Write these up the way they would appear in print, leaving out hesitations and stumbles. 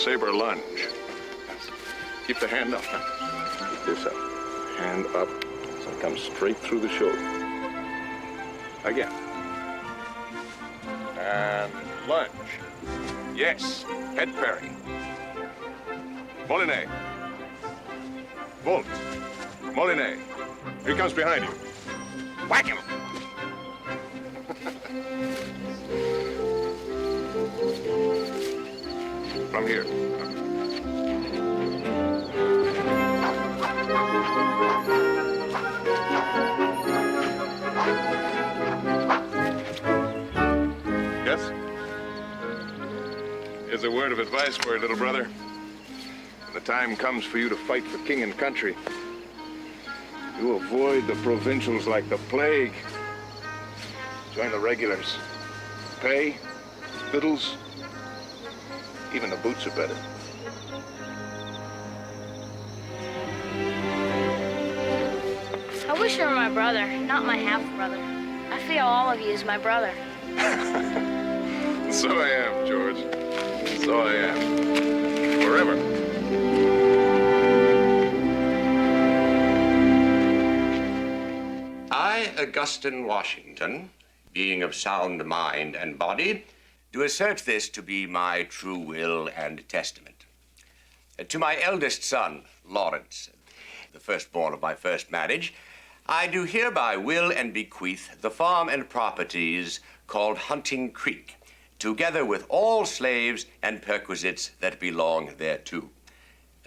Saber lunge. Keep the hand up. Keep this up. Hand up so it comes straight through the shoulder. Again. And lunge. Yes. Head parry. Molinet. Volt. Molinet. Here he comes behind you. Whack him! From here. Yes? Here's a word of advice for you, little brother. When the time comes for you to fight for king and country, you avoid the provincials like the plague. Join the regulars. Pay, fiddles, even the boots are better. I wish you were my brother, not my half-brother. I feel all of you as my brother. So I am, George. So I am. Forever. I, Augustine Washington, being of sound mind and body, do assert this to be my true will and testament. To my eldest son, Lawrence, the firstborn of my first marriage, I do hereby will and bequeath the farm and properties called Hunting Creek, together with all slaves and perquisites that belong thereto.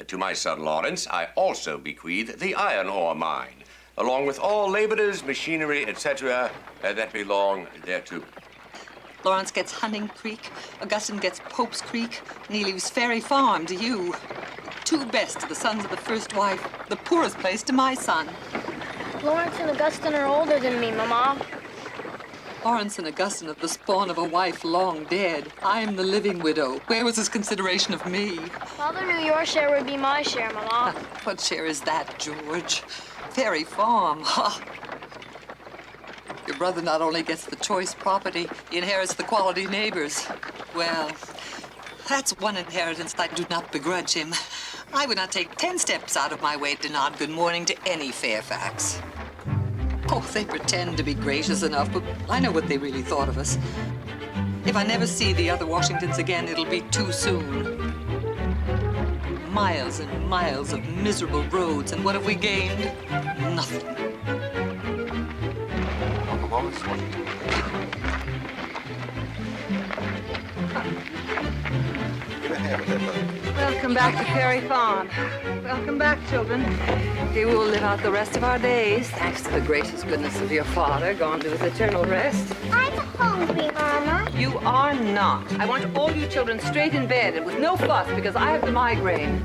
To my son Lawrence, I also bequeath the iron ore mine, along with all laborers, machinery, etc., that belong thereto. Lawrence gets Hunting Creek, Augustine gets Pope's Creek, and he leaves Ferry Farm to you. Two best to the sons of the first wife, the poorest place to my son. Lawrence and Augustine are older than me, Mama. Lawrence and Augustine are the spawn of a wife long dead. I'm the living widow. Where was his consideration of me? Father knew your share would be my share, Mama. What share is that, George? Ferry Farm, ha! Your brother not only gets the choice property, he inherits the quality neighbors. Well, that's one inheritance I do not begrudge him. I would not take 10 steps out of my way to nod good morning to any Fairfax. Oh, they pretend to be gracious enough, but I know what they really thought of us. If I never see the other Washingtons again, it'll be too soon. Miles and miles of miserable roads, and what have we gained? Nothing. all this one. Get a hand with that, brother. Welcome back to Ferry Farm. Welcome back, children. Here we will live out the rest of our days, thanks to the gracious goodness of your father, gone to his eternal rest. I'm hungry, Mama. You are not. I want all you children straight in bed and with no fuss because I have the migraine.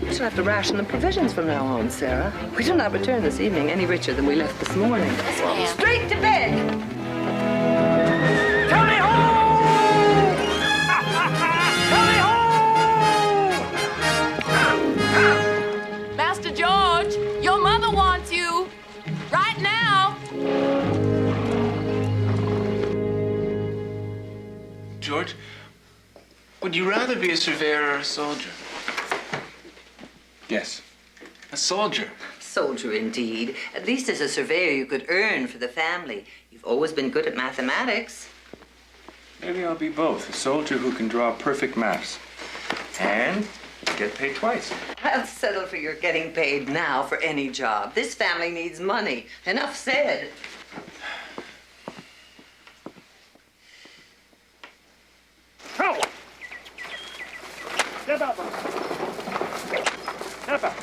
We shall have to ration the provisions from now on, Sarah. We do not return this evening any richer than we left this morning. Yes, ma'am. Straight to bed! Coming home! Coming home! Master George, your mother wants you. Right now. George, would you rather be a surveyor or a soldier? Yes. A soldier. Soldier, indeed. At least as a surveyor, you could earn for the family. You've always been good at mathematics. Maybe I'll be both. A soldier who can draw perfect maps. And get paid twice. I'll settle for your getting paid now for any job. This family needs money. Enough said. Help! Get up! Get up!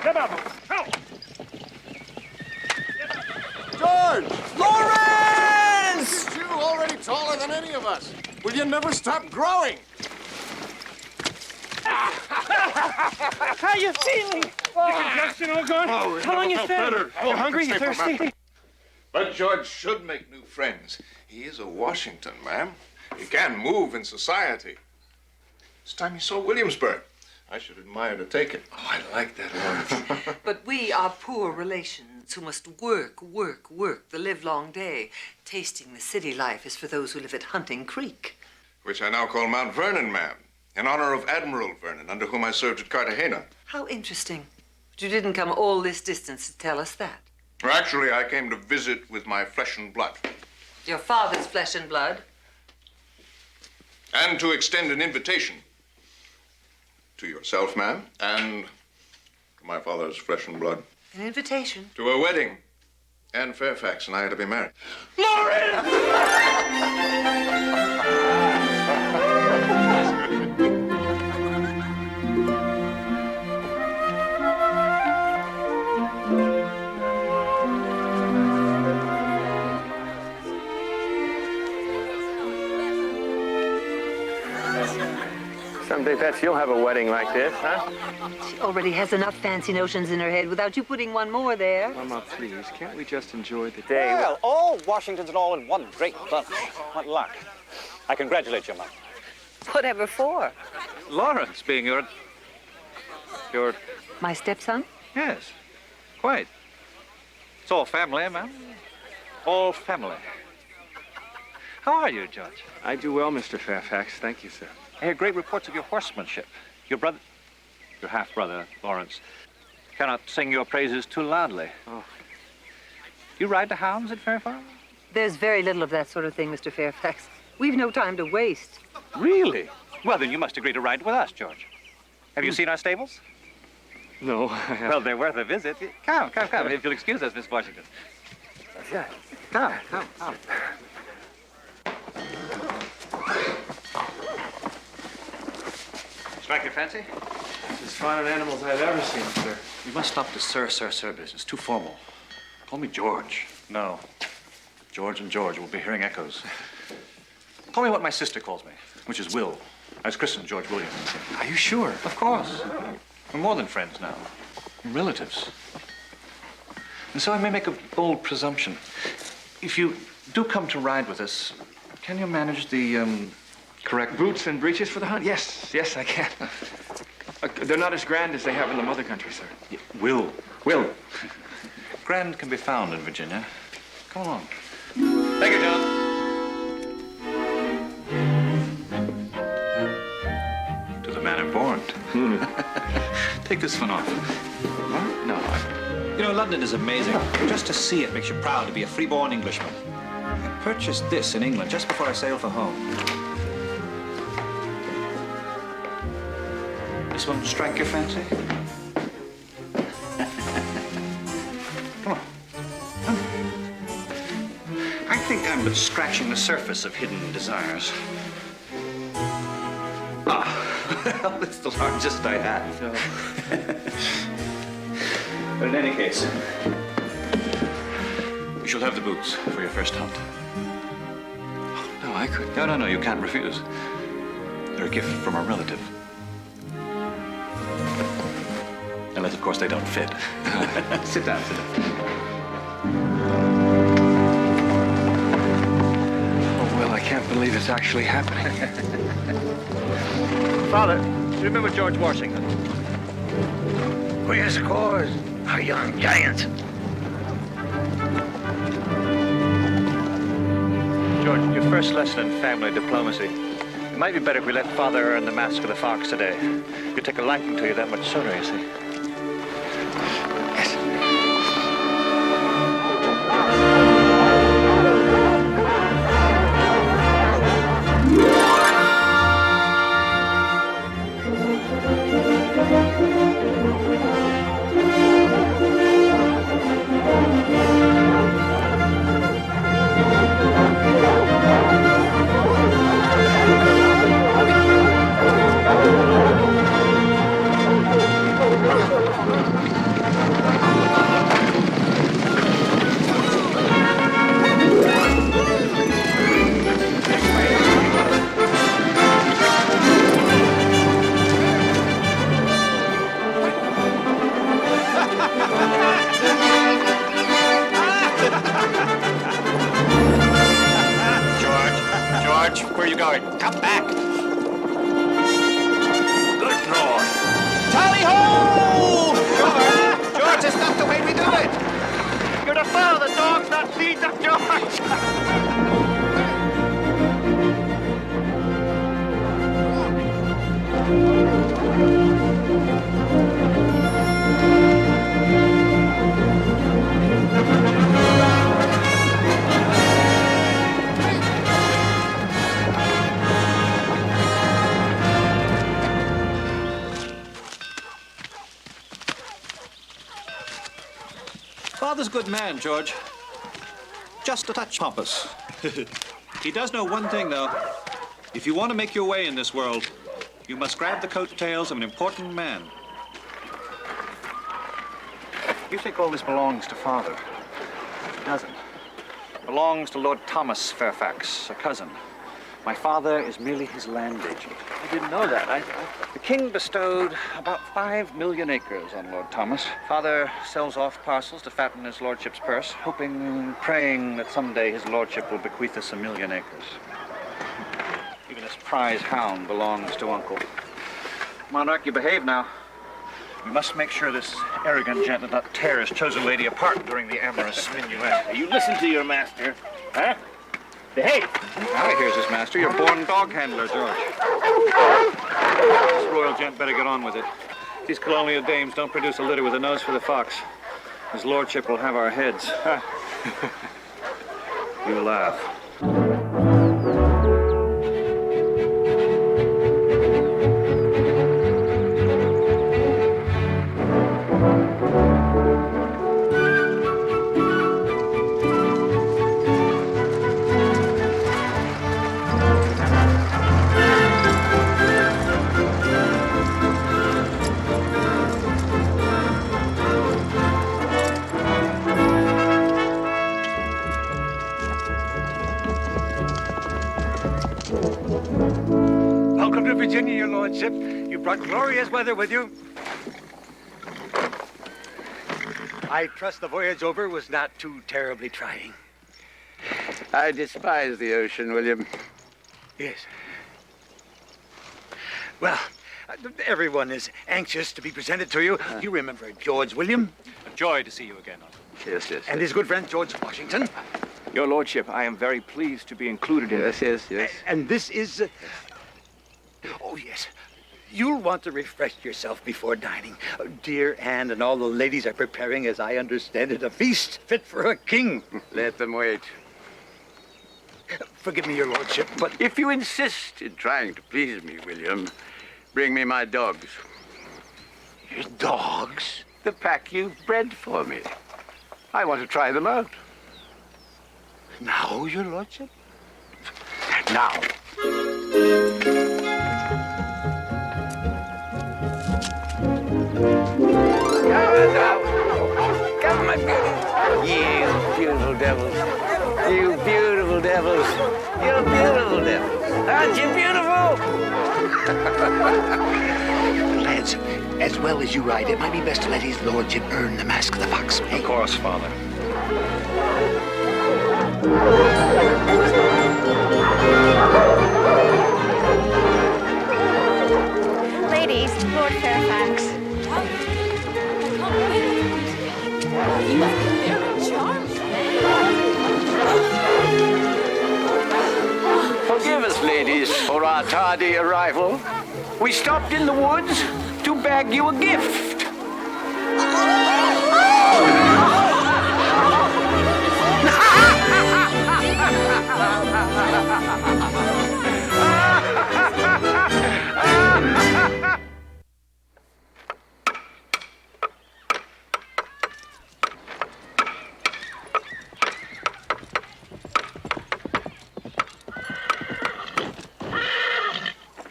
Get up! Help! George! Lawrence! You already taller than any of us. Will you never stop growing? How you feeling? The congestion all gone? How long you been? You hungry? You thirsty? But George should make new friends. He is a Washington, ma'am. He can move in society. It's time he saw Williamsburg. I should admire to take it. Oh, I like that, Lawrence. But we are poor relations who must work the livelong day. Tasting the city life is for those who live at Hunting Creek. Which I now call Mount Vernon, ma'am, in honor of Admiral Vernon, under whom I served at Cartagena. How interesting. But you didn't come all this distance to tell us that. Well, actually, I came to visit with my flesh and blood. Your father's flesh and blood? And to extend an invitation to yourself, ma'am, and to my father's flesh and blood. An invitation? To a wedding. Anne Fairfax and I are to be married. Someday, Betsy, you'll have a wedding like this, huh? She already has enough fancy notions in her head without you putting one more there. Mama, please, can't we just enjoy the day? Well, all Washingtons and all in one great bunch. What luck. I congratulate you, Mom. Whatever for? Lawrence being your... My stepson? Yes, quite. It's all family, ma'am. All family. How are you, George? I do well, Mr. Fairfax. Thank you, sir. I hear great reports of your horsemanship. Your half-brother, Lawrence, cannot sing your praises too loudly. Oh. You ride the hounds at Fair Farm? There's very little of that sort of thing, Mr. Fairfax. We've no time to waste. Really? Well, then you must agree to ride with us, George. Have you seen our stables? No, Well, they're worth a visit. Come. If you'll excuse us, Miss Washington. Yeah. Come. Strike your fancy? As fine an animals I've ever seen, sir. You must stop the sir business. Too formal. Call me George. No. George and George will be hearing echoes. Call me what my sister calls me, which is Will. I was christened George William. Are you sure? Of course. We're more than friends now. We're relatives. And so I may make a bold presumption. If you do come to ride with us, can you manage the, correct Boots and breeches for the hunt? Yes, I can. They're not as grand as they have in the mother country, sir. Yeah, Will. Grand can be found in Virginia. Come along. Thank you, John. To the man informed. Take this one off. What? No. You know, London is amazing. Just to see it makes you proud to be a free-born Englishman. I purchased this in England just before I sailed for home. This one strike your fancy? Come on. man but scratching the surface of hidden desires. Ah, that's the largest I had. So. But in any case, you shall have the boots for your first hunt. Oh, no, I couldn't. No, you can't refuse. They're a gift from a relative. Unless, of course, they don't fit. Sit down, sit down. Oh, Will, I can't believe it's actually happening. Father, do you remember George Washington? Oh, yes, of course. Our young giant. George, your first lesson in family diplomacy. It might be better if we let Father earn the Mask of the Fox today. He'll take a liking to you that much sooner, you see. Where are you going? Come back! Good Lord! Tally ho! George, it's not the way we do it! You're the father, the dog's not feeding up George! Father's a good man, George. Just a touch pompous. He does know one thing, though. If you want to make your way in this world, you must grab the coattails of an important man. You think all this belongs to Father? It doesn't. It belongs to Lord Thomas Fairfax, a cousin. My father is merely his land agent. I didn't know that. The king bestowed about 5 million acres on Lord Thomas. Father sells off parcels to fatten his lordship's purse, hoping and praying that someday his lordship will bequeath us 1 million acres. Even his prize hound belongs to Uncle. Monarch, you behave now. We must make sure this arrogant gent does not tear his chosen lady apart during the amorous minuet. You listen to your master, huh? Behave. Now here's his master, your born dog handler, George. This royal gent better get on with it. These colonial dames don't produce a litter with a nose for the fox. His lordship will have our heads. You laugh. Welcome to Virginia, your lordship. You brought glorious weather with you. I trust the voyage over was not too terribly trying. I despise the ocean, William. Yes. Well, everyone is anxious to be presented to you. You remember George, William? A joy to see you again, Uncle. Yes, yes. And his good friend, George Washington. Your lordship, I am very pleased to be included in Yes, yes, yes. And this is... Oh, yes. You'll want to refresh yourself before dining. Dear Anne and all the ladies are preparing, as I understand it, a feast fit for a king. Let them wait. Forgive me, your lordship, but... If you insist in trying to please me, William, bring me my dogs. Your dogs? The pack you've bred for me. I want to try them out. Now, your lordship? Now. Come on, you beautiful devils. You beautiful devils. You beautiful devils. Aren't you beautiful? Lads, as well as you ride, it might be best to let his lordship earn the Mask of the Fox. Of course, Father. Ladies, Lord Fairfax. You must be very charming. Forgive us, ladies, for our tardy arrival. We stopped in the woods to bag you a gift.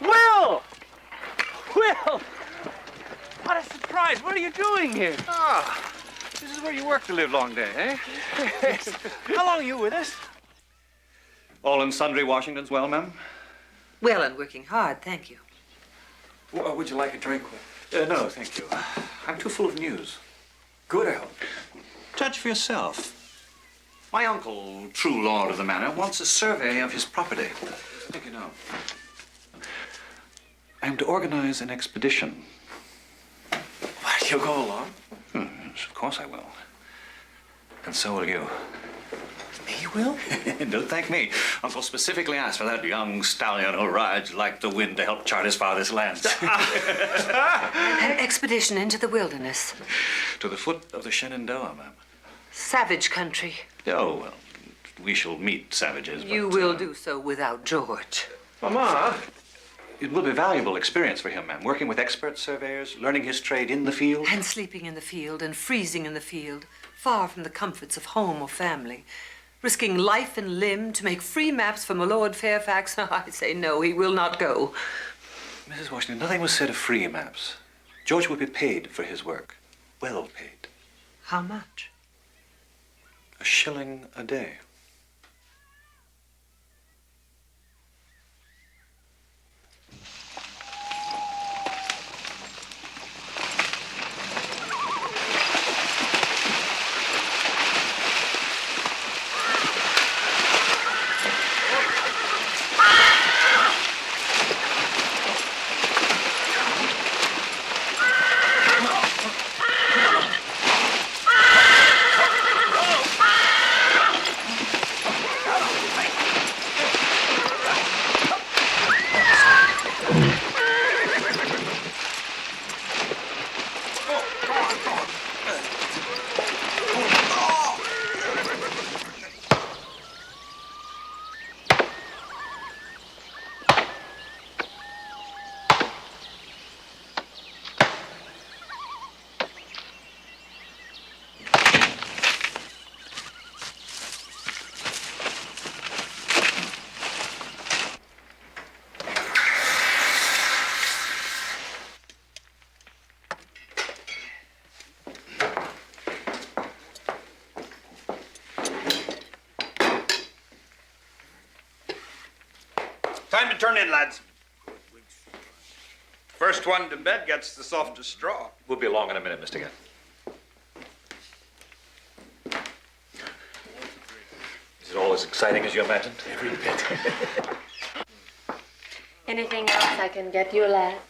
Will! What a surprise. What are you doing here? Ah, this is where you work the livelong day, eh? Yes. How long are you with us? All and sundry Washingtons well, ma'am? Well, and working hard, thank you. Would you like a drink? No, thank you. I'm too full of news. Good, I hope. Judge for yourself. My uncle, true lord of the manor, wants a survey of his property. I think you know. I'm to organize an expedition. What, you'll go along? Yes, of course I will. And so will you. Me will? Don't thank me. Uncle specifically asked for that young stallion who rides like the wind to help chart his father's lands. An expedition into the wilderness. To the foot of the Shenandoah, ma'am. Savage country. Oh, well, we shall meet savages. You will do so without George. Mama! It will be valuable experience for him, ma'am. Working with expert surveyors, learning his trade in the field. And sleeping in the field and freezing in the field, far from the comforts of home or family. Risking life and limb to make free maps for my Lord Fairfax. I say no, he will not go. Mrs. Washington, nothing was said of free maps. George will be paid for his work. Well paid. How much? $1 shilling a day. Time to turn in, lads. First one to bed gets the softest straw. We'll be along in a minute, Mr. Gant. Is it all as exciting as you imagined? Every bit. Anything else I can get you, lads?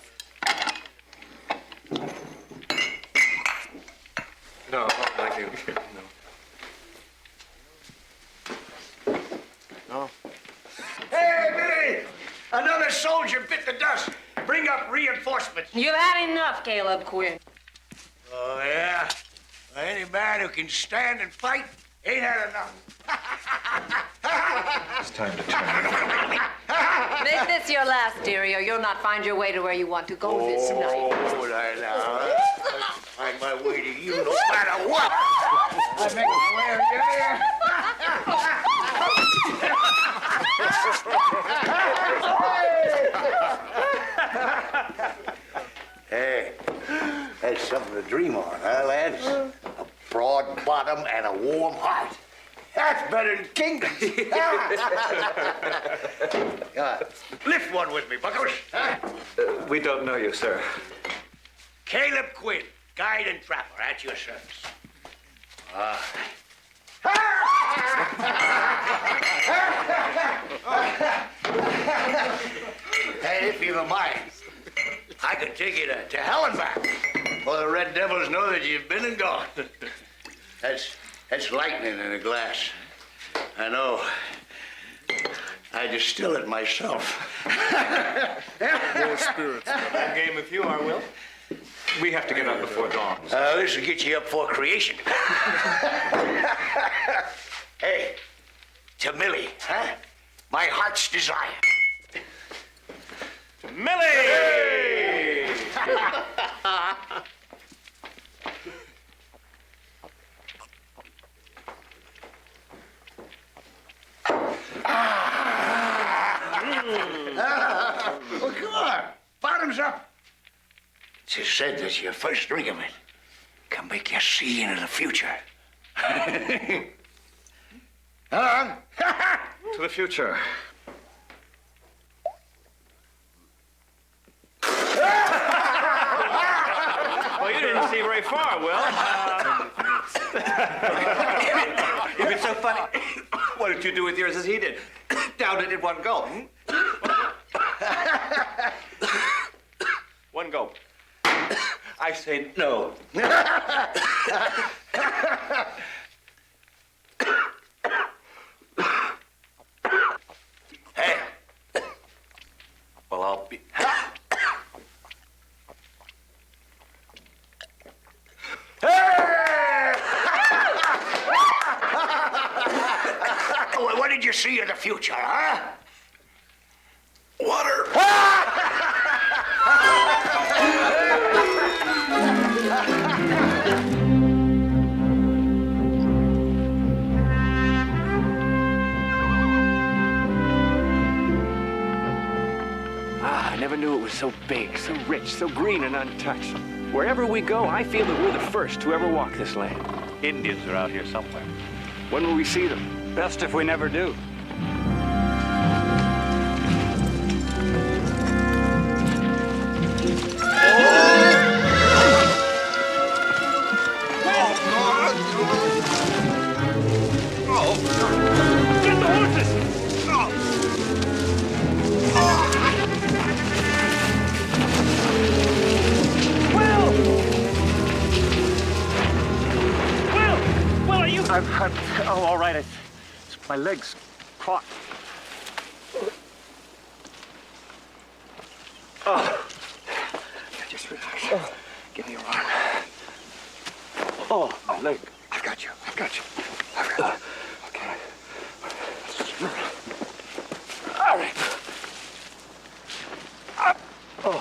No, thank you. No. Hey, Billy! Another soldier bit the dust. Bring up reinforcements. You've had enough, Caleb Quinn. Oh, yeah? Well, any man who can stand and fight ain't had enough. It's time to turn. Make this your last, dearie, or you'll not find your way to where you want to go this night. Oh, I know. Find my way to you no matter what. I make a swear, yeah. dream on, huh, lads? A broad bottom and a warm heart. That's better than kingdoms. Lift one with me, buckos. Huh? We don't know you, sir. Caleb Quinn, guide and trapper, at your service. Hey, if you've a mind, I could take you to hell and back. For the red devils know that you've been and gone. That's lightning in a glass. I know. I distill it myself. More spirits. That game if you are, Will. We have to get up before dawn. This will get you up for creation. Hey, to Millie, huh? My heart's desire. Millie! Well, come on. Bottoms up. It's said that your first drink of it can make you see into the future. On. To the future. Well, you didn't see very far, Will. If it's so funny, why don't you do with yours as he did? Down it in one gulp. One go. I say no. Hey. Well, I'll be... What did you see of the future, huh? Water. I never knew it was so big, so rich, so green and untouched. Wherever we go, I feel that we're the first to ever walk this land. Indians are out here somewhere. When will we see them? Best if we never do. Get the horses! Will, are you? I'm all right. It's my legs caught. Oh. Just relax. Give me your arm. Oh, my leg. I've got you. Okay. All right. Oh.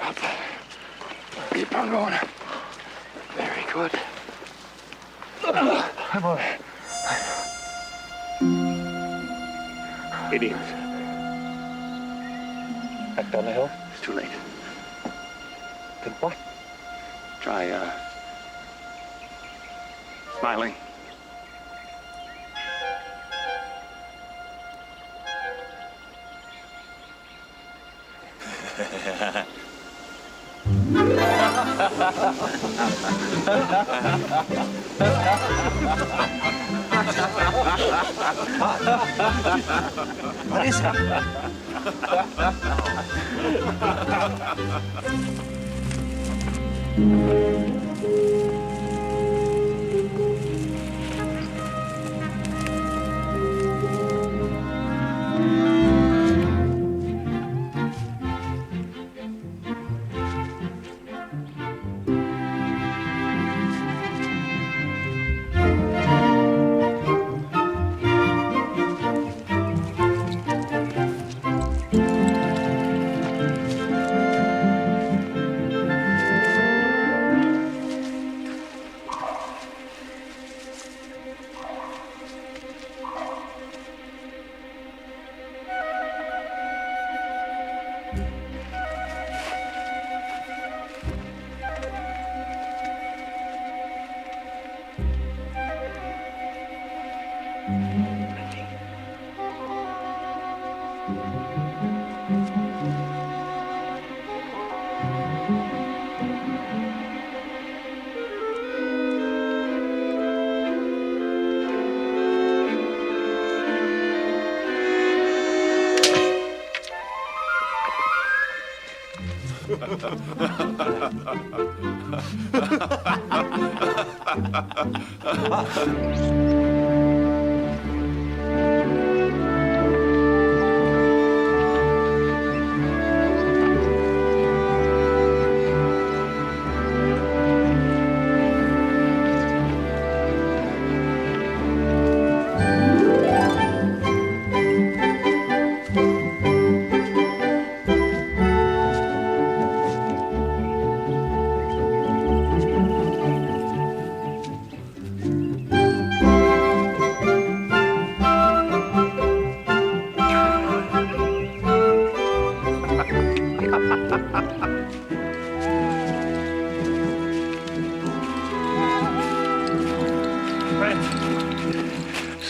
Up. Keep on going. Very good. I'm all right. Indians. Back down the hill? It's too late. Then what? Try, smiling. What is it?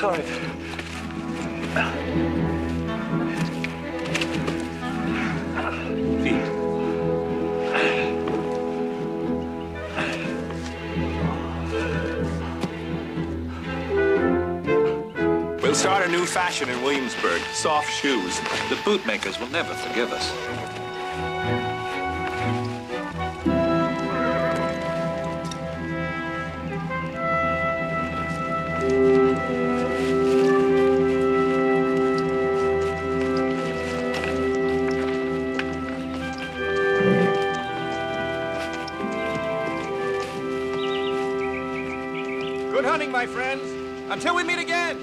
Sorry. We'll start a new fashion in Williamsburg. Soft shoes. The bootmakers will never forgive us. Good hunting, my friends. Until we meet again.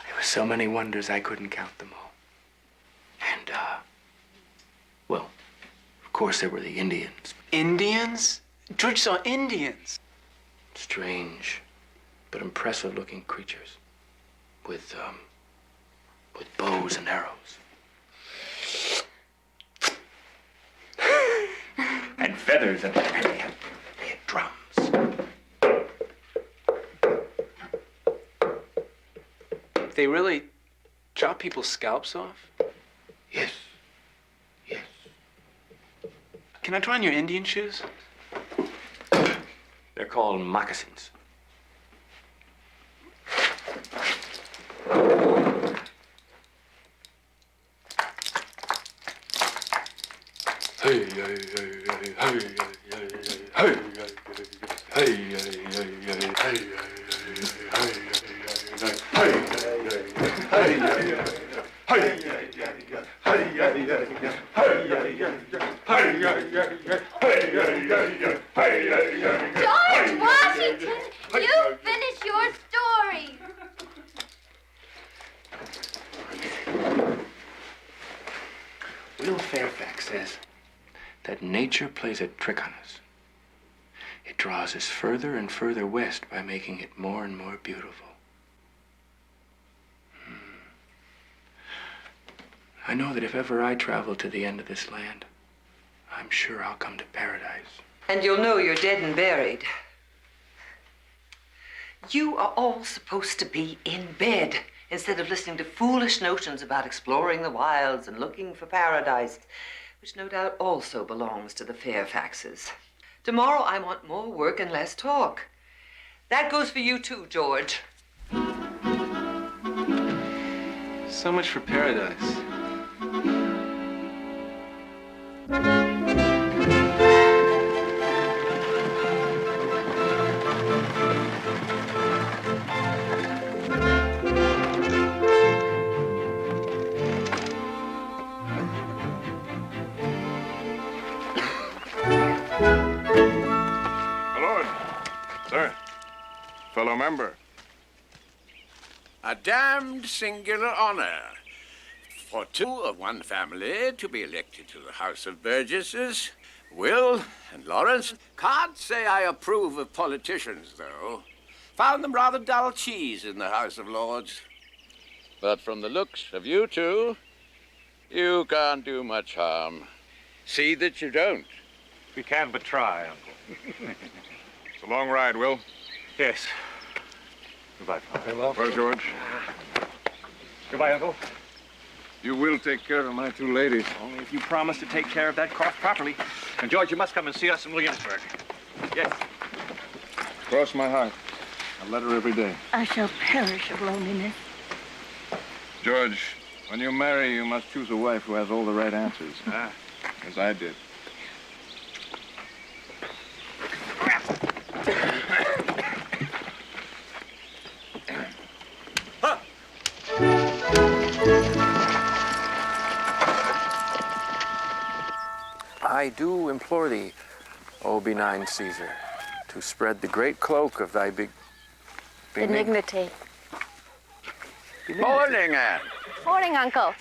There were so many wonders I couldn't count them all. And, well, of course there were the Indians. Indians? George saw Indians. Strange, but impressive-looking creatures with bows and arrows. And feathers, and they had drums. They really chop people's scalps off? Yes. Yes. Can I try on your Indian shoes? They're called moccasins. Hey, hey, hey, hey, hey, hey, George Washington, you finish your story. Will Fairfax says that nature plays a trick on us. It draws us further and further west by making it more and more beautiful. I know that if ever I travel to the end of this land, I'm sure I'll come to paradise. And you'll know you're dead and buried. You are all supposed to be in bed instead of listening to foolish notions about exploring the wilds and looking for paradise, which no doubt also belongs to the Fairfaxes. Tomorrow I want more work and less talk. That goes for you too, George. So much for paradise. Fellow member. A damned singular honor for two of one family to be elected to the House of Burgesses. Will and Lawrence. Can't say I approve of politicians, though. Found them rather dull cheese in the House of Lords. But from the looks of you two, you can't do much harm. See that you don't. We can but try, Uncle. It's a long ride, Will. Yes. Goodbye, Father. Farewell. Well, George. Goodbye, Uncle. You will take care of my two ladies. Only if you promise to take care of that cross properly. And, George, you must come and see us in Williamsburg. Yes. Cross my heart. A letter every day. I shall perish of loneliness. George, when you marry, you must choose a wife who has all the right answers. As I did. I do implore thee, O benign Caesar, to spread the great cloak of thy Benignity. Morning, Anne. Morning, Uncle.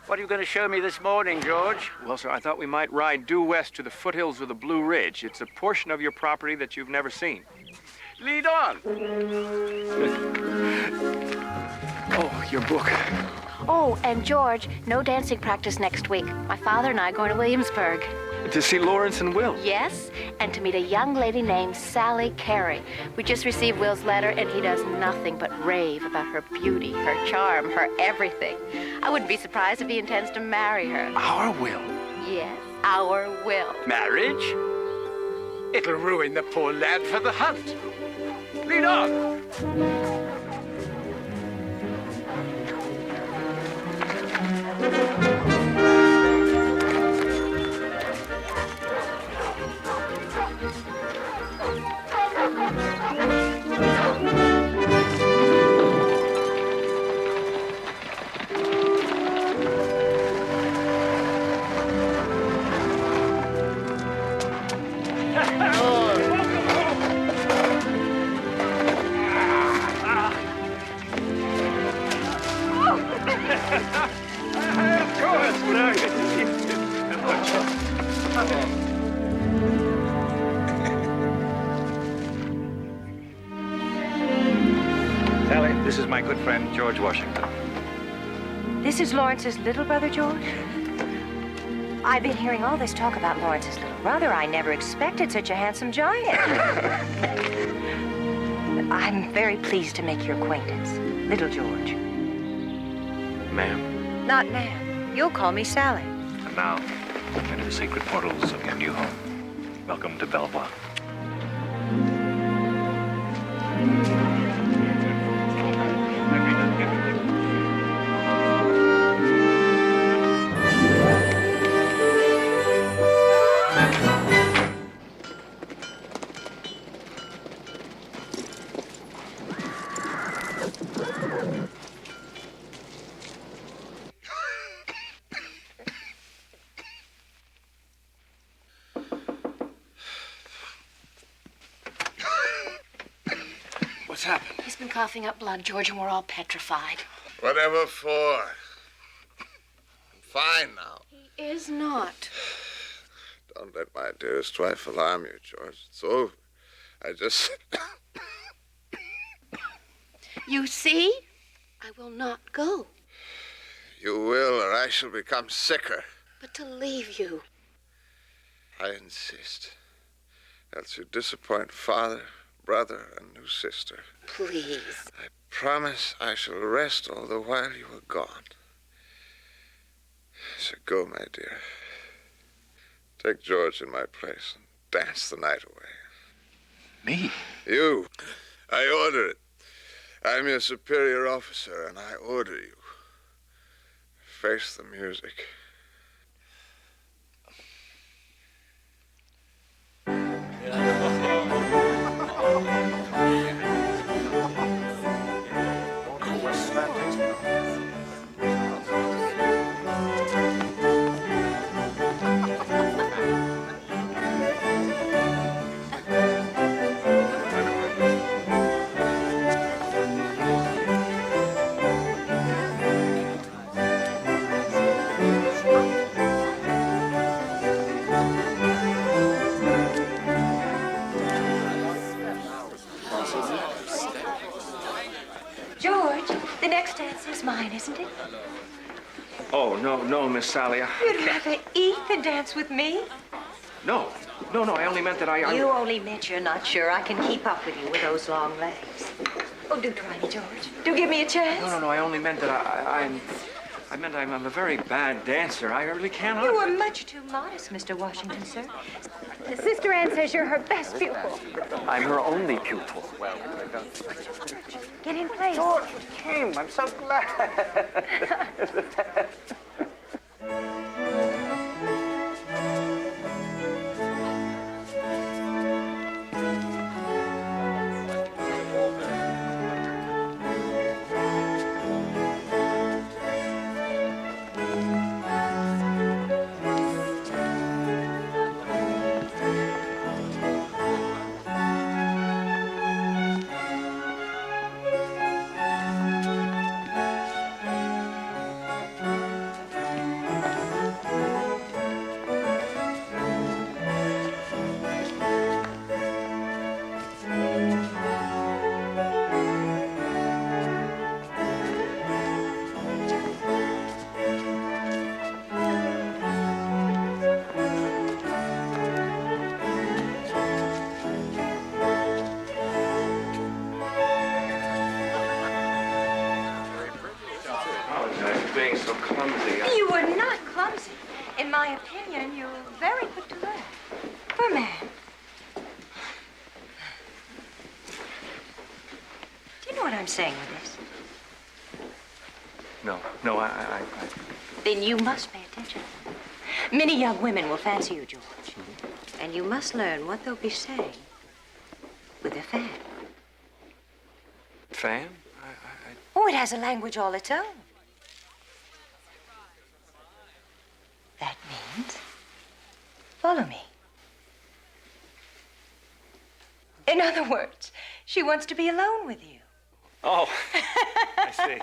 What are you going to show me this morning, George? Well, sir, I thought we might ride due west to the foothills of the Blue Ridge. It's a portion of your property that you've never seen. Lead on. Oh, your book. Oh, and George, no dancing practice next week. My father and I are going to Williamsburg. To see Lawrence and Will. Yes, and to meet a young lady named Sally Carey. We just received Will's letter, and he does nothing but rave about her beauty, her charm, her everything. I wouldn't be surprised if he intends to marry her. Our Will? Yes, our Will. Marriage? It'll ruin the poor lad for the hunt. Lead on. Sally, this is my good friend, George Washington. This is Lawrence's little brother, George? I've been hearing all this talk about Lawrence's little brother. I never expected such a handsome giant. I'm very pleased to make your acquaintance, little George. Ma'am? Not ma'am. You'll call me Sally. And now, enter the sacred portals of your new home. Welcome to Belvoir. What's happened? He's been coughing up blood, George, and we're all petrified. Whatever for? I'm fine now. He is not. Don't let my dearest wife alarm you, George. It's over. I just... You see? I will not go. You will, or I shall become sicker. But to leave you. I insist. Else you disappoint father, brother, and new sister. Please. I promise I shall rest all the while you are gone. So go, my dear. Take George in my place and dance the night away. Me? You. I order it. I'm your superior officer, and I order you. Face the music. George, the next dance is mine, isn't it? Oh, no, Miss Sally. You'd rather eat than dance with me? No, I only meant that I... You only meant you're not sure I can keep up with you with those long legs. Oh, do try me, George. Do give me a chance. No, I only meant that I'm a very bad dancer. I really cannot. You were much too modest, Mr. Washington, sir. Sister Anne says you're her best pupil. I'm her only pupil. Get in place. George came. I'm so glad. Being so clumsy. You were not clumsy. In my opinion, you're very quick to learn. For a man. Do you know what I'm saying with this? No, I... Then you must pay attention. Many young women will fancy you, George. And you must learn what they'll be saying with a fan. Fan? Oh, it has a language all its own. That means, follow me. In other words, she wants to be alone with you. Oh, I see.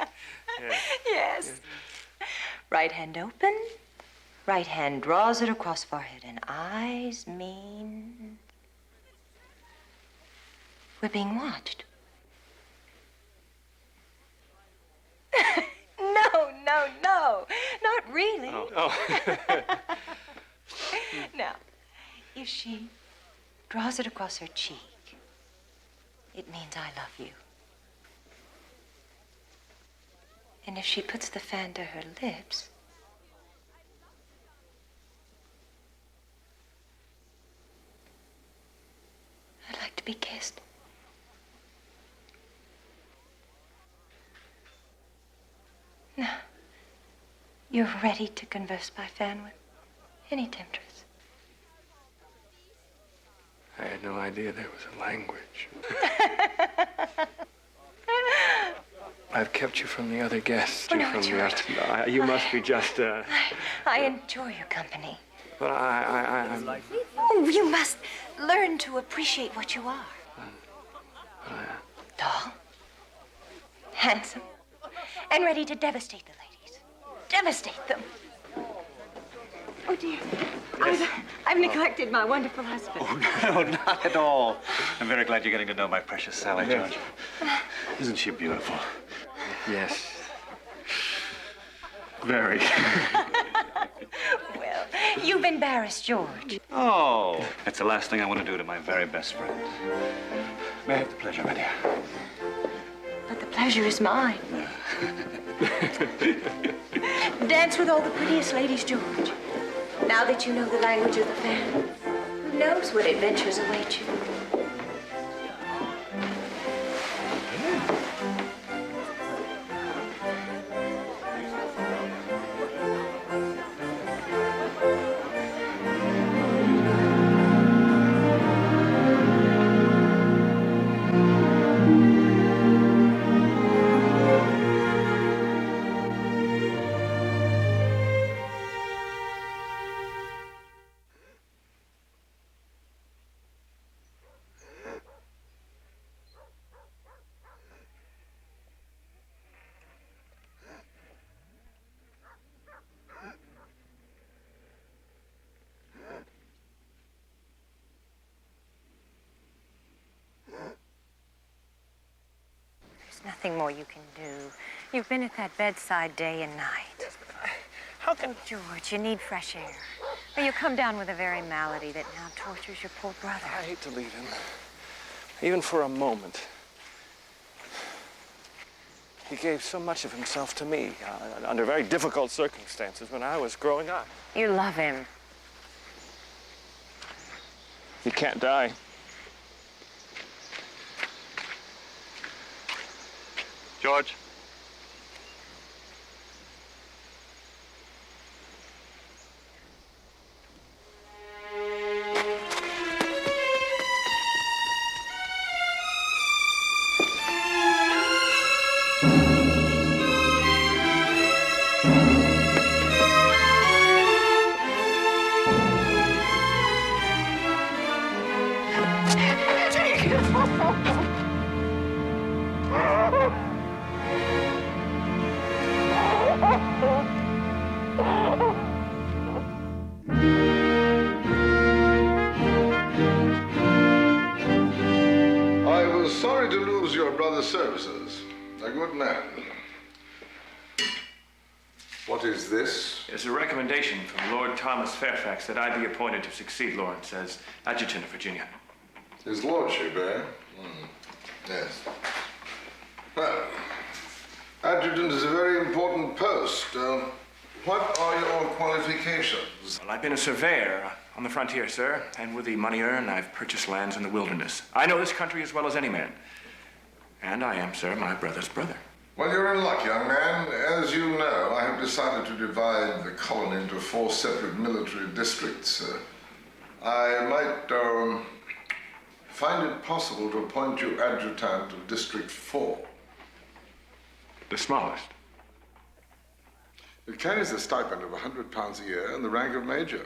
Yeah. Yes. Right hand open. Right hand draws it across forehead, and eyes mean we're being watched. No, not really. Oh. Now, if she draws it across her cheek, it means I love you. And if she puts the fan to her lips, I'd like to be kissed. Now, you're ready to converse by fan with any temptress. I had no idea there was a language. I've kept you from the other guests. Oh, no, from George. you must be just, I enjoy your company. But I'm... Oh, you must learn to appreciate what you are. Tall, handsome, and ready to devastate the ladies. Devastate them. Oh, dear. Yes. I've neglected my wonderful husband. Oh, no, not at all. I'm very glad you're getting to know my precious Sally, George. Isn't she beautiful? Yes. Very. Well, you've embarrassed George. Oh, that's the last thing I want to do to my very best friend. May I have the pleasure, my dear? But the pleasure is mine. Dance with all the prettiest ladies, George. Now that you know the language of the fan, who knows what adventures await you? Nothing more you can do. You've been at that bedside day and night. How can... George, you need fresh air. Or you'll come down with a very malady that now tortures your poor brother. I hate to leave him, even for a moment. He gave so much of himself to me under very difficult circumstances when I was growing up. You love him. He can't die. George? I was sorry to lose your brother's services. A good man. What is this? It's a recommendation from Lord Thomas Fairfax that I be appointed to succeed Lawrence as adjutant of Virginia. His lordship, eh? Yes. Well, adjutant is a very important post. What are your qualifications? Well, I've been a surveyor on the frontier, sir, and with the money earned, I've purchased lands in the wilderness. I know this country as well as any man. And I am, sir, my brother's brother. Well, you're in luck, young man. As you know, I have decided to divide the colony into 4 separate military districts. I might find it possible to appoint you adjutant of District 4. The smallest. It carries a stipend of £100 a year and the rank of major.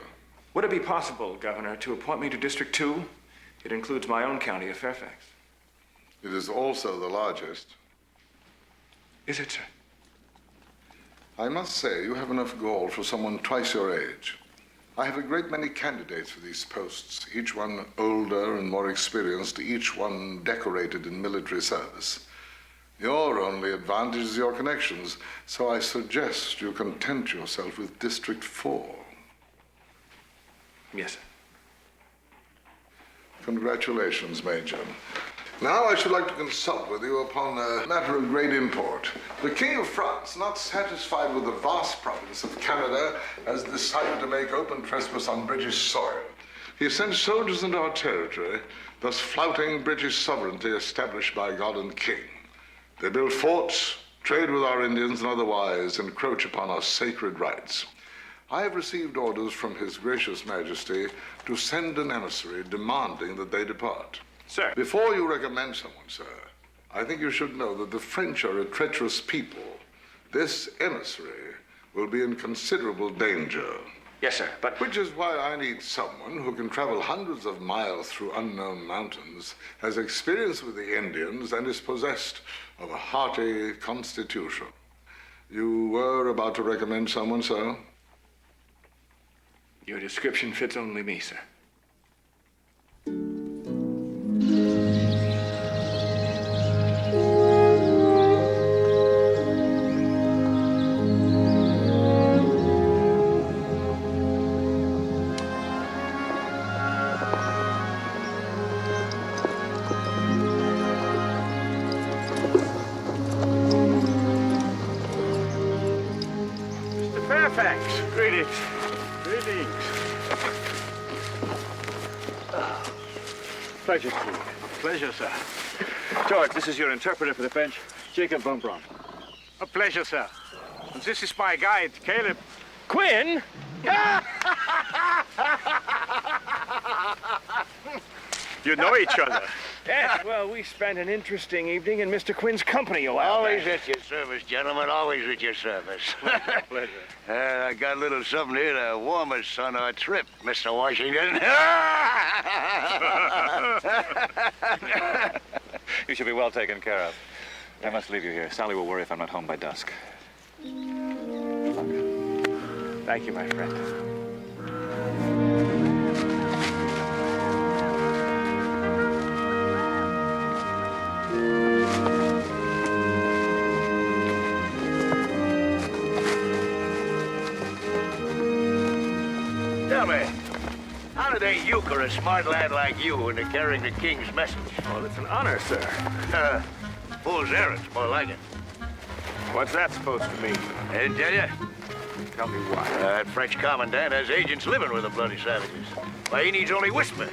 Would it be possible, Governor, to appoint me to District 2? It includes my own county of Fairfax. It is also the largest. Is it, sir? I must say, you have enough gall for someone twice your age. I have a great many candidates for these posts, each one older and more experienced, each one decorated in military service. Your only advantage is your connections, so I suggest you content yourself with District 4. Yes, sir. Congratulations, Major. Now I should like to consult with you upon a matter of great import. The King of France, not satisfied with the vast province of Canada, has decided to make open trespass on British soil. He sent soldiers into our territory, thus flouting British sovereignty established by God and King. They build forts, trade with our Indians, and otherwise encroach upon our sacred rights. I have received orders from His Gracious Majesty to send an emissary demanding that they depart. Sir. Before you recommend someone, sir, I think you should know that the French are a treacherous people. This emissary will be in considerable danger. Yes, sir, but... Which is why I need someone who can travel hundreds of miles through unknown mountains, has experience with the Indians, and is possessed of a hearty constitution. You were about to recommend someone, sir? Your description fits only me, sir. Mr. Fairfax, greetings. Greetings. Pleasure, Steve. Pleasure, sir. George, this is your interpreter for the French, Jacob von Braun. A pleasure, sir. And this is my guide, Caleb. Quinn? You know each other. Yes, well, we spent an interesting evening in Mr. Quinn's company a while Always back. at your service, gentlemen. Always at your service. Pleasure. I got a little something here to warm us on our trip, Mr. Washington. You should be well taken care of. I must leave you here. Sally will worry if I'm not home by dusk. Thank you, my friend. Tell me, how do they euchre a smart lad like you into carrying the king's message? Well, it's an honor, sir. Fool's errands, more like it. What's that supposed to mean? I didn't tell you. Tell me what. That French commandant has agents living with the bloody savages. Why, he needs only whisper.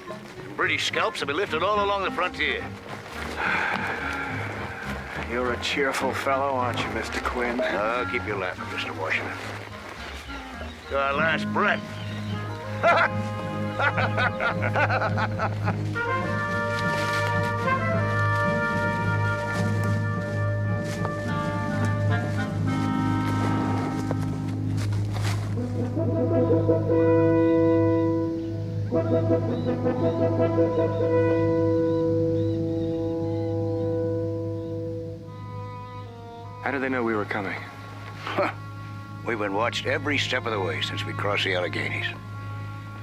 British scalps will be lifted all along the frontier. You're a cheerful fellow, aren't you, Mr. Quinn? Oh, keep your laughing, Mr. Washington. To our last breath. How did they know we were coming? We've been watched every step of the way since we crossed the Alleghenies.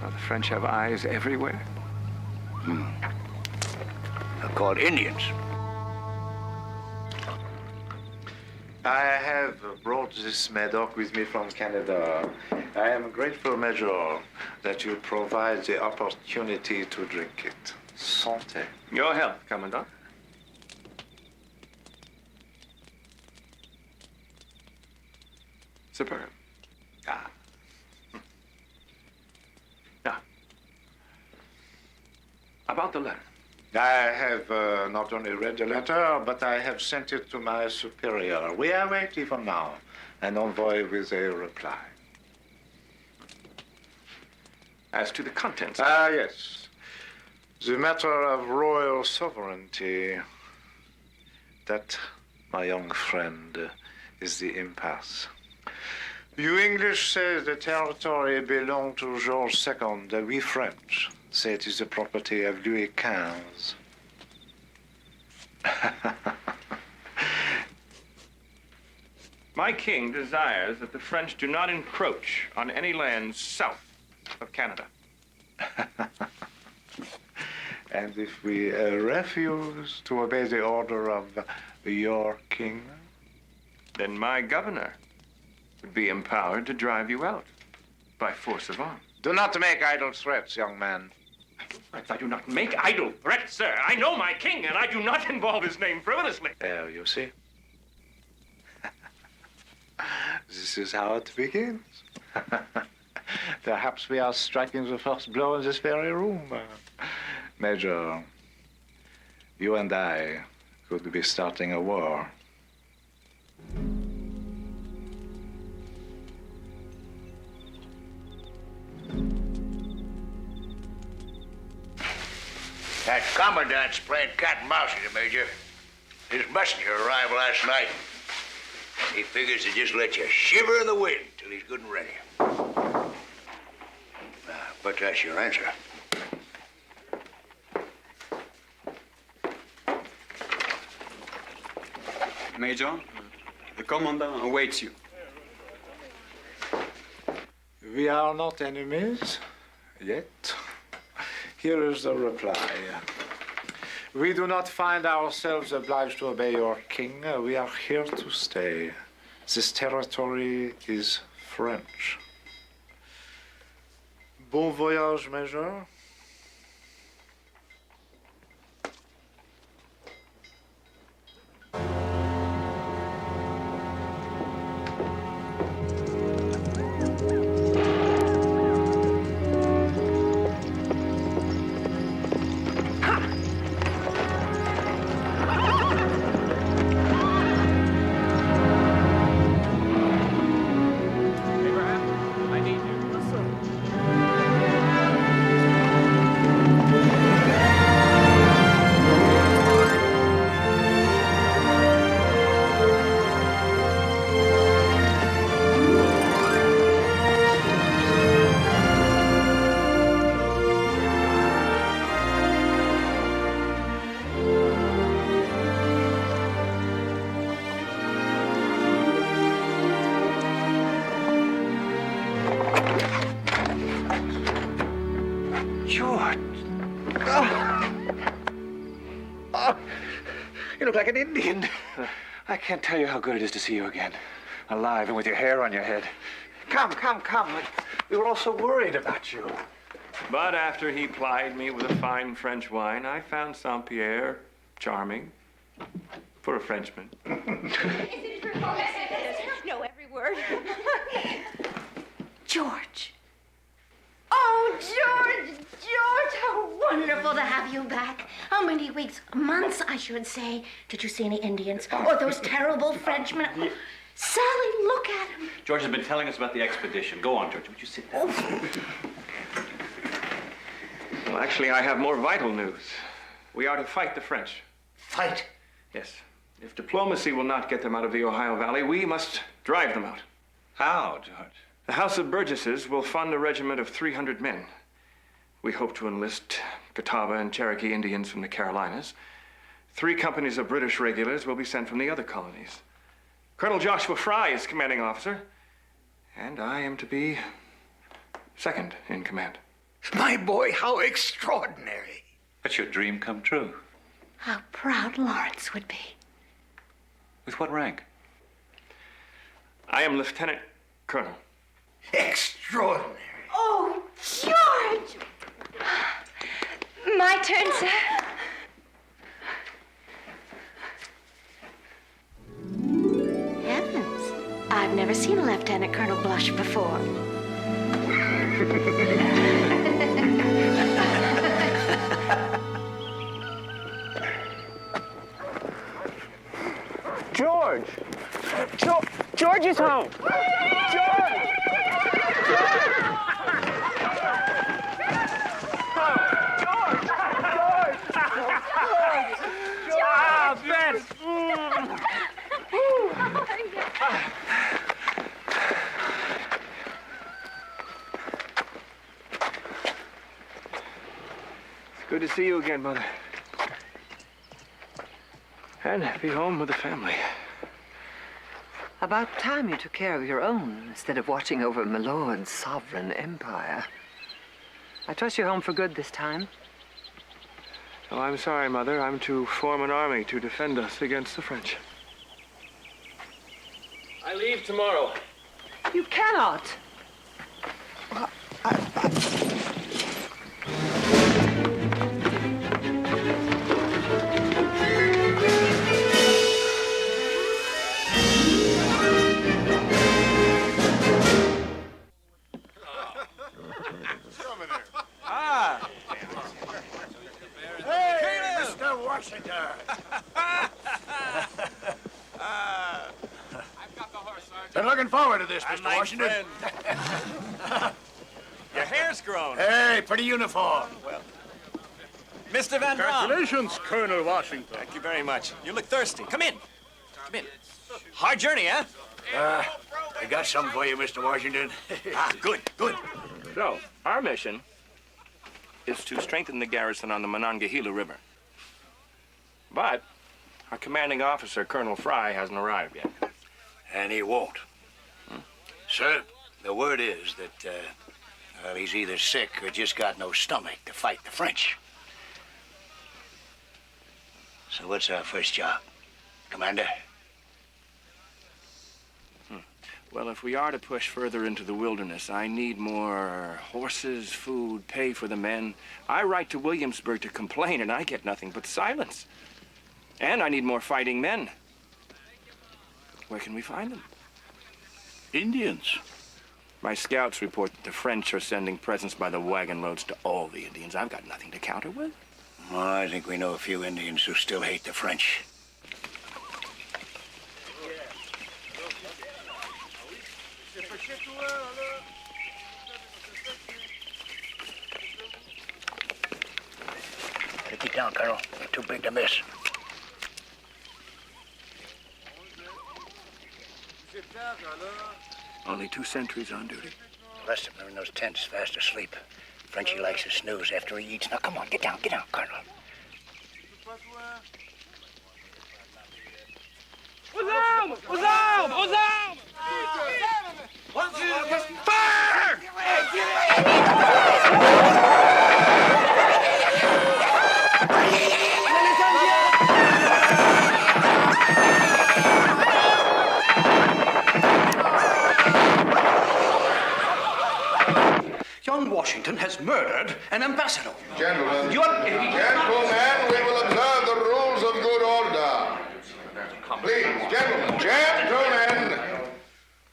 Well, the French have eyes everywhere. They're called Indians. I have brought this Medoc with me from Canada. I am grateful, Major, that you provide the opportunity to drink it. Santé. Your health, Commandant. Superb. Ah. Now, about the letter. I have not only read the letter, but I have sent it to my superior. We await even now an envoy with a reply. As to the contents. Ah, yes. The matter of royal sovereignty. That, my young friend, is the impasse. You English say the territory belonged to George II. We French say it is the property of Louis XV. My king desires that the French do not encroach on any lands south of Canada. And if we refuse to obey the order of your king? Then my governor would be empowered to drive you out by force of arms. Do not make idle threats, young man. Threats I do not make idle threats, sir. I know my king, and I do not involve his name frivolously. There, you see. This is how it begins. Perhaps we are striking the first blow in this very room. Major, you and I could be starting a war. That commandant's playing cat and mouse with you, Major. His messenger arrived last night. He figures to just let you shiver in the wind till he's good and ready. But that's your answer. Major, the commandant awaits you. We are not enemies yet. Here is the reply. We do not find ourselves obliged to obey your king. We are here to stay. This territory is French. Bon voyage, Major. You look like an Indian. I can't tell you how good it is to see you again. Alive and with your hair on your head. Come. We were all so worried about you. But after he plied me with a fine French wine, I found Saint-Pierre charming. For a Frenchman. No, every word. George. Oh, George, how wonderful to have you back. How many weeks, months, I should say, did you see any Indians or those terrible Frenchmen? Sally, look at him. George has been telling us about the expedition. Go on, George. Would you sit down? Well, actually, I have more vital news. We are to fight the French. Fight? Yes. If diplomacy will not get them out of the Ohio Valley, we must drive them out. How, George? The House of Burgesses will fund a regiment of 300 men. We hope to enlist Catawba and Cherokee Indians from the Carolinas. 3 companies of British regulars will be sent from the other colonies. Colonel Joshua Fry is commanding officer, and I am to be second in command. My boy, how extraordinary. That's your dream come true. How proud Lawrence would be. With what rank? I am Lieutenant Colonel. Extraordinary. Oh, George! My turn, sir. Heavens, I've never seen a Lieutenant Colonel blush before. George! George is home! George! Ah, Ben! It's good to see you again, Mother. And be home with the family. About time you took care of your own instead of watching over my lord's sovereign empire. I trust you're home for good this time. Oh, I'm sorry, Mother. I'm to form an army to defend us against the French. I leave tomorrow. You cannot. Washington. Been looking forward to this, Mr. Washington. Your hair's grown. Hey, pretty uniform. Well, Mr. Van Dam. Congratulations, Colonel Washington. Thank you very much. You look thirsty. Come in. Come in. Hard journey, huh? I got something for you, Mr. Washington. Good. So, our mission is to strengthen the garrison on the Monongahela River. But our commanding officer, Colonel Fry, hasn't arrived yet. And he won't. Sir, the word is that he's either sick or just got no stomach to fight the French. So what's our first job, Commander? Well, if we are to push further into the wilderness, I need more horses, food, pay for the men. I write to Williamsburg to complain, and I get nothing but silence. And I need more fighting men. Where can we find them? Indians. My scouts report that the French are sending presents by the wagon loads to all the Indians. I've got nothing to counter with. Well, I think we know a few Indians who still hate the French. Take it down, Colonel. You're too big to miss. Only 2 sentries on duty. The rest of them are in those tents, fast asleep. Frenchie likes to snooze after he eats. Now, come on, get down, Colonel. Aux armes! Aux armes! Aux armes! Fire! Young Washington has murdered an ambassador. Gentlemen, we will observe the rules of good order. Please, gentlemen.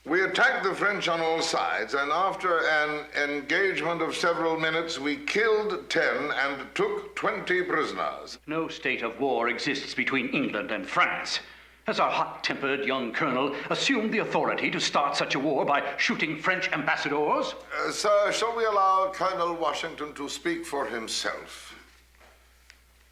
We attacked the French on all sides, and after an engagement of several minutes, we killed 10 and took 20 prisoners. No state of war exists between England and France. Has our hot-tempered young colonel assumed the authority to start such a war by shooting French ambassadors? Sir, shall we allow Colonel Washington to speak for himself?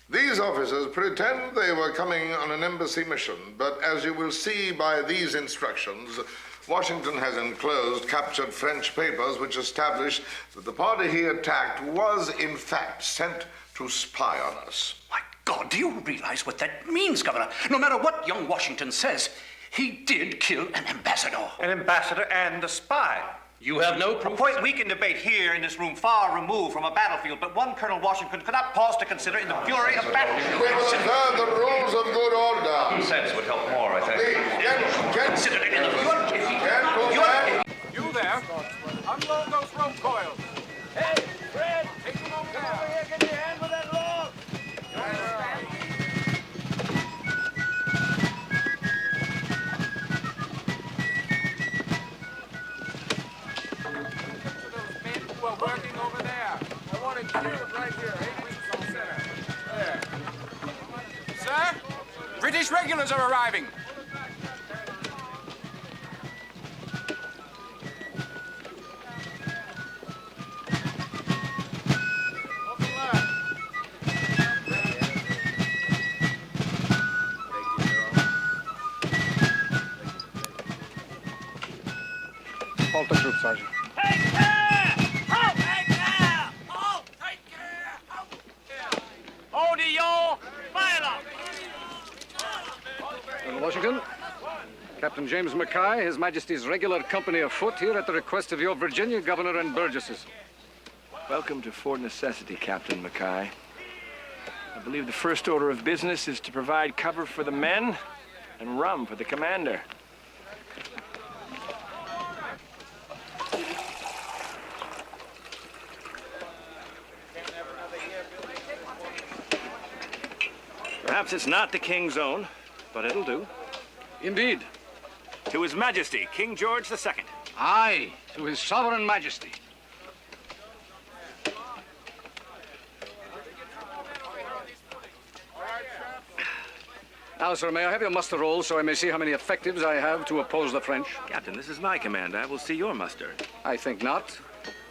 These officers pretend they were coming on an embassy mission, but as you will see by these instructions, Washington has enclosed captured French papers which establish that the party he attacked was, in fact, sent to spy on us. God, do you realize what that means, Governor? No matter what young Washington says, he did kill an ambassador. An ambassador and a spy. You have no proof. A point we can debate here in this room, far removed from a battlefield, but one Colonel Washington could not pause to consider in the fury of battle. We will observe the rules of good order. Common sense would help more, I think. Consider it in the You there? Unload those rope coils. Hey, Fred, take them over there. Come over here, get your hand with that log. Who are working over there. I want it killed right here. 8 weeks on center. There. Sir, British regulars are arriving. Halt the troop, Sergeant. Colonel Washington, Captain James Mackay, His Majesty's regular company of foot here at the request of your Virginia governor and burgesses. Welcome to Fort Necessity, Captain Mackay. I believe the first order of business is to provide cover for the men and rum for the commander. Perhaps it's not the King's own, but it'll do. Indeed. To His Majesty, King George II. Aye, to His Sovereign Majesty. Now, sir, may I have your muster roll so I may see how many effectives I have to oppose the French? Captain, this is my command. I will see your muster. I think not.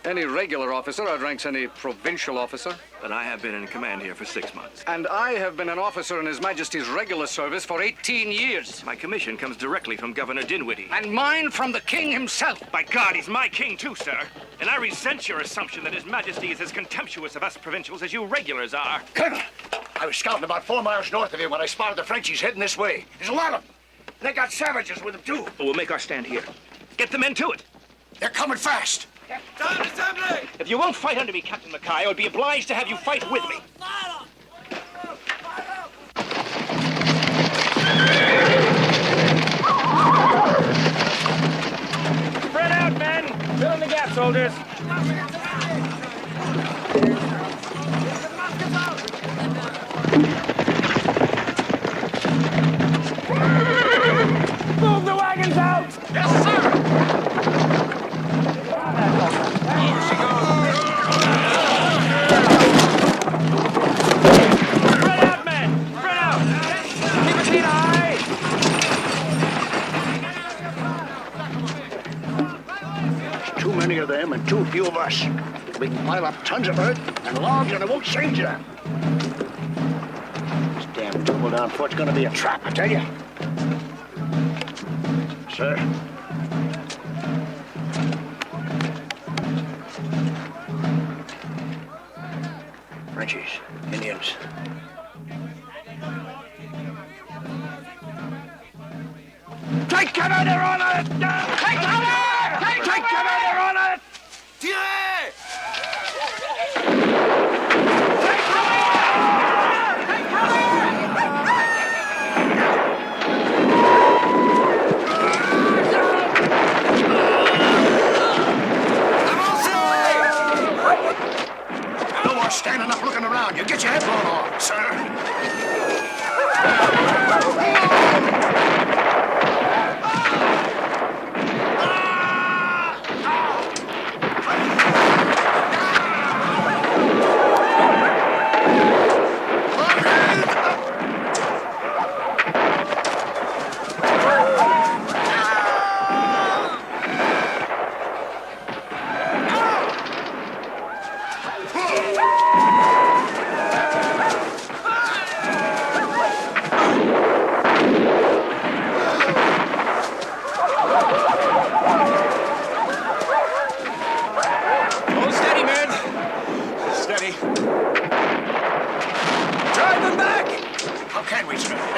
Any regular officer outranks any provincial officer. But I have been in command here for 6 months. And I have been an officer in His Majesty's regular service for 18 years. My commission comes directly from Governor Dinwiddie. And mine from the King himself. By God, he's my king too, sir. And I resent your assumption that His Majesty is as contemptuous of us provincials as you regulars are. Colonel, I was scouting about 4 miles north of here when I spotted the Frenchies heading this way. There's a lot of them. They got savages with them, too. Well, we'll make our stand here. Get the men to it. They're coming fast. Down assembly! If you won't fight under me, Captain Mackay, I would be obliged to have you fight with me. Spread out, men! Fill in the gap, soldiers. Move the wagons out! Yes, sir! Spread out, men! Spread out! Keep your feet high! There's too many of them and too few of us. We can pile up tons of earth and logs and it won't change that. This damn tumble-down fort's gonna be a trap, I tell you. Sir? Frenchies, Indians. Take cover, they're on it! Take cover! Take cover, they're on it! Tirez! Take cover! Take No more standing up looking around. You get your head blown off, sir.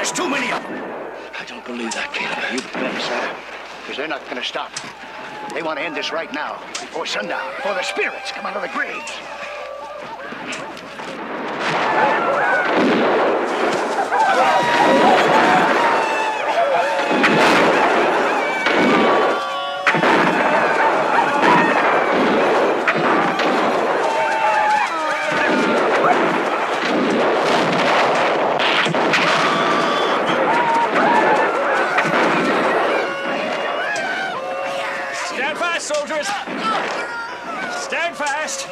There's too many of them. I don't believe that, Caleb. You bet, sir. Because they're not going to stop. They want to end this right now, before sundown, before the spirits come out of the graves. Soldiers! Stand fast!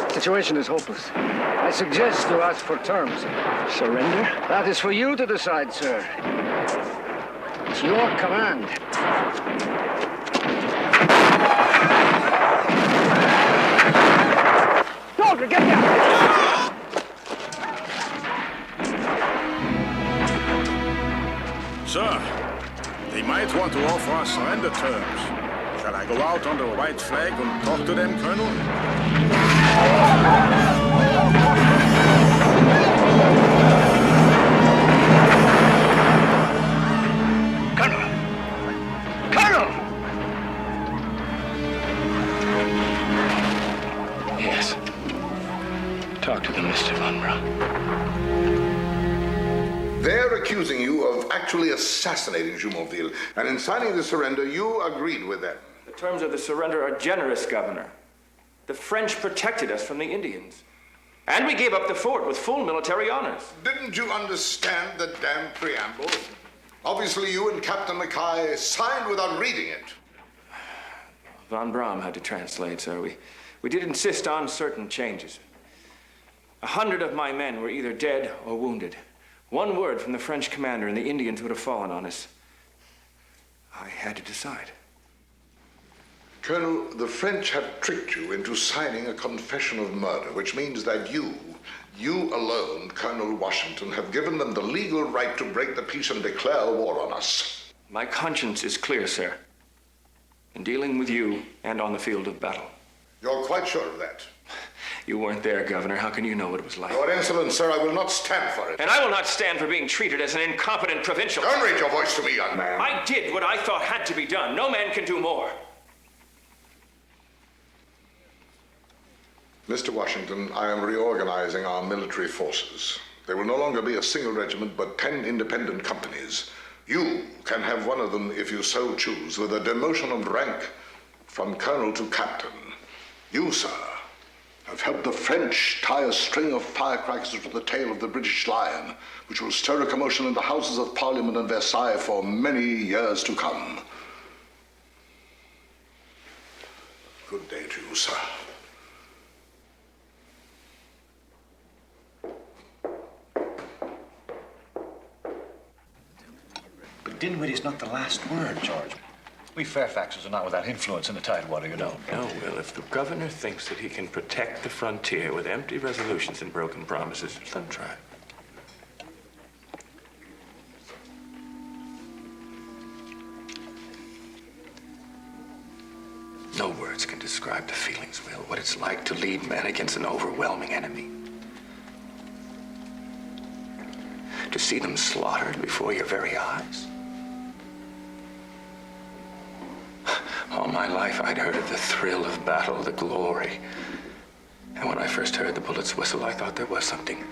The situation is hopeless. I suggest you ask for terms. Surrender? That is for you to decide, sir. It's your command. Soldier, get down! Sir. They might want to offer us surrender terms. Shall I go out under a white flag and talk to them, Colonel? Colonel! Yes. Talk to them, Mr. Von Braun. They're accusing you of actually assassinating Jumonville, and in signing the surrender, you agreed with them. The terms of the surrender are generous, Governor. The French protected us from the Indians. And we gave up the fort with full military honors. Didn't you understand the damn preamble? Obviously, you and Captain Mackay signed without reading it. Von Braun had to translate, sir. We did insist on certain changes. 100 of my men were either dead or wounded. One word from the French commander and the Indians would have fallen on us. I had to decide. Colonel, the French have tricked you into signing a confession of murder, which means that you alone, Colonel Washington, have given them the legal right to break the peace and declare war on us. My conscience is clear, sir, in dealing with you and on the field of battle. You're quite sure of that? You weren't there, Governor. How can you know what it was like? Your insolence, sir, I will not stand for it. And I will not stand for being treated as an incompetent provincial. Don't raise your voice to me, young man. I did what I thought had to be done. No man can do more. Mr. Washington, I am reorganizing our military forces. There will no longer be a single regiment, but 10 independent companies. You can have one of them if you so choose, with a demotion of rank from colonel to captain. You, sir, have helped the French tie a string of firecrackers to the tail of the British lion, which will stir a commotion in the Houses of Parliament and Versailles for many years to come. Good day to you, sir. But Dinwiddie is not the last word, George. We Fairfaxes are not without influence in the Tidewater, you know. No, Will. If the governor thinks that he can protect the frontier with empty resolutions and broken promises, let him try. No words can describe the feelings, Will, what it's like to lead men against an overwhelming enemy. To see them slaughtered before your very eyes. All my life, I'd heard of the thrill of battle, the glory. And when I first heard the bullets whistle, I thought there was something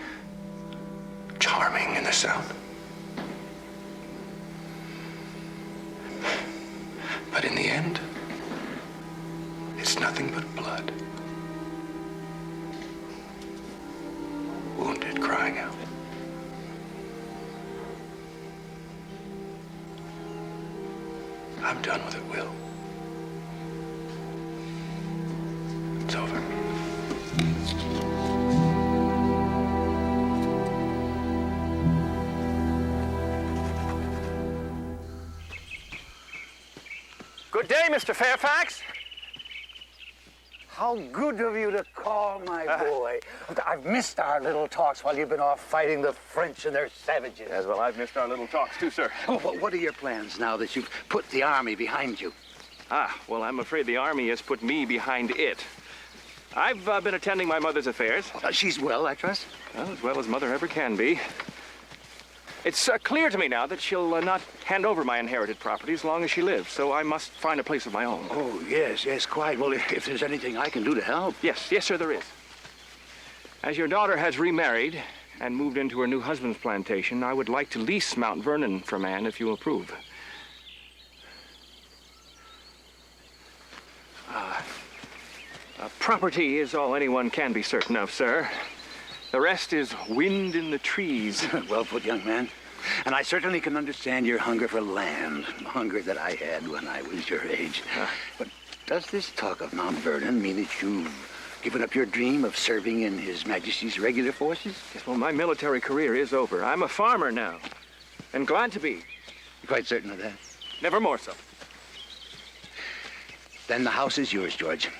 charming in the sound. But in the end, it's nothing but blood. Wounded crying out. I'm done with it, Will. It's over. Good day, Mr. Fairfax. How good of you to call, my boy. I've missed our little talks while you've been off fighting the French and their savages. As well, I've missed our little talks too, sir. Oh, but what are your plans now that you've put the army behind you? Well, I'm afraid the army has put me behind it. I've been attending my mother's affairs. She's well, I trust? Well, as well as mother ever can be. It's clear to me now that she'll not hand over my inherited property as long as she lives, so I must find a place of my own. Oh, yes, quite. Well, if there's anything I can do to help. Yes, sir, there is. As your daughter has remarried and moved into her new husband's plantation, I would like to lease Mount Vernon from Anne, if you approve. Property is all anyone can be certain of, sir. The rest is wind in the trees. Well put, young man. And I certainly can understand your hunger for land, hunger that I had when I was your age. But does this talk of Mount Vernon mean that you've given up your dream of serving in His Majesty's regular forces? Yes, well, my military career is over. I'm a farmer now, and glad to be. You're quite certain of that? Never more so. Then the house is yours, George.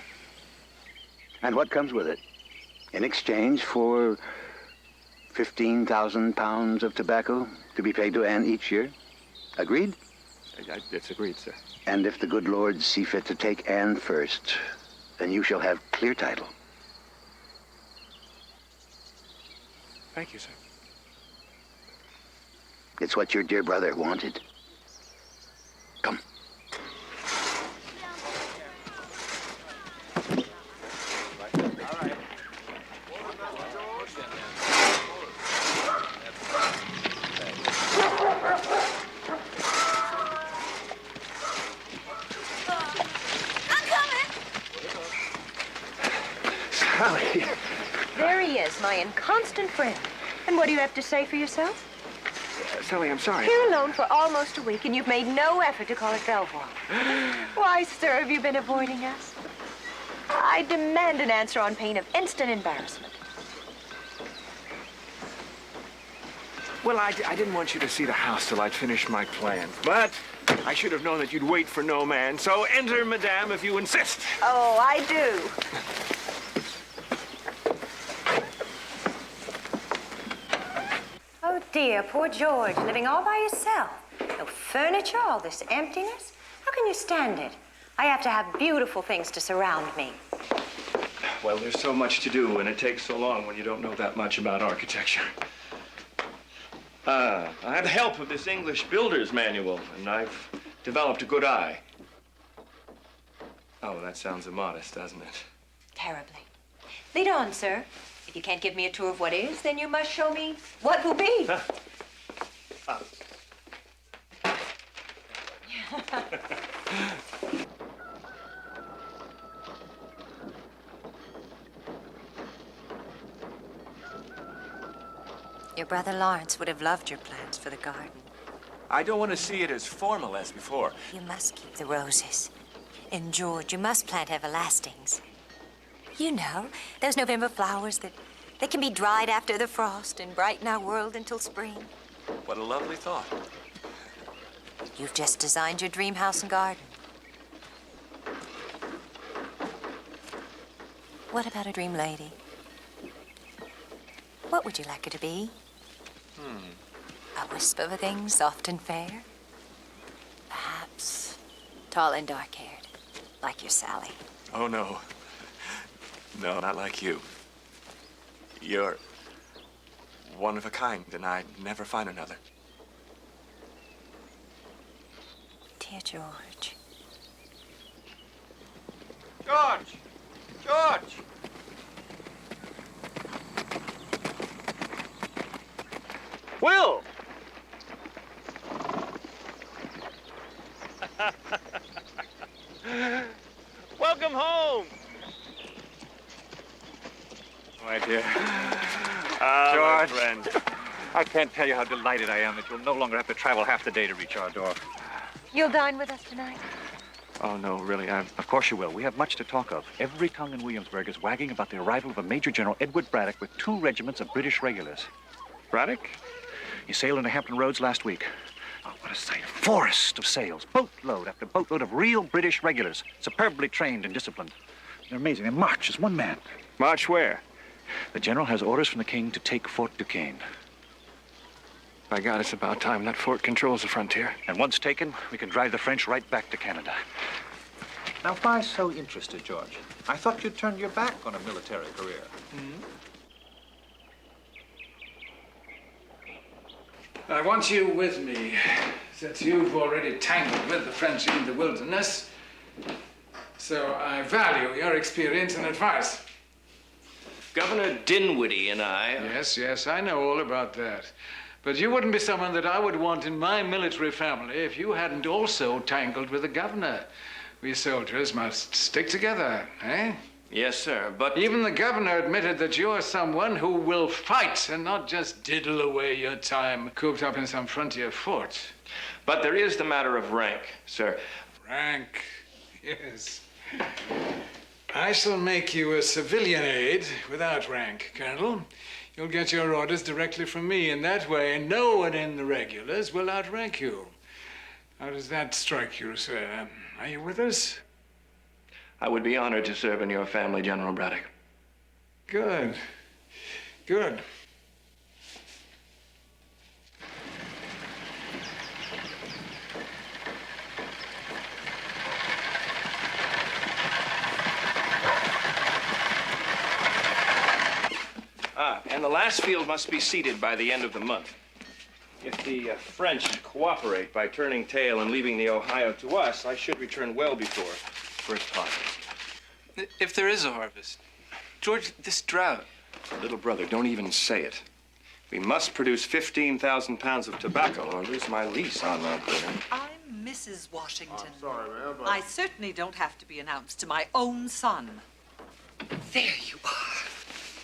And what comes with it? In exchange for 15,000 pounds of tobacco to be paid to Anne each year? Agreed? It's agreed, sir. And if the good lords see fit to take Anne first, then you shall have clear title. Thank you, sir. It's what your dear brother wanted. Come. Sally. There he is, my inconstant friend. And what do you have to say for yourself? Sally, I'm sorry. Here alone for almost a week, and you've made no effort to call at Belvoir. Why, sir, have you been avoiding us? I demand an answer on pain of instant embarrassment. Well, I didn't want you to see the house till I'd finished my plan. But I should have known that you'd wait for no man. So enter, madame, if you insist. Oh, I do. Oh, dear, poor George, living all by yourself. No furniture, all this emptiness. How can you stand it? I have to have beautiful things to surround me. Well, there's so much to do, and it takes so long when you don't know that much about architecture. I have the help of this English builder's manual, and I've developed a good eye. Oh, that sounds immodest, doesn't it? Terribly. Lead on, sir. If you can't give me a tour of what is, then you must show me what will be. Your brother Lawrence would have loved your plans for the garden. I don't want to see it as formal as before. You must keep the roses. And George, you must plant everlastings. You know, those November flowers that can be dried after the frost and brighten our world until spring. What a lovely thought. You've just designed your dream house and garden. What about a dream lady? What would you like her to be? A wisp of a thing, soft and fair? Perhaps tall and dark-haired, like your Sally. Oh, no. No, not like you. You're one of a kind, and I'd never find another. Dear George. George! George! Will! Welcome home! My dear. George. My friend. I can't tell you how delighted I am that you'll no longer have to travel half the day to reach our door. You'll dine with us tonight? Oh, no, really. Of course you will. We have much to talk of. Every tongue in Williamsburg is wagging about the arrival of a Major General Edward Braddock with 2 regiments of British regulars. Braddock? He sailed into Hampton Roads last week. Oh, what a sight. A forest of sails. Boatload after boatload of real British regulars. Superbly trained and disciplined. They're amazing. They march as one man. March where? The general has orders from the king to take Fort Duquesne. By God, it's about time. That fort controls the frontier. And once taken, we can drive the French right back to Canada. Now, why so interested, George? I thought you'd turned your back on a military career. I want you with me, since you've already tangled with the French in the wilderness. So I value your experience and advice. Governor Dinwiddie and I... Yes, I know all about that. But you wouldn't be someone that I would want in my military family if you hadn't also tangled with the governor. We soldiers must stick together, eh? Yes, sir, but... Even the governor admitted that you're someone who will fight and not just diddle away your time cooped up in some frontier fort. But there is the matter of rank, sir. Rank, yes. I shall make you a civilian aide without rank, Colonel. You'll get your orders directly from me, and that way no one in the regulars will outrank you. How does that strike you, sir? Are you with us? I would be honored to serve in your family, General Braddock. Good. Good. And the last field must be seated by the end of the month. If the French cooperate by turning tail and leaving the Ohio to us, I should return well before first harvest. If there is a harvest. George, this drought. Little brother, don't even say it. We must produce 15,000 pounds of tobacco or lose my lease on Mount Vernon. I'm Mrs. Washington. Sorry, ma'am, but... I certainly don't have to be announced to my own son. There you are.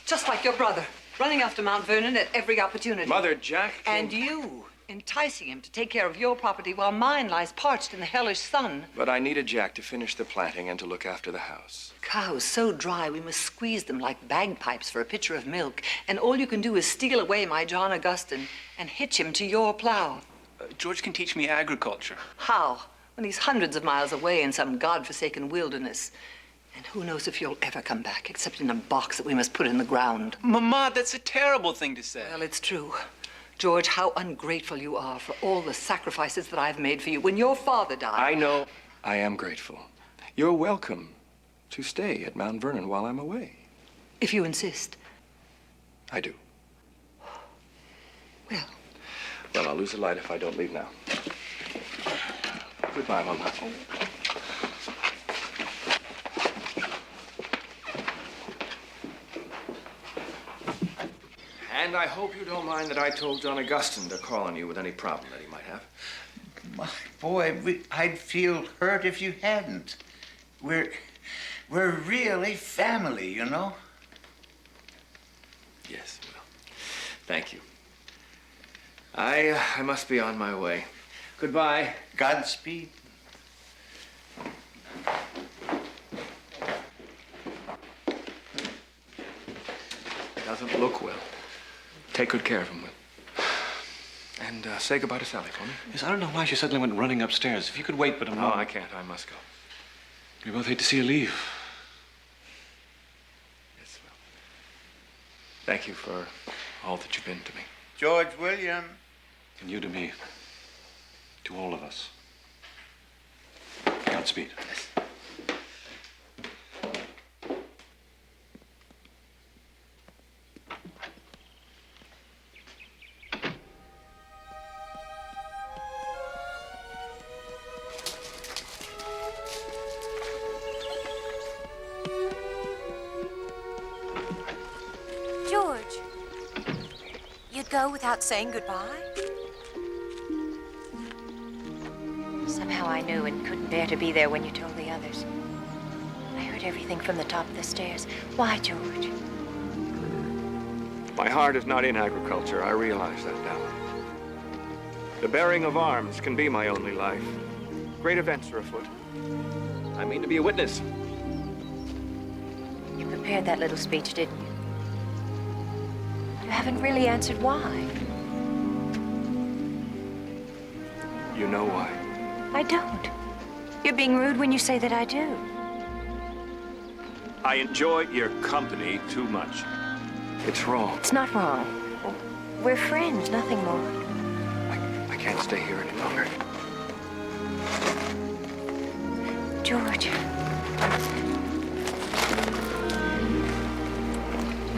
Just like your brother, running after Mount Vernon at every opportunity. Mother, Jack... And you, enticing him to take care of your property while mine lies parched in the hellish sun. But I needed Jack to finish the planting and to look after the house. Cows so dry we must squeeze them like bagpipes for a pitcher of milk. And all you can do is steal away my John Augustine and hitch him to your plow. George can teach me agriculture. How? When he's hundreds of miles away in some godforsaken wilderness. And who knows if you'll ever come back, except in a box that we must put in the ground. Mama, that's a terrible thing to say. Well, it's true. George, how ungrateful you are for all the sacrifices that I've made for you when your father died. I know. I am grateful. You're welcome to stay at Mount Vernon while I'm away. If you insist. I do. Well. Well, I'll lose the light if I don't leave now. Goodbye, Mama. And I hope you don't mind that I told John Augustine to call on you with any problem that he might have. My boy, I'd feel hurt if you hadn't. We're really family, you know? Yes, well, thank you. I must be on my way. Goodbye. Godspeed. Doesn't look well. Take good care of him, Will. And say goodbye to Sally for me. Yes, I don't know why she suddenly went running upstairs. If you could wait but a moment. No, I can't. I must go. We both hate to see you leave. Yes, well. Thank you for all that you've been to me. George William. And you to me. To all of us. Godspeed. Yes. George, you'd go without saying goodbye? Somehow I knew and couldn't bear to be there when you told the others. I heard everything from the top of the stairs. Why, George? My heart is not in agriculture. I realize that now. The bearing of arms can be my only life. Great events are afoot. I mean to be a witness. You prepared that little speech, didn't you? You haven't really answered why. You know why. I don't. You're being rude when you say that I do. I enjoy your company too much. It's wrong. It's not wrong. We're friends, nothing more. I can't stay here any longer. George.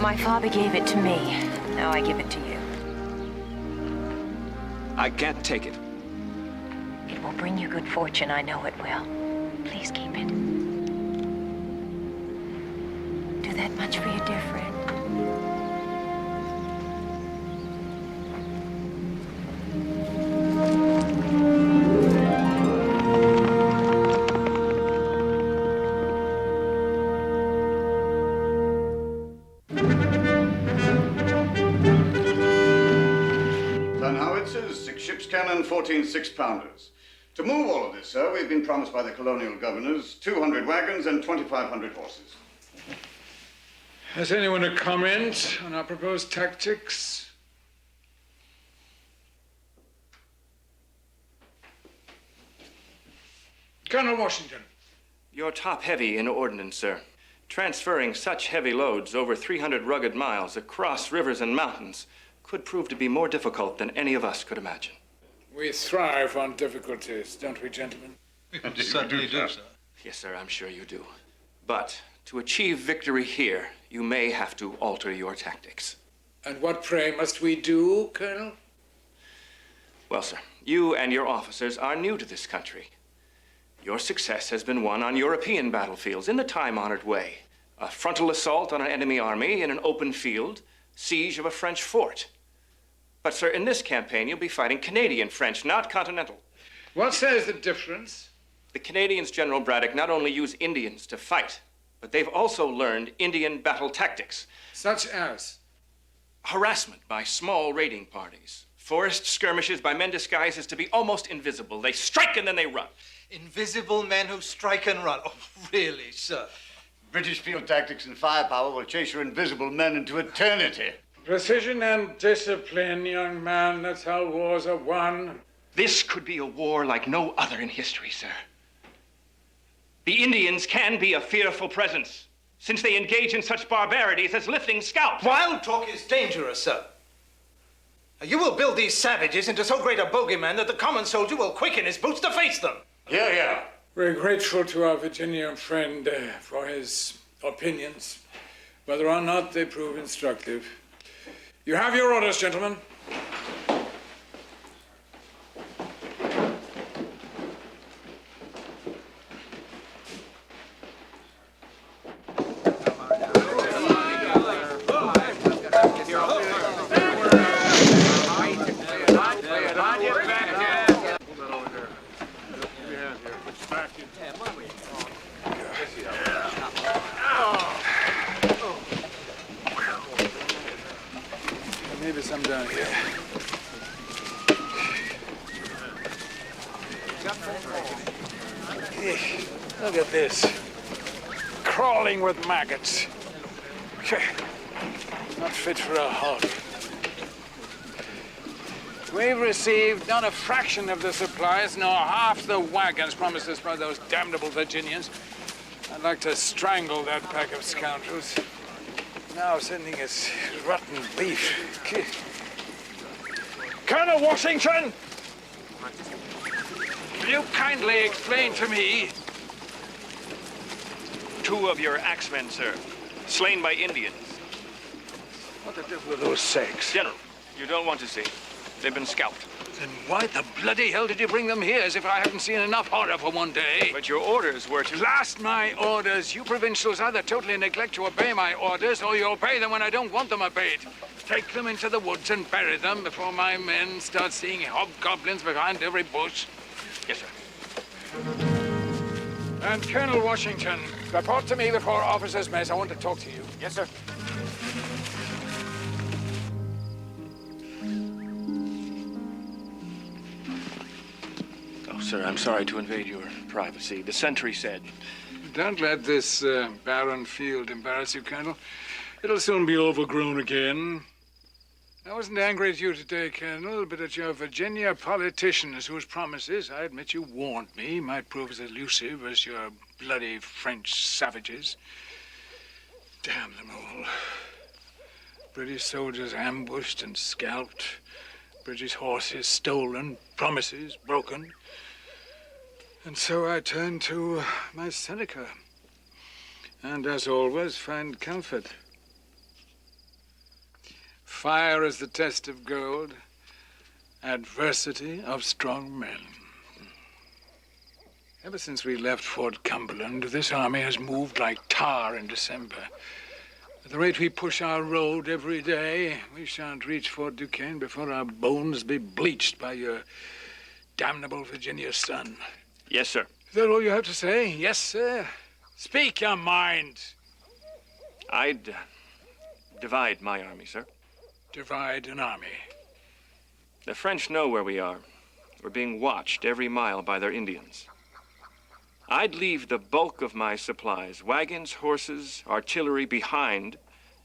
My father gave it to me. Now I give it to you. I can't take it. It will bring you good fortune, I know it will. Please keep it. Do that much for your dear friend. Howitzers, 6 ships cannon, 14 6-pounders. To move all of this, sir, we've been promised by the colonial governors 200 wagons and 2,500 horses. Has anyone a comment on our proposed tactics? Colonel Washington. You're top-heavy in ordnance, sir. Transferring such heavy loads over 300 rugged miles across rivers and mountains could prove to be more difficult than any of us could imagine. We thrive on difficulties, don't we, gentlemen? We certainly do, sir. Yes, sir, I'm sure you do. But to achieve victory here, you may have to alter your tactics. And what, pray, must we do, Colonel? Well, sir, you and your officers are new to this country. Your success has been won on European battlefields in the time-honored way. A frontal assault on an enemy army in an open field, siege of a French fort. But, sir, in this campaign, you'll be fighting Canadian French, not Continental. What says the difference? The Canadians, General Braddock, not only use Indians to fight, but they've also learned Indian battle tactics. Such as? Harassment by small raiding parties. Forest skirmishes by men disguised as to be almost invisible. They strike and then they run. Invisible men who strike and run. Oh, really, sir? British field tactics and firepower will chase your invisible men into eternity. Precision and discipline, young man. That's how wars are won. This could be a war like no other in history, sir. The Indians can be a fearful presence, since they engage in such barbarities as lifting scalps. Wild talk is dangerous, sir. You will build these savages into so great a bogeyman that the common soldier will quicken his boots to face them. Yeah. We're grateful to our Virginian friend for his opinions, whether or not they prove instructive. You have your orders, gentlemen. Maybe some down here. Hey, look at this. Crawling with maggots. Not fit for a hog. We've received not a fraction of the supplies, nor half the wagons promised us by those damnable Virginians. I'd like to strangle that pack of scoundrels. Now sending us rotten beef. Colonel Washington! Will you kindly explain to me? 2 of your axemen, sir, slain by Indians. What the devil are those Seiges? General, you don't want to see. They've been scalped. Then why the bloody hell did you bring them here as if I haven't seen enough horror for one day? But your orders were to... Blast my orders! You provincials either totally neglect to obey my orders or you obey them when I don't want them obeyed. Take them into the woods and bury them before my men start seeing hobgoblins behind every bush. Yes, sir. And Colonel Washington, report to me before officers' mess. I want to talk to you. Yes, sir. Sir, I'm sorry to invade your privacy. The sentry said... Don't let this barren field embarrass you, Colonel. It'll soon be overgrown again. I wasn't angry at you today, Colonel, but at your Virginia politicians whose promises, I admit you warned me, might prove as elusive as your bloody French savages. Damn them all. British soldiers ambushed and scalped. British horses stolen. Promises broken. And so I turn to my Seneca. And as always, find comfort Fire is the test of gold, adversity of strong men. Ever since we left Fort Cumberland, this army has moved like tar in December. At the rate we push our road every day, we shan't reach Fort Duquesne before our bones be bleached by your damnable Virginia sun. Yes, sir. Is that all you have to say? Yes, sir? Speak your mind. I'd divide my army, sir. Divide an army. The French know where we are. We're being watched every mile by their Indians. I'd leave the bulk of my supplies, wagons, horses, artillery behind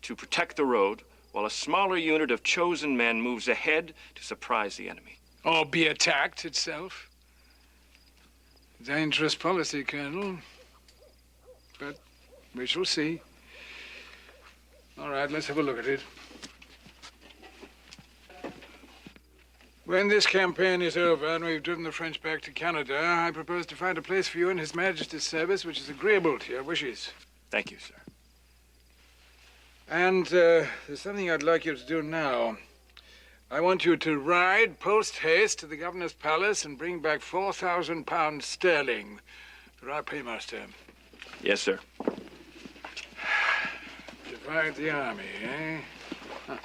to protect the road, while a smaller unit of chosen men moves ahead to surprise the enemy. Or be attacked itself. Dangerous policy, Colonel. But we shall see. All right, let's have a look at it. When this campaign is over and we've driven the French back to Canada, I propose to find a place for you in His Majesty's service which is agreeable to your wishes. Thank you, sir. And there's something I'd like you to do now. I want you to ride post-haste to the governor's palace and bring back 4,000 pounds sterling for our paymaster. Yes, sir. Divide the army, eh? Huh.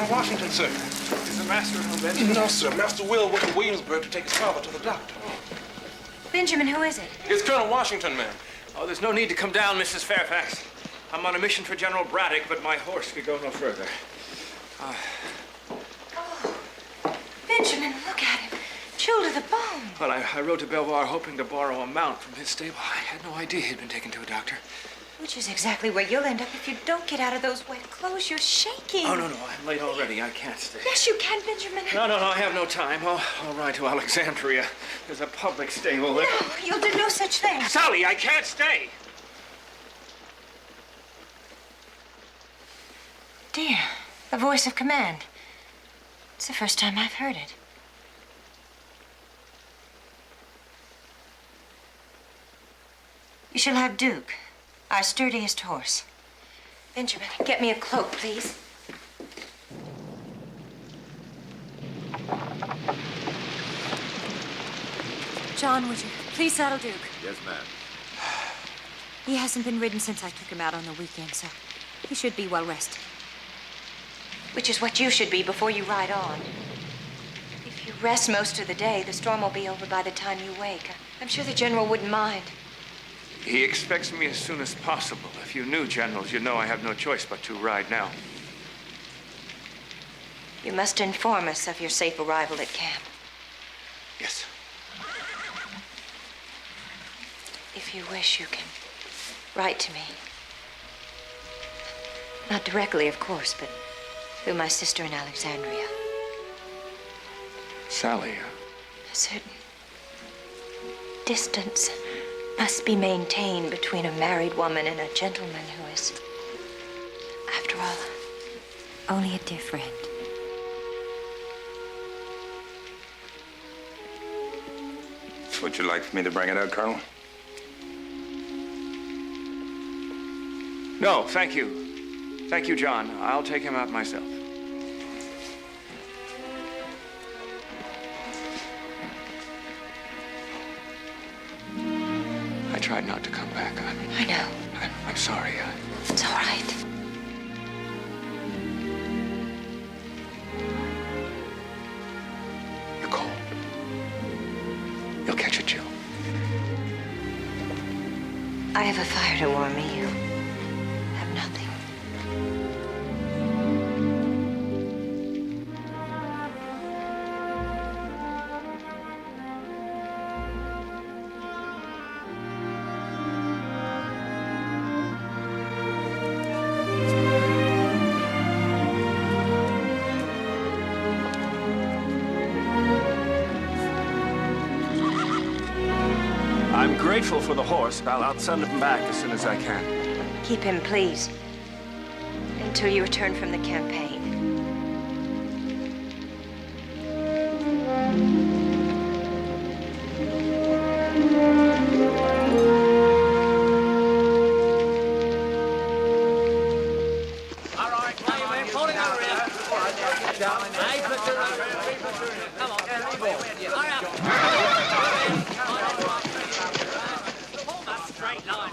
Washington, sir. Is the master at home, Benjamin? No, sir. Master Will went to Williamsburg to take his father to the doctor. Benjamin, who is it? It's Colonel Washington, ma'am. Oh, there's no need to come down, Mrs. Fairfax. I'm on a mission for General Braddock, but my horse could go no further. Benjamin, look at him. Chilled to the bone. Well, I rode to Belvoir hoping to borrow a mount from his stable. I had no idea he'd been taken to a doctor. Which is exactly where you'll end up if you don't get out of those wet clothes. You're shaking. Oh, no, I'm late already. I can't stay. Yes, you can, Benjamin. No, I have no time. I'll ride to Alexandria. There's a public stable there. No, you'll do no such thing. Sally, I can't stay. Dear, a voice of command. It's the first time I've heard it. You shall have Duke, our sturdiest horse. Benjamin, get me a cloak, please. John, would you please saddle Duke? Yes, ma'am. He hasn't been ridden since I took him out on the weekend, so he should be well rested. Which is what you should be before you ride on. If you rest most of the day, the storm will be over by the time you wake. I'm sure the General wouldn't mind. He expects me as soon as possible. If you knew, Generals, you'd know I have no choice but to ride now. You must inform us of your safe arrival at camp. Yes. If you wish, you can write to me. Not directly, of course, but through my sister in Alexandria. Sally. A certain distance must be maintained between a married woman and a gentleman who is, after all, only a dear friend. Would you like for me to bring it out, Colonel? No, thank you. Thank you, John. I'll take him out myself. I tried not to come back. I know. I'm sorry. It's all right. You're cold. You'll catch a chill. I have a fire to warm me. You have nothing. I'm grateful for the horse, but I'll send him back as soon as I can. Keep him, please, until you return from the campaign. All right, we're falling over here. Come on, hurry up. Straight line.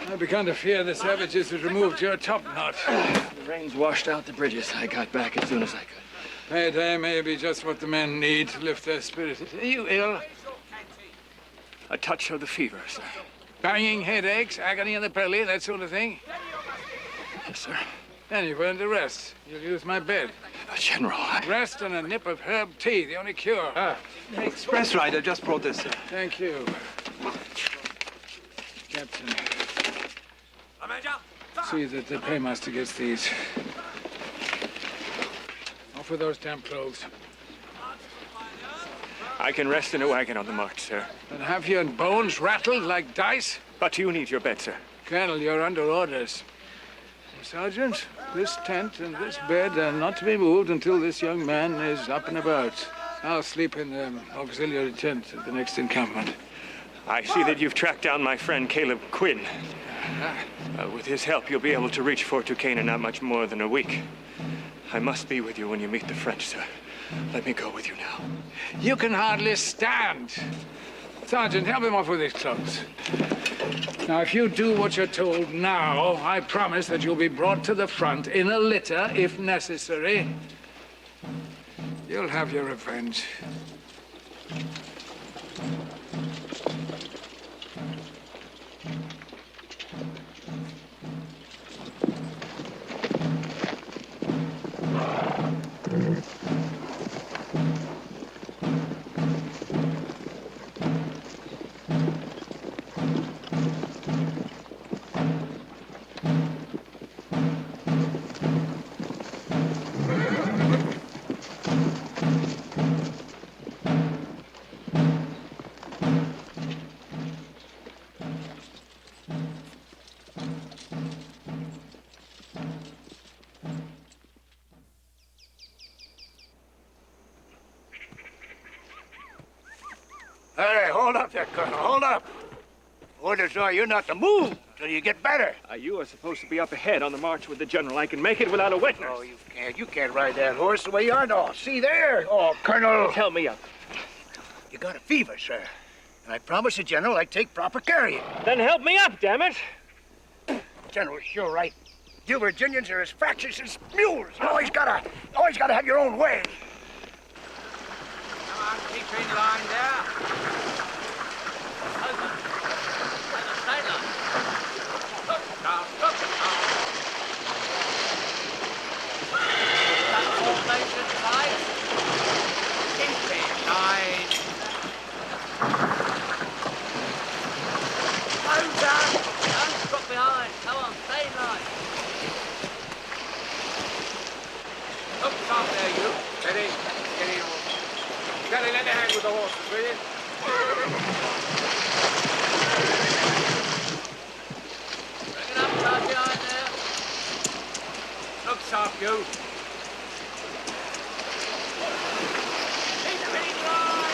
I began to fear the savages had removed your top knot. The rains washed out the bridges. I got back as soon as I could. Payday may be just what the men need to lift their spirits. Are you ill? A touch of the fever, sir. Banging headaches, agony in the belly, that sort of thing? Yes, sir. Then you've earned a rest. You'll use my bed. General, Rest and a nip of herb tea, the only cure. The express rider just brought this, sir. Thank you. Captain. See that the paymaster gets these. Off with those damn clothes. I can rest in a wagon on the march, sir. And have your bones rattled like dice? But you need your bed, sir. Colonel, you're under orders. Sergeant, this tent and this bed are not to be moved until this young man is up and about. I'll sleep in the auxiliary tent at the next encampment. I see that you've tracked down my friend Caleb Quinn. With his help, you'll be able to reach Fort Duquesne in not much more than a week. I must be with you when you meet the French, sir. Let me go with you now. You can hardly stand. Sergeant, help him off with his clothes. Now, if you do what you're told now, I promise that you'll be brought to the front in a litter, if necessary. You'll have your revenge. Hey, hold up there, Colonel. Hold up. Orders are you're not to move till you get better. You are supposed to be up ahead on the march with the general. I can make it without a witness. Oh, you can't. You can't ride that horse the way you are. No, see there. Oh, Colonel. Tell me up. You got a fever, sir. And I promised the general I'd take proper care of you. Then help me up, damn it. General's sure right. You Virginians are as fractious as mules. You always gotta have your own way. Come on, keep in line there. Over. And a sailor. Look, down, look, down. That formation tight. Keep in line. Slow down. Don't drop behind. Come on, stay in line. Look sharp there, you. Steady. Steady, horse. Steady, let the hand with the horses, will you? Bring it up, sharp behind there. Look sharp, you. Keep it in line.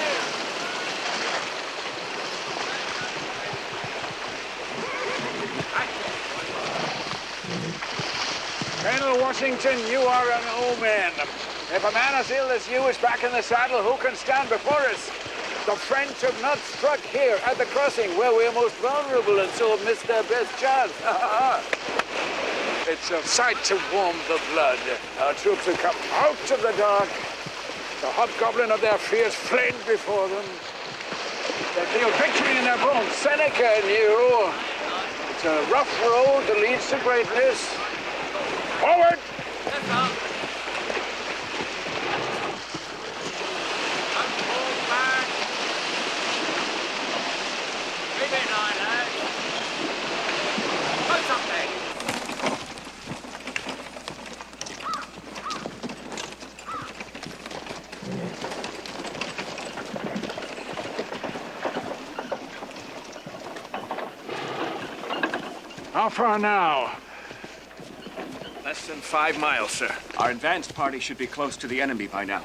Colonel Washington, you are an omen. If a man as ill as you is back in the saddle, who can stand before us? The French have not struck here at the crossing where we are most vulnerable and so have missed their best chance. It's a sight to warm the blood. Our troops have come out of the dark. The hobgoblin of their fears fled before them. They feel victory in their bones. Seneca knew. It's a rough road that leads to greatness. Forward! How far now? Less than 5 miles, sir. Our advance party should be close to the enemy by now.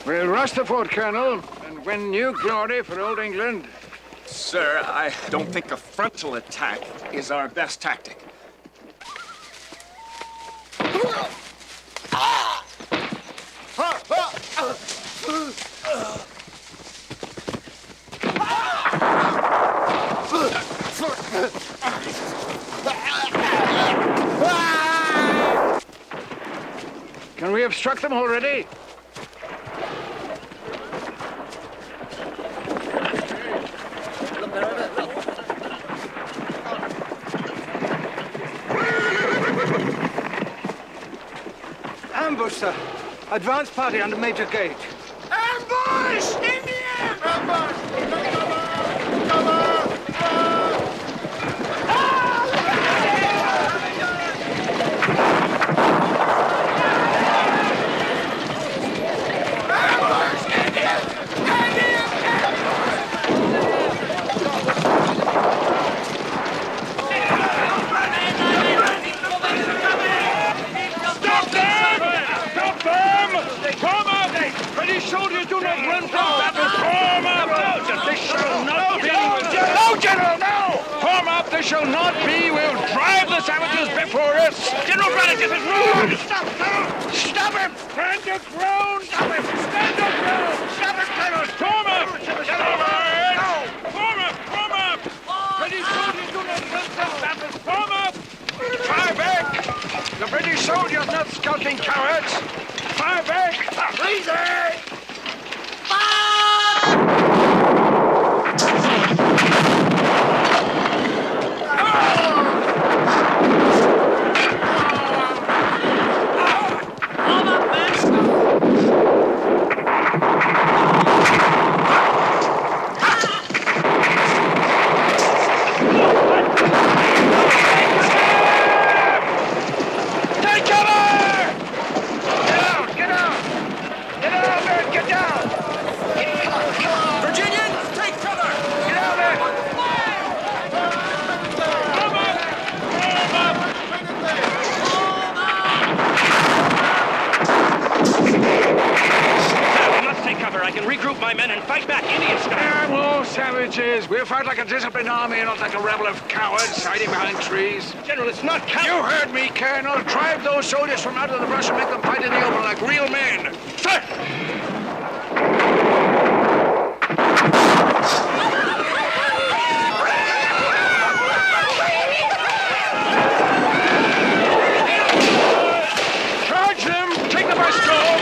We'll rush the fort, Colonel, and win new glory for old England. Sir, I don't think a frontal attack is our best tactic. Can we obstruct them already? Ambush, sir. Advance party under Major Gage. Ambush! Indians! Ambush! Cover! Soldiers do not run from battle. Form up! This shall not be. No, General, no! Form up! This shall not be. We'll drive the savages before us. General Braddock, this is wrong! Stop him! Stand your ground! Stop him! Stand your ground! Stop him, Colonel! Form up! No! Form up! Form up! British soldiers do not run from battle. Form up! Fire back! The British soldiers not scouting cowards. Fire back! Treason! We'll fight like a disciplined army, not like a rabble of cowards hiding behind trees. General, it's not You heard me, Colonel. Drive those soldiers from out of the brush and make them fight in the open like real men. Sir! Charge them! Take them by storm!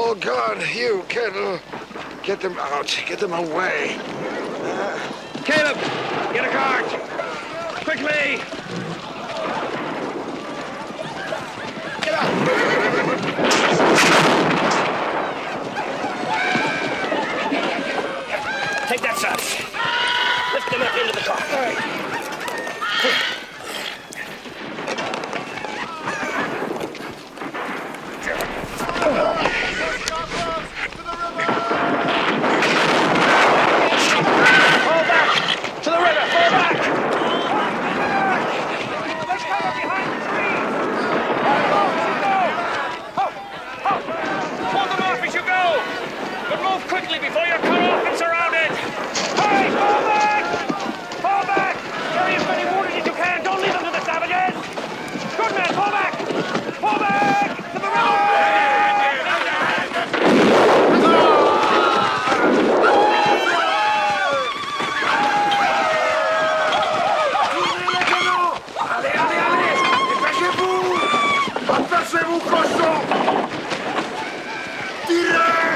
all gone. You, Colonel. Get them out. Get them away. Caleb, get a cart! Quickly! Get up! Take that, son. Lift them up into the car. All right. Quickly before you're cut off and surrounded! Hurry! Fall back! Fall back! Carry as many wounded as you can! Don't leave them to the savages! Good men, fall back! Fall back! To the river! Allez, allez, allez! Dépêchez-vous! Attachez-vous, cochon! Tirez!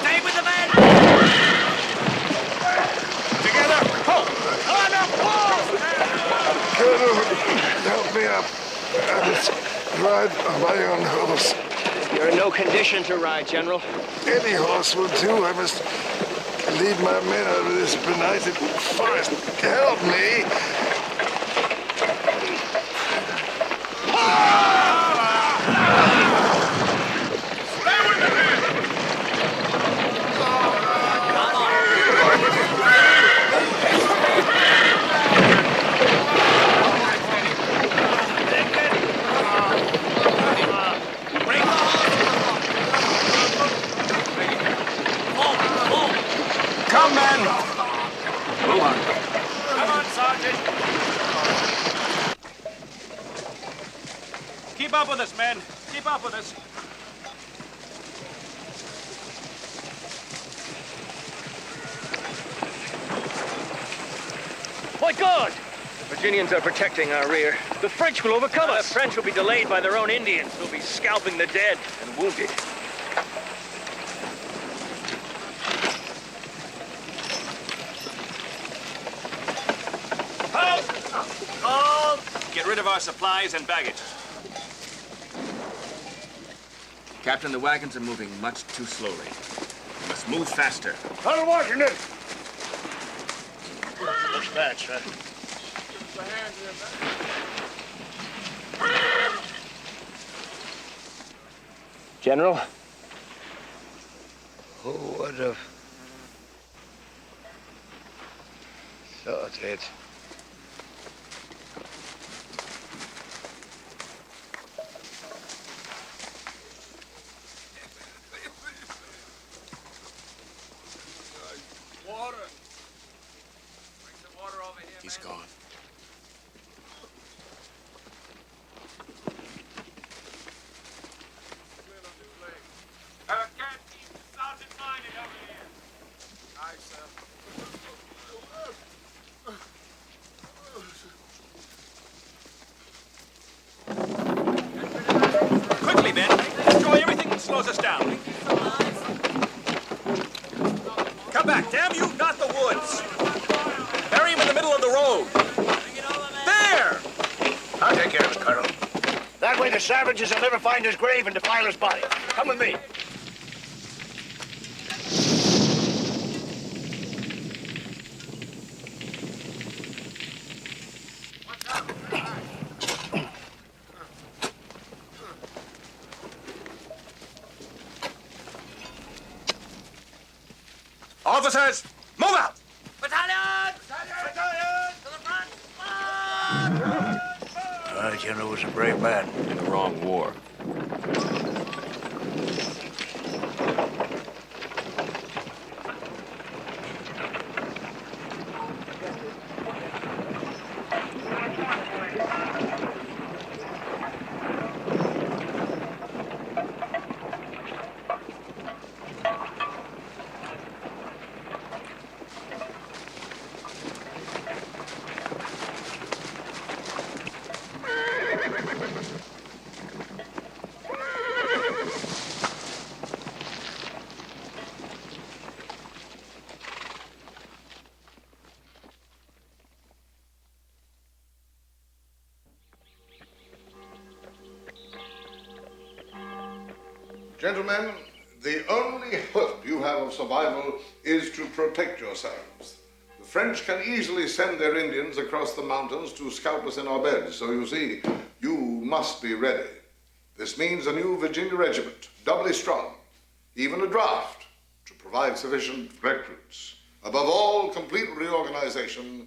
Stay with the men! Together! Pull! On up, pull! Colonel, help me up. I must ride on my own horse. You're in no condition to ride, General. Any horse will do. I must lead my men out of this benighted forest. Help me! Come, men! Move on. Come on, Sergeant. Keep up with us, men. Keep up with us. My God! The Virginians are protecting our rear. The French will overcome us. The French will be delayed by their own Indians. They'll be scalping the dead and wounded. Get rid of our supplies and baggage. Captain, the wagons are moving much too slowly. We must move faster. Colonel Washington! Looks bad, sir. General? Who would have thought it? Water! Bring some water over here, He's gone. down. Come back, damn you, not the woods. Bury him in the middle of the road. There! I'll take care of it, Colonel. That way the savages will never find his grave and defile his body. Come with me. Officers, move out! Battalion! Battalion! To the front! General was a brave man. In the wrong war. Gentlemen, the only hope you have of survival is to protect yourselves. The French can easily send their Indians across the mountains to scalp us in our beds, so you see, you must be ready. This means a new Virginia regiment, doubly strong, even a draft, to provide sufficient recruits. Above all, complete reorganization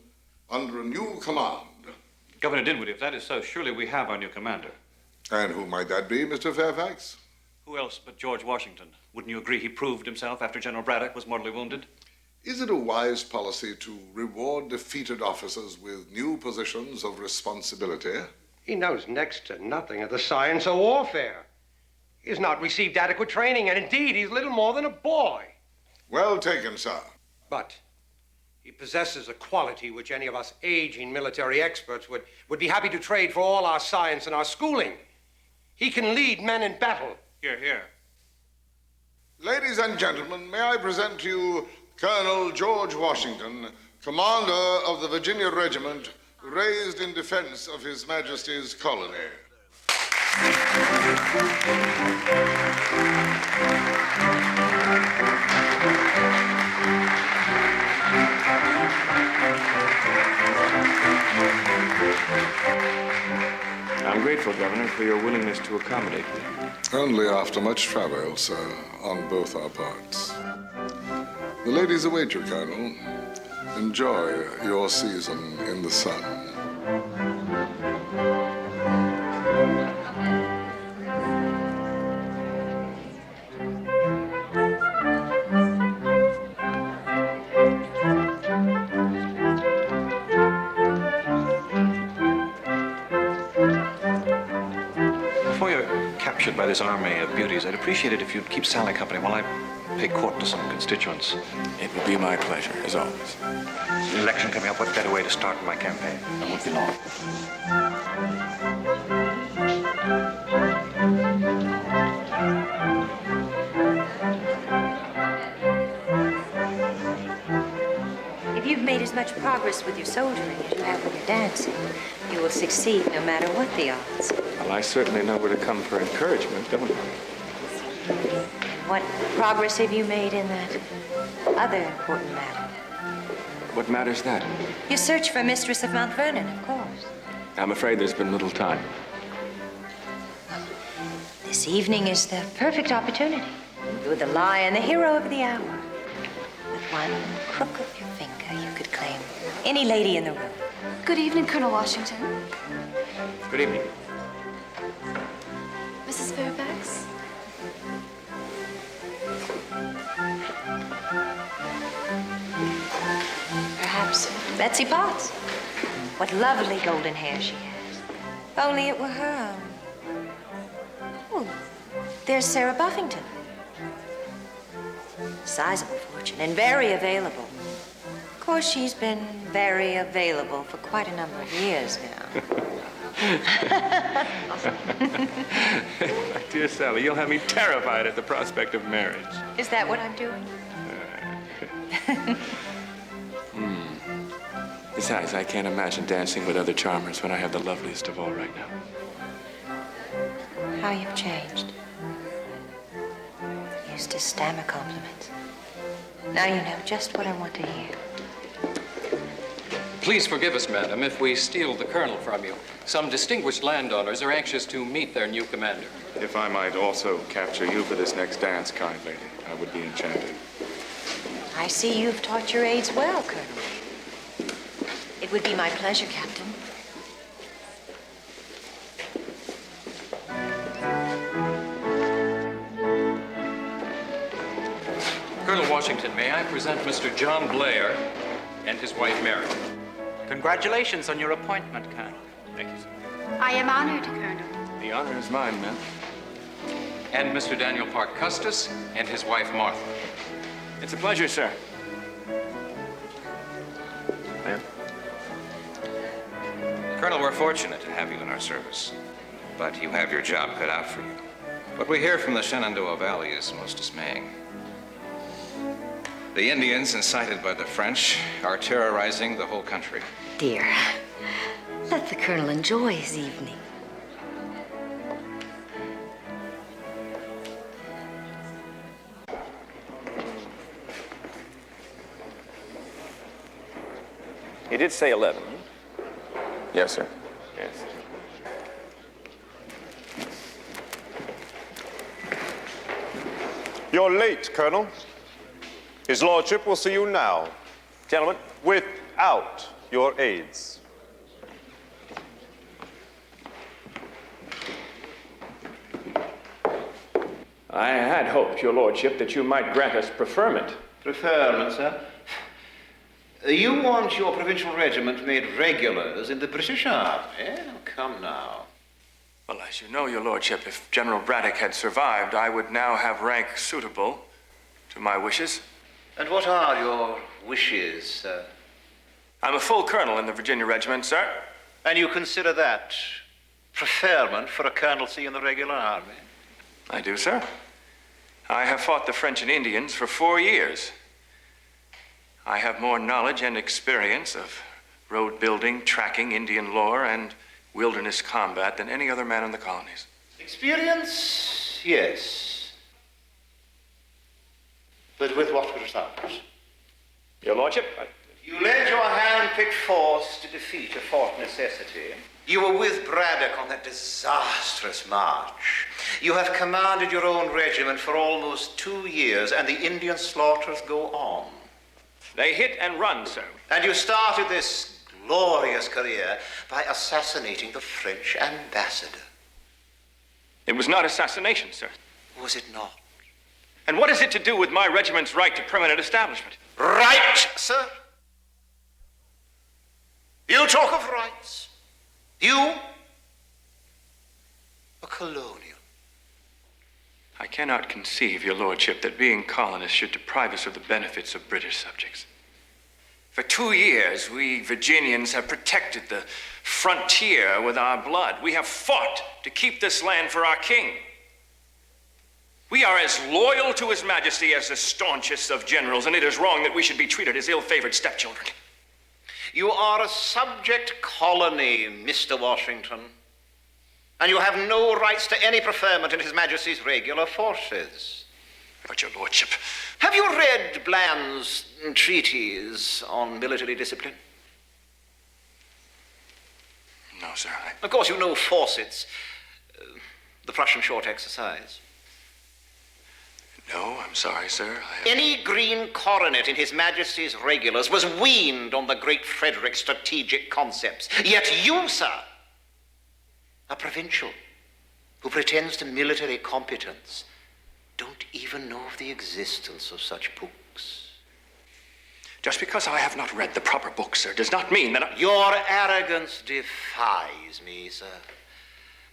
under a new command. Governor Dinwiddie, if that is so, surely we have our new commander. And who might that be, Mr. Fairfax? Who else but George Washington? Wouldn't you agree he proved himself after General Braddock was mortally wounded? Is it a wise policy to reward defeated officers with new positions of responsibility? He knows next to nothing of the science of warfare. He has not received adequate training, and indeed, he's little more than a boy. Well taken, sir. But he possesses a quality which any of us aging military experts would be happy to trade for all our science and our schooling. He can lead men in battle. Here, here. Ladies and gentlemen, may I present to you Colonel George Washington, commander of the Virginia Regiment, raised in defense of His Majesty's colony. I'm grateful, Governor, for your willingness to accommodate me. Only after much travail, sir, on both our parts. The ladies await you, Colonel. Enjoy your season in the sun. By this army of beauties, I'd appreciate it if you'd keep Sally company while I pay court to some constituents. It would be my pleasure, as always. The election coming up, what better way to start my campaign? It won't be long. If you've made as much progress with your soldiering as you have with your dancing, you will succeed no matter what the odds. Well, I certainly know where to come for encouragement, don't I? What progress have you made in that other important matter? What matter's that? Your search for Mistress of Mount Vernon, of course. I'm afraid there's been little time. This evening is the perfect opportunity. You're the lion, the hero of the hour. With one crook of your finger, you could claim any lady in the room. Good evening, Colonel Washington. Good evening. Mrs. Fairfax? Perhaps Betsy Potts. What lovely golden hair she has. If only it were her. Oh, there's Sarah Buffington. Sizable fortune and very available. Of course, she's been very available for quite a number of years now. My dear Sally, you'll have me terrified at the prospect of marriage. Is that what I'm doing? Besides, I can't imagine dancing with other charmers when I have the loveliest of all right now. How you've changed. You used to stammer compliments. Now you know just what I want to hear. Please forgive us, madam, if we steal the colonel from you. Some distinguished landowners are anxious to meet their new commander. If I might also capture you for this next dance, kind lady, I would be enchanted. I see you've taught your aides well, Colonel. It would be my pleasure, Captain. Colonel Washington, may I present Mr. John Blair and his wife, Mary. Congratulations on your appointment, Colonel. Thank you, sir. I am honored, Colonel. The honor is mine, ma'am. And Mr. Daniel Park Custis and his wife, Martha. It's a pleasure, sir. Ma'am? Colonel, we're fortunate to have you in our service, but you have your job cut out for you. What we hear from the Shenandoah Valley is most dismaying. The Indians, incited by the French, are terrorizing the whole country. Dear, let the Colonel enjoy his evening. He did say 11. Yes, sir. Yes. You're late, Colonel. His Lordship will see you now. Gentlemen, without your aides. I had hoped, Your Lordship, that you might grant us preferment. Preferment, sir? You want your provincial regiment made regulars in the British Army? Come now. Well, as you know, Your Lordship, if General Braddock had survived, I would now have rank suitable to my wishes. And what are your wishes, sir? I'm a full colonel in the Virginia Regiment, sir. And you consider that preferment for a colonelcy in the regular army? I do, sir. I have fought the French and Indians for 4 years. I have more knowledge and experience of road building, tracking, Indian lore, and wilderness combat than any other man in the colonies. Experience, yes. But with what results? Your Lordship, You led your hand-picked force to defeat a fought necessity. You were with Braddock on that disastrous march. You have commanded your own regiment for almost 2 years, and the Indian slaughters go on. They hit and run, sir. And you started this glorious career by assassinating the French ambassador. It was not assassination, sir. Was it not? And what is it to do with my regiment's right to permanent establishment? Right, sir? You talk of rights. You, a colonial. I cannot conceive, Your Lordship, that being colonists should deprive us of the benefits of British subjects. For 2 years, we Virginians have protected the frontier with our blood. We have fought to keep this land for our king. We are as loyal to His Majesty as the staunchest of generals, and it is wrong that we should be treated as ill-favored stepchildren. You are a subject colony, Mr. Washington, and you have no rights to any preferment in His Majesty's regular forces. But, Your Lordship... Have you read Bland's treatise on military discipline? No, sir. Of course, you know Fawcett's, the Prussian short exercise. No, I'm sorry, sir. Any green coronet in His Majesty's regulars was weaned on the great Frederick's strategic concepts. Yet you, sir, a provincial who pretends to military competence, don't even know of the existence of such books. Just because I have not read the proper books, sir, does not mean that Your arrogance defies me, sir.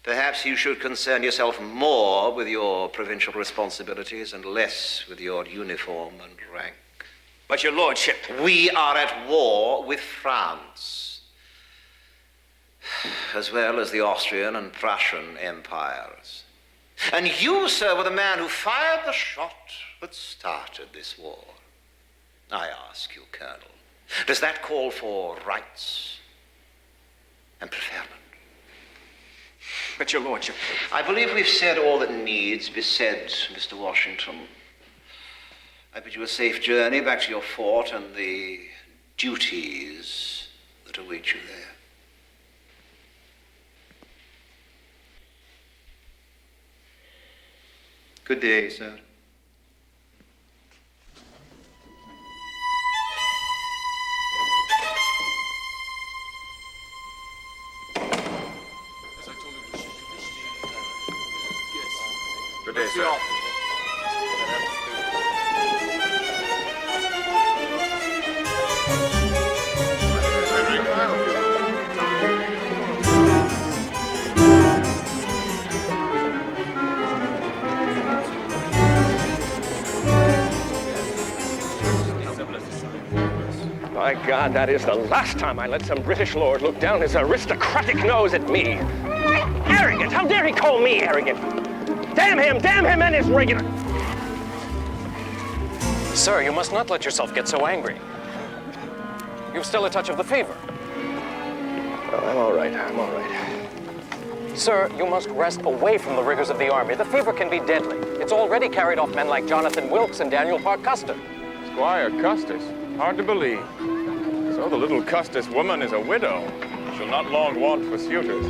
Perhaps you should concern yourself more with your provincial responsibilities and less with your uniform and rank. But, Your Lordship... We are at war with France. as well as the Austrian and Prussian empires. And you, sir, were the man who fired the shot that started this war. I ask you, Colonel, does that call for rights and preferment? But, Your Lordship... I believe we've said all that needs be said, Mr. Washington. I bid you a safe journey back to your fort and the duties that await you there. Good day, sir. Good day, sir. By God, that is the last time I let some British lord look down his aristocratic nose at me. Arrogant! How dare he call me arrogant? Damn him and his regular... Sir, you must not let yourself get so angry. You've still a touch of the fever. Well, I'm all right. Sir, you must rest away from the rigors of the army. The fever can be deadly. It's already carried off men like Jonathan Wilkes and Daniel Parke Custer. Squire Custis? Hard to believe. So the little Custis woman is a widow. She'll not long want for suitors.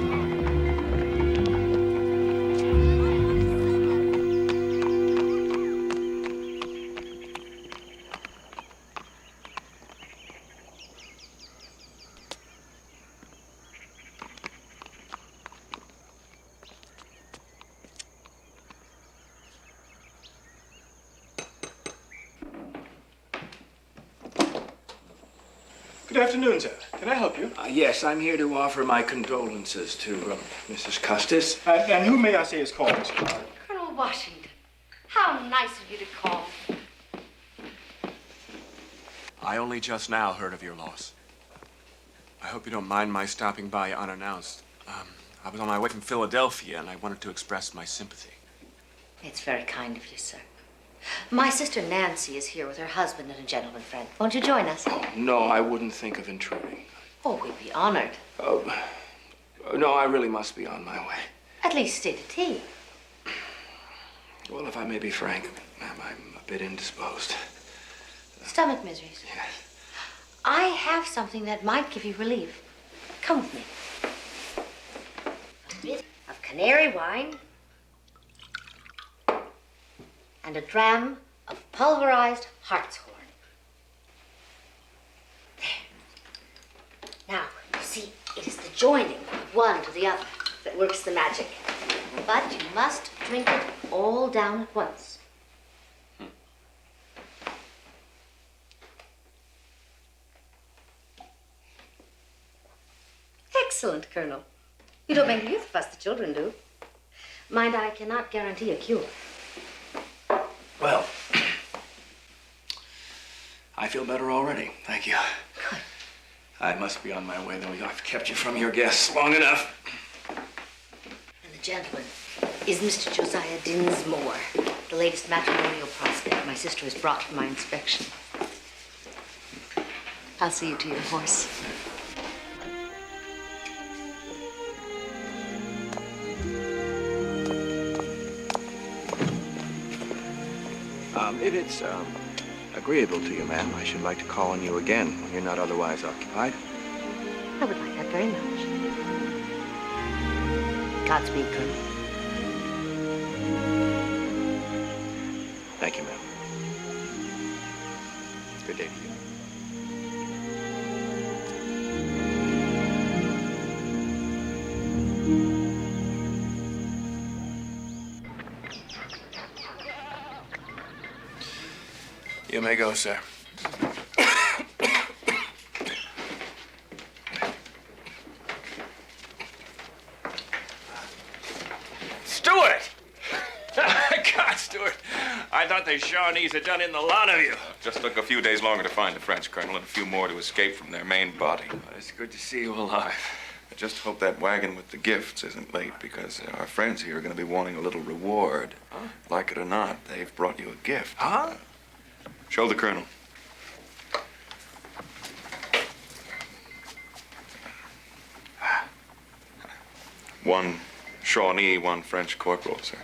Good afternoon, sir. Can I help you? Yes, I'm here to offer my condolences to Mrs. Custis. And who may I say is calling, Mr. Clark? Colonel Washington, how nice of you to call. I only just now heard of your loss. I hope you don't mind my stopping by unannounced. I was on my way from Philadelphia, and I wanted to express my sympathy. It's very kind of you, sir. My sister Nancy is here with her husband and a gentleman friend. Won't you join us? No, I wouldn't think of intruding. Oh, we'd be honored. No, I really must be on my way. At least stay to tea. Well, if I may be frank, ma'am, I'm a bit indisposed. Stomach miseries? Yes. I have something that might give you relief. Come with me. A bit of canary wine and a dram of pulverized hartshorn. There. Now, you see, it is the joining of one to the other that works the magic. But you must drink it all down at once. Excellent, Colonel. You don't make the youth fuss the children do. Mind, I cannot guarantee a cure. Well, I feel better already. Thank you. Good. I must be on my way, though. I've kept you from your guests long enough. And the gentleman is Mr. Josiah Dinsmore, the latest matrimonial prospect my sister has brought for my inspection. I'll see you to your horse. If it's agreeable to you, ma'am, I should like to call on you again when you're not otherwise occupied. I would like that very much. Godspeed, Colonel. Thank you, ma'am. Good day to you. You may go, sir. Stuart! God, Stuart, I thought the Shawnees had done in the lot of you. Just took a few days longer to find the French, Colonel, and a few more to escape from their main body. Well, it's good to see you alive. I just hope that wagon with the gifts isn't late, because our friends here are going to be wanting a little reward. Huh? Like it or not, they've brought you a gift. Huh? Show the colonel. One Shawnee, one French corporal, sir.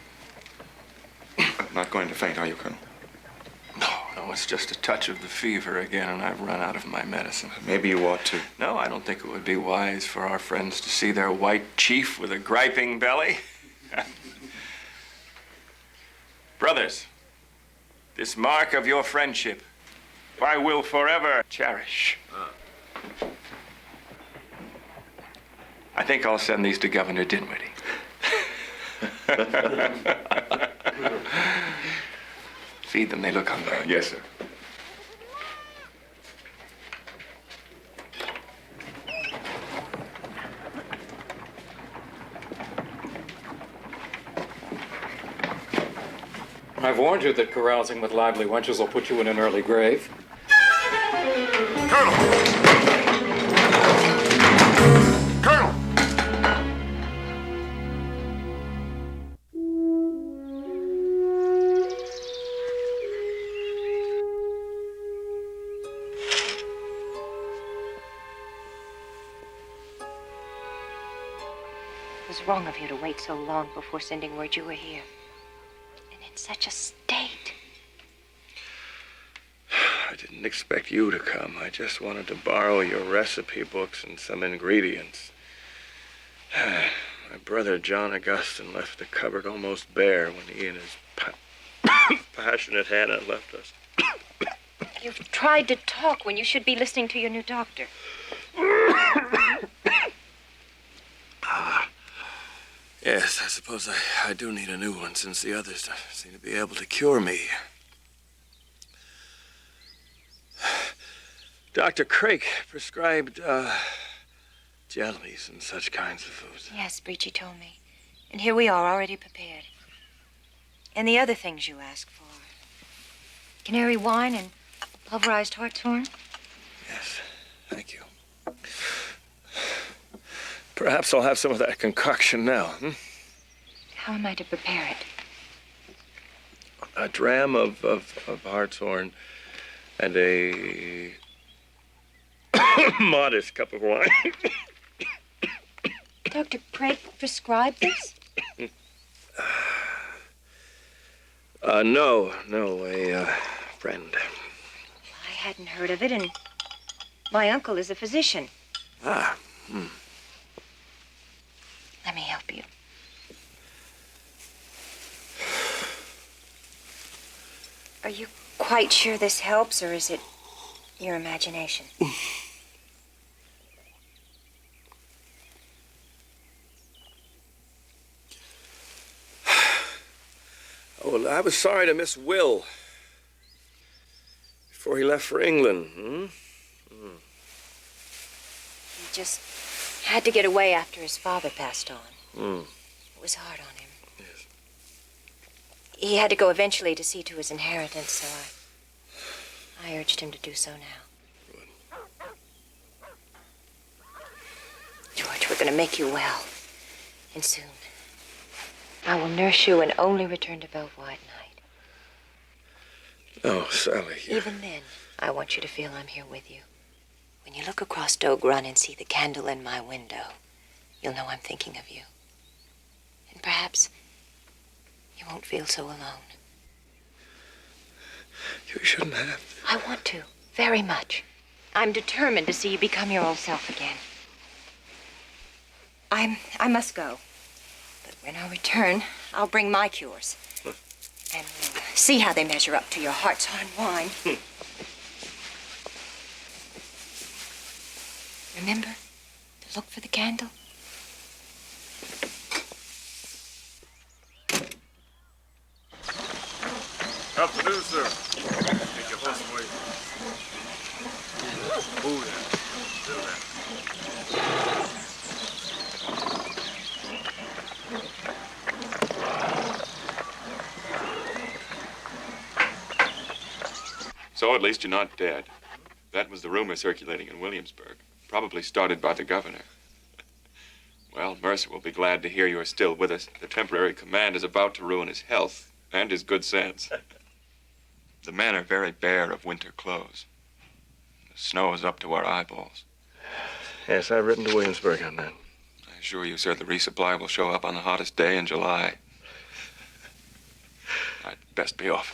Not going to faint, are you, Colonel? No, it's just a touch of the fever again, and I've run out of my medicine. Maybe you ought to. No, I don't think it would be wise for our friends to see their white chief with a griping belly. Brothers, this mark of your friendship I will forever cherish. I think I'll send these to Governor Dinwiddie. Feed them, they look hungry. Yes, sir. I've warned you that carousing with lively wenches will put you in an early grave. Colonel! Colonel! It was wrong of you to wait so long before sending word you were here. And in such a state. I didn't expect you to come. I just wanted to borrow your recipe books and some ingredients. My brother John Augustine left the cupboard almost bare when he and his passionate Hannah left us. You've tried to talk when you should be listening to your new doctor. Yes, I suppose I do need a new one, since the others don't seem to be able to cure me. Dr. Craig prescribed jellies and such kinds of foods. Yes, Breachy told me. And here we are, already prepared. And the other things you asked for. Canary wine and pulverized hartshorn. Yes, thank you. Perhaps I'll have some of that concoction now. How am I to prepare it? A dram of hartshorn and a modest cup of wine. Dr. Craig prescribed this? No, a friend. I hadn't heard of it, and my uncle is a physician. Ah, Let me help you. Are you quite sure this helps, or is it your imagination? Oh, well, I was sorry to miss Will before he left for England. He just had to get away after his father passed on. It was hard on him. Yes. He had to go eventually to see to his inheritance, so I urged him to do so now. George, we're going to make you well. And soon. I will nurse you and only return to Belvoir at night. Oh, Sally. Even then, I want you to feel I'm here with you. When you look across Dogue Run and see the candle in my window, you'll know I'm thinking of you. And perhaps you won't feel so alone. You shouldn't have. I want to, very much. I'm determined to see you become your old self again. I must go. But when I return, I'll bring my cures. And we'll see how they measure up to your hartshorn wine. Remember to look for the candle? Afternoon, sir. Take your horse away. Oh, yeah. Still there. So at least you're not dead. That was the rumor circulating in Williamsburg. Probably started by the governor. Well, Mercer will be glad to hear you are still with us. The temporary command is about to ruin his health and his good sense. The men are very bare of winter clothes. The snow is up to our eyeballs. Yes, I've written to Williamsburg on that. I assure you, sir, the resupply will show up on the hottest day in July. I'd best be off.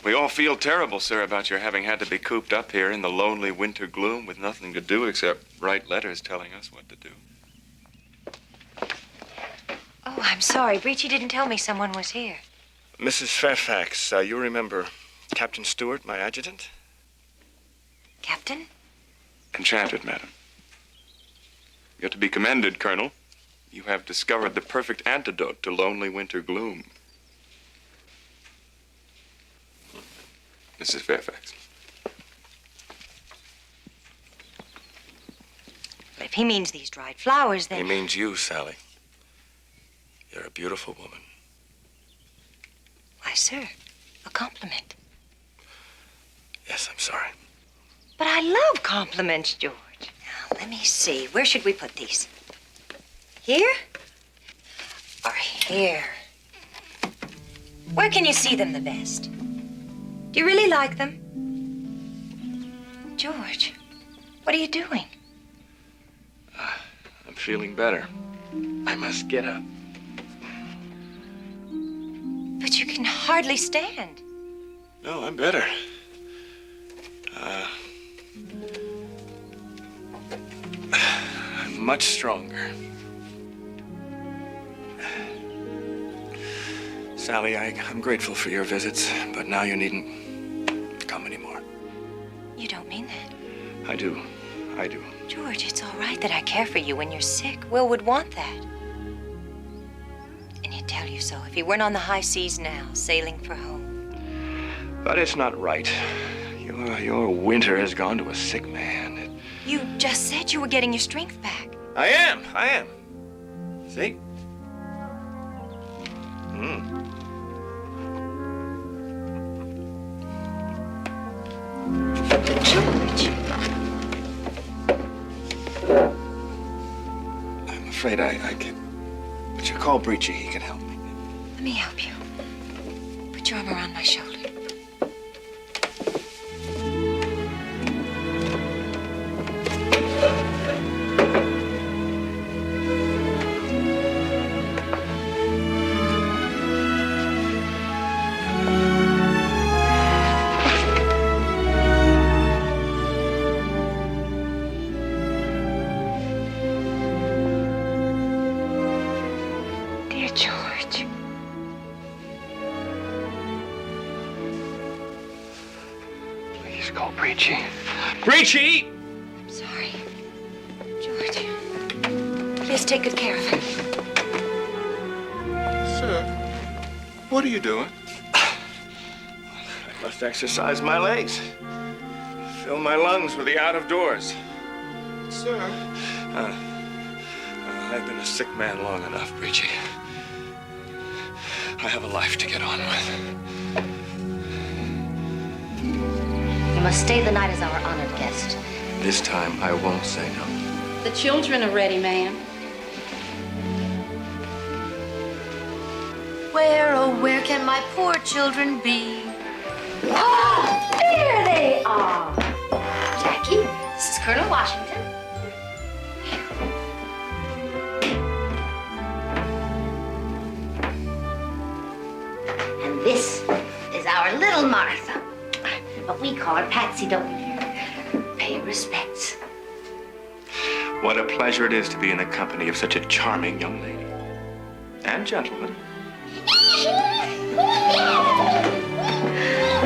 We all feel terrible, sir, about your having had to be cooped up here in the lonely winter gloom with nothing to do except write letters telling us what to do. Oh, I'm sorry. Breachy didn't tell me someone was here. Mrs. Fairfax, you remember Captain Stewart, my adjutant? Captain? Enchanted, madam. You're to be commended, Colonel. You have discovered the perfect antidote to lonely winter gloom. Mrs. Fairfax. If he means these dried flowers, then... He means you, Sally. You're a beautiful woman. Why, sir, a compliment. Yes, I'm sorry. But I love compliments, George. Now, let me see. Where should we put these? Here? Or here? Where can you see them the best? Do you really like them? George, what are you doing? I'm feeling better. I must get up. But you can hardly stand. No, I'm better. I'm much stronger. Sally, I'm grateful for your visits, but now you needn't come anymore. You don't mean that. I do. I do. George, it's all right that I care for you when you're sick. Will would want that. And he'd tell you so if he weren't on the high seas now, sailing for home. But it's not right. Your winter has gone to a sick man. You just said you were getting your strength back. I am. See? George. I'm afraid I can. But you call Breachy, he can help me. Let me help you. Put your arm around my shoulder. Breachy! I'm sorry. George, please take good care of him. Sir, what are you doing? I must exercise my legs. Fill my lungs with the out of doors. Sir? I've been a sick man long enough, Breachy. I have a life to get on with. You must stay the night as our honored guest. This time, I won't say no. The children are ready, ma'am. Where can my poor children be? Oh, there they are! Jackie, this is Colonel Washington. And this is our little Martha. But we call her Patsy, don't we? Pay your respects. What a pleasure it is to be in the company of such a charming young lady. And gentleman.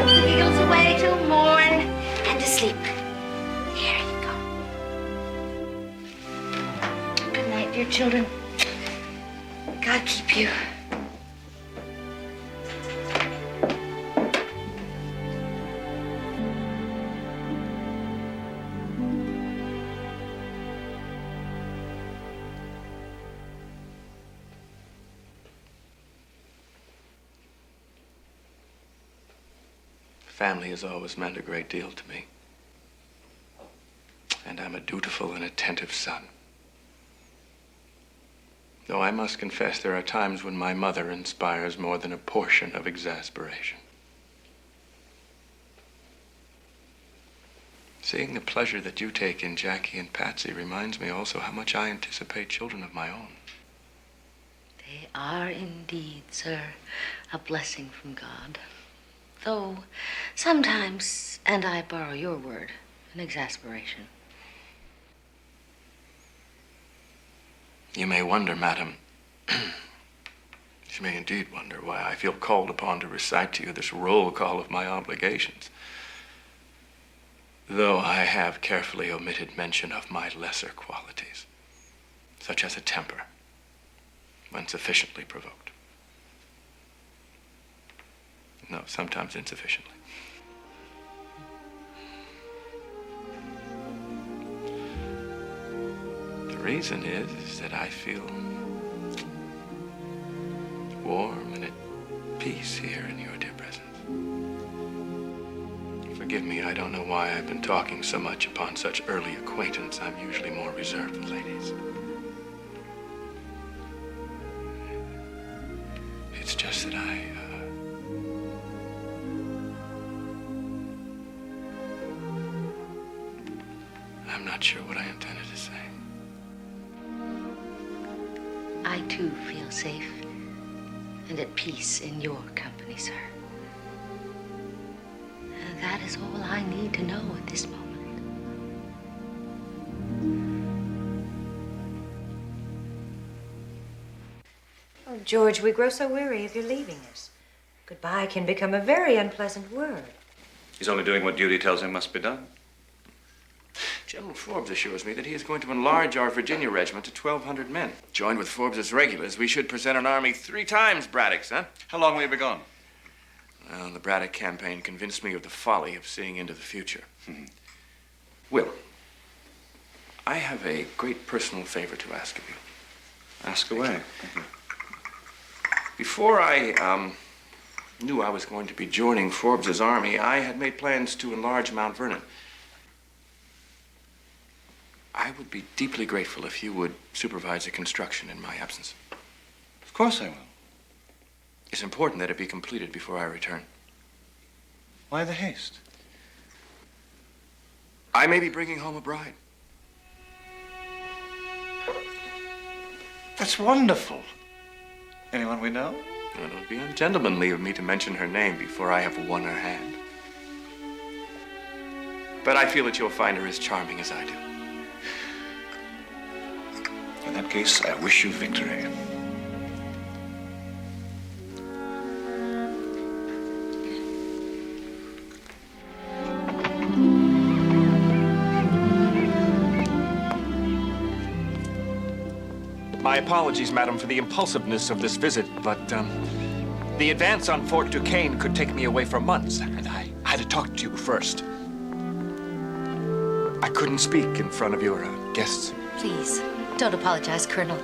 The giggles away till morn and to sleep. There you go. Good night, dear children. God keep you. Family has always meant a great deal to me. And I'm a dutiful and attentive son. Though I must confess there are times when my mother inspires more than a portion of exasperation. Seeing the pleasure that you take in Jackie and Patsy reminds me also how much I anticipate children of my own. They are indeed, sir, a blessing from God. Though sometimes, and I borrow your word, an exasperation. You may wonder, madam, you may indeed wonder why I feel called upon to recite to you this roll call of my obligations, though I have carefully omitted mention of my lesser qualities, such as a temper, when sufficiently provoked. No, sometimes insufficiently. The reason is that I feel warm and at peace here in your dear presence. Forgive me, I don't know why I've been talking so much upon such early acquaintance. I'm usually more reserved with ladies. It's just that I'm not sure what I intended to say. I too feel safe and at peace in your company, sir. And that is all I need to know at this moment. Oh, George, we grow so weary of your leaving us. Goodbye can become a very unpleasant word. He's only doing what duty tells him must be done. General Forbes assures me that he is going to enlarge our Virginia regiment to 1,200 men. Joined with Forbes's regulars, we should present an army 3 times Braddock's, huh? How long will you be gone? Well, the Braddock campaign convinced me of the folly of seeing into the future. Mm-hmm. Will, I have a great personal favor to ask of you. Ask away. Before I knew I was going to be joining Forbes's army, I had made plans to enlarge Mount Vernon. I would be deeply grateful if you would supervise the construction in my absence. Of course I will. It's important that it be completed before I return. Why the haste? I may be bringing home a bride. That's wonderful. Anyone we know? Well, it would be ungentlemanly of me to mention her name before I have won her hand. But I feel that you'll find her as charming as I do. In that case, I wish you victory. My apologies, madam, for the impulsiveness of this visit, but the advance on Fort Duquesne could take me away for months, and I had to talk to you first. I couldn't speak in front of your guests. Please, don't apologize, Colonel.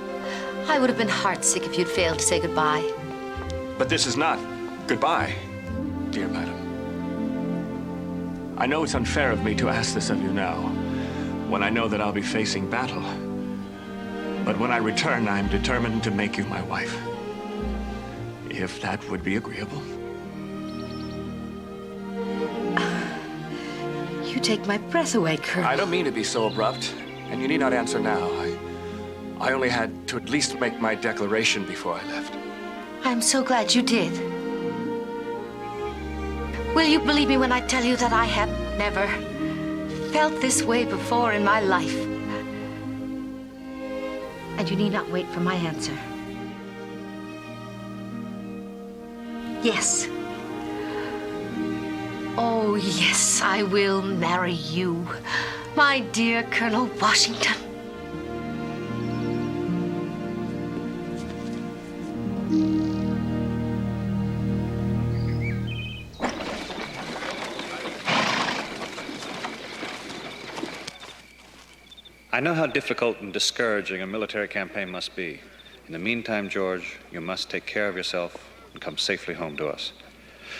I would have been heartsick if you'd failed to say goodbye. But this is not goodbye, dear madam. I know it's unfair of me to ask this of you now, when I know that I'll be facing battle. But when I return, I'm determined to make you my wife. If that would be agreeable. You take my breath away, Colonel. I don't mean to be so abrupt, and you need not answer now. I only had to at least make my declaration before I left. I'm so glad you did. Will you believe me when I tell you that I have never felt this way before in my life? And you need not wait for my answer. Yes. Oh, yes, I will marry you, my dear Colonel Washington. I know how difficult and discouraging a military campaign must be. In the meantime, George, you must take care of yourself and come safely home to us.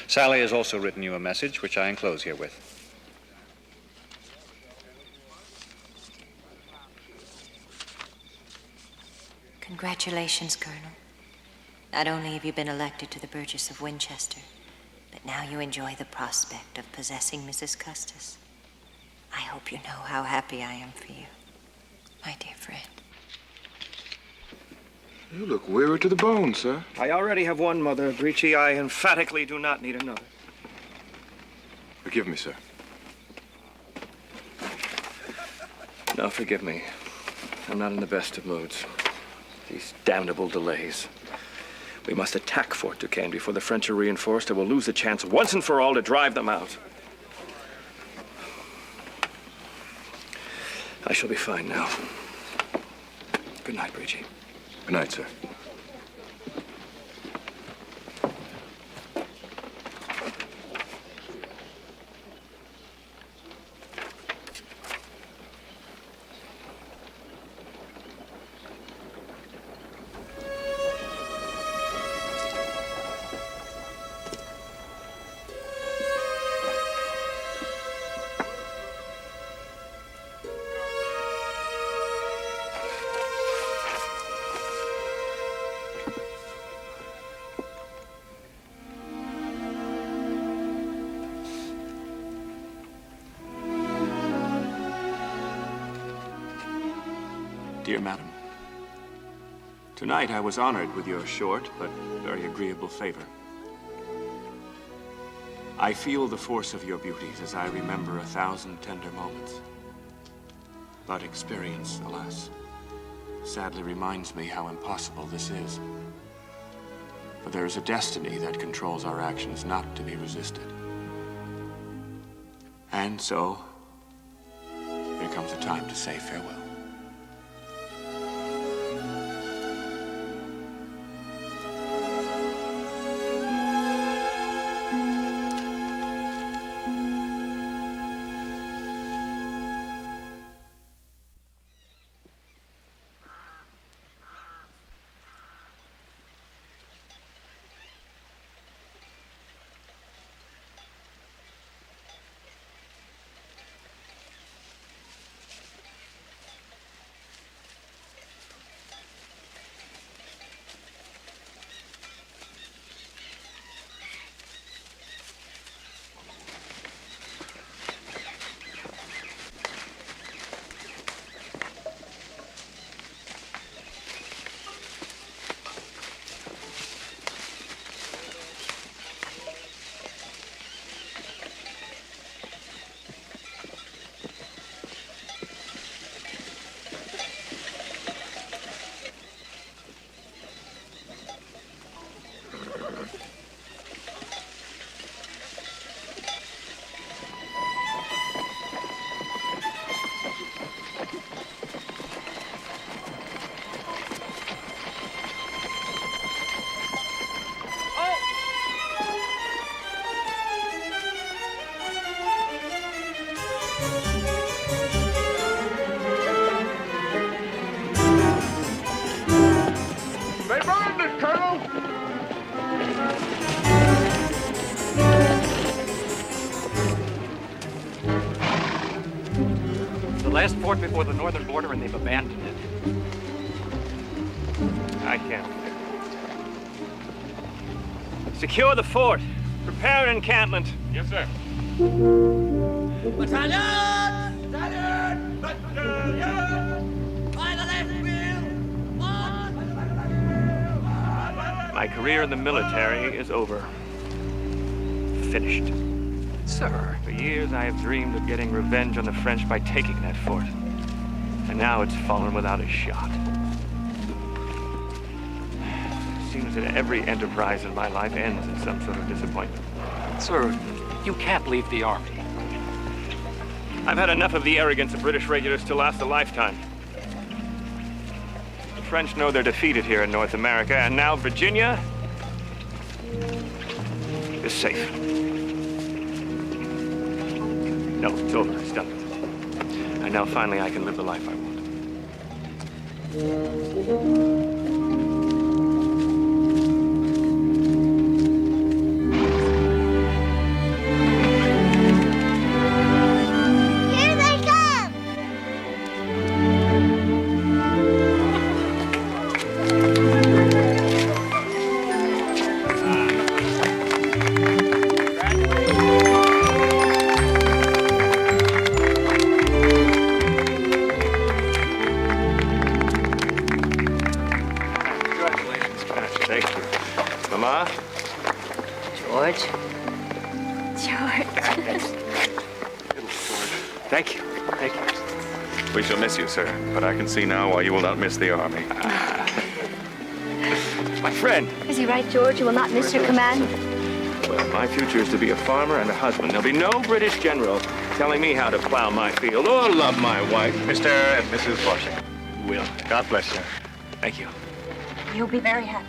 Sally has also written you a message, which I enclose herewith. Congratulations, Colonel. Not only have you been elected to the Burgess of Winchester, but now you enjoy the prospect of possessing Mrs. Custis. I hope you know how happy I am for you, my dear friend. You look weary to the bone, sir. I already have one, Mother Breachy. I emphatically do not need another. Forgive me, sir. No, forgive me. I'm not in the best of moods. These damnable delays. We must attack Fort Duquesne before the French are reinforced, or we'll lose the chance once and for all to drive them out. I shall be fine now. Good night, Breachy. Good night, sir. Dear Madam, tonight I was honored with your short but very agreeable favor. I feel the force of your beauties as I remember 1,000 tender moments. But experience, alas, sadly reminds me how impossible this is. For there is a destiny that controls our actions not to be resisted. And so, there comes a time to say farewell. Last fort before the northern border, and they've abandoned it. I can't. Secure the fort. Prepare an encampment. Yes, sir. Battalion! Battalion! Battalion! By the left wheel! My career in the military is over. Finished. Sir. For years I have dreamed of getting revenge on the French by taking that fort. And now it's fallen without a shot. It seems that every enterprise in my life ends in some sort of disappointment. Sir, you can't leave the army. I've had enough of the arrogance of British regulars to last a lifetime. The French know they're defeated here in North America, and now Virginia is safe. No, it's over. It's done. And now finally I can live the life I want. Here they come! George. Thank you. Thank you. We shall miss you, sir, but I can see now why you will not miss the army. My friend. Is he right, George? You will not miss your command? Well, my future is to be a farmer and a husband. There'll be no British general telling me how to plow my field or love my wife. Mr. and Mrs. Washington. Will. God bless you. Thank you. You'll be very happy.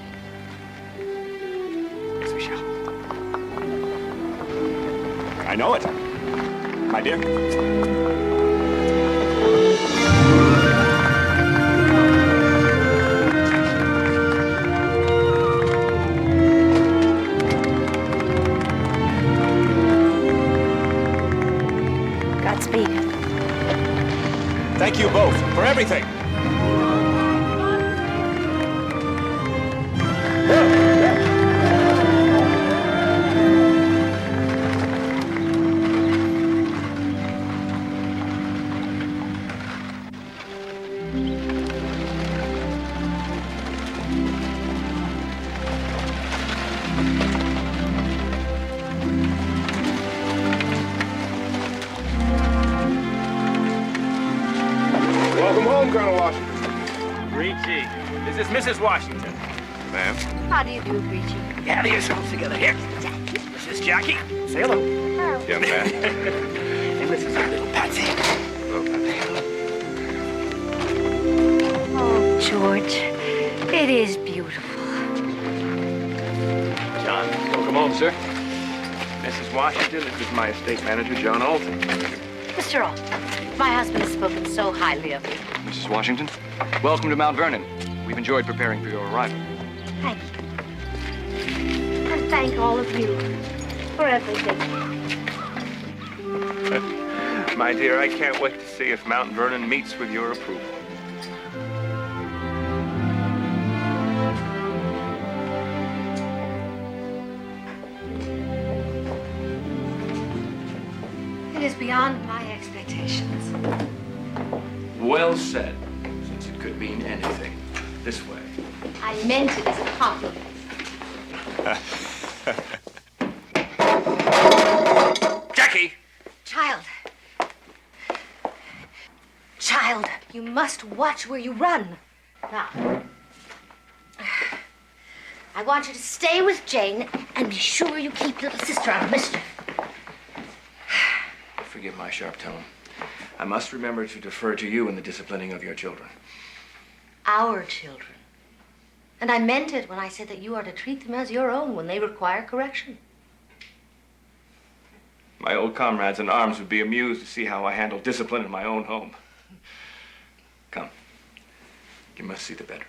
Yes, we shall. I know it. My dear. Godspeed. Thank you both for everything. Welcome home, Colonel Washington. Greetings. This is Mrs. Washington. Ma'am. How do you do, Greasy? Gather yourselves together. Here. This is Jackie. Say hello. Hello. Young man. And this is our little Patsy. Hello, Patsy. Oh, George, it is beautiful. John, welcome home, sir. Mrs. Washington, this is my estate manager, John Alton. Mr. Alton, my husband has spoken so highly of you. Mrs. Washington, welcome to Mount Vernon. We've enjoyed preparing for your arrival. Thank you. And thank all of you for everything. My dear, I can't wait to see if Mount Vernon meets with your approval. It is beyond my expectations. Well said, since it could mean anything. This way. I meant it as a compliment. Jackie! Child. Child, you must watch where you run. Now, I want you to stay with Jane and be sure you keep little sister out of mischief. Forgive my sharp tone. I must remember to defer to you in the disciplining of your children. Our children. And I meant it when I said that you are to treat them as your own when they require correction. My old comrades in arms would be amused to see how I handle discipline in my own home. Come. You must see the bedroom.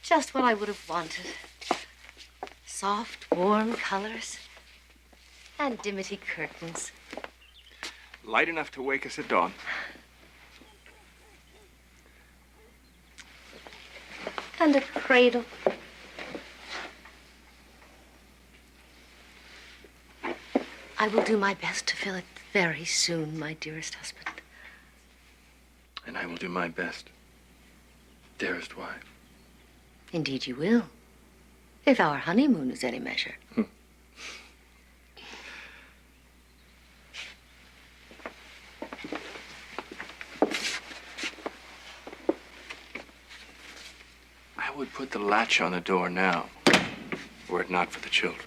Just what I would have wanted. Soft, warm colors and dimity curtains. Light enough to wake us at dawn. And a cradle. I will do my best to fill it very soon, my dearest husband. And I will do my best, dearest wife. Indeed you will, if our honeymoon is any measure. I would put the latch on the door now, were it not for the children.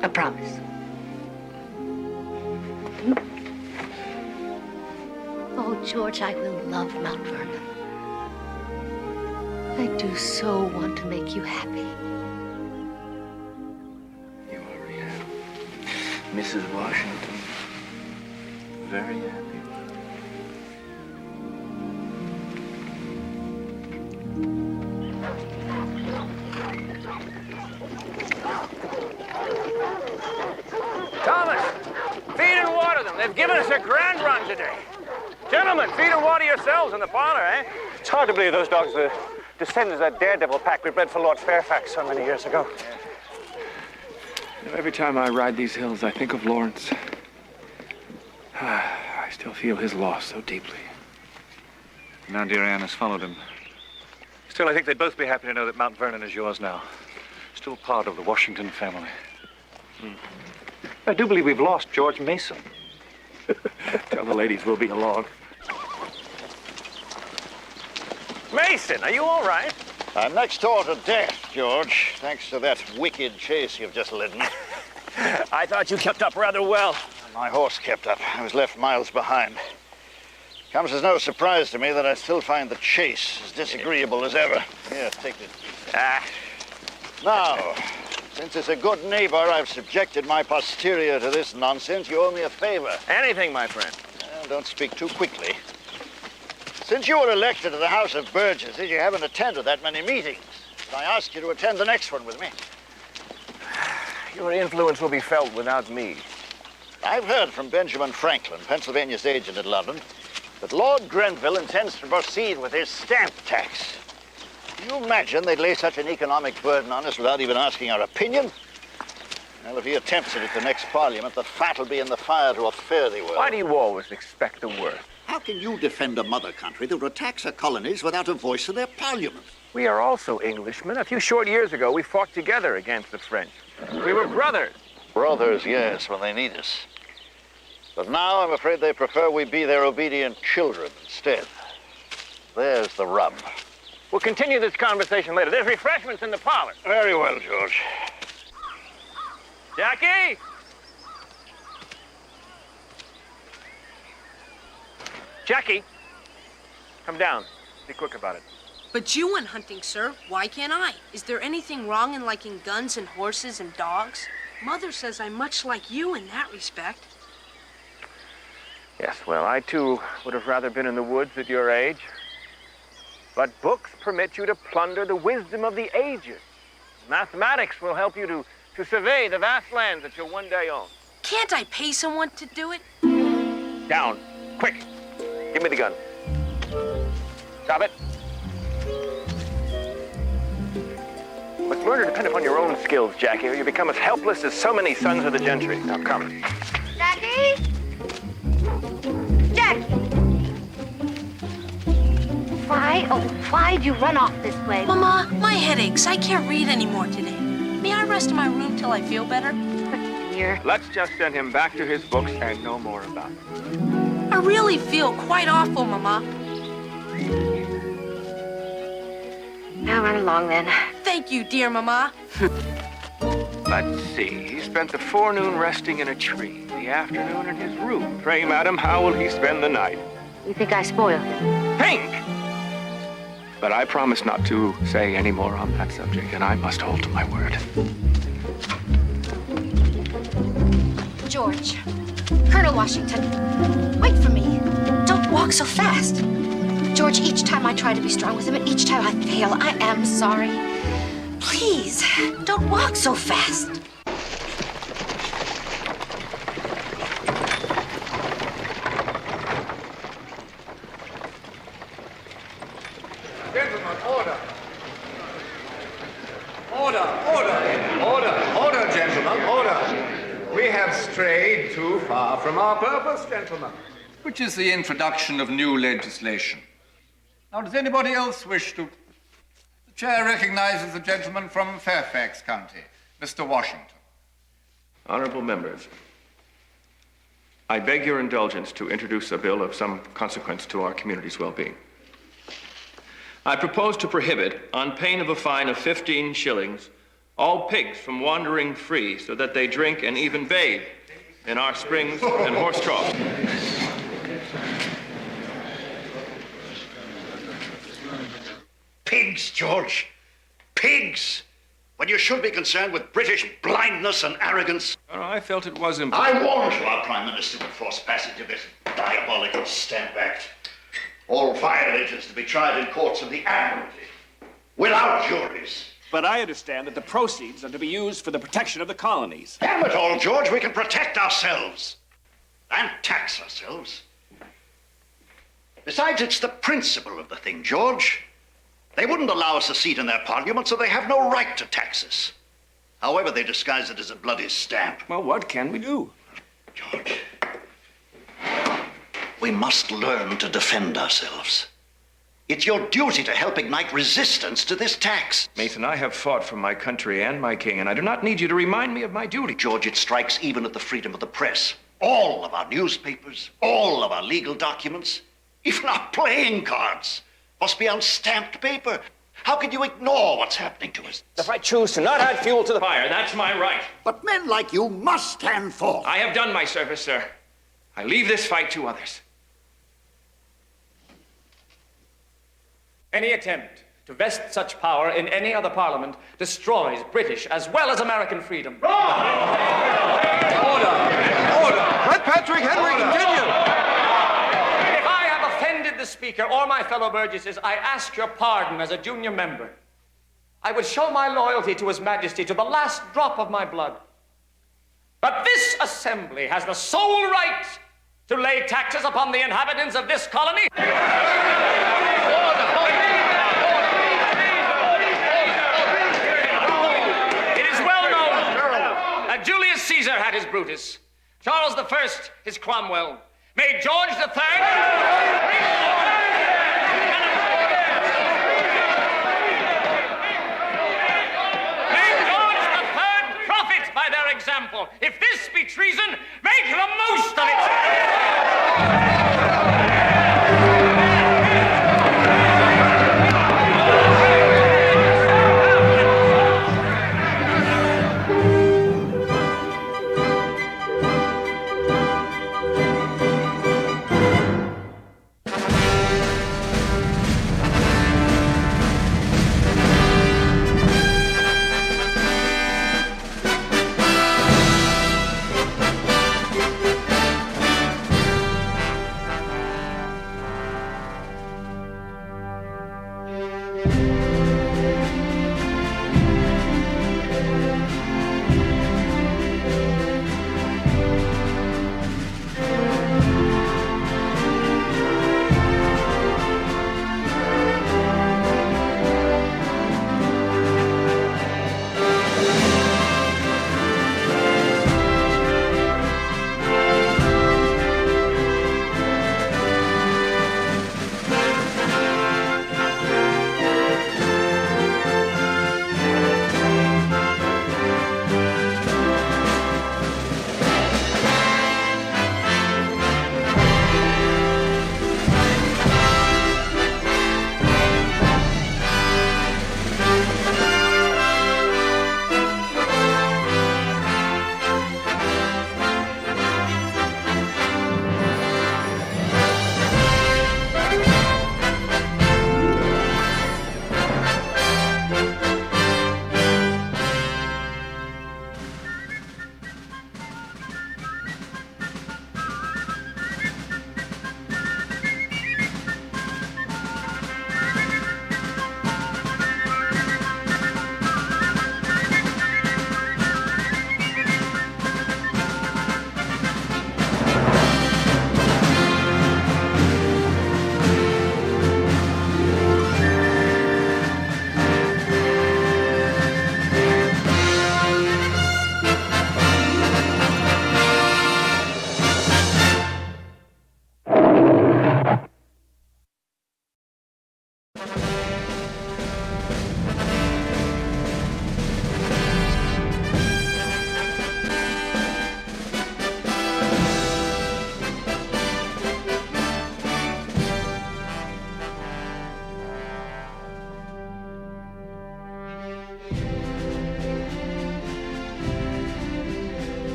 A promise. Oh, George, I will love Mount Vernon. I do so want to make you happy. You already have. Mrs. Washington, very happy. Thomas, feed and water them. They've given us a grand run today. Gentlemen, feed and water yourselves in the parlor, eh? It's hard to believe those dogs descendants of that daredevil pack we bred for Lord Fairfax so many years ago. You know, every time I ride these hills, I think of Lawrence. I still feel his loss so deeply. Now dear Anne has followed him. Still, I think they'd both be happy to know that Mount Vernon is yours now. Still part of the Washington family. I do believe we've lost George Mason. Tell the ladies we'll be along. Mason, are you all right? I'm next door to death, George, thanks to that wicked chase you've just led me. I thought you kept up rather well. My horse kept up. I was left miles behind. Comes as no surprise to me that I still find the chase as disagreeable as ever. Here, take it. Now, since as a good neighbor I've subjected my posterior to this nonsense, you owe me a favor. Anything, my friend. Well, don't speak too quickly. Since you were elected to the House of Burgesses, you haven't attended that many meetings. I ask you to attend the next one with me. Your influence will be felt without me. I've heard from Benjamin Franklin, Pennsylvania's agent in London, that Lord Grenville intends to proceed with his stamp tax. Can you imagine they'd lay such an economic burden on us without even asking our opinion? Well, if he attempts it at the next Parliament, the fat will be in the fire to a fare-thee-well. Why do you always expect the worst? How can you defend a mother country that attacks her colonies without a voice in their parliament? We are also Englishmen. A few short years ago, we fought together against the French. We were brothers. Brothers, yes, when they need us. But now I'm afraid they prefer we be their obedient children instead. There's the rub. We'll continue this conversation later. There's refreshments in the parlor. Very well, George. Jackie! Jackie, come down. Be quick about it. But you went hunting, sir. Why can't I? Is there anything wrong in liking guns and horses and dogs? Mother says I'm much like you in that respect. Yes, well, I too would have rather been in the woods at your age. But books permit you to plunder the wisdom of the ages. Mathematics will help you to survey the vast lands that you'll one day own. Can't I pay someone to do it? Down. Quick. Give me the gun. Stop it. But learn to depend upon your own skills, Jackie, or you become as helpless as so many sons of the gentry. Now, come. Jackie? Jackie! Why'd you run off this way? Mama, my head aches. I can't read anymore today. May I rest in my room till I feel better? Dear. Let's just send him back to his books and no more about it. I really feel quite awful, Mama. Now run along, then. Thank you, dear Mama. Let's see. He spent the forenoon resting in a tree, the afternoon in his room. Pray, madam, how will he spend the night? You think I spoiled him? Think! But I promise not to say any more on that subject, and I must hold to my word. George, Colonel Washington, wait for me. Don't walk so fast. George, each time I try to be strong with him, and each time I fail, I am sorry. Please, don't walk so fast. Gentlemen, order. Order, gentlemen, order. We have strayed too far from our purpose, gentlemen. Which is the introduction of new legislation. Now, does anybody else wish to... The chair recognizes the gentleman from Fairfax County, Mr. Washington. Honorable members, I beg your indulgence to introduce a bill of some consequence to our community's well-being. I propose to prohibit, on pain of a fine of 15 shillings, all pigs from wandering free so that they drink and even bathe in our springs and horse troughs. Pigs, George. Pigs! When you should be concerned with British blindness and arrogance. I felt it was important. I warned you our Prime Minister would force passage of this diabolical Stamp Act. All fire agents to be tried in courts of the Admiralty, without juries. But I understand that the proceeds are to be used for the protection of the colonies. Damn it all, George, we can protect ourselves and tax ourselves. Besides, it's the principle of the thing, George. They wouldn't allow us a seat in their parliament, so they have no right to tax us. However, they disguise it as a bloody stamp. Well, what can we do? George, we must learn to defend ourselves. It's your duty to help ignite resistance to this tax. Nathan, I have fought for my country and my king, and I do not need you to remind me of my duty. George, it strikes even at the freedom of the press. All of our newspapers, all of our legal documents, even our playing cards, must be on stamped paper. How can you ignore what's happening to us? If I choose to not add fuel to the fire, that's my right. But men like you must stand forth. I have done my service, sir. I leave this fight to others. Any attempt to vest such power in any other parliament destroys British as well as American freedom. Order! Let Patrick Henry continue! If I have offended the Speaker or my fellow burgesses, I ask your pardon as a junior member. I would show my loyalty to His Majesty to the last drop of my blood. But this assembly has the sole right to lay taxes upon the inhabitants of this colony. Julius Caesar had his Brutus, Charles I his Cromwell, may George III... May George III profit by their example. If this be treason, make the most of it!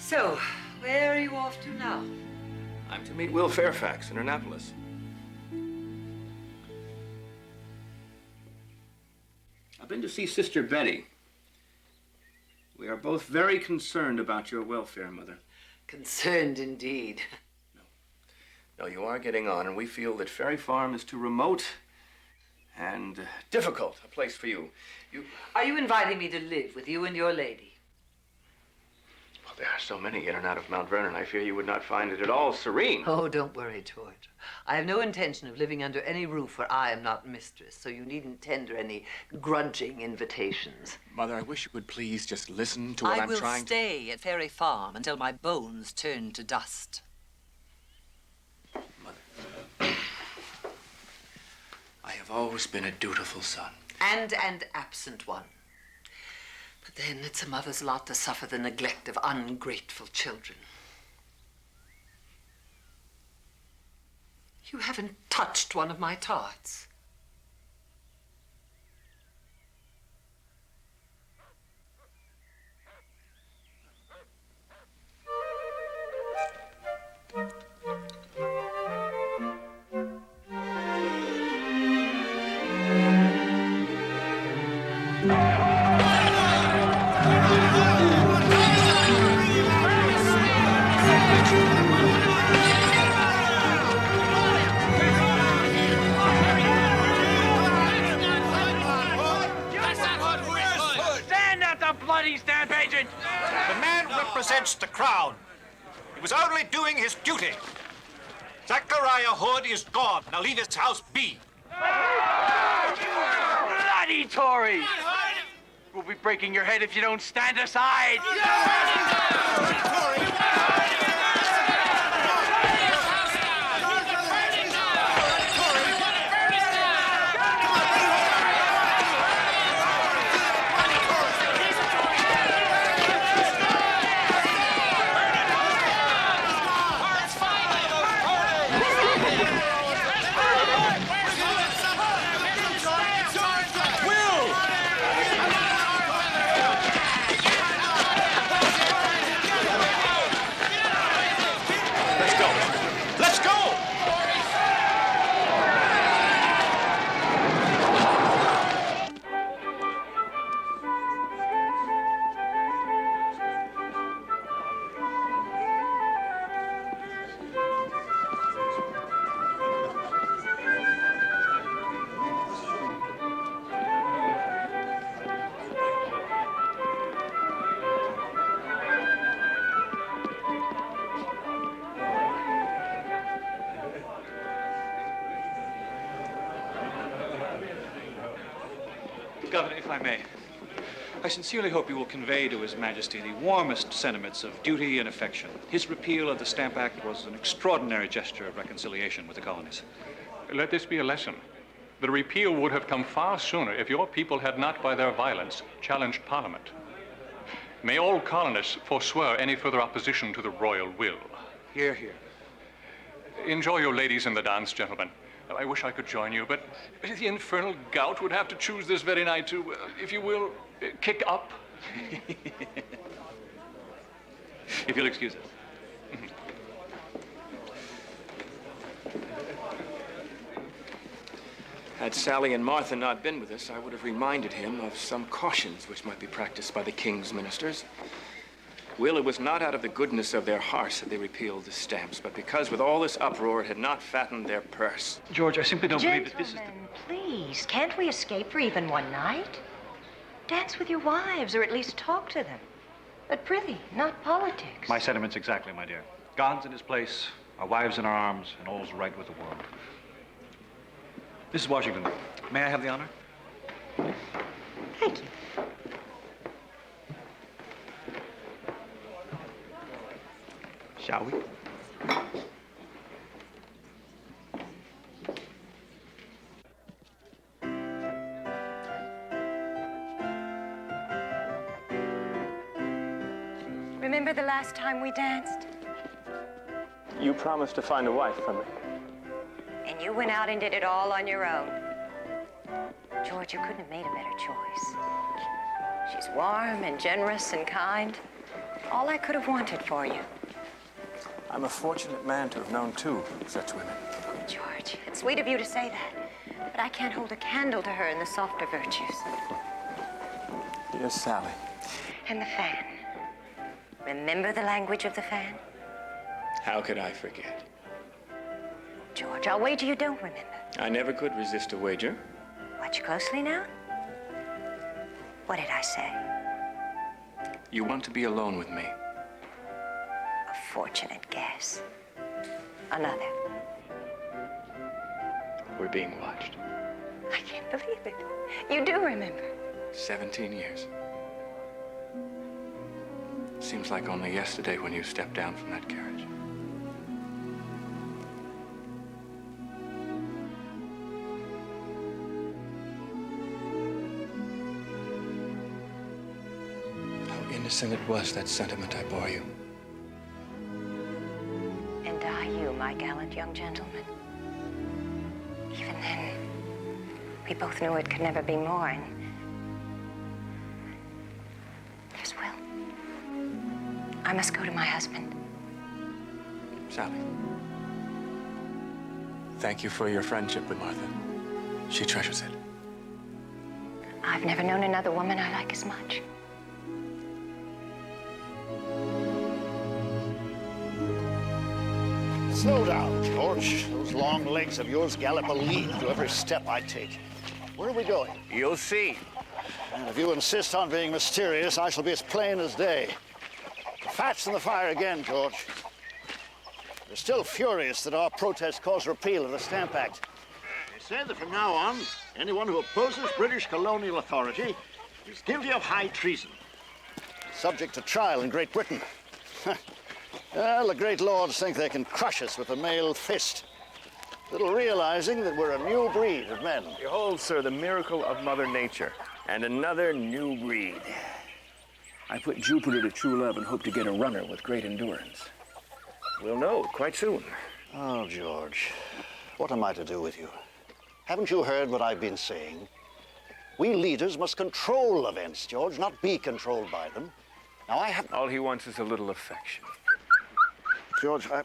So, where are you off to now? I'm to meet Will Fairfax in Annapolis. I've been to see Sister Betty. We are both very concerned about your welfare, Mother. Concerned indeed. No, you are getting on, and we feel that Ferry Farm is too remote and difficult a place for you. Are you inviting me to live with you and your lady? Well, there are so many in and out of Mount Vernon, I fear you would not find it at all serene. Oh, don't worry, George. I have no intention of living under any roof where I am not mistress, so you needn't tender any grudging invitations. Mother, I wish you would please just listen to what I'm trying to... I will stay at Ferry Farm until my bones turn to dust. I have always been a dutiful son. And an absent one. But then it's a mother's lot to suffer the neglect of ungrateful children. You haven't touched one of my tarts. Represents the crown. He was only doing his duty. Zachariah Hood is gone. Now leave his house be. Bloody Tory! We'll be breaking your head if you don't stand aside. Governor, if I may, I sincerely hope you will convey to His Majesty the warmest sentiments of duty and affection. His repeal of the Stamp Act was an extraordinary gesture of reconciliation with the colonies. Let this be a lesson. The repeal would have come far sooner if your people had not, by their violence, challenged Parliament. May all colonists forswear any further opposition to the royal will. Hear, hear. Enjoy your ladies in the dance, gentlemen. I wish I could join you, but the infernal gout would have to choose this very night to, if you will, kick up. If you'll excuse us. Had Sally and Martha not been with us, I would have reminded him of some cautions which might be practiced by the king's ministers. Will, it was not out of the goodness of their hearts that they repealed the stamps, but because with all this uproar it had not fattened their purse. George, I simply don't believe that this is the... Gentlemen, please, can't we escape for even one night? Dance with your wives, or at least talk to them. But prithee, not politics. My sentiments exactly, my dear. God's in his place, our wives in our arms, and all's right with the world. Mrs. Washington, may I have the honor? Thank you. Shall we? Remember the last time we danced? You promised to find a wife for me. And you went out and did it all on your own. George, you couldn't have made a better choice. She's warm and generous and kind. All I could have wanted for you. I'm a fortunate man to have known two such women. George, it's sweet of you to say that, but I can't hold a candle to her in the softer virtues. Dear Sally. And the fan. Remember the language of the fan? How could I forget? George, I'll wager you don't remember. I never could resist a wager. Watch closely now. What did I say? You want to be alone with me. A fortunate guess. Another. We're being watched. I can't believe it. You do remember. 17 years. Seems like only yesterday when you stepped down from that carriage. How innocent it was, that sentiment I bore you. And are you, my gallant young gentleman? Even then, we both knew it could never be more, and as well. I must go to my husband. Sally. Thank you for your friendship with Martha. She treasures it. I've never known another woman I like as much. Slow down, George. Those long legs of yours gallop a lead to every step I take. Where are we going? You'll see. And if you insist on being mysterious, I shall be as plain as day. The fat's in the fire again, George. They're still furious that our protest caused repeal of the Stamp Act. They say that from now on, anyone who opposes British colonial authority is guilty of high treason. Subject to trial in Great Britain. Well, the great lords think they can crush us with a mailed fist, little realizing that we're a new breed of men. Behold, sir, the miracle of Mother Nature, and another new breed. I put Jupiter to true love and hope to get a runner with great endurance. We'll know quite soon. Oh, George, what am I to do with you? Haven't you heard what I've been saying? We leaders must control events, George, not be controlled by them. Now, I have... All he wants is a little affection. George, I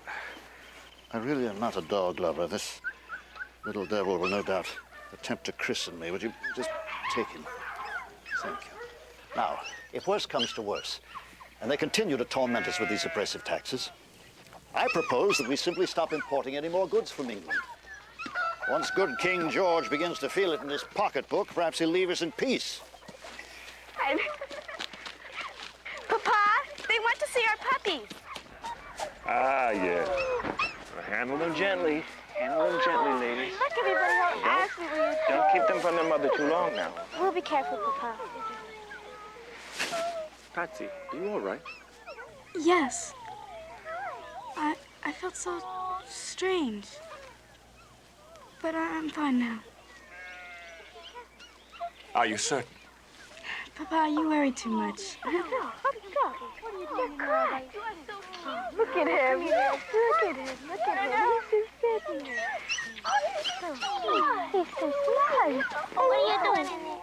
really am not a dog lover. This little devil will no doubt attempt to christen me. Would you just take him? Thank you. Now, if worse comes to worse, and they continue to torment us with these oppressive taxes, I propose that we simply stop importing any more goods from England. Once good King George begins to feel it in his pocketbook, perhaps he'll leave us in peace. Papa, they want to see our puppies. Ah, yes. Handle them gently. Handle them gently, ladies. Look, everybody, how absolutely is. Don't keep them from their mother too long now. We'll be careful, Papa. Patsy, are you all right? Yes. I felt so strange. But I'm fine now. Are you certain? Papa, you worry too much. Look at him. Look at him. Look at him. He's just sitting there. He's so smart. What are you doing in there?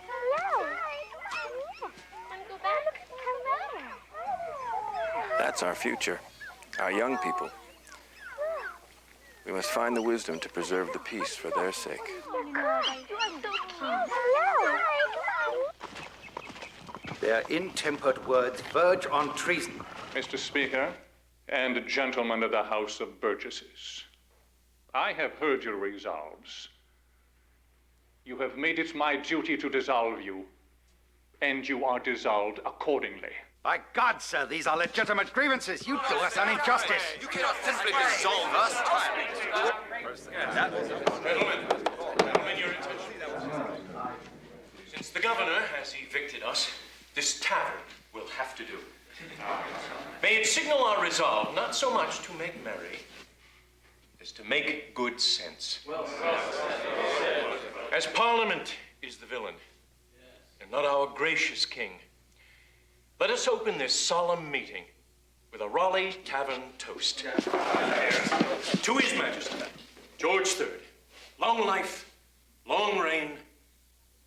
That's our future, our young people. We must find the wisdom to preserve the peace for their sake. Their intempered words verge on treason. Mr. Speaker, and gentlemen of the House of Burgesses, I have heard your resolves. You have made it my duty to dissolve you, and you are dissolved accordingly. By God, sir, these are legitimate grievances. You do us an injustice. You cannot simply dissolve us. Since the governor has evicted us, this tavern will have to do. May it signal our resolve not so much to make merry as to make good sense. As Parliament is the villain, and not our gracious king, let us open this solemn meeting with a Raleigh Tavern toast. To His Majesty, George III, long life, long reign,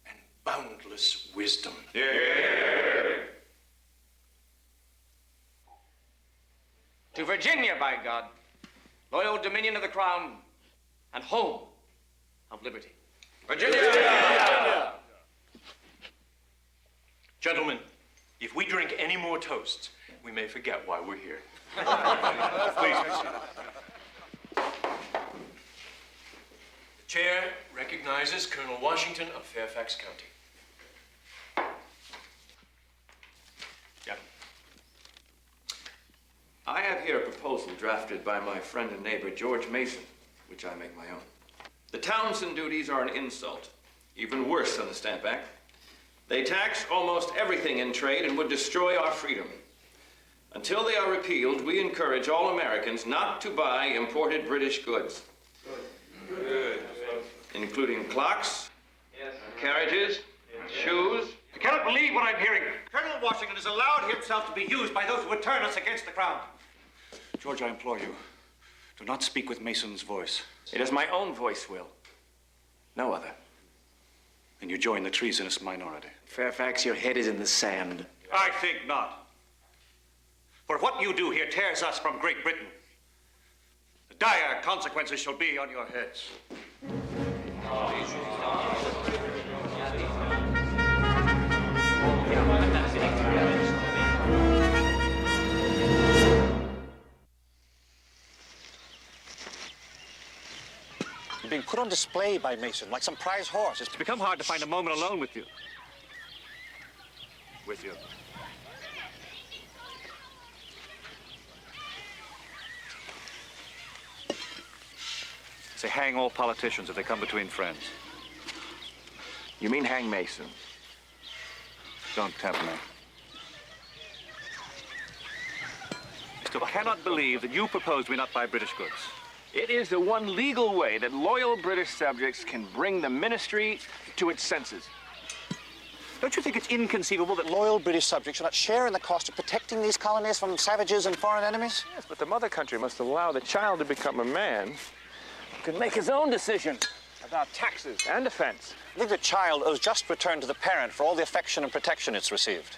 and boundless wisdom. To Virginia, by God, loyal dominion of the crown and home of liberty. Virginia! Gentlemen, if we drink any more toasts, we may forget why we're here. Please be seated. The chair recognizes Colonel Washington of Fairfax County. Yeah. I have here a proposal drafted by my friend and neighbor, George Mason, which I make my own. The Townsend duties are an insult, even worse than the Stamp Act. They tax almost everything in trade and would destroy our freedom. Until they are repealed, we encourage all Americans not to buy imported British goods. Good. Including clocks, carriages, shoes. I cannot believe what I'm hearing. Colonel Washington has allowed himself to be used by those who would turn us against the crown. George, I implore you, do not speak with Mason's voice. It is my own voice, Will. No other. And you join the treasonous minority. Fairfax, your head is in the sand. I think not. For what you do here tears us from Great Britain. The dire consequences shall be on your heads. You're being put on display by Mason like some prize horse. It's become hard to find a moment alone with you. With you. Say hang all politicians if they come between friends. You mean hang Mason? Don't tempt me. I still cannot believe that you proposed we not buy British goods. It is the one legal way that loyal British subjects can bring the ministry to its senses. Don't you think it's inconceivable that loyal British subjects should not share in the cost of protecting these colonies from savages and foreign enemies? Yes, but the mother country must allow the child to become a man who can make his own decision about taxes and defense. I think the child owes just return to the parent for all the affection and protection it's received.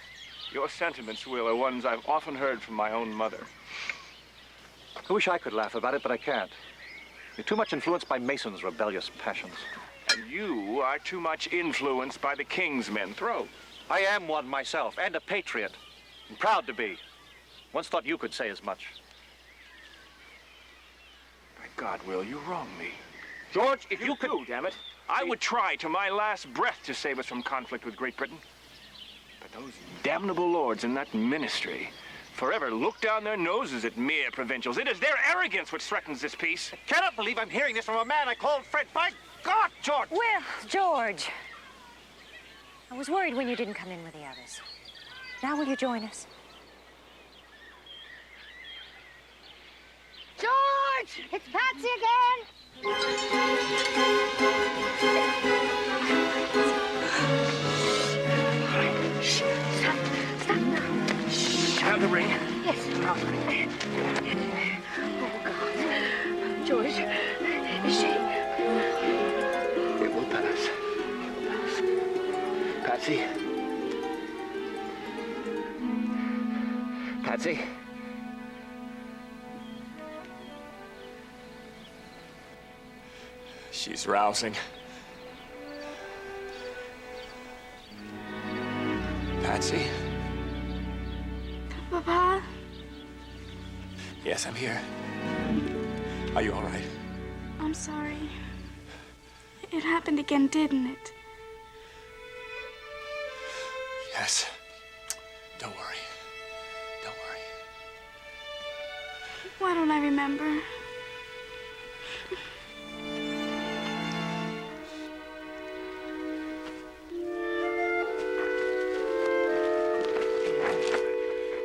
Your sentiments, Will, are ones I've often heard from my own mother. I wish I could laugh about it, but I can't. You're too much influenced by Mason's rebellious passions. And you are too much influenced by the king's men throw. I am one myself, and a patriot. I'm proud to be. Once thought you could say as much. By God, Will, you wrong me. George, if you could... do, damn it. I would try to my last breath to save us from conflict with Great Britain. But those damnable lords in that ministry forever look down their noses at mere provincials. It is their arrogance which threatens this peace. I cannot believe I'm hearing this from a man I called Fred. By God, George! Well, George, I was worried when you didn't come in with the others. Now will you join us? George! It's Patsy again! Shh! Stop now. Shh. Have the ring? Yes. Oh, God. George, is she... It will pass. Patsy? Patsy? She's rousing. Patsy? Papa? Yes, I'm here. Are you all right? I'm sorry. It happened again, didn't it? Yes. Don't worry. Don't worry. Why don't I remember?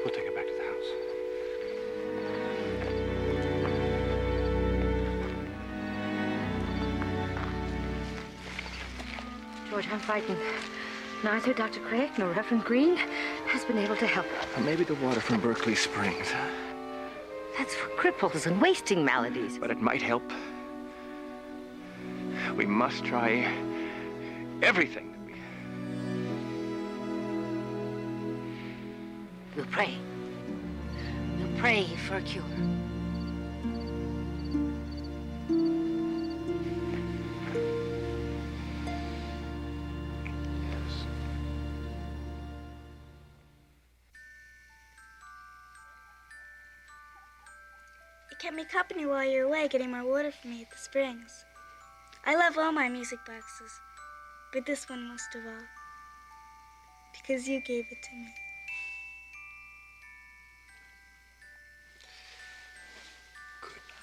We'll take her back to the house. George, I'm frightened. Neither Dr. Craig nor Reverend Green has been able to help. Or maybe the water from Berkeley Springs. That's for cripples and wasting maladies. But it might help. We must try everything. We'll pray. We'll pray for a cure. You kept me company while you were away getting my water for me at the springs. I love all my music boxes, but this one most of all, because you gave it to me.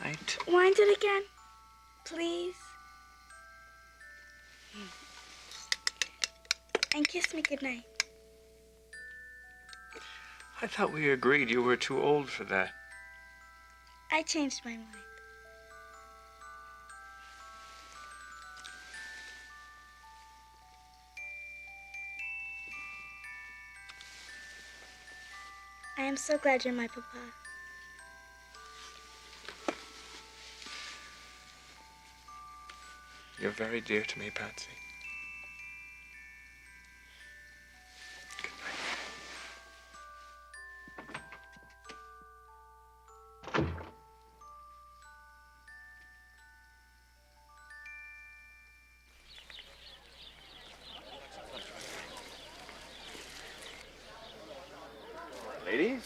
Night. Wind it again, please. And kiss me goodnight. I thought we agreed you were too old for that. I changed my mind. I am so glad you're my papa. You're very dear to me, Patsy. Ladies?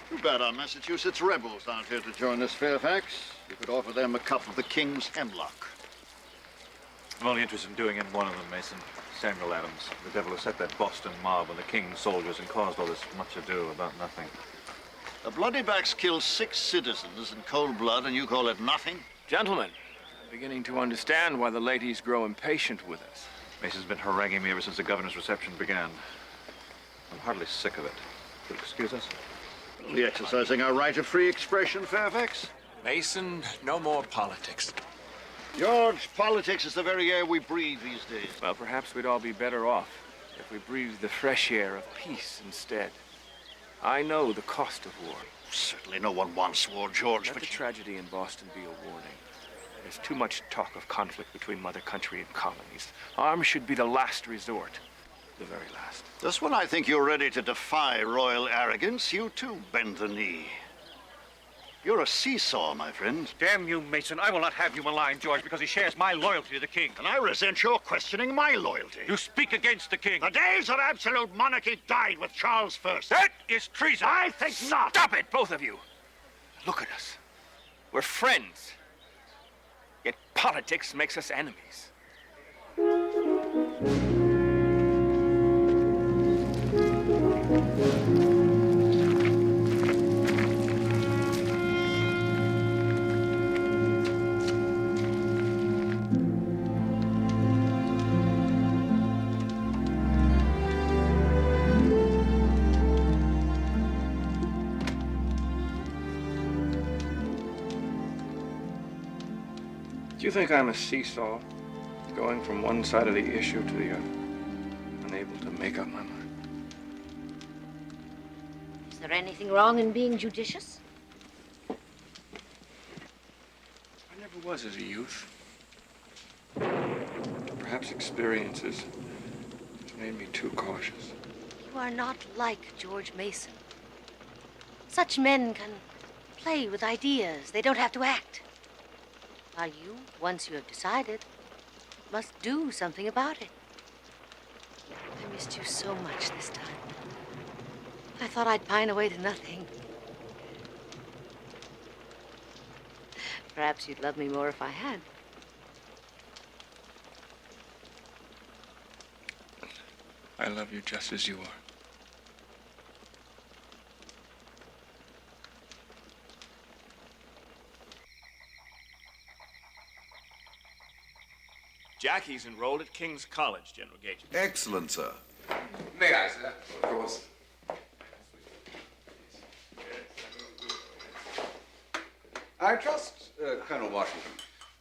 Too bad our Massachusetts rebels aren't here to join us, Fairfax. You could offer them a cup of the King's hemlock. I'm only interested in doing in one of them, Mason. Samuel Adams, the devil who set that Boston mob on the King's soldiers and caused all this much ado about nothing. The Bloodybacks killed 6 citizens in cold blood, and you call it nothing? Gentlemen, I'm beginning to understand why the ladies grow impatient with us. Mason's been haranguing me ever since the governor's reception began. I'm hardly sick of it. You'll excuse us? We're exercising our right of free expression, Fairfax. Mason, no more politics. George, politics is the very air we breathe these days. Well, perhaps we'd all be better off if we breathed the fresh air of peace instead. I know the cost of war. Certainly no one wants war, George, Let but the tragedy in Boston be a warning. There's too much talk of conflict between mother country and colonies. Arms should be the last resort. The very last. just when I think you're ready to defy royal arrogance, you too bend the knee. You're a seesaw, my friend. Damn you, Mason. I will not have you maligned, George, because he shares my loyalty to the King. And I resent your questioning my loyalty. You speak against the King. The days of absolute monarchy died with Charles I. That is treason. I think not. Stop it, both of you. Look at us. We're friends. Yet politics makes us enemies. Do you think I'm a seesaw, going from one side of the issue to the other, unable to make up my mind? Is there anything wrong in being judicious? I never was as a youth. Perhaps experiences made me too cautious. You are not like George Mason. Such men can play with ideas. They don't have to act. While you, once you have decided, must do something about it. I missed you so much this time. I thought I'd pine away to nothing. Perhaps you'd love me more if I had. I love you just as you are. Jackie's enrolled at King's College, General Gage. Excellent, sir. May I, sir? Of course. I trust, Colonel Washington,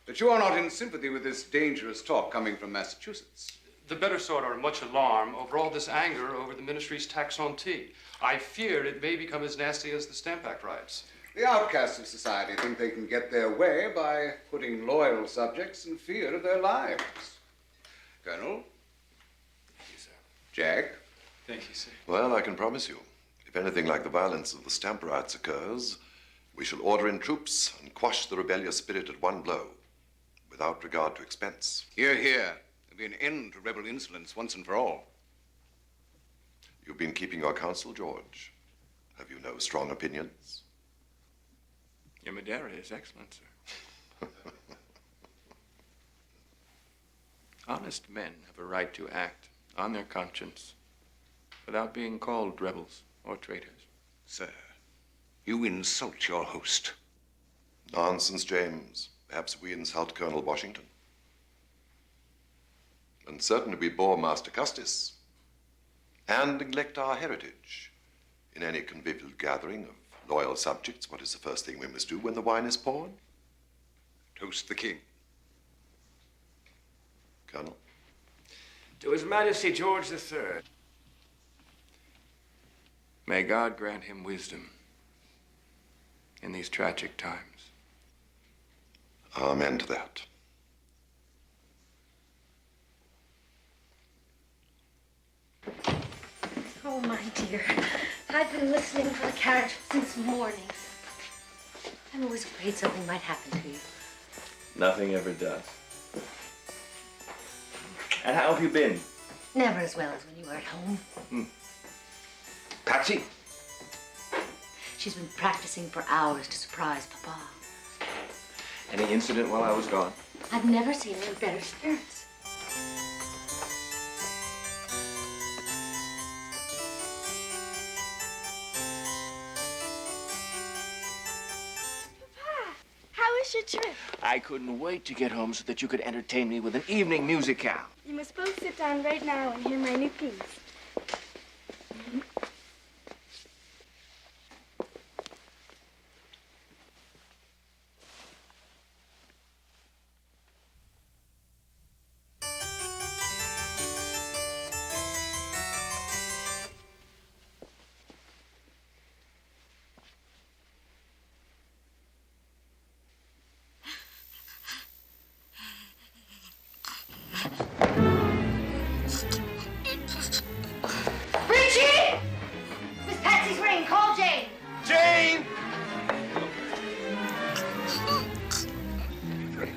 that you are not in sympathy with this dangerous talk coming from Massachusetts. The better sort are in much alarm over all this anger over the ministry's tax on tea. I fear it may become as nasty as the Stamp Act riots. The outcasts of society think they can get their way by putting loyal subjects in fear of their lives. Colonel? Thank you, sir. Jack? Thank you, sir. Well, I can promise you, if anything like the violence of the stamp riots occurs, we shall order in troops and quash the rebellious spirit at one blow, without regard to expense. Hear, hear. There'll be an end to rebel insolence once and for all. You've been keeping your counsel, George. Have you no strong opinions? Your Madeira is excellent, sir. Honest men have a right to act on their conscience without being called rebels or traitors. Sir, you insult your host. Nonsense, James. Perhaps we insult Colonel Washington. And certainly we bore Master Custis and neglect our heritage. In any convivial gathering of loyal subjects, what is the first thing we must do when the wine is poured? Toast the king. Colonel? To His Majesty George III. May God grant him wisdom in these tragic times. Amen to that. Oh, my dear. I've been listening for the carriage since morning. I'm always afraid something might happen to you. Nothing ever does. And how have you been? Never as well as when you were at home. Patsy? She's been practicing for hours to surprise Papa. Any incident while I was gone? I've never seen her in better spirits. How was your trip? I couldn't wait to get home so that you could entertain me with an evening musicale. You must both sit down right now and hear my new piece. Richie! Miss Patsy's ring. Call Jane. Jane!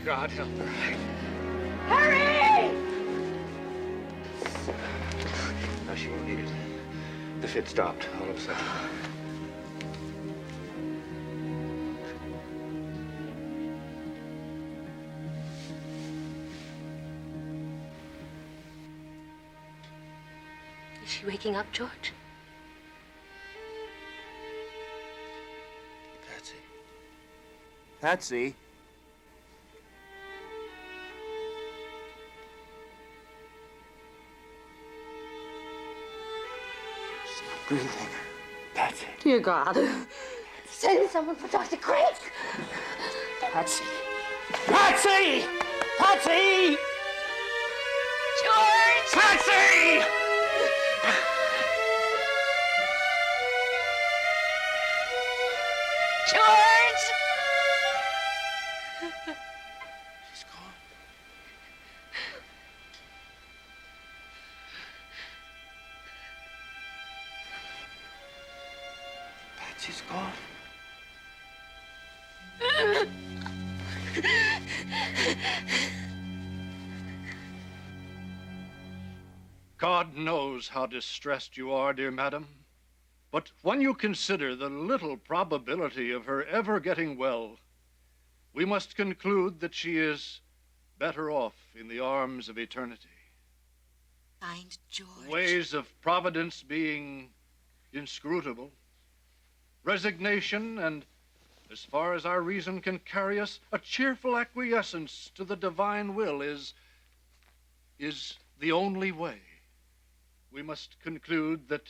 God help her. Hurry! No, she won't need it. The fit stopped all of a sudden. Is she waking up, George? Patsy. Patsy? She's not breathing. Patsy. Dear God. Send someone for Dr. Craig. Patsy. Patsy! Patsy! George! Patsy! George! She's gone. Patsy's gone. God knows how distressed you are, dear madam. But when you consider the little probability of her ever getting well, we must conclude that she is better off in the arms of eternity. Find George. Ways of Providence being inscrutable, resignation and, as far as our reason can carry us, a cheerful acquiescence to the divine will is the only way. We must conclude that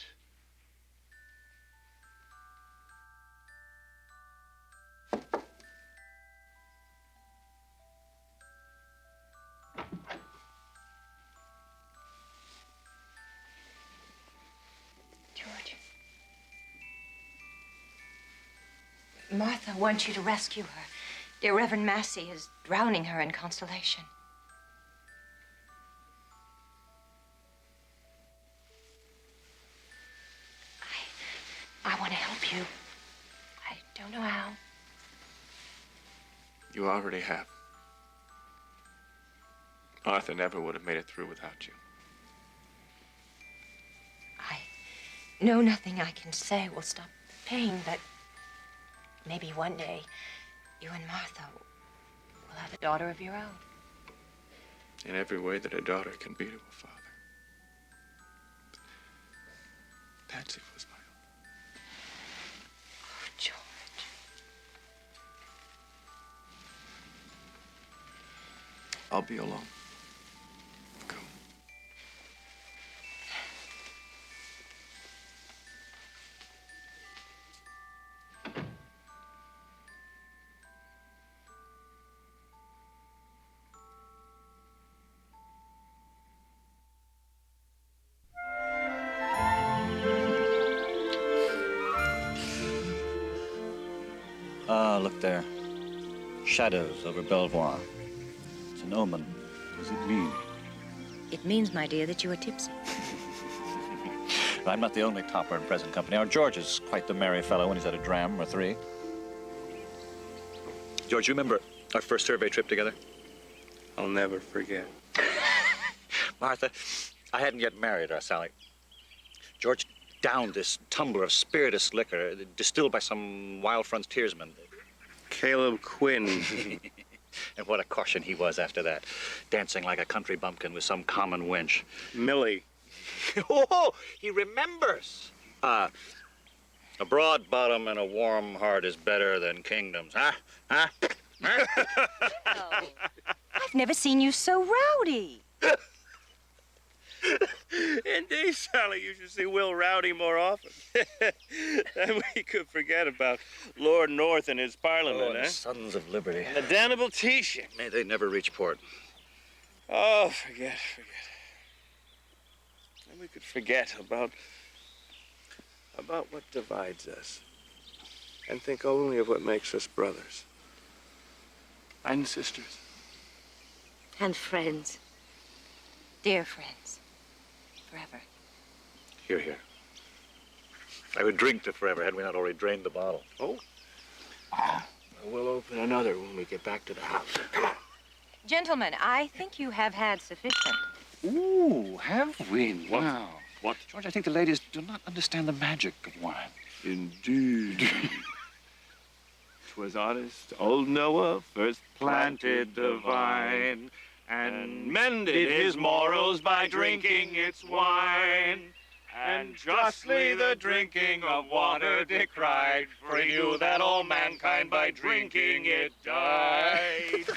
George. Martha wants you to rescue her. Dear Reverend Massey is drowning her in constellation. I want to help you. I don't know how. You already have. Arthur never would have made it through without you. No, nothing I can say will stop the pain, but maybe one day you and Martha will have a daughter of your own. In every way that a daughter can be to a father. Patsy was my own. Oh, George. I'll be alone. Go. Ah, look there. Shadows over Belvoir. It's an omen. What does it mean? It means, my dear, that you are tipsy. I'm not the only topper in present company. Our George is quite the merry fellow when he's at a dram or three. George, you remember our first survey trip together? I'll never forget. Martha, I hadn't yet married our Sally. George downed this tumbler of spirituous liquor distilled by some wild frontiersman. Caleb Quinn. And what a caution he was after that, dancing like a country bumpkin with some common wench. Millie. Oh, he remembers. A broad bottom and a warm heart is better than kingdoms, huh? Huh? Oh, I've never seen you so rowdy. Indeed, Sally, you should see Will rowdy more often. Then we could forget about Lord North and his parliament, the Sons of Liberty. And the damnable T-ship. May they never reach port. Oh, forget. And we could forget about what divides us. And think only of what makes us brothers. And sisters. And friends. Dear friends. Forever. Here, here. I would drink to forever had we not already drained the bottle. Oh? We'll open another when we get back to the house. Come on. Gentlemen, I think you have had sufficient. Ooh, have we? What? Wow. What? George, I think the ladies do not understand the magic of wine. Indeed. 'Twas honest old Noah first planted the vine and mended his morals by drinking its wine. And justly the drinking of water decried, for he knew that all mankind by drinking it died.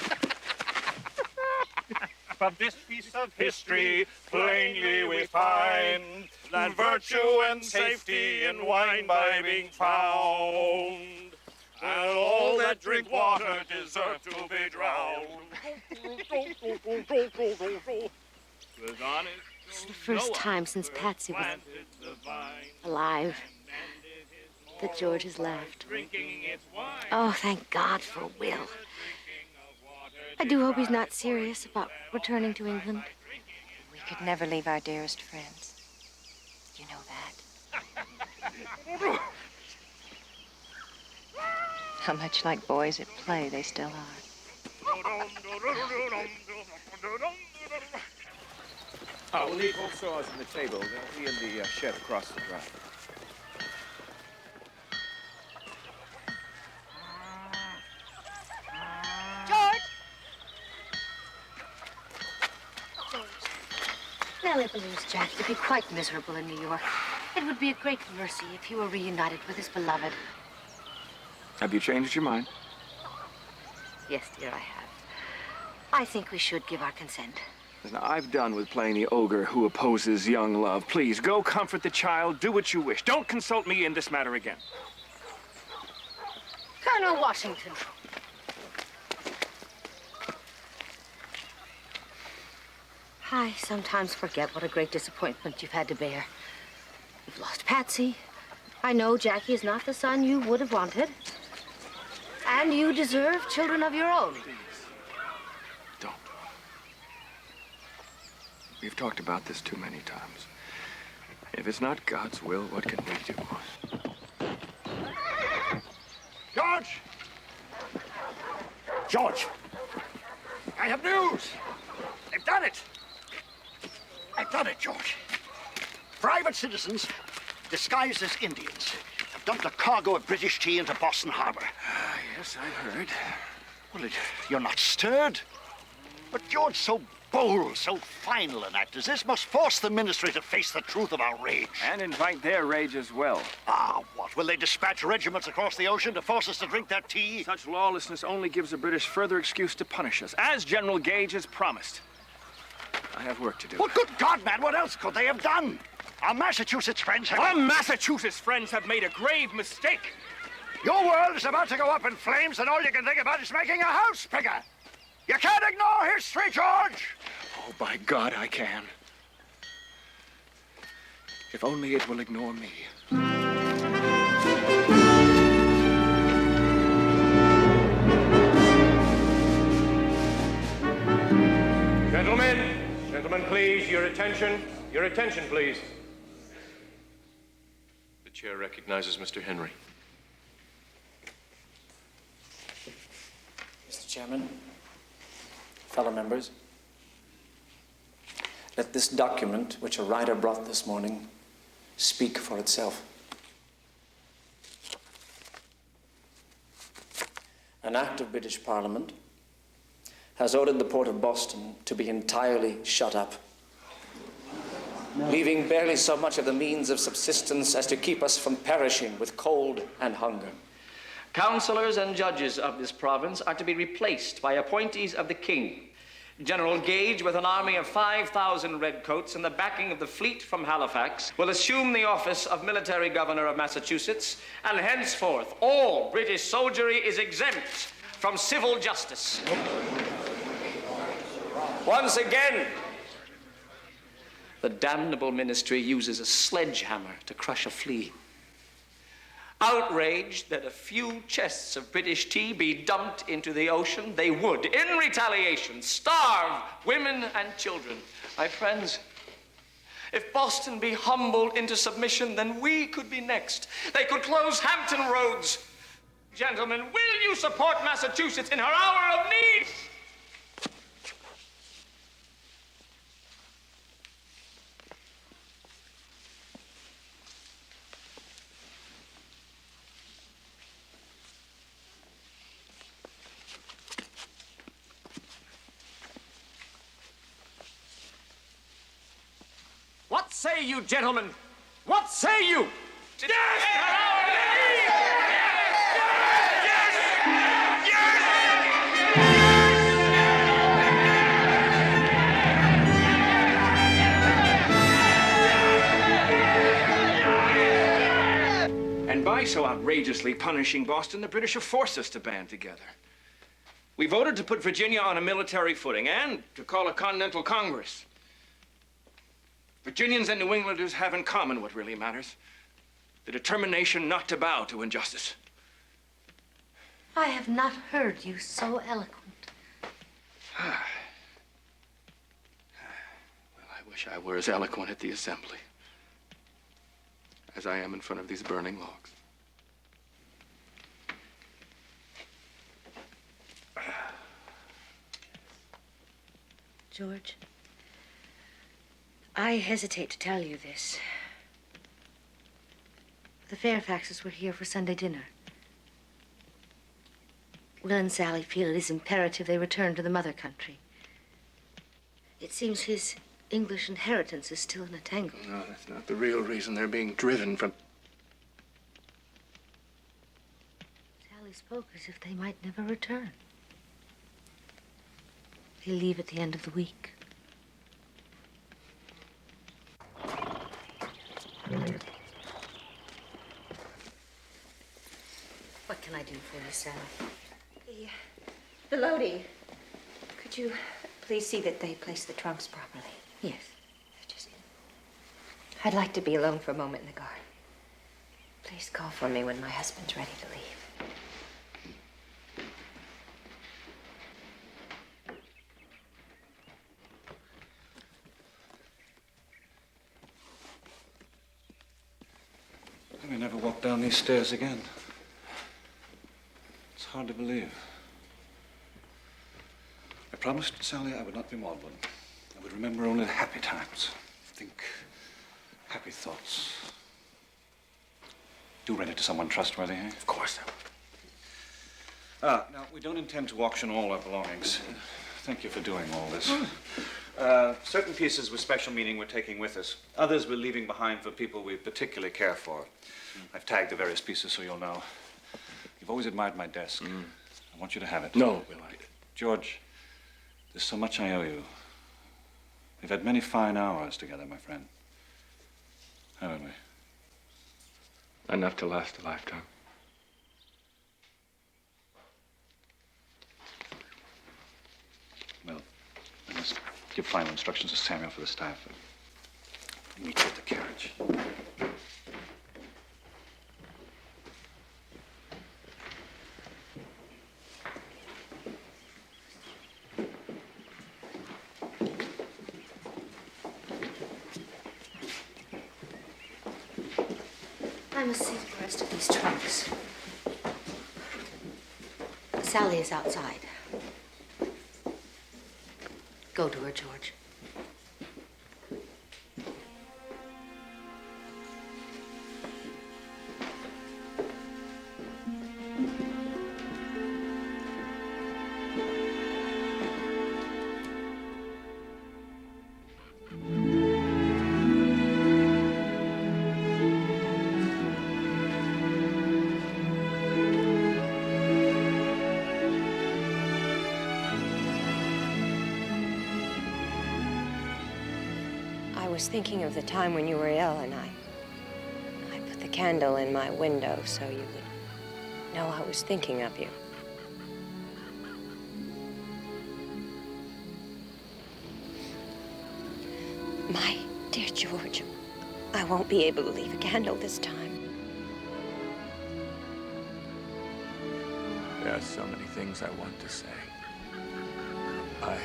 From this piece of history, plainly we find that virtue and safety in wine by being found. And all that drink water deserve to be drowned. This is the first time since Patsy was alive that George has laughed. Oh, thank God for Will. I do hope he's not serious about returning to England. We could never leave our dearest friends. You know that. How much like boys at play they still are. Oh, we'll leave both saws on the table. They'll be in the shed across the drive. George! George. Nellie believes Jack to be quite miserable in New York. It would be a great mercy if he were reunited with his beloved. Have you changed your mind? Yes, dear, I have. I think we should give our consent. Listen, I've done with playing the ogre who opposes young love. Please, go comfort the child. Do what you wish. Don't consult me in this matter again. Colonel Washington. I sometimes forget what a great disappointment you've had to bear. You've lost Patsy. I know Jackie is not the son you would have wanted. And you deserve children of your own. Don't. We've talked about this too many times. If it's not God's will, what can we do? George! George! I have news! They've done it! I've done it, George. Private citizens, disguised as Indians, have dumped a cargo of British tea into Boston Harbor. Yes, I've heard. Well, you're not stirred. But George, so bold, so final an act as this must force the ministry to face the truth of our rage. And invite their rage as well. Ah, what? Will they dispatch regiments across the ocean to force us to drink their tea? Such lawlessness only gives the British further excuse to punish us, as General Gage has promised. I have work to do. Well, good God, man, what else could they have done? Our Massachusetts friends have... Our Massachusetts friends have made a grave mistake. Your world is about to go up in flames, and all you can think about is making a house bigger. You can't ignore history, George! Oh, by God, I can. If only it will ignore me. Gentlemen, please, your attention. Your attention, please. The chair recognizes Mr. Henry. Mr. Chairman, fellow members, let this document, which a writer brought this morning, speak for itself. An act of British Parliament has ordered the port of Boston to be entirely shut up, leaving barely so much of the means of subsistence as to keep us from perishing with cold and hunger. Councillors and judges of this province are to be replaced by appointees of the King. General Gage, with an army of 5,000 redcoats and the backing of the fleet from Halifax, will assume the office of military governor of Massachusetts, and henceforth all British soldiery is exempt from civil justice. Once again, the damnable ministry uses a sledgehammer to crush a flea. Outraged that a few chests of British tea be dumped into the ocean, they would, in retaliation, starve women and children. My friends, if Boston be humbled into submission, then we could be next. They could close Hampton roads. Gentlemen, will you support Massachusetts in her hour of need? What say you, gentlemen? What say you? And by so outrageously punishing Boston, the British have forced us to band together. We voted to put Virginia on a military footing and to call a Continental Congress. Virginians and New Englanders have in common what really matters: the determination not to bow to injustice. I have not heard you so eloquent. Well, I wish I were as eloquent at the assembly as I am in front of these burning logs. George, I hesitate to tell you this. The Fairfaxes were here for Sunday dinner. Will and Sally feel it is imperative they return to the mother country. It seems his English inheritance is still in a tangle. No, that's not the real reason they're being driven from... Sally spoke as if they might never return. They leave at the end of the week. What can I do for you, Sally? The loading. Could you please see that they place the trunks properly? Yes. I'd like to be alone for a moment in the garden. Please call for me when my husband's ready to leave. walk down these stairs again. It's hard to believe. I promised Sally I would not be maudlin. I would remember only the happy times. Think happy thoughts. Do rent it to someone trustworthy, eh? Of course. Now, we don't intend to auction all our belongings. Thank you for doing all this. Certain pieces with special meaning we're taking with us. Others we're leaving behind for people we particularly care for. I've tagged the various pieces so you'll know. You've always admired my desk. I want you to have it. No, will I? George, there's so much I owe you. We've had many fine hours together, my friend. Haven't we? Enough to last a lifetime. Well, I must give final instructions to Samuel for the staff. Meet you at the carriage. I must see to the rest of these trunks. Sally is outside. Go to her, George. I was thinking of the time when you were ill, and I put the candle in my window so you would know I was thinking of you. My dear George, I won't be able to leave a candle this time. There are so many things I want to say.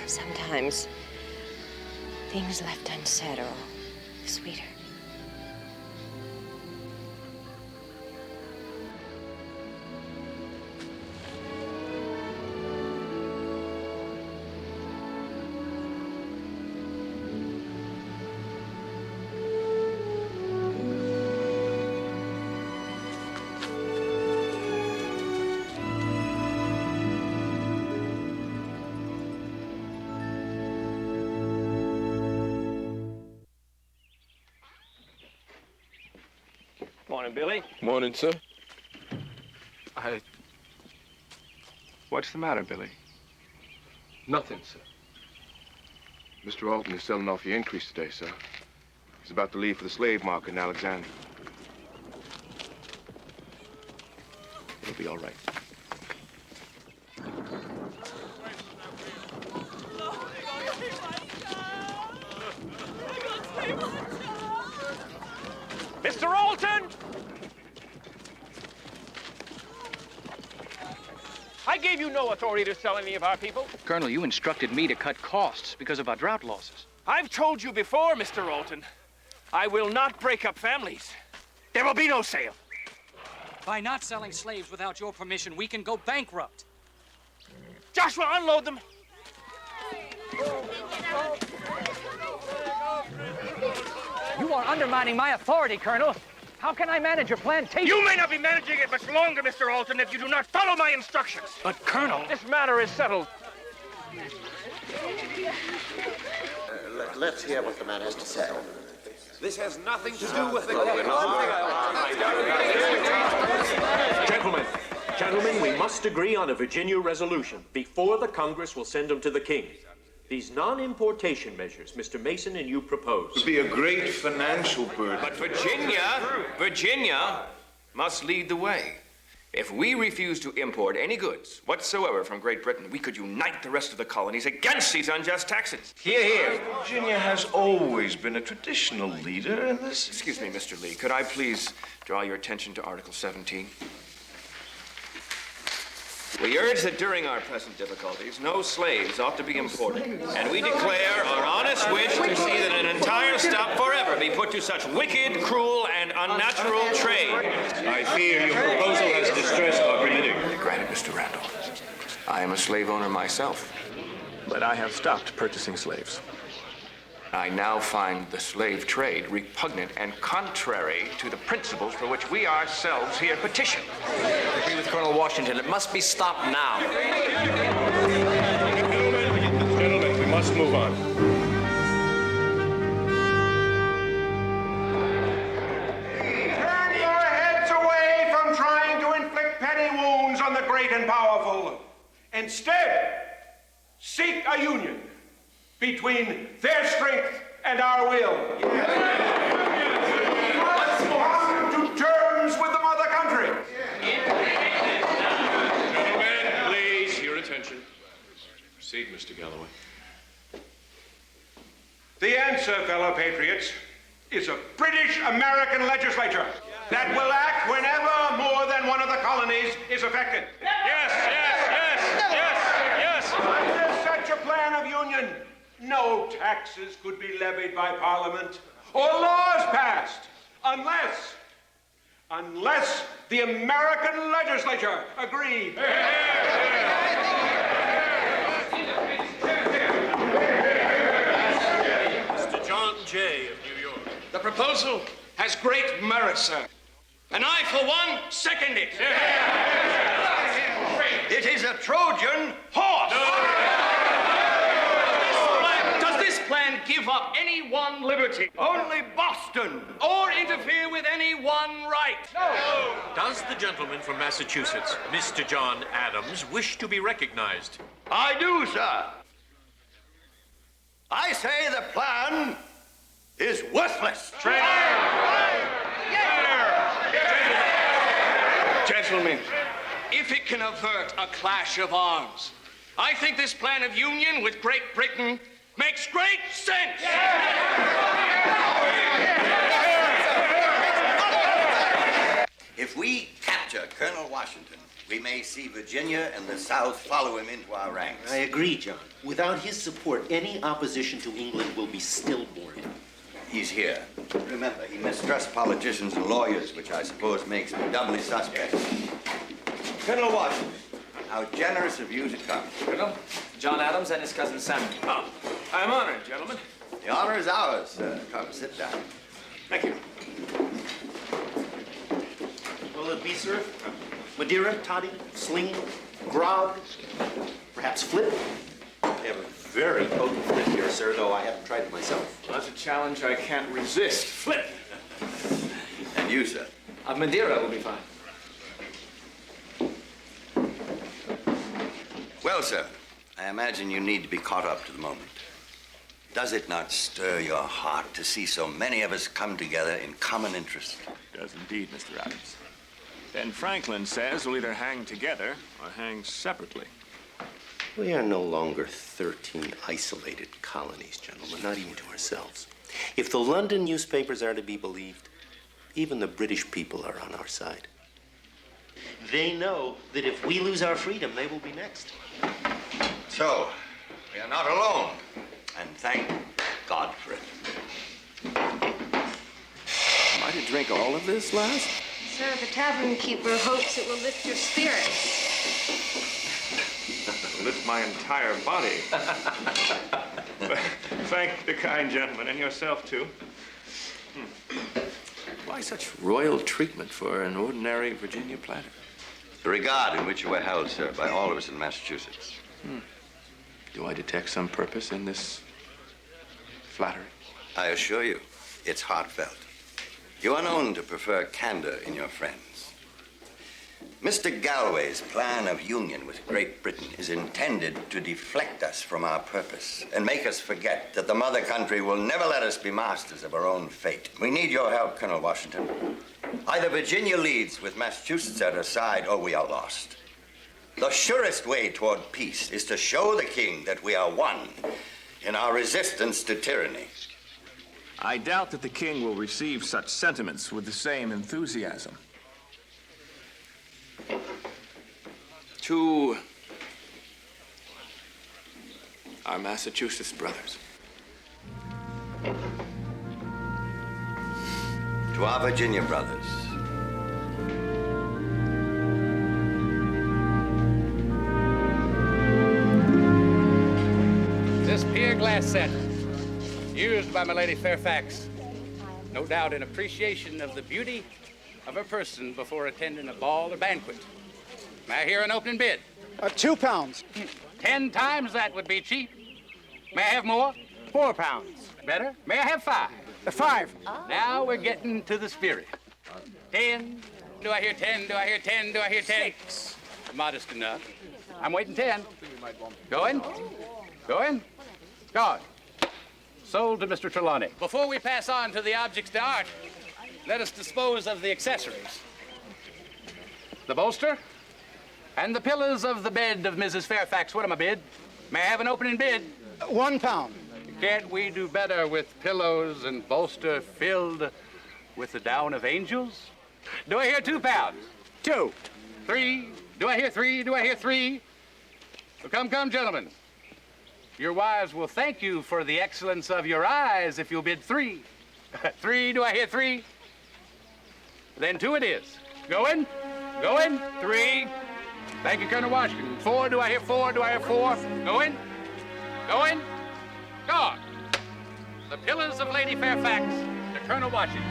Sometimes things left unsaid are all sweeter. Morning, Billy. Morning, sir. What's the matter, Billy? Nothing, sir. Mr. Alton is selling off your increase today, sir. He's about to leave for the slave market in Alexandria. It'll be all right. Mr. Alton! I gave you no authority to sell any of our people. Colonel, you instructed me to cut costs because of our drought losses. I've told you before, Mr. Alton. I will not break up families. There will be no sale. By not selling slaves without your permission, we can go bankrupt. Joshua, unload them. You are undermining my authority, Colonel. How can I manage your plantation? You may not be managing it much longer, Mr. Alton, if you do not follow my instructions. But, Colonel... This matter is settled. Let's hear what the man has to say. This has nothing to do with the... Gentlemen, we must agree on a Virginia resolution before the Congress will send them to the King. These non-importation measures Mr. Mason and you propose would be a great financial burden. But Virginia must lead the way. If we refuse to import any goods whatsoever from Great Britain, we could unite the rest of the colonies against these unjust taxes. Hear, hear. Virginia has always been a traditional leader in this. Excuse me, Mr. Lee. Could I please draw your attention to Article 17? We urge that during our present difficulties, no slaves ought to be imported. And we declare our honest wish to see that an entire stop forever be put to such wicked, cruel, and unnatural trade. I fear your proposal has distressed our committee. Granted, Mr. Randall. I am a slave owner myself, but I have stopped purchasing slaves. I now find the slave trade repugnant and contrary to the principles for which we ourselves here petition. I agree with Colonel Washington. It must be stopped now. Gentlemen, we must move on. Turn your heads away from trying to inflict petty wounds on the great and powerful. Instead, seek a union between their strength and our will. Let's come to terms with the mother country. Gentlemen, please, your attention. Proceed, Mr. Galloway. The answer, fellow patriots, is a British-American legislature that will act whenever more than one of the colonies is affected. Yes. Under such a plan of union, no taxes could be levied by Parliament or laws passed unless the American legislature agreed. Mr. John Jay of New York. The proposal has great merit, sir. And I, for one, second it. It is a Trojan horse. Does this plan give up any one liberty? Only Boston. Or interfere with any one right? No. Does the gentleman from Massachusetts, Mr. John Adams, wish to be recognized? I do, sir. I say the plan is worthless. Gentlemen, if it can avert a clash of arms, I think this plan of union with Great Britain makes great sense. If we capture Colonel Washington, we may see Virginia and the South follow him into our ranks. I agree, John. Without his support, any opposition to England will be stillborn. He's here. Remember, he mistrusts politicians and lawyers, which I suppose makes me doubly suspect. Colonel Washington, how generous of you to come. Colonel, John Adams and his cousin Samuel. Oh, I'm honored, gentlemen. The honor is ours, sir. Come, sit down. Thank you. Will it be served? Madeira, toddy, sling, grog, perhaps flip? We have a very potent flip here, sir, though I haven't tried it myself. Well, that's a challenge I can't resist. Flip! And you, sir? Madeira will be fine. Well, sir, I imagine you need to be caught up to the moment. Does it not stir your heart to see so many of us come together in common interest? It does indeed, Mr. Adams. Ben Franklin says we'll either hang together or hang separately. We are no longer 13 isolated colonies, gentlemen, not even to ourselves. If the London newspapers are to be believed, even the British people are on our side. They know that if we lose our freedom, they will be next. So, we are not alone, and thank God for it. Am I to drink all of this, lass? Sir, the tavern keeper hopes it will lift your spirits. Lift my entire body. Thank the kind gentleman, and yourself, too. Why such royal treatment for an ordinary Virginia planter? The regard in which you were held, sir, by all of us in Massachusetts. Do I detect some purpose in this flattery? I assure you, it's heartfelt. You are known to prefer candor in your friends. Mr. Galloway's plan of union with Great Britain is intended to deflect us from our purpose and make us forget that the mother country will never let us be masters of our own fate. We need your help, Colonel Washington. Either Virginia leads with Massachusetts at her side, or we are lost. The surest way toward peace is to show the king that we are one in our resistance to tyranny. I doubt that the king will receive such sentiments with the same enthusiasm. To our Massachusetts brothers. To To our Virginia brothers. This pier glass set, used by my Lady Fairfax, no doubt in appreciation of the beauty of her person before attending a ball or banquet. May I hear an opening bid? £2. 10 times that would be cheap. May I have more? £4. Better? May I have 5? 5. Now we're getting to the spirit. 10. Do I hear 10? Do I hear 10? Do I hear 10? 6. Modest enough. I'm waiting 10. Going? Going? Gone. Sold to Mr. Trelawney. Before we pass on to the objects d'art, let us dispose of the accessories. The bolster and the pillows of the bed of Mrs. Fairfax. What am I bid? May I have an opening bid? £1. Can't we do better with pillows and bolster filled with the down of angels? Do I hear £2? 2. 3. Do I hear 3? Do I hear 3? Well, come, gentlemen. Your wives will thank you for the excellence of your eyes if you'll bid 3. 3. Do I hear 3? Then 2 it is. Going? Going? 3. Thank you, Colonel Washington. 4. Do I hear 4? Do I hear 4? Going? Going? Gone. The pillars of Lady Fairfax to Colonel Washington.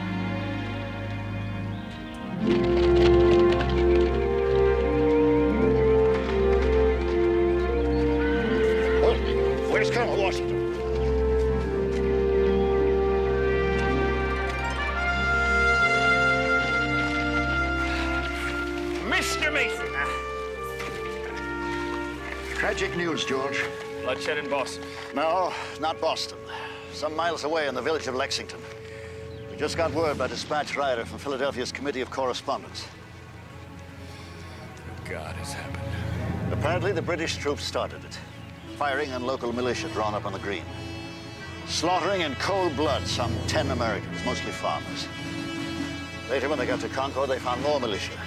Where's Colonel Washington? Mr. Mason! Tragic news, George. Bloodshed in Boston. No, not Boston. Some miles away in the village of Lexington. We just got word by dispatch rider from Philadelphia's Committee of Correspondence. God has happened. Apparently, the British troops started it, firing on local militia drawn up on the green. Slaughtering in cold blood some 10 Americans, mostly farmers. Later, when they got to Concord, they found more militia,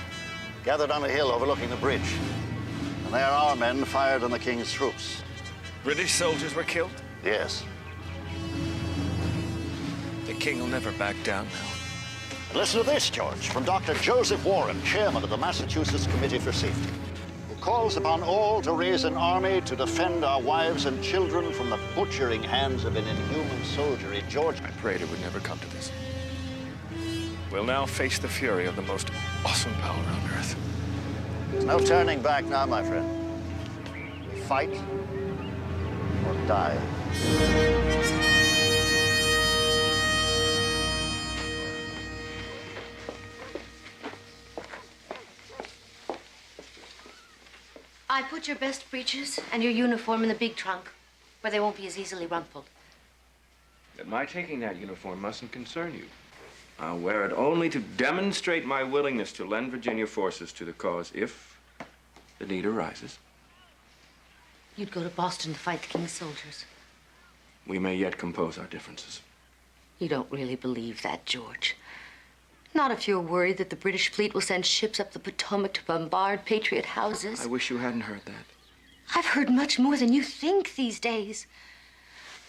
gathered on a hill overlooking the bridge. And there our men fired on the King's troops. British soldiers were killed? Yes. The King will never back down now. And listen to this, George, from Dr. Joseph Warren, chairman of the Massachusetts Committee for Safety, who calls upon all to raise an army to defend our wives and children from the butchering hands of an inhuman soldiery. George, I prayed it would never come to this. We'll now face the fury of the most awesome power on earth. There's no turning back now, my friend. We fight or die. I put your best breeches and your uniform in the big trunk, where they won't be as easily rumpled. But my taking that uniform mustn't concern you. I'll wear it only to demonstrate my willingness to lend Virginia forces to the cause if the need arises. You'd go to Boston to fight the King's soldiers. We may yet compose our differences. You don't really believe that, George. Not if you're worried that the British fleet will send ships up the Potomac to bombard Patriot houses. I wish you hadn't heard that. I've heard much more than you think these days.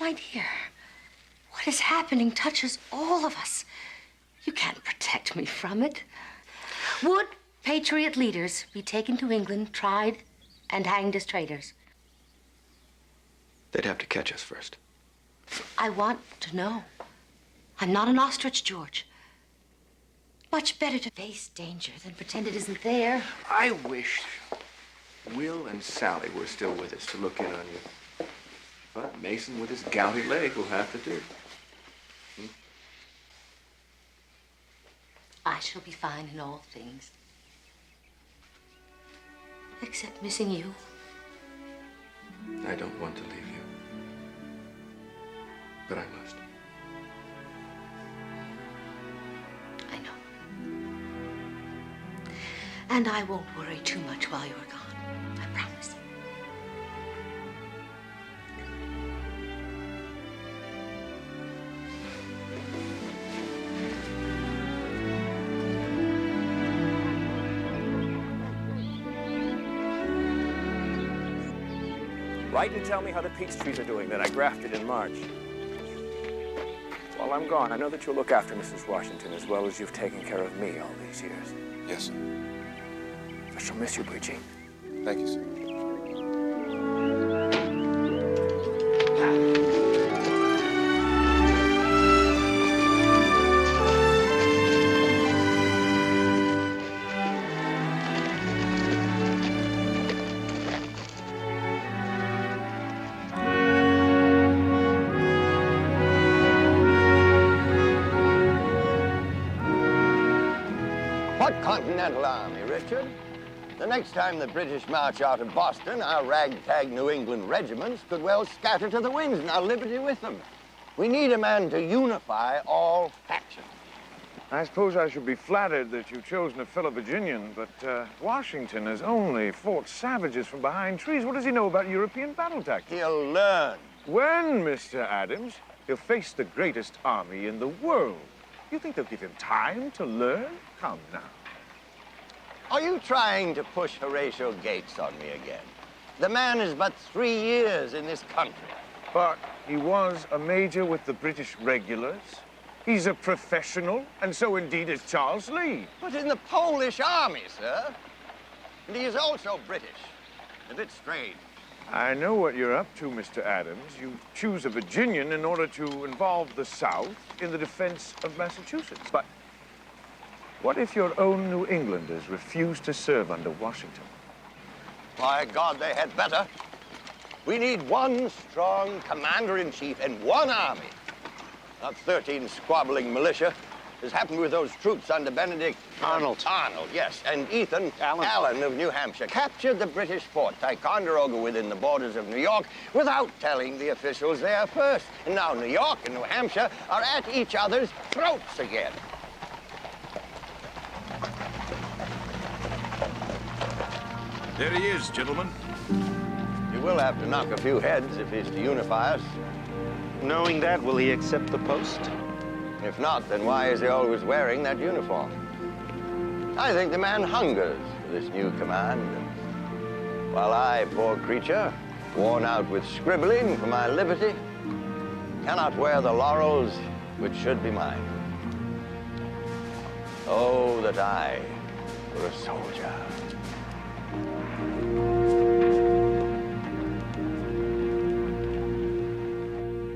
My dear, what is happening touches all of us. You can't protect me from it. Would Patriot leaders be taken to England, tried, and hanged as traitors? They'd have to catch us first. I want to know. I'm not an ostrich, George. Much better to face danger than pretend it isn't there. I wish Will and Sally were still with us to look in on you. But Mason with his gouty leg will have to do. I shall be fine in all things. Except missing you. I don't want to leave you. But I must. I know. And I won't worry too much while you're gone. I promise. Write and tell me how the peach trees are doing that I grafted in March. That's all I'm gone, I know that you'll look after Mrs. Washington as well as you've taken care of me all these years. Yes, sir. I shall miss you, Breachy. Thank you, sir. What Continental Army, Richard? The next time the British march out of Boston, our ragtag New England regiments could well scatter to the winds and our liberty with them. We need a man to unify all factions. I suppose I should be flattered that you've chosen a fellow Virginian, but Washington has only fought savages from behind trees. What does he know about European battle tactics? He'll learn. When, Mr. Adams, he'll face the greatest army in the world. You think they'll give him time to learn? Come now. Are you trying to push Horatio Gates on me again? The man is but 3 years in this country. But he was a major with the British regulars. He's a professional, and so indeed is Charles Lee. But in the Polish army, sir. And he is also British. A bit strange. I know what you're up to, Mr. Adams. You choose a Virginian in order to involve the South in the defense of Massachusetts. But what if your own New Englanders refuse to serve under Washington? By God, they had better. We need one strong commander-in-chief and one army. Not 13 squabbling militia, as happened with those troops under Benedict Arnold, yes, and Ethan Allen of New Hampshire captured the British fort Ticonderoga within the borders of New York without telling the officials there first. And now New York and New Hampshire are at each other's throats again. There he is, gentlemen. You will have to knock a few heads if he's to unify us. Knowing that, will he accept the post? If not, then why is he always wearing that uniform? I think the man hungers for this new command. While I, poor creature, worn out with scribbling for my liberty, cannot wear the laurels which should be mine. Oh, that I were a soldier.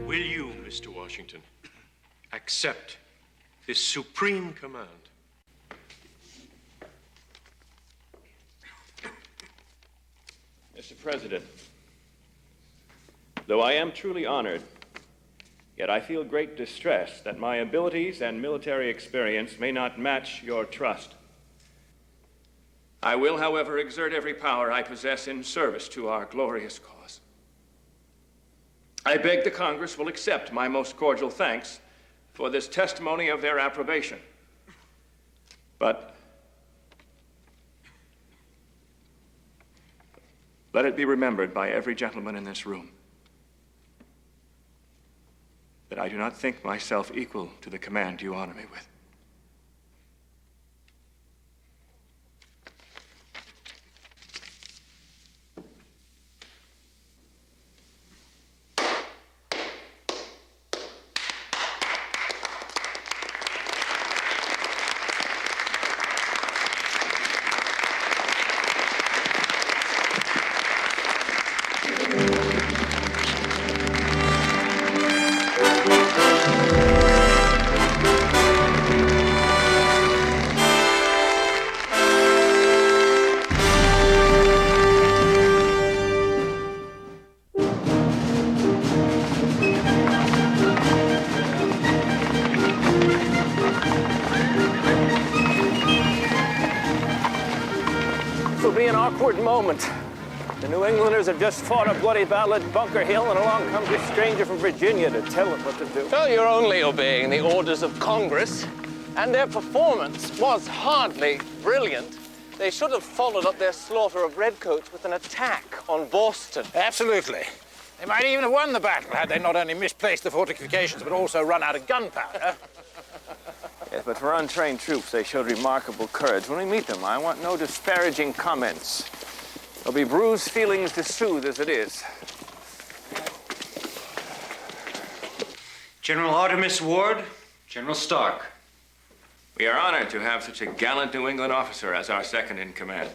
Will you, Mr. Washington, accept this supreme command? Mr. President, though I am truly honored, yet I feel great distress that my abilities and military experience may not match your trust. I will, however, exert every power I possess in service to our glorious cause. I beg the Congress will accept my most cordial thanks for this testimony of their approbation. But let it be remembered by every gentleman in this room that I do not think myself equal to the command you honor me with. Moment. The New Englanders have just fought a bloody battle at Bunker Hill, and along comes this stranger from Virginia to tell them what to do. Well, you're only obeying the orders of Congress, and their performance was hardly brilliant. They should have followed up their slaughter of redcoats with an attack on Boston. Absolutely. They might even have won the battle had they not only misplaced the fortifications, but also run out of gunpowder. Yes, but for untrained troops, they showed remarkable courage. When we meet them, I want no disparaging comments. There'll be bruised feelings to soothe as it is. General Artemis Ward, General Stark. We are honored to have such a gallant New England officer as our second in command.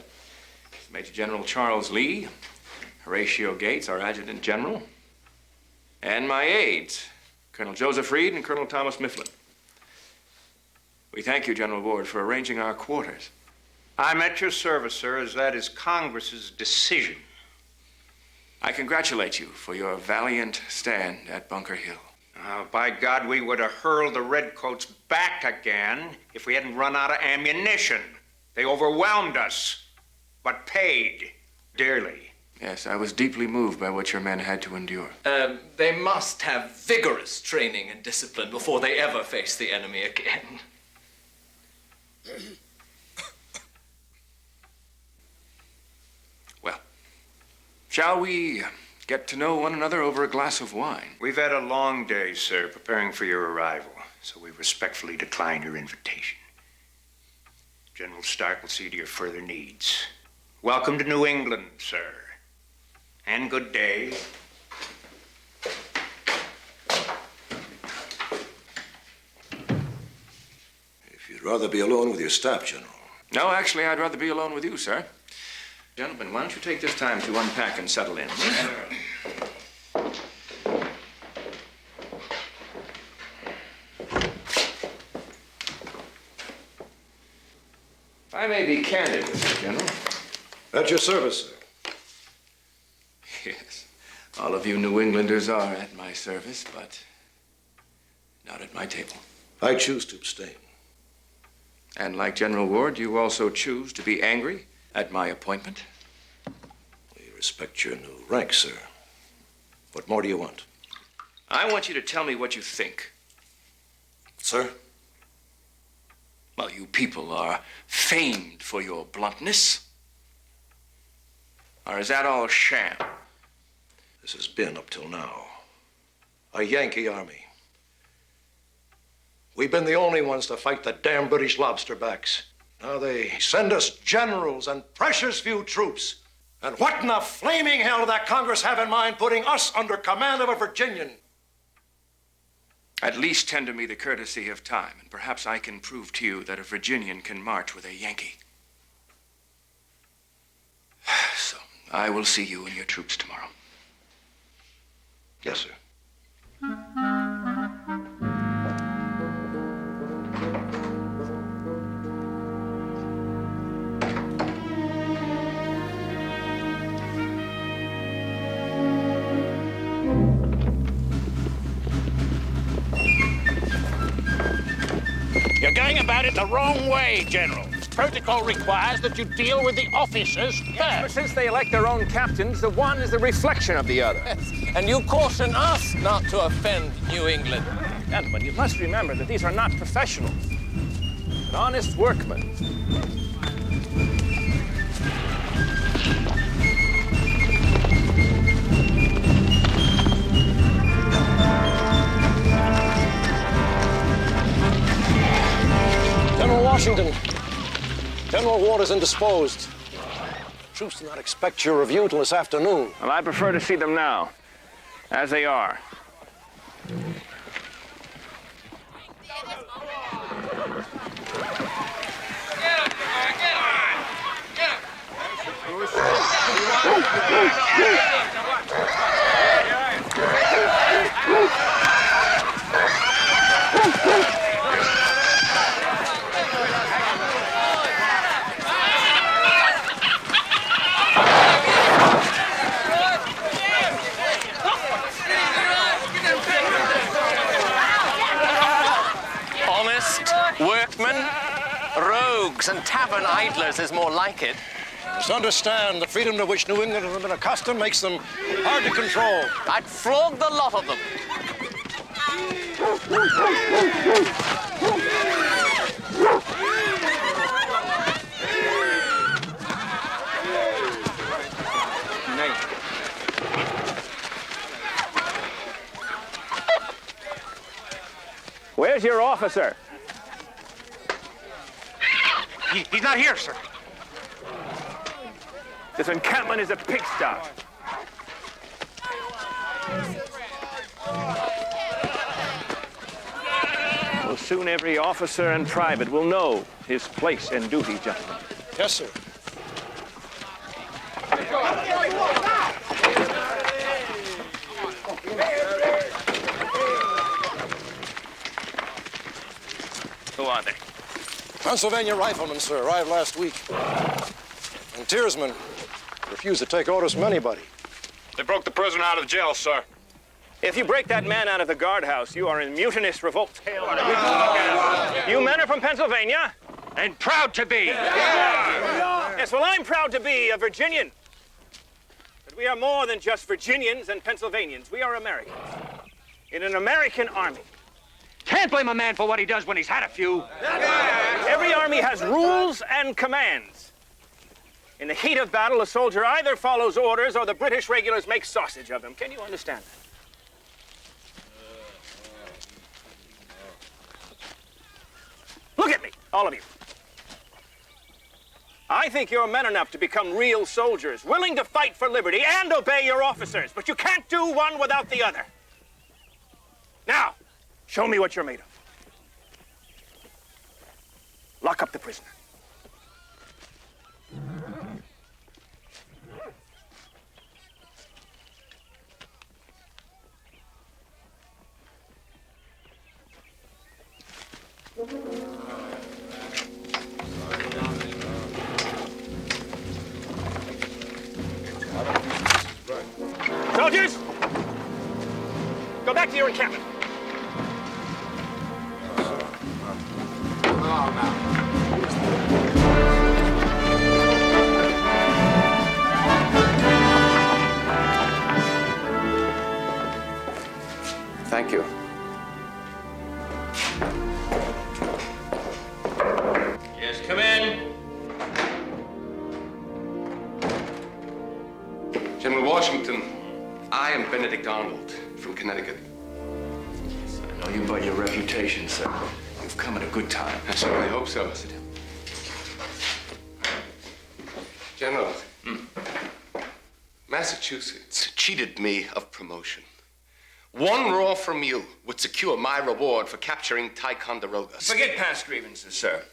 Major General Charles Lee, Horatio Gates, our Adjutant General, and my aides, Colonel Joseph Reed and Colonel Thomas Mifflin. We thank you, General Ward, for arranging our quarters. I'm at your service, sir, as that is Congress's decision. I congratulate you for your valiant stand at Bunker Hill. By God, we would have hurled the Redcoats back again if we hadn't run out of ammunition. They overwhelmed us, but paid dearly. Yes, I was deeply moved by what your men had to endure. They must have vigorous training and discipline before they ever face the enemy again. Well, shall we get to know one another over a glass of wine? We've had a long day, sir, preparing for your arrival, so we respectfully decline your invitation. General Stark will see to your further needs. Welcome to New England, sir. And good day. If you'd rather be alone with your staff, General. No, actually, I'd rather be alone with you, sir. Gentlemen, why don't you take this time to unpack and settle in? If I may be candid with you, General. At your service, sir. Yes, all of you New Englanders are at my service, but not at my table. I choose to abstain. And like General Ward, you also choose to be angry at my appointment? We respect your new rank, sir. What more do you want? I want you to tell me what you think. Sir? Well, you people are famed for your bluntness. Or is that all sham? This has been, up till now, a Yankee army. We've been the only ones to fight the damn British lobsterbacks. Now they send us generals and precious few troops. And what in the flaming hell did that Congress have in mind putting us under command of a Virginian? At least tender me the courtesy of time, and perhaps I can prove to you that a Virginian can march with a Yankee. So, I will see you and your troops tomorrow. Yes, sir. You're going about it the wrong way, General. Protocol requires that you deal with the officers first. But since they elect their own captains, the one is the reflection of the other. Yes. And you caution us not to offend New England. Gentlemen, you must remember that these are not professionals, but honest workmen. General Washington, General Ward is indisposed. Troops do not expect your review till this afternoon. Well, I prefer to see them now, as they are. Workmen, rogues, and tavern idlers is more like it. Just understand, the freedom to which New England has been accustomed makes them hard to control. I'd flog the lot of them. Where's your officer? He's not here, sir. This encampment is a pigsty. So soon every officer and private will know his place and duty, gentlemen. Yes, sir. Who are they? Pennsylvania riflemen, sir, arrived last week. Frontiersmen refuse to take orders from anybody. They broke the prisoner out of jail, sir. If you break that man out of the guardhouse, you are in mutinous revolt. You men are from Pennsylvania? And proud to be. Yes, well, I'm proud to be a Virginian. But we are more than just Virginians and Pennsylvanians. We are Americans. In an American army. Can't blame a man for what he does when he's had a few. Every army has rules and commands. In the heat of battle, a soldier either follows orders or the British regulars make sausage of him. Can you understand that? Look at me, all of you. I think you're men enough to become real soldiers, willing to fight for liberty and obey your officers, but you can't do one without the other. Now, show me what you're made of. Lock up the prisoner. Soldiers, go back to your encampment. Thank you. Yes, come in. General Washington, I am Benedict Arnold from Connecticut. I know you by your reputation, sir. You've come at a good time. I certainly hope so. General, Massachusetts cheated me of promotion. One roar from you would secure my reward for capturing Ticonderoga. Forget past grievances, sir.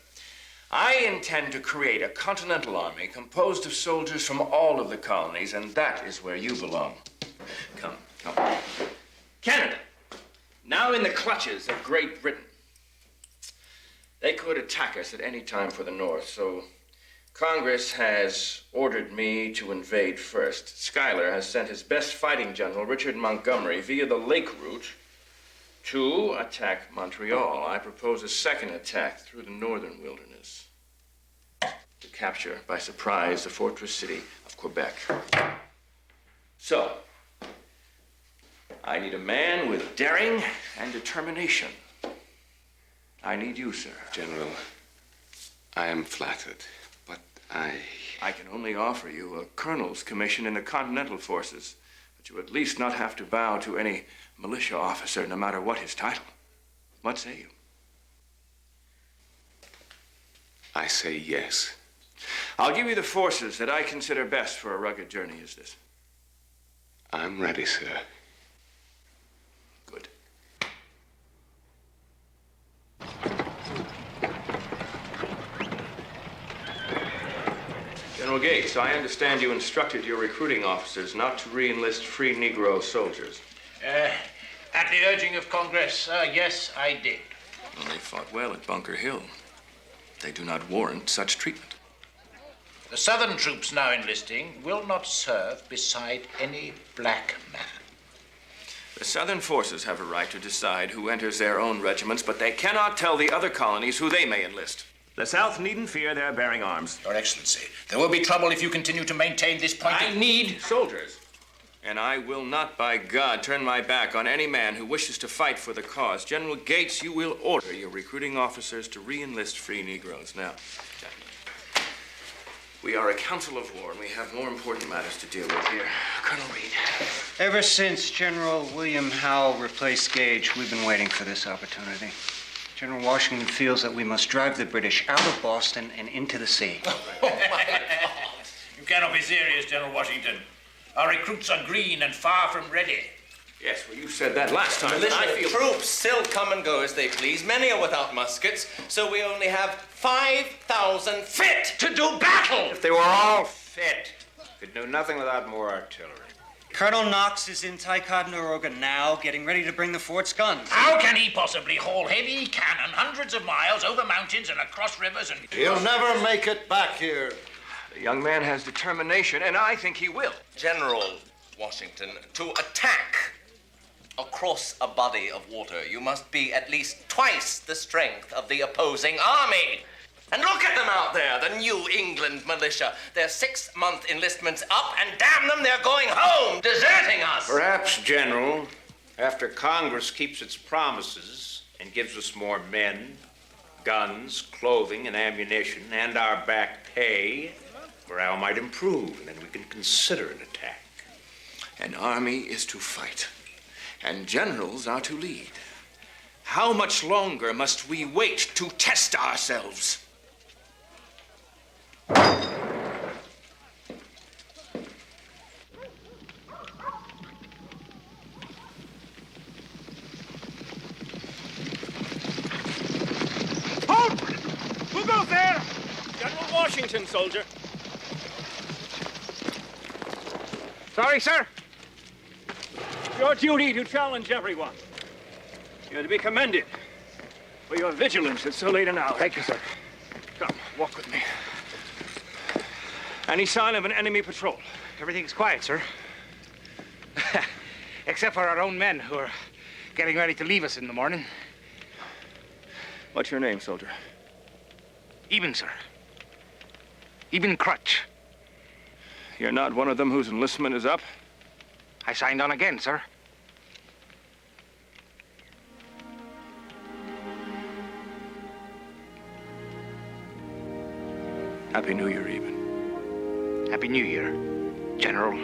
I intend to create a Continental Army composed of soldiers from all of the colonies, and that is where you belong. Come. Canada, now in the clutches of Great Britain. They could attack us at any time for the North, so Congress has ordered me to invade first. Schuyler has sent his best fighting general, Richard Montgomery, via the lake route to attack Montreal. I propose a second attack through the northern wilderness to capture by surprise the fortress city of Quebec. So, I need a man with daring and determination. I need you, sir. General, I am flattered, but I can only offer you a colonel's commission in the Continental Forces, but you at least not have to bow to any militia officer, no matter what his title. What say you? I say yes. I'll give you the forces that I consider best for a rugged journey as this. I'm ready, sir. Good. General Gates, I understand you instructed your recruiting officers not to re-enlist free Negro soldiers. At the urging of Congress, yes, I did. Well, they fought well at Bunker Hill. They do not warrant such treatment. The Southern troops now enlisting will not serve beside any black man. The Southern forces have a right to decide who enters their own regiments, but they cannot tell the other colonies who they may enlist. The South needn't fear their bearing arms. Your Excellency, there will be trouble if you continue to maintain this point. I need soldiers. And I will not, by God, turn my back on any man who wishes to fight for the cause. General Gates, you will order your recruiting officers to re-enlist free Negroes. Now, we are a council of war, and we have more important matters to deal with here. Colonel Reed. Ever since General William Howe replaced Gage, we've been waiting for this opportunity. General Washington feels that we must drive the British out of Boston and into the sea. Oh, my God. You cannot be serious, General Washington. Our recruits are green and far from ready. Yes, well, you said that last time. Militia I feel... troops still come and go as they please. Many are without muskets, so we only have 5,000 fit to do battle. If they were all fit, could do nothing without more artillery. Colonel Knox is in Ticonderoga now, getting ready to bring the fort's guns. How can he possibly haul heavy cannon hundreds of miles over mountains and across rivers and... He'll never make it back here. The young man has determination, and I think he will. General Washington, to attack across a body of water, you must be at least twice the strength of the opposing army. And look at them out there, the New England militia. Their 6-month enlistment's up, and damn them, they're going home, deserting us. Perhaps, General, after Congress keeps its promises and gives us more men, guns, clothing, and ammunition, and our back pay, morale might improve, and then we can consider an attack. An army is to fight, and generals are to lead. How much longer must we wait to test ourselves? Halt! Who goes there? General Washington, soldier. Sorry, sir. It's your duty to challenge everyone. You're to be commended for your vigilance at so late an hour. Thank you, sir. Come, walk with me. Any sign of an enemy patrol? Everything's quiet, sir. Except for our own men who are getting ready to leave us in the morning. What's your name, soldier? Eben, sir. Eben Crutch. You're not one of them whose enlistment is up? I signed on again, sir. Happy New Year, Eben. Happy New Year, General.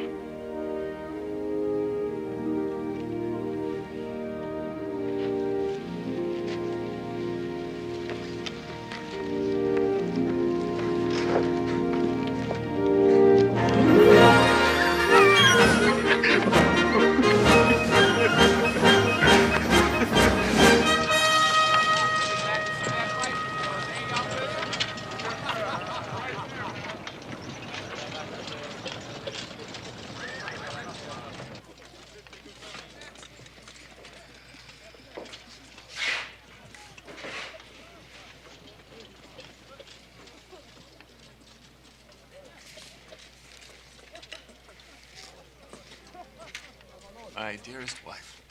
My dearest wife.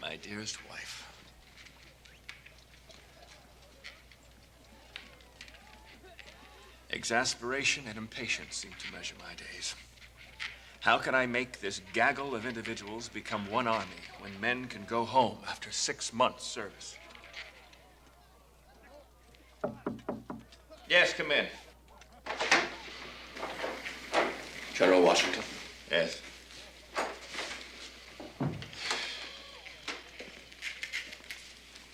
My dearest wife. Exasperation and impatience seem to measure my days. How can I make this gaggle of individuals become one army when men can go home after 6 months' service? Yes, come in. General Washington. Yes.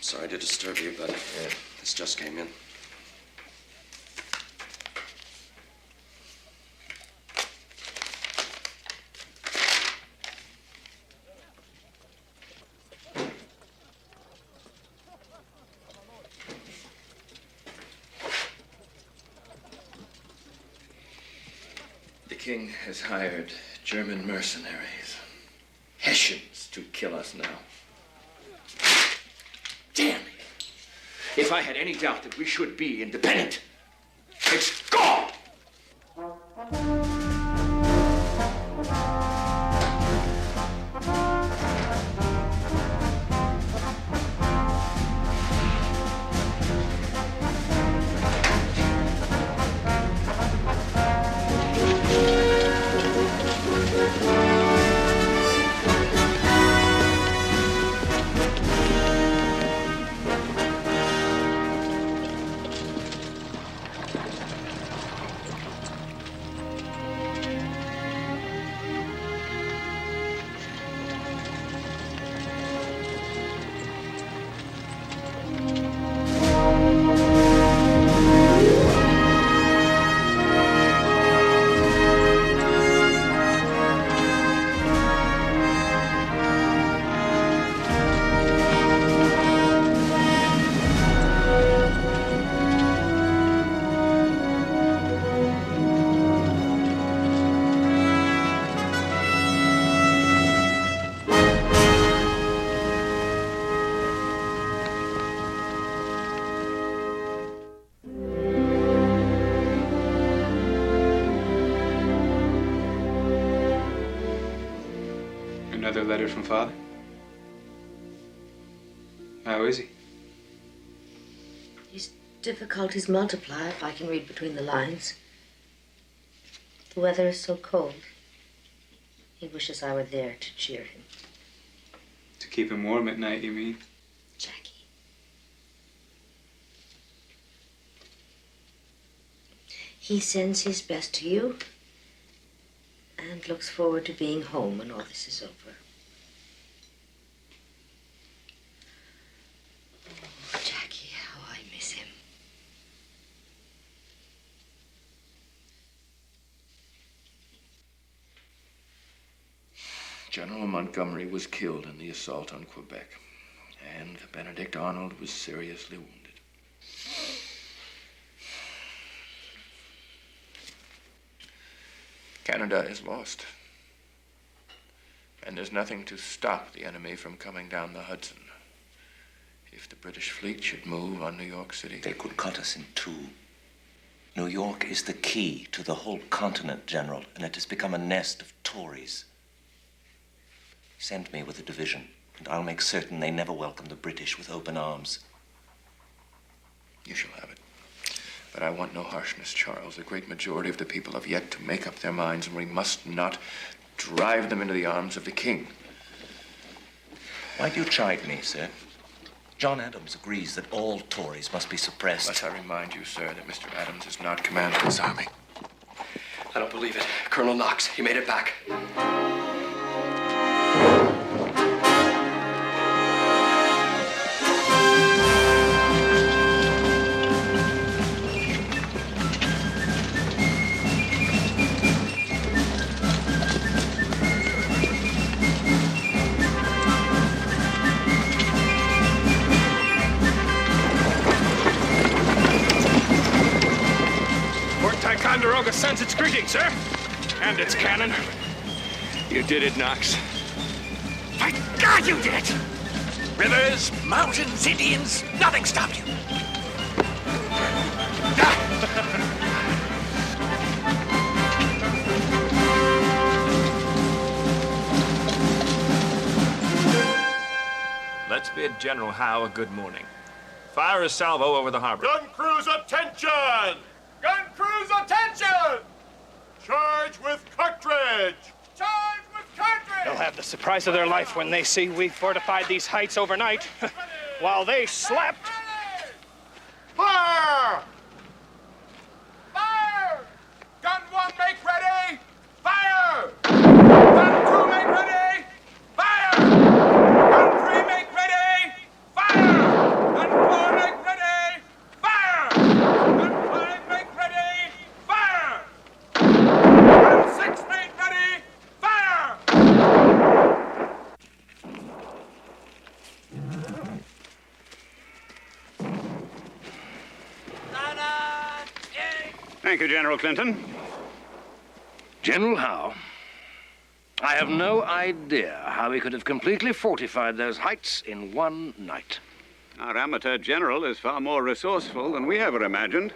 Sorry to disturb you, but this just came in. The king has hired German mercenaries, Hessians, to kill us now. Damn it! If I had any doubt that we should be independent, it's gone! Another letter from Father? How is he? His difficulties multiply if I can read between the lines. The weather is so cold. He wishes I were there to cheer him. To keep him warm at night, you mean? Jackie. He sends his best to you and looks forward to being home when all this is over. Oh, Jackie, how I miss him. General Montgomery was killed in the assault on Quebec, and Benedict Arnold was seriously wounded. Canada is lost, and there's nothing to stop the enemy from coming down the Hudson. If the British fleet should move on New York City... They could cut us in two. New York is the key to the whole continent, General, and it has become a nest of Tories. Send me with a division, and I'll make certain they never welcome the British with open arms. You shall have it. But I want no harshness, Charles. The great majority of the people have yet to make up their minds, and we must not drive them into the arms of the king. Why do you chide me, sir? John Adams agrees that all Tories must be suppressed. Must I remind you, sir, that Mr. Adams is not commanding his army? I don't believe it. Colonel Knox, he made it back. Ticonderoga sends its greetings, sir. And its cannon. You did it, Knox. By God, you did it! Rivers, mountains, Indians, nothing stopped you. Let's bid General Howe a good morning. Fire a salvo over the harbor. Gun crews, attention! Gun crews, attention! Charge with cartridge! Charge with cartridge! They'll have the surprise of their life when they see we fortified these heights overnight, while they slept. Fire! Fire! Gun 1, make ready! Fire! Gun 2, make ready! Fire! Gun 3, make ready! Fire! Gun 4, make ready! Fire! Gun 5, make ready! Fire! Gun 6, make ready! Fire! Thank you, General Clinton. General Howe, I have no idea how we could have completely fortified those heights in one night. Our amateur general is far more resourceful than we ever imagined.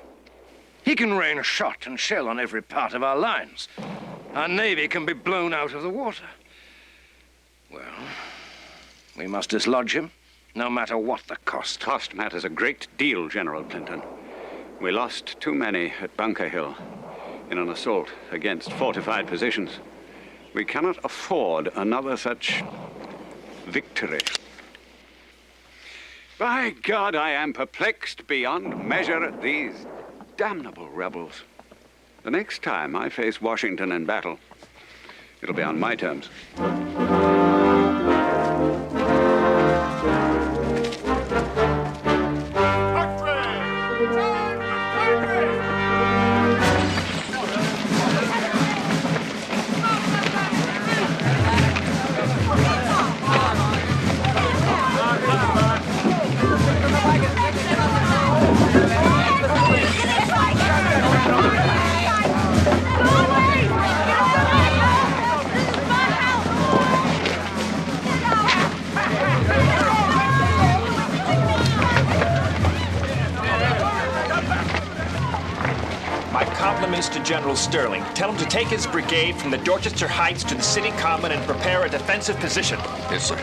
He can rain shot and shell on every part of our lines. Our navy can be blown out of the water. Well, we must dislodge him, no matter what the cost. Cost matters a great deal, General Clinton. We lost too many at Bunker Hill in an assault against fortified positions. We cannot afford another such victory. By God, I am perplexed beyond measure at these damnable rebels. The next time I face Washington in battle, it'll be on my terms. General Sterling. Tell him to take his brigade from the Dorchester Heights to the city common and prepare a defensive position. Yes, sir.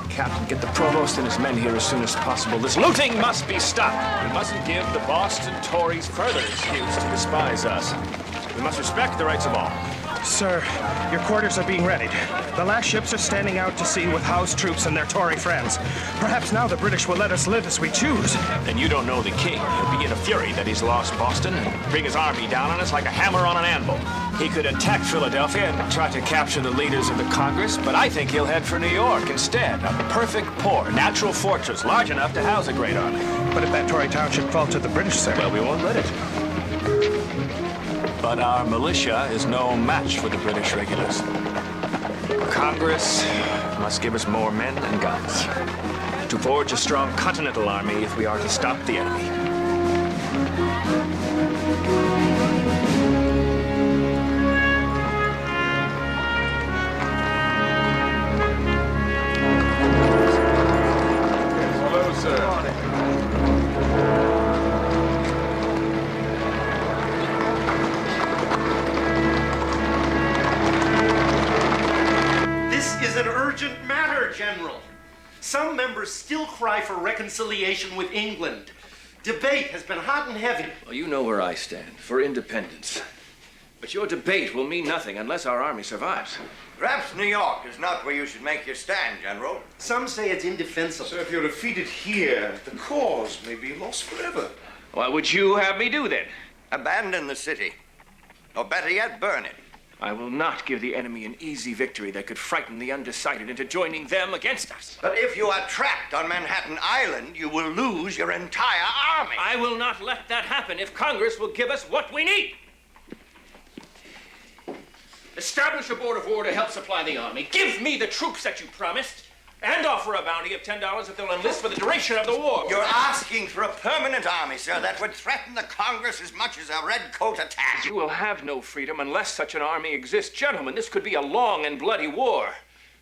Captain, get the provost and his men here as soon as possible. This looting must be stopped. We mustn't give the Boston Tories further excuse to despise us. We must respect the rights of all. Sir, your quarters are being readied. The last ships are standing out to sea with Howe's troops and their Tory friends. Perhaps now the British will let us live as we choose. Then you don't know the king. He'll be in a fury that he's lost Boston and bring his army down on us like a hammer on an anvil. He could attack Philadelphia and try to capture the leaders of the Congress, but I think he'll head for New York instead. A perfect port, natural fortress, large enough to house a great army. But if that Tory town should fall to the British, sir... Well, we won't let it. But our militia is no match for the British regulars. Congress must give us more men and guns to forge a strong Continental army if we are to stop the enemy. Hello, sir. Is an urgent matter, General. Some members still cry for reconciliation with England. Debate has been hot and heavy. Well, you know where I stand, for independence. But your debate will mean nothing unless our army survives. Perhaps New York is not where you should make your stand, General. Some say it's indefensible. So if you're defeated here, the cause may be lost forever. What would you have me do then? Abandon the city. Or better yet, burn it. I will not give the enemy an easy victory that could frighten the undecided into joining them against us. But if you are trapped on Manhattan Island, you will lose your entire army. I will not let that happen if Congress will give us what we need. Establish a board of war to help supply the army. Give me the troops that you promised. And offer a bounty of $10 if they'll enlist for the duration of the war. You're asking for a permanent army, sir, that would threaten the Congress as much as a redcoat attack. You will have no freedom unless such an army exists. Gentlemen, this could be a long and bloody war.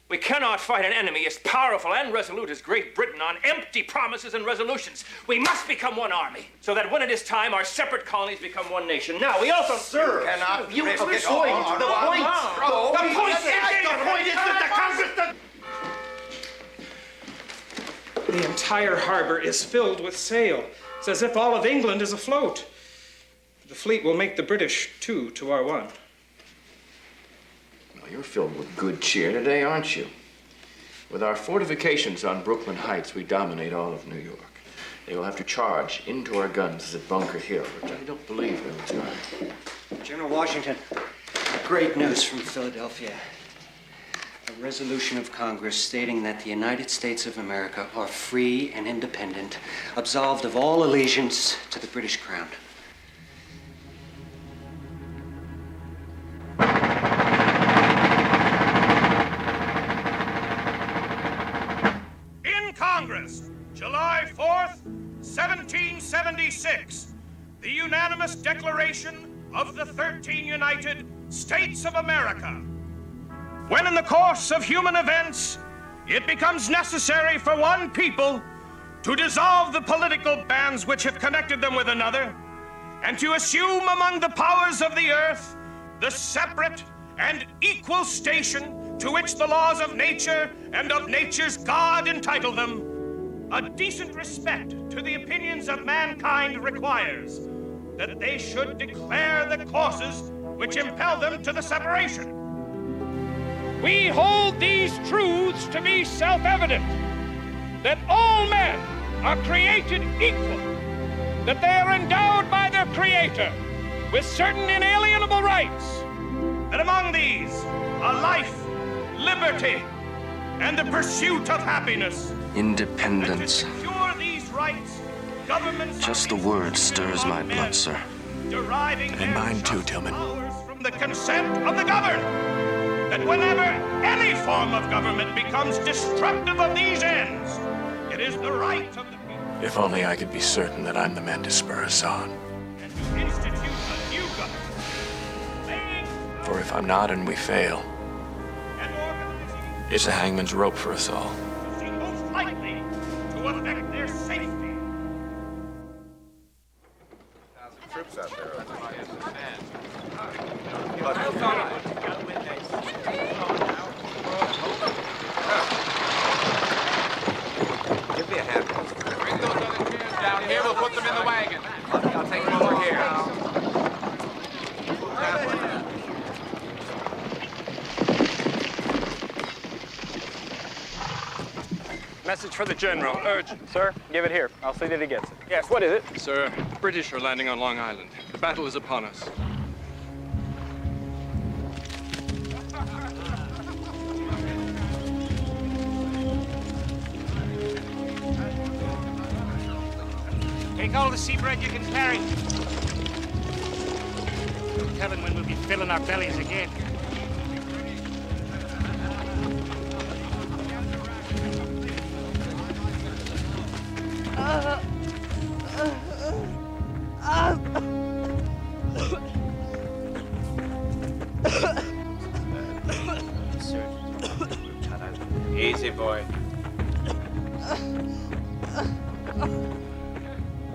We cannot fight an enemy as powerful and resolute as Great Britain on empty promises and resolutions. We must become one army, so that when it is time, our separate colonies become one nation. Now, we also... Sir, you cannot you risk it. The point is that the Congress... The entire harbor is filled with sail. It's as if all of England is afloat. The fleet will make the British 2 to our 1. Well, you're filled with good cheer today, aren't you? With our fortifications on Brooklyn Heights, we dominate all of New York. They will have to charge into our guns at Bunker Hill, which I don't believe we will try. General Washington, great news from Philadelphia. A resolution of Congress stating that the United States of America are free and independent, absolved of all allegiance to the British Crown. In Congress, July 4th, 1776, the unanimous declaration of the 13 United States of America. When in the course of human events, it becomes necessary for one people to dissolve the political bands which have connected them with another, and to assume among the powers of the earth the separate and equal station to which the laws of nature and of nature's God entitle them, a decent respect to the opinions of mankind requires that they should declare the causes which impel them to the separation. We hold these truths to be self-evident, that all men are created equal, that they are endowed by their Creator with certain inalienable rights, that among these are life, liberty, and the pursuit of happiness. Independence. And to secure these rights, governments Just the word stirs my blood, sir. deriving And mine too, Tillman. powers from the consent of the governed. That whenever any form of government becomes destructive of these ends, it is the right of the people. If only I could be certain that I'm the man to spur us on. And to institute a new government. For if I'm not and we fail, it's a hangman's rope for us all. Seem most likely to affect their safety. Troops out there. Give me a hand. Bring those other chairs down here. We'll put them in the wagon. I'll take them over here. Message for the General. Urgent. Sir, give it here. I'll see that he gets it. Yes, what is it? Sir, British are landing on Long Island. The battle is upon us. Take all the sea bread you can carry. No telling when we'll be filling our bellies again. Easy, boy.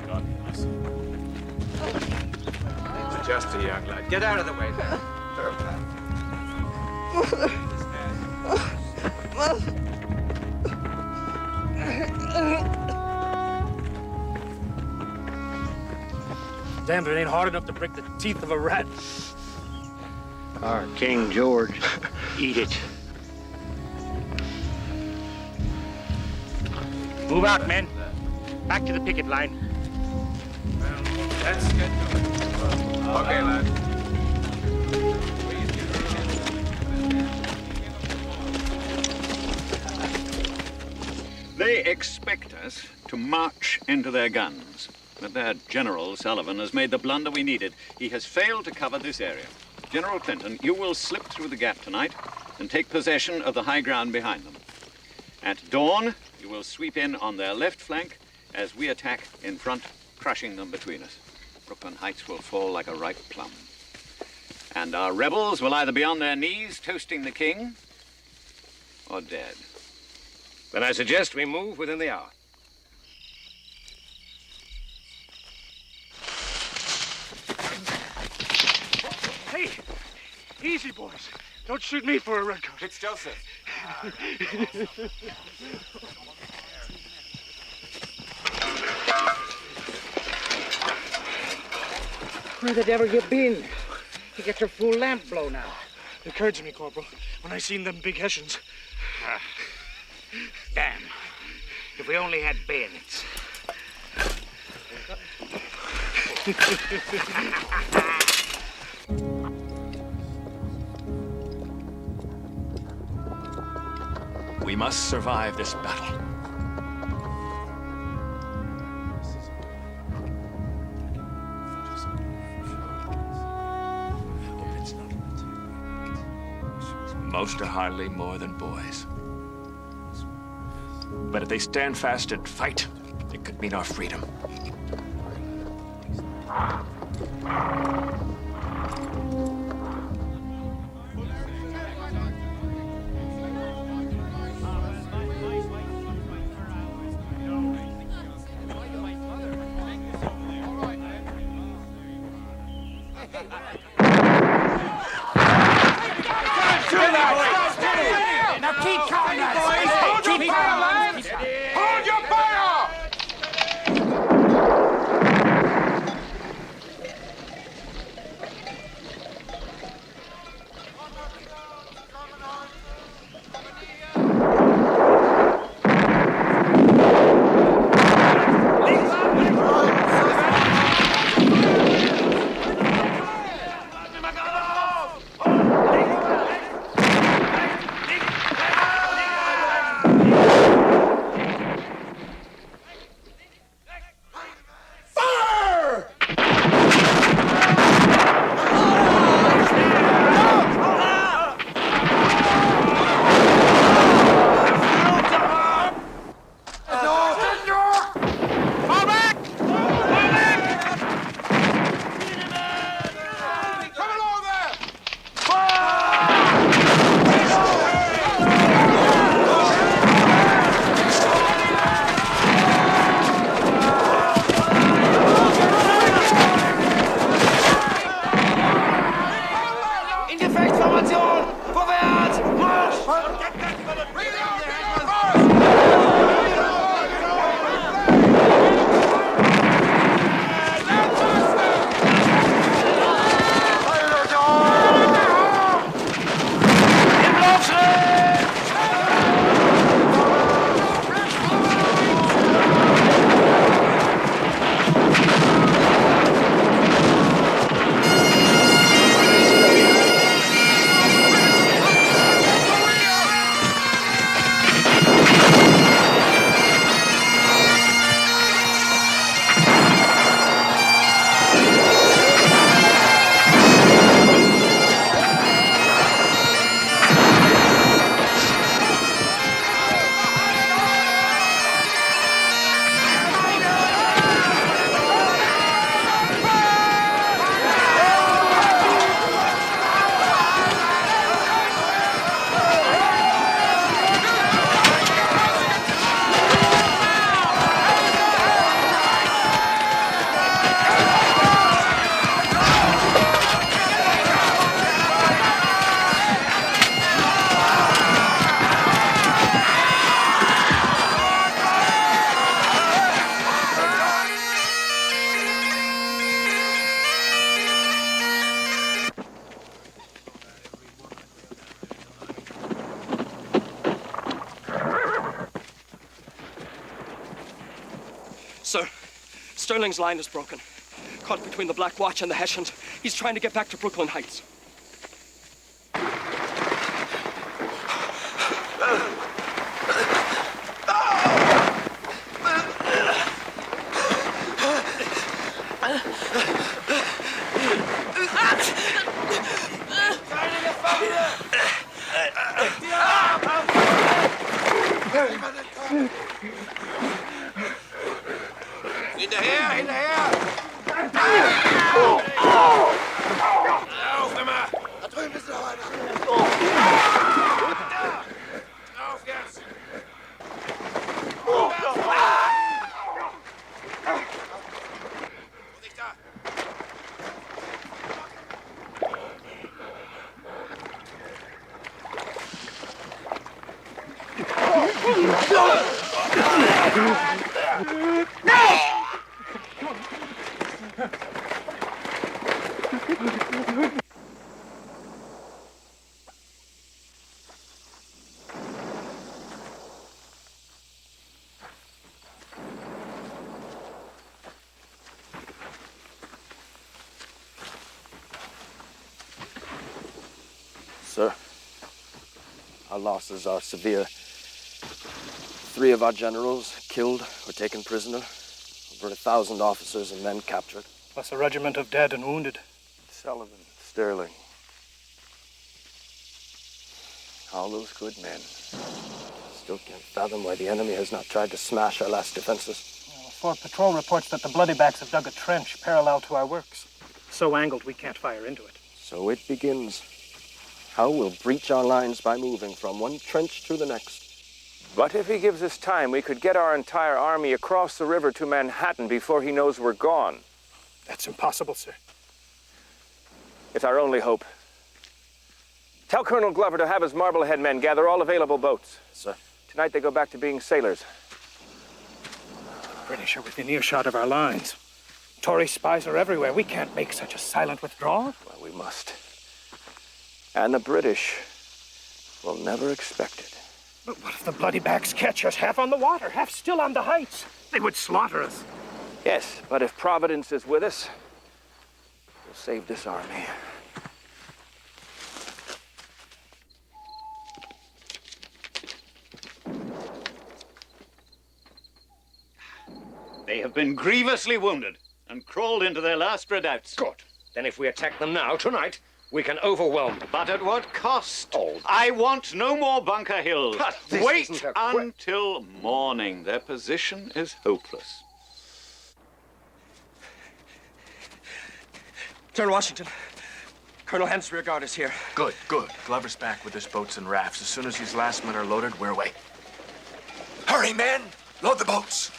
God bless you. Just a young lad. Get out of the way there. Damn, it ain't hard enough to break the teeth of a rat. Our King George, eat it. Move out, men. Back to the picket line. Let's get going. Okay, lad. They expect us to march into their guns. But their General, Sullivan, has made the blunder we needed. He has failed to cover this area. General Clinton, you will slip through the gap tonight and take possession of the high ground behind them. At dawn, you will sweep in on their left flank as we attack in front, crushing them between us. Brooklyn Heights will fall like a ripe plum. And our rebels will either be on their knees toasting the king or dead. Then I suggest we move within the hour. Hey, easy, boys. Don't shoot me for a redcoat. It's Joseph. Where the devil you been? You get your full lamp blown out. It occurred to me, Corporal, when I seen them big Hessians. Damn. If we only had bayonets. We must survive this battle. Most are hardly more than boys. But if they stand fast and fight, it could mean our freedom. Now keep calm, lads. Hold your fire, lads! Hold your fire! Sterling's line is broken. Caught between the Black Watch and the Hessians. He's trying to get back to Brooklyn Heights. Hinterher, hinterher! Auf immer! Da drüben ist noch einer! Auf jetzt! Nicht da! Sir, our losses are severe. 3 of our generals killed or taken prisoner. Over 1,000 officers and men captured. Plus a regiment of dead and wounded. Sullivan, Sterling. All those good men. Still can't fathom why the enemy has not tried to smash our last defenses. Well, Fort Patrol reports that the Bloodybacks have dug a trench parallel to our works. So angled we can't fire into it. So it begins. How we'll breach our lines by moving from one trench to the next. But if he gives us time, we could get our entire army across the river to Manhattan before he knows we're gone. That's impossible, sir. It's our only hope. Tell Colonel Glover to have his Marblehead men gather all available boats. Sir. Tonight they go back to being sailors. The British are within earshot of our lines. Tory spies are everywhere. We can't make such a silent withdrawal. Well, we must. And the British will never expect it. But what if the Bloodybacks catch us half on the water, half still on the heights? They would slaughter us. Yes, but if Providence is with us, we'll save this army. They have been grievously wounded and crawled into their last redoubts. Good. Then if we attack them now, tonight, we can overwhelm them. But at what cost? Oh. I want no more Bunker Hills. But this Wait isn't a until morning. Their position is hopeless. General Washington, Colonel Hemp's rear guard is here. Good, good. Glover's back with his boats and rafts. As soon as these last men are loaded, we're away. Hurry, men! Load the boats!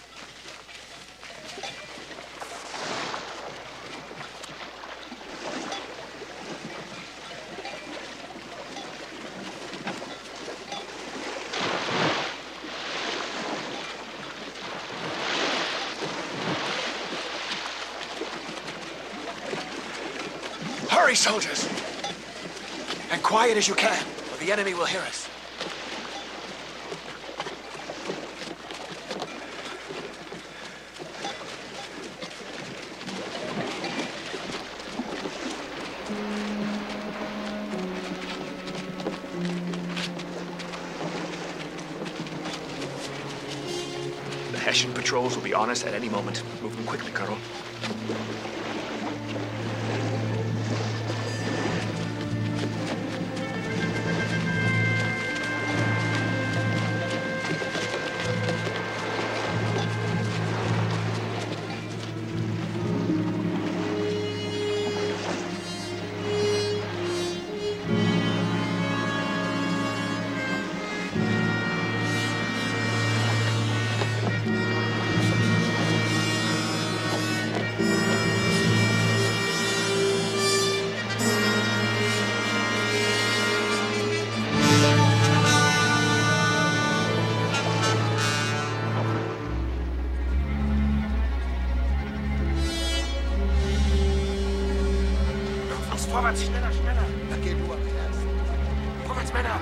Hurry, soldiers! And quiet as you can, or the enemy will hear us. The Hessian patrols will be on us at any moment. Move them quickly, Colonel. Vorwärts, schneller, schneller! Dann geh du aber erst. Vorwärts, Männer!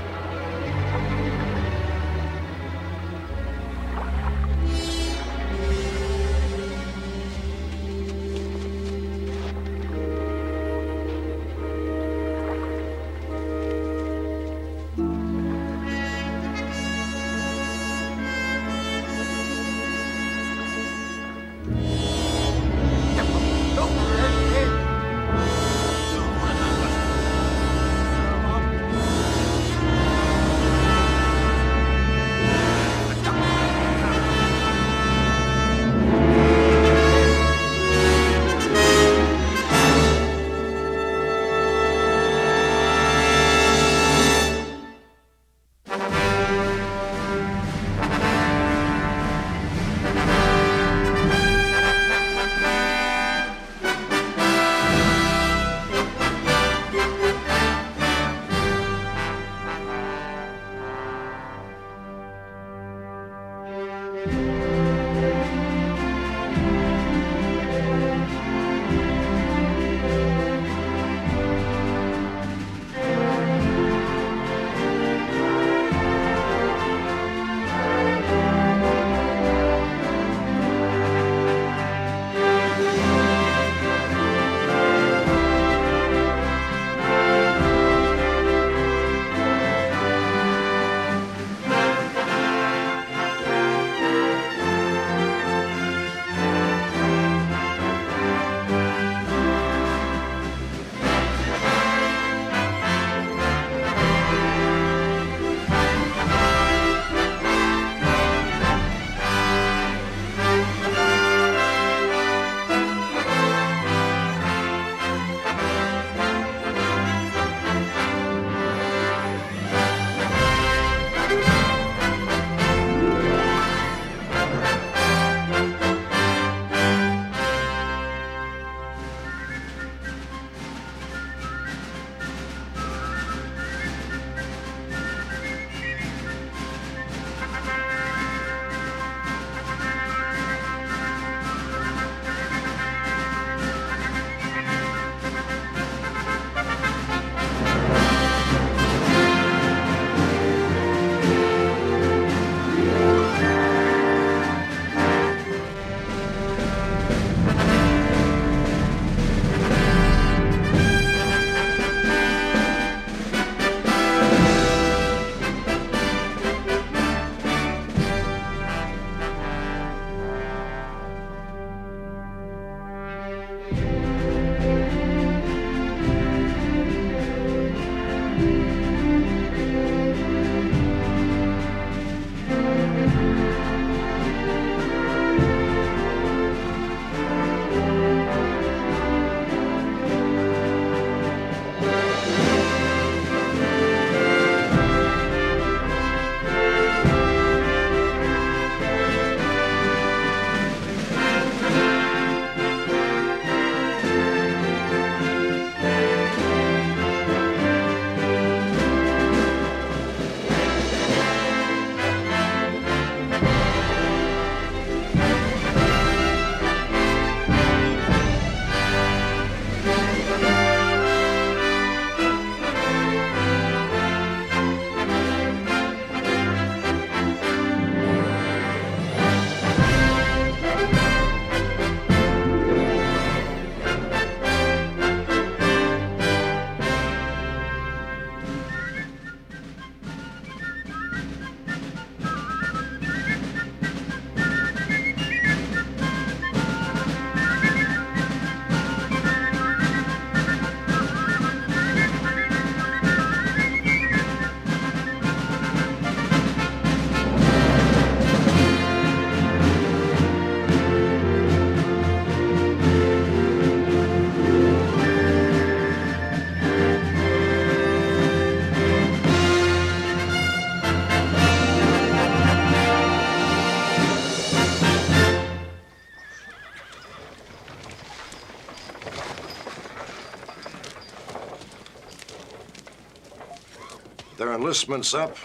Their enlistment's up.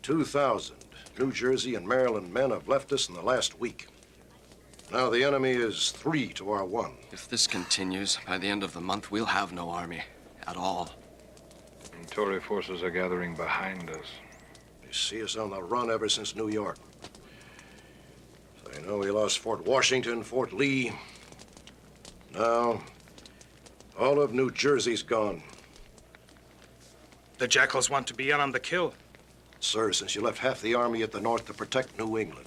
2,000 New Jersey and Maryland men have left us in the last week. Now the enemy is 3 to our 1. If this continues, by the end of the month, we'll have no army at all. And Tory forces are gathering behind us. They see us on the run ever since New York. They know we lost Fort Washington, Fort Lee. Now, all of New Jersey's gone. The Jackals want to be in on the kill. Sir, since you left half the army at the north to protect New England,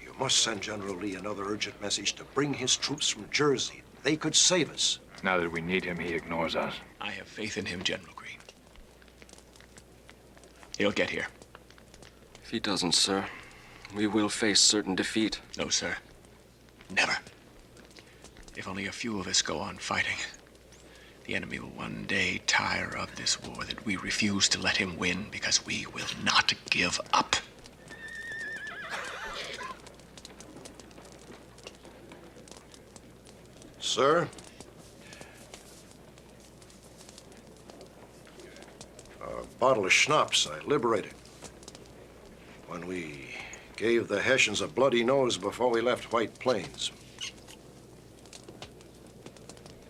you must send General Lee another urgent message to bring his troops from Jersey. They could save us. Now that we need him, he ignores us. I have faith in him, General Greene. He'll get here. If he doesn't, sir, we will face certain defeat. No, sir. Never. If only a few of us go on fighting, the enemy will one day tire of this war that we refuse to let him win because we will not give up. Sir? A bottle of schnapps I liberated. when we gave the Hessians a bloody nose before we left White Plains.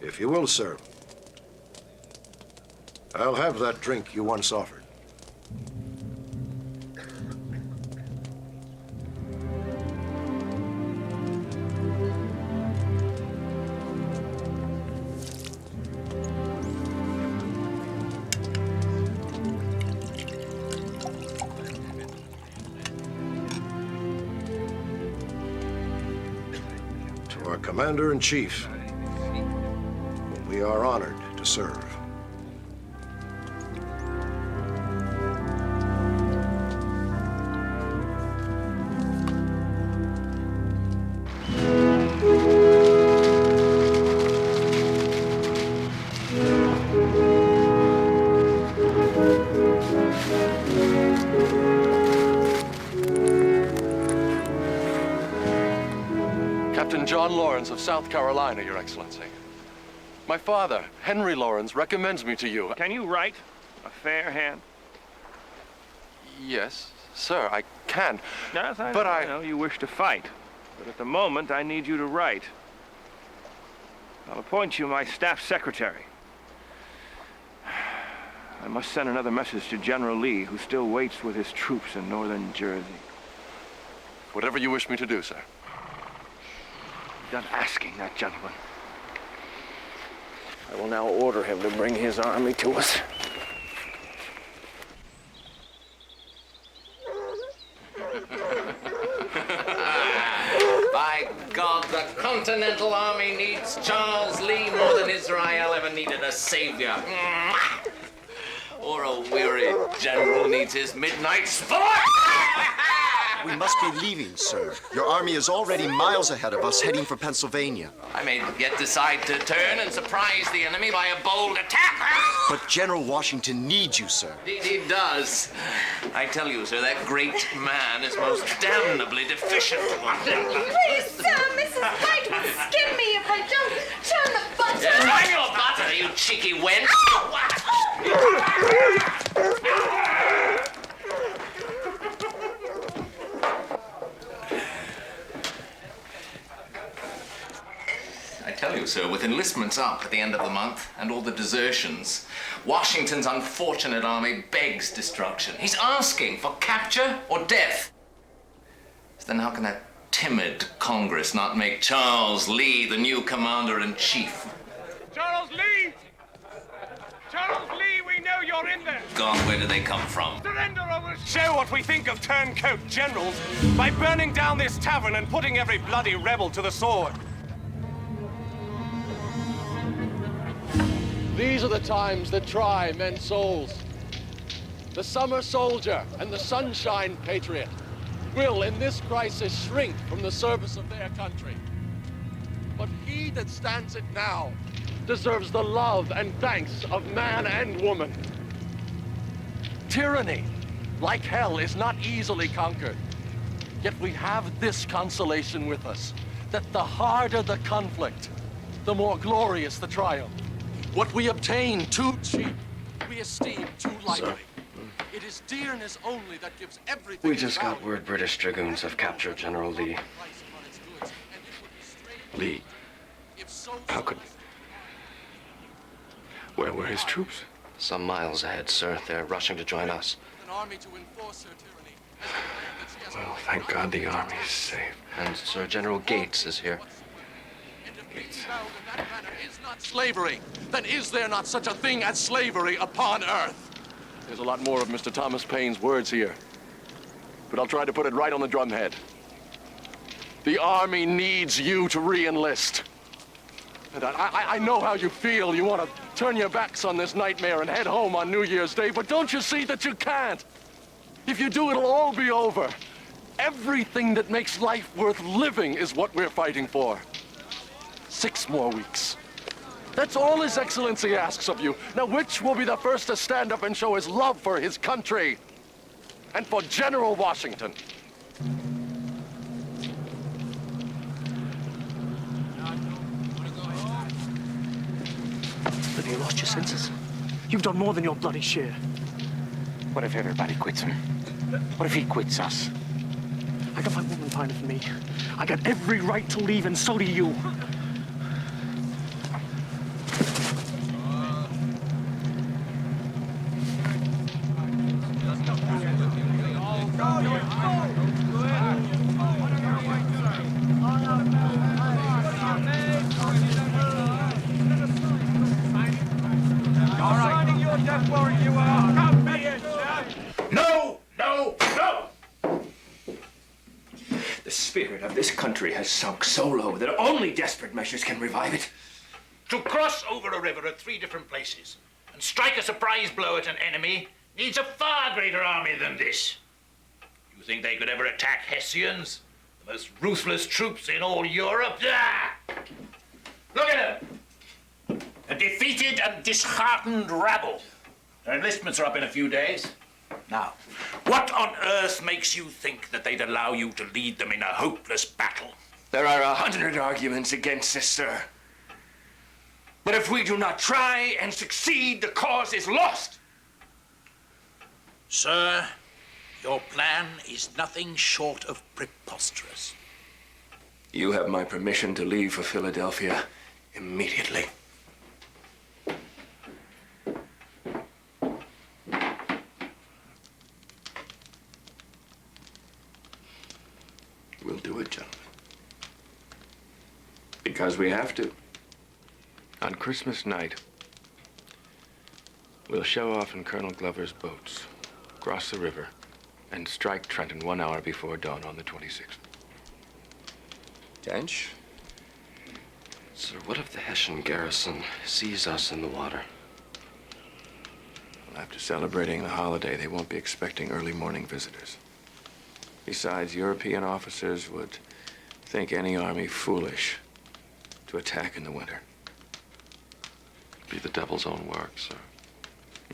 If you will, sir, I'll have that drink you once offered. To our Commander-in-Chief, whom we are honored to serve. Captain John Lawrence of South Carolina, Your Excellency. My father, Henry Lawrence, recommends me to you. Can you write a fair hand? Yes, sir, I can. Yes, I but know you wish to fight. But at the moment, I need you to write. I'll appoint you my staff secretary. I must send another message to General Lee, who still waits with his troops in northern Jersey. Whatever you wish me to do, sir. Done asking that gentleman. I will now order him to bring his army to us. By God, the Continental Army needs Charles Lee more than Israel ever needed a savior. Or a weary general needs his midnight sport. We must be leaving, sir. Your army is already miles ahead of us, heading for Pennsylvania. I may yet decide to turn and surprise the enemy by a bold attack. But General Washington needs you, sir. He does. I tell you, sir, that great man is most damnably deficient. Please, sir, Mrs. White will skin me if I don't turn the butter. Turn your butter, you cheeky wench. I tell you, sir, with enlistments up at the end of the month and all the desertions, Washington's unfortunate army begs destruction. He's asking for capture or death. So then how can that timid Congress not make Charles Lee the new commander-in-chief? Charles Lee! Charles Lee, we know you're in there! God, where do they come from? Surrender or we'll show what we think of turncoat generals by burning down this tavern and putting every bloody rebel to the sword. These are the times that try men's souls. The summer soldier and the sunshine patriot will, in this crisis, shrink from the service of their country. But he that stands it now deserves the love and thanks of man and woman. Tyranny, like hell, is not easily conquered. Yet we have this consolation with us, that the harder the conflict, the more glorious the triumph. What we obtain too cheap, we esteem too lightly. Sir. It is dearness only that gives everything. We just got word British dragoons have captured General Lee. Lee? How could... Where were his troops? Some miles ahead, sir. They're rushing to join us. Well, thank God the army is safe. And Sir General Gates is here. Is not slavery, then is there not such a thing as slavery upon earth? There's a lot more of Mr. Thomas Paine's words here, but I'll try to put it right on the drumhead. The army needs you to re-enlist. And I know how you feel. You want to turn your backs on this nightmare and head home on New Year's Day, but don't you see that you can't? If you do, it'll all be over. Everything that makes life worth living is what we're fighting for. 6 more weeks. That's all His Excellency asks of you. Now, which will be the first to stand up and show his love for his country and for General Washington? Have you lost your senses? You've done more than your bloody share. What if everybody quits him? What if he quits us? I got my woman pining for me. I got every right to leave, and so do you. No! No! No! The spirit of this country has sunk so low that only desperate measures can revive it. To cross over a river at 3 different places and strike a surprise blow at an enemy needs a far greater army than this. You think they could ever attack Hessians? The most ruthless troops in all Europe? Ah! Look at them! A defeated and disheartened rabble. Their enlistments are up in a few days. Now, what on earth makes you think that they'd allow you to lead them in a hopeless battle? There are 100 arguments against this, sir. But if we do not try and succeed, the cause is lost. Sir, your plan is nothing short of preposterous. You have my permission to leave for Philadelphia immediately. We'll do it, gentlemen. Because we have to. On Christmas night, we'll show off in Colonel Glover's boats, cross the river, and strike Trenton 1 hour before dawn on the 26th. Dench? Sir, what if the Hessian garrison sees us in the water? Well, after celebrating the holiday, they won't be expecting early morning visitors. Besides, European officers would think any army foolish to attack in the winter. Be the devil's own work, sir.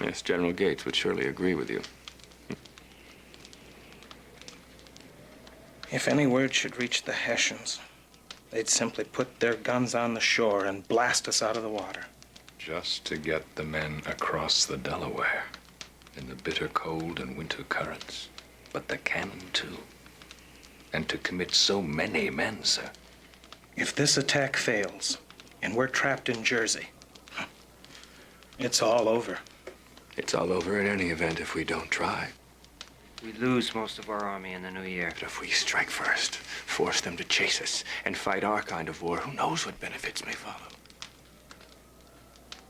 Yes, General Gates would surely agree with you. If any word should reach the Hessians, they'd simply put their guns on the shore and blast us out of the water. Just to get the men across the Delaware in the bitter cold and winter currents. But the cannon, too. And to commit so many men, sir. If this attack fails, and we're trapped in Jersey, it's all over. It's all over in any event if we don't try. We lose most of our army in the new year. But if we strike first, force them to chase us, and fight our kind of war, who knows what benefits may follow?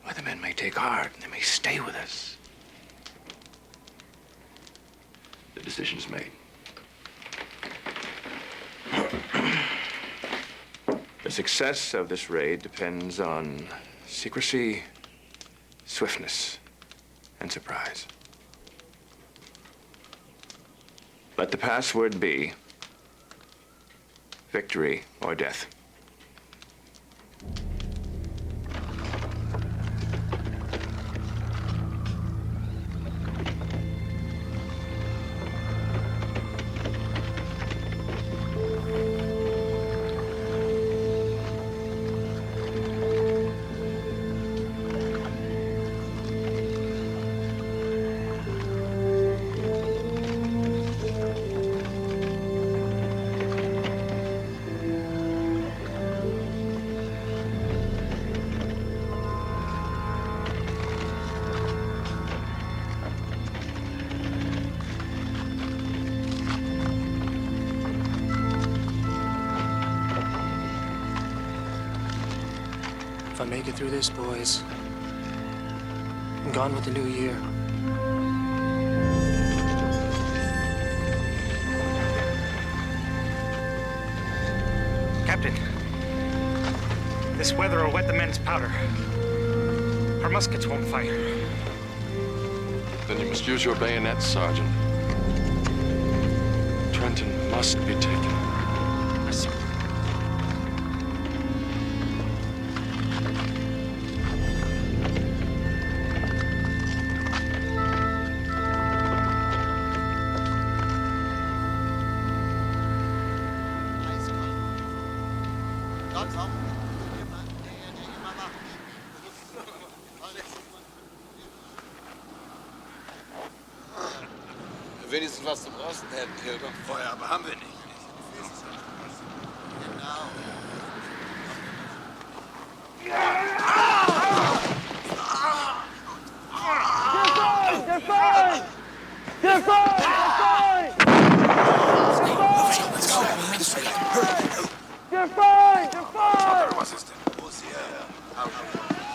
Why, the men may take heart, and they may stay with us. The decision's made. The success of this raid depends on secrecy, swiftness, and surprise. Let the password be victory or death. If I make it through this, boys, I'm gone with the new year. Captain, this weather will wet the men's powder. Our muskets won't fire. Then you must use your bayonets, Sergeant. Trenton must be taken. Yes, sir. Wenigstens was du brauchst, Hilde. Feuer aber haben wir nicht. Genau. Der Feind! Der Feind! Der Feind! Der Feind! Was ist denn los hier?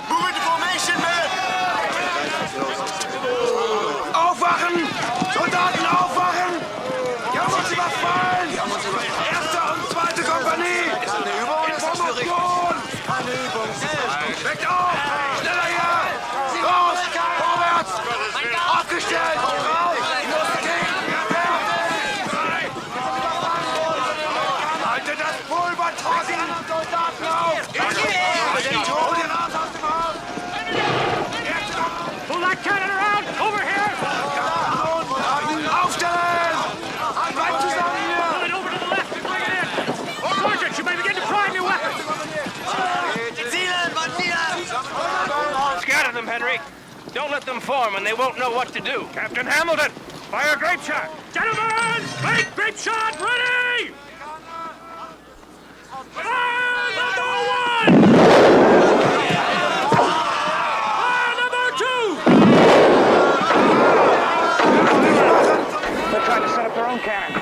Move into formation, man! Aufwachen! Soldaten, aufwachen! Die haben uns überfallen! Erste und zweite Kompanie! Ist das eine Übung? Information! Keine Übung. Weckt auf! Schneller hier! Los! Vorwärts! Aufgestellt! Raus! Los gegen! Haltet das Pulver trocken! Soldaten auf! Hol den Arzt aus dem Haus! Pull that cannon around! Over here! Aufstellen! Bleibt zusammen hier! Pull it over to the left and bring it in! Sergeant, you may begin to prime your weapons! Scatter them, Henry. Don't let them form, and they won't know what to do. Captain Hamilton, fire grape shot. Gentlemen, make grape shot ready! Fire number one! Fire number two! They're trying to set up their own cannon.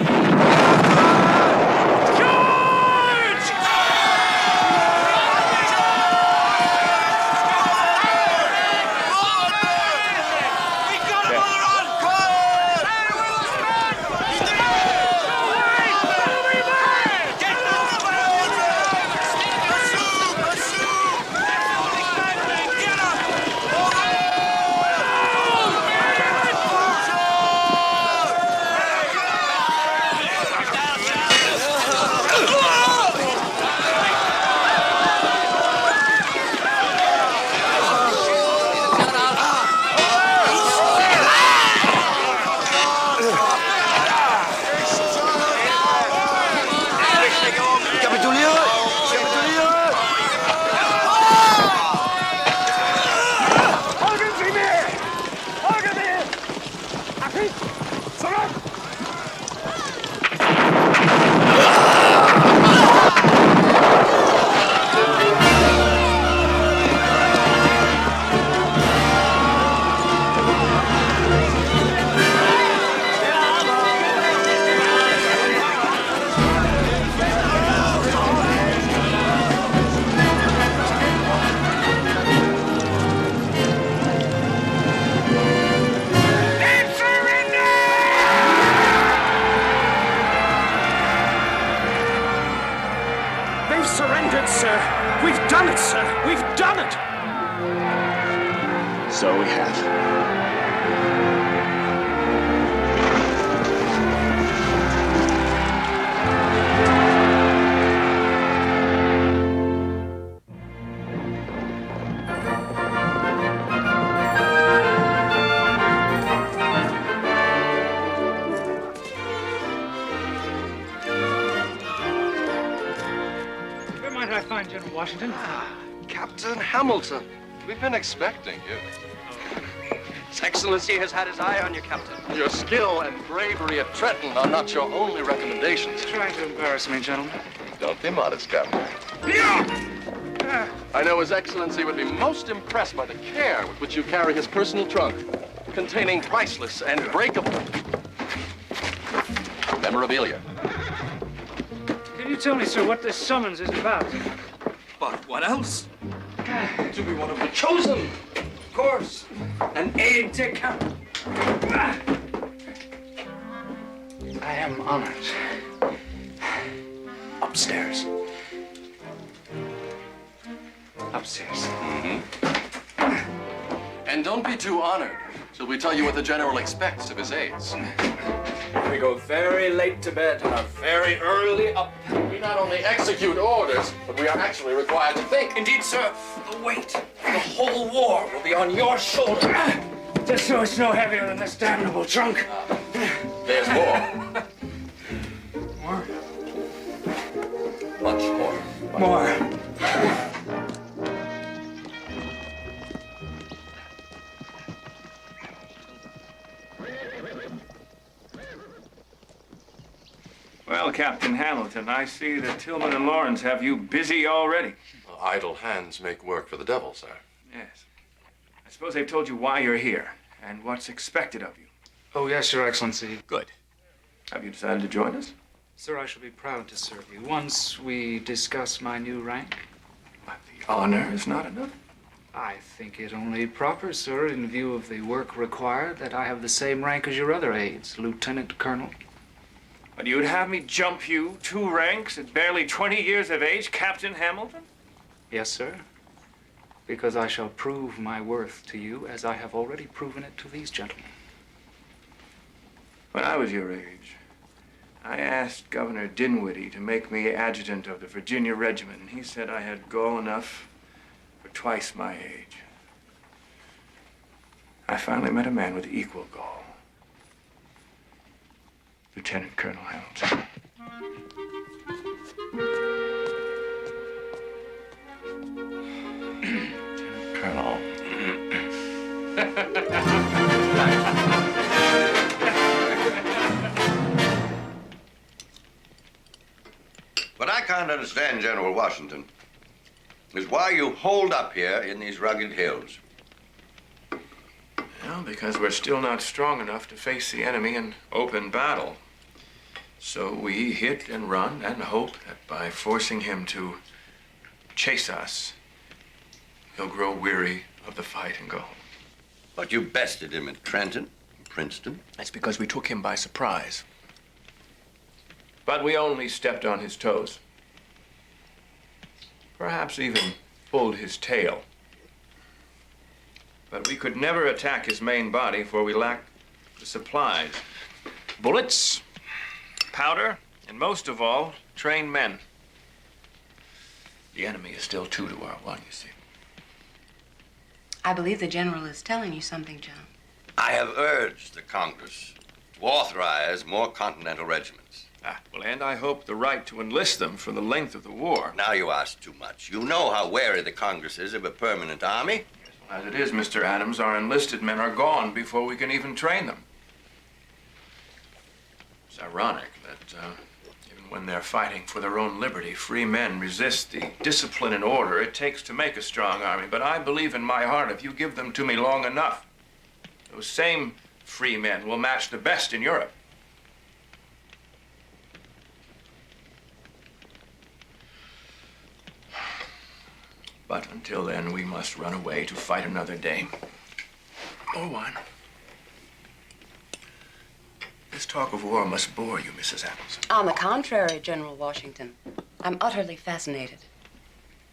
Surrendered, sir. We've done it, sir. We've done it. So we have. Where might I find General Washington? Captain Hamilton, we've been expecting you. His Excellency has had his eye on you, Captain. Your skill and bravery at Trenton are not your only recommendations. Trying to embarrass me, gentlemen. Don't be modest, Captain. I know His Excellency would be most impressed by the care with which you carry his personal trunk, containing priceless and breakable memorabilia. Can you tell me, sir, what this summons is about? But what else? To be one of the chosen, of course. An aide-de-camp. I am honored. Upstairs. Upstairs. And don't be too honored till we tell you what the General expects of his aides. We go very late to bed and are very early up. We not only execute orders, but we are actually required to think. Indeed, sir, the weight of the whole war will be on your shoulder. Just so it's no heavier than this damnable trunk. There's more. More? Much more. More. Well, Captain Hamilton, I see that Tillman and Lawrence have you busy already. Well, idle hands make work for the devil, sir. Yes. I suppose they've told you why you're here and what's expected of you. Oh, yes, Your Excellency. Good. Have you decided to join us? Sir, I shall be proud to serve you once we discuss my new rank. But the honor is not enough. I think it only proper, sir, in view of the work required, that I have the same rank as your other aides, Lieutenant Colonel. But you'd have me jump you 2 ranks at barely 20 years of age, Captain Hamilton? Yes, sir. Because I shall prove my worth to you as I have already proven it to these gentlemen. When I was your age, I asked Governor Dinwiddie to make me adjutant of the Virginia Regiment, and he said I had gall enough for twice my age. I finally met a man with equal gall. Lieutenant Colonel Hamilton. Colonel. What I can't understand, General Washington, is why you hold up here in these rugged hills. Well, because we're still not strong enough to face the enemy in open battle. So we hit and run and hope that by forcing him to chase us, he'll grow weary of the fight and go home. But you bested him at Trenton, Princeton. That's because we took him by surprise. But we only stepped on his toes. Perhaps even pulled his tail. But we could never attack his main body, for we lacked the supplies. Bullets, powder, and most of all, trained men. The enemy is still 2 to our 1, you see. I believe the general is telling you something, John. I have urged the Congress to authorize more Continental regiments. Well, and I hope the right to enlist them for the length of the war. Now you ask too much. You know how wary the Congress is of a permanent army. As it is, Mr. Adams, our enlisted men are gone before we can even train them. It's ironic that even when they're fighting for their own liberty, free men resist the discipline and order it takes to make a strong army. But I believe in my heart, if you give them to me long enough, those same free men will match the best in Europe. But until then, we must run away to fight another day. Or one. This talk of war must bore you, Mrs. Adams. On the contrary, General Washington, I'm utterly fascinated.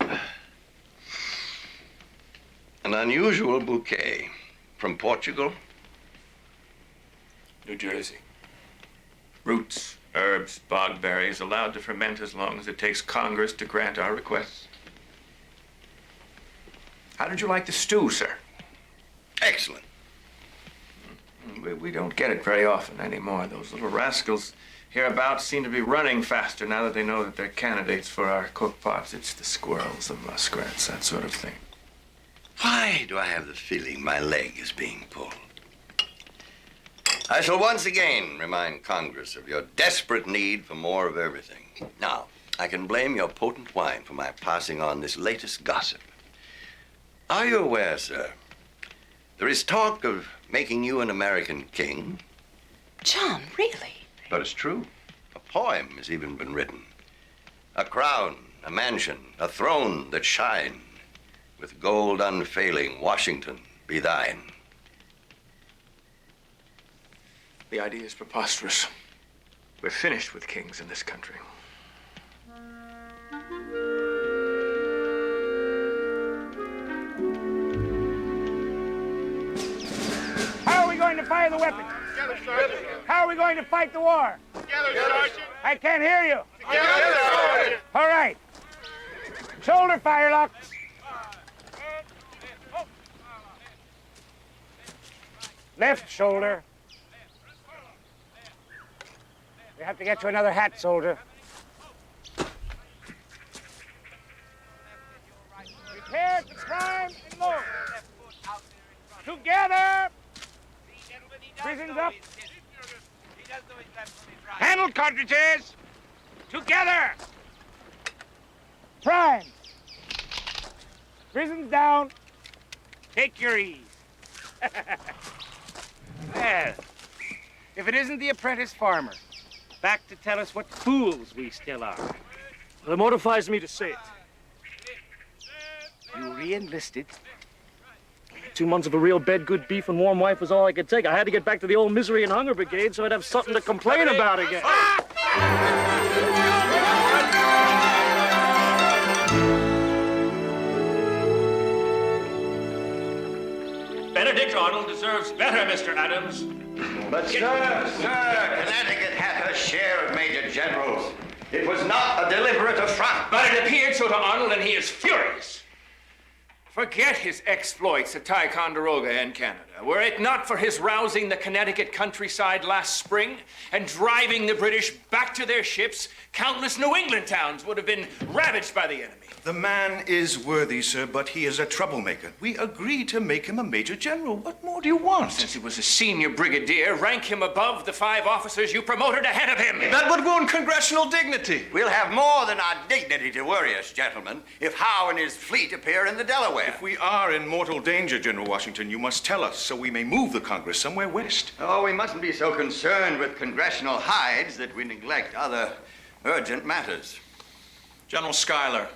An unusual bouquet. From Portugal? New Jersey. Roots, herbs, bog berries, allowed to ferment as long as it takes Congress to grant our requests. How did you like the stew, sir? Excellent. We don't get it very often anymore. Those little rascals hereabouts seem to be running faster now that they know that they're candidates for our cook pots. It's the squirrels, the muskrats, that sort of thing. Why do I have the feeling my leg is being pulled? I shall once again remind Congress of your desperate need for more of everything. Now, I can blame your potent wine for my passing on this latest gossip. Are you aware, sir, there is talk of making you an American king? John, really? But it's true. A poem has even been written. A crown, a mansion, a throne that shine. With gold unfailing, Washington, be thine. The idea is preposterous. We're finished with kings in this country. How are we going to fire the weapons? Together, Sergeant. How are we going to fight the war? Together, Sergeant. I can't hear you. Together, Sergeant. All right. Shoulder firelocks. Left shoulder. We have to get you another hat, soldier. Prepare to prime and load. Together. Prisons up. Handle cartridges. Together! Prime! Prison's down. Take your ease. Well, if it isn't the apprentice farmer, back to tell us what fools we still are. Well, it mortifies me to say it. You re-enlisted? 2 months of a real bed, good beef, and warm wife was all I could take. I had to get back to the old misery and hunger brigade so I'd have something to complain about again. Benedict Arnold deserves better, Mr. Adams. But sir, Connecticut had her share of major generals. It was not a deliberate affront. But it appeared so to Arnold, and he is furious. Forget his exploits at Ticonderoga and Canada. Were it not for his rousing the Connecticut countryside last spring and driving the British back to their ships, countless New England towns would have been ravaged by the enemy. The man is worthy, sir, but he is a troublemaker. We agreed to make him a major general. What more do you want? Since he was a senior brigadier, rank him above the 5 officers you promoted ahead of him. That would wound congressional dignity. We'll have more than our dignity to worry us, gentlemen, if Howe and his fleet appear in the Delaware. If we are in mortal danger, General Washington, you must tell us so we may move the Congress somewhere west. Oh, we mustn't be so concerned with congressional hides that we neglect other urgent matters. General Schuyler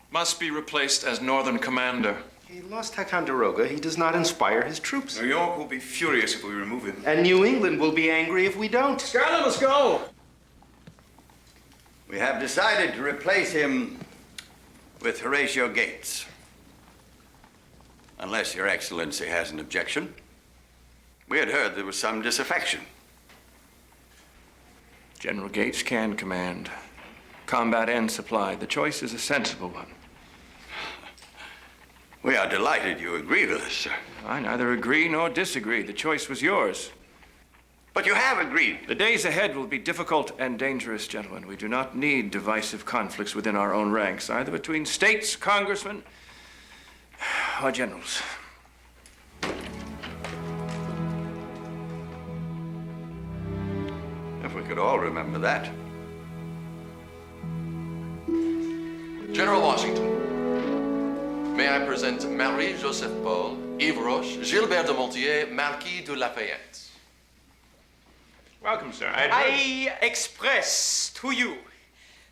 must be replaced as Northern Commander. He lost Ticonderoga. He does not inspire his troops. New York will be furious if we remove him. And New England will be angry if we don't. Schuyler must go. We have decided to replace him with Horatio Gates. Unless Your Excellency has an objection. We had heard there was some disaffection. General Gates can command combat and supply. The choice is a sensible one. We are delighted you agree with us, sir. I neither agree nor disagree. The choice was yours. But you have agreed. The days ahead will be difficult and dangerous, gentlemen. We do not need divisive conflicts within our own ranks, either between states, congressmen, or generals. If we could all remember that. General Washington, may I present Marie-Joseph Paul, Yves Roche, Gilbert de Montier, Marquis de Lafayette. Welcome, sir. I express to you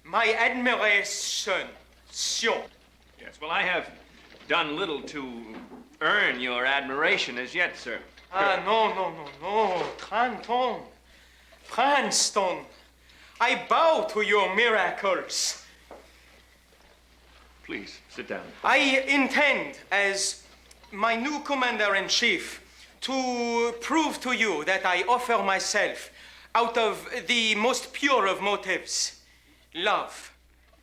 my admiration. Yes, well, I have done little to earn your admiration as yet, sir. No. Trenton. Princeton. I bow to your miracles. Please, sit down. I intend, as my new commander-in-chief, to prove to you that I offer myself out of the most pure of motives, love.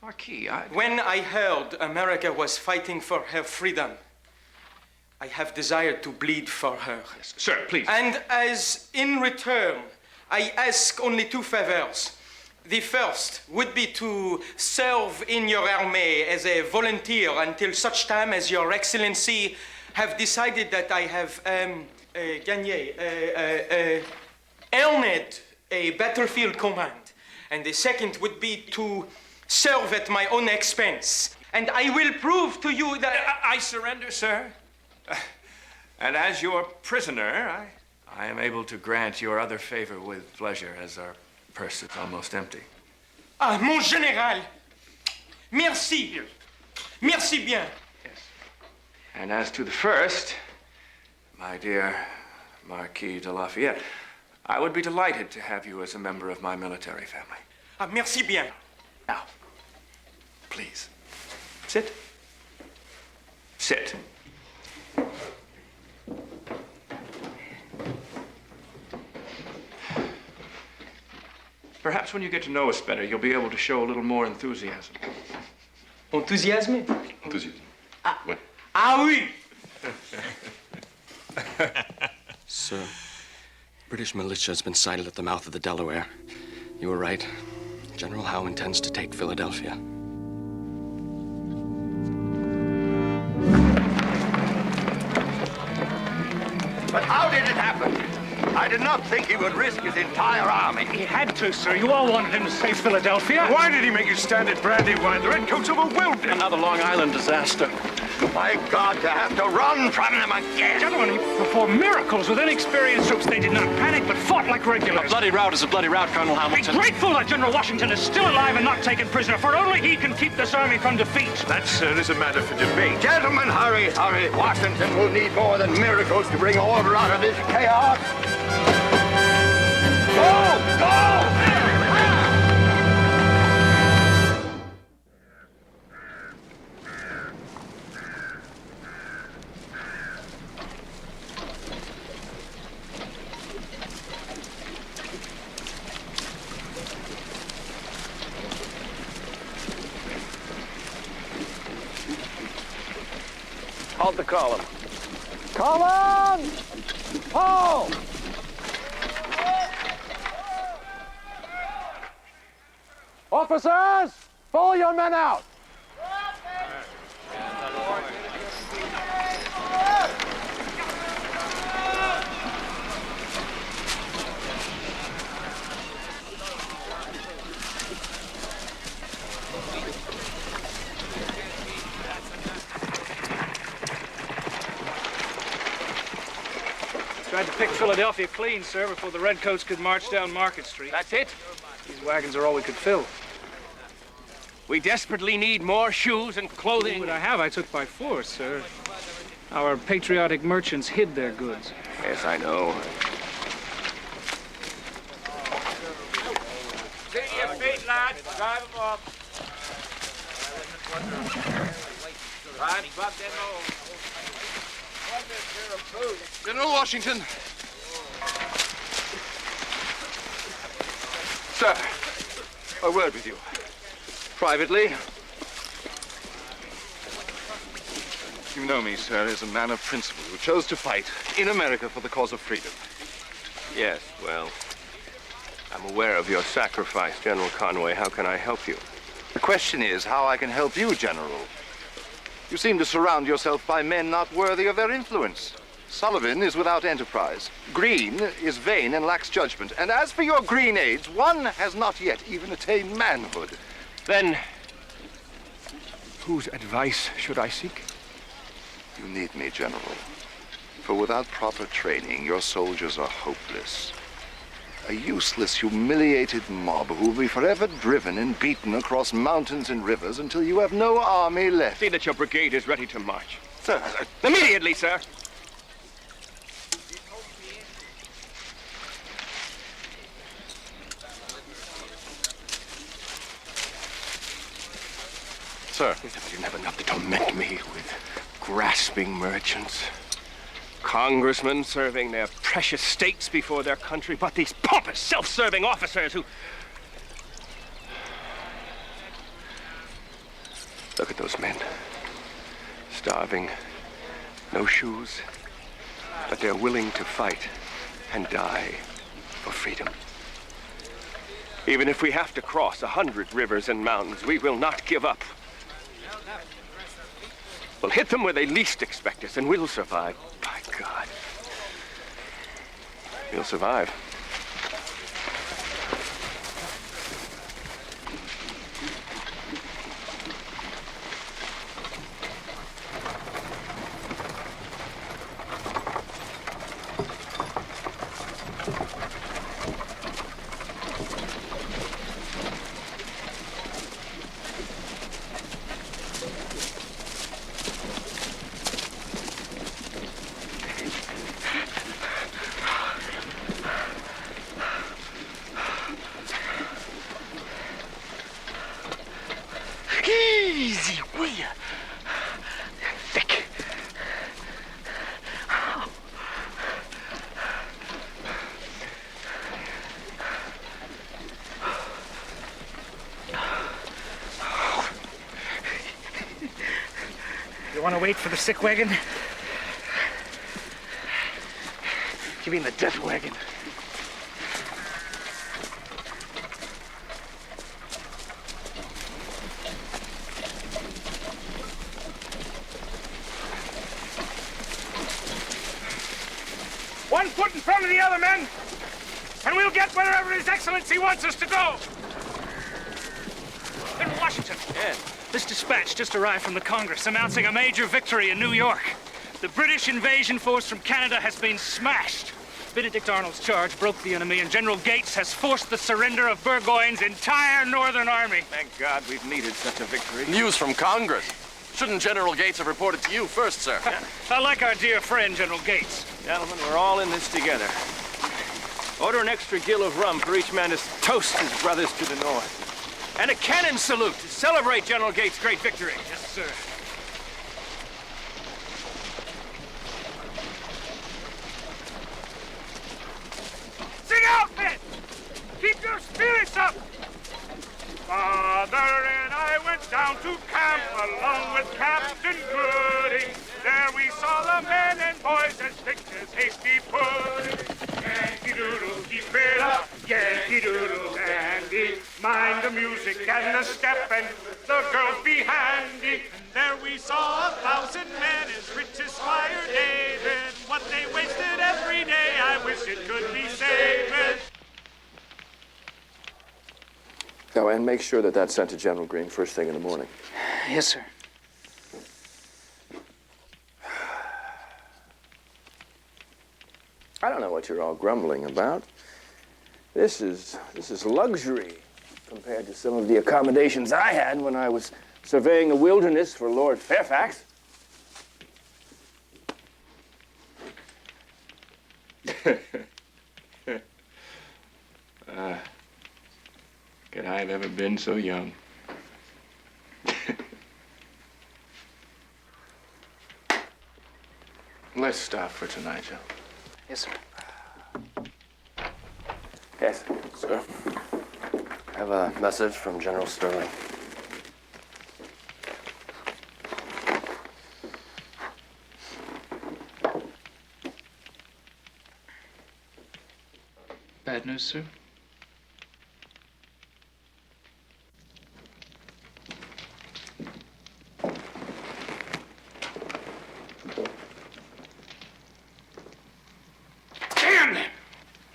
Marquis, When I heard America was fighting for her freedom, I have desired to bleed for her. Yes, sir, please. And as in return, I ask only 2 favors. The first would be to serve in your army as a volunteer until such time as Your Excellency have decided that I have earned a battlefield command. And the second would be to serve at my own expense. And I will prove to you that... I surrender, sir. And as your prisoner, I am able to grant your other favor with pleasure, as our purse is almost empty. Ah, mon général! Merci! Merci bien! Yes. And as to the first, my dear Marquis de Lafayette, I would be delighted to have you as a member of my military family. Ah, merci bien. Now, please, sit. Sit. Perhaps when you get to know us better, you'll be able to show a little more enthusiasm. Enthousiasme? Enthusiasm. Ah oui! Sir, British militia has been sighted at the mouth of the Delaware. You were right. General Howe intends to take Philadelphia. But how did it happen? I did not think he would risk his entire army. He had to, sir. You all wanted him to save Philadelphia. Why did he make you stand at Brandywine? The Redcoats overwhelmed him. Another Long Island disaster. My God, to have to run from them again. Gentlemen, he performed miracles. With inexperienced troops, they did not panic, but fought like regulars. A bloody rout is a bloody rout, Colonel Hamilton. Be grateful that General Washington is still alive and not taken prisoner, for only he can keep this army from defeat. That, sir, is a matter for debate. Gentlemen, hurry, hurry. Washington will need more than miracles to bring order out of this chaos. Go! Go! Halt the column. Column! Halt! Officers, pull your men out. Tried to pick Philadelphia clean, sir, before the Redcoats could march down Market Street. That's it? These wagons are all we could fill. We desperately need more shoes and clothing. What I have, I took by force, sir. Our patriotic merchants hid their goods. Yes, I know. See your feet, lads. Drive them up. Try and plug them home. General Washington. Sir, a word with you. Privately. You know me, sir, as a man of principle who chose to fight in America for the cause of freedom. Yes, well, I'm aware of your sacrifice, General Conway. How can I help you? The question is how I can help you, General. You seem to surround yourself by men not worthy of their influence. Sullivan is without enterprise. Greene is vain and lacks judgment. And as for your green aides, one has not yet even attained manhood. Then, whose advice should I seek? You need me, General. For without proper training, your soldiers are hopeless. A useless, humiliated mob who will be forever driven and beaten across mountains and rivers until you have no army left. See that your brigade is ready to march. Sir. Immediately, sir. Sir. You have enough to torment me with grasping merchants. Congressmen serving their precious states before their country, but these pompous, self-serving officers who... Look at those men. Starving, no shoes, but they're willing to fight and die for freedom. Even if we have to cross 100 rivers and mountains, we will not give up. We'll hit them where they least expect us, and we'll survive. By God. We'll survive. Easy, will ya? Thick. You want to wait for the sick wagon? You mean the death wagon? One foot in front of the other men, and we'll get wherever His Excellency wants us to go. In Washington. Yes. This dispatch just arrived from the Congress announcing a major victory in New York. The British invasion force from Canada has been smashed. Benedict Arnold's charge broke the enemy, and General Gates has forced the surrender of Burgoyne's entire northern army. Thank God we've needed such a victory. News from Congress. Shouldn't General Gates have reported to you first, sir? I like our dear friend, General Gates. Gentlemen, we're all in this together. Order an extra gill of rum for each man to toast his brothers to the north. And a cannon salute to celebrate General Gates' great victory. Yes, sir. Sing out, men! Keep your spirits up! Father and I went down to camp along with Captain Gooding. There we saw the men and boys as thick as hasty pudding. Yankee Doodle, keep it up, Yankee Doodle dandy. Mind the music and the step and the girls be handy. And there we saw 1,000 men as rich as Squire David. What they wasted every day, I wish it could be saved. Oh, and make sure that that's sent to General Greene first thing in the morning. Yes, sir. I don't know what you're all grumbling about. This is luxury compared to some of the accommodations I had when I was surveying the wilderness for Lord Fairfax. Could I have ever been so young? Let's stop for tonight, Joe. Yes, sir. Yes, sir. I have a message from General Sterling. Bad news, sir?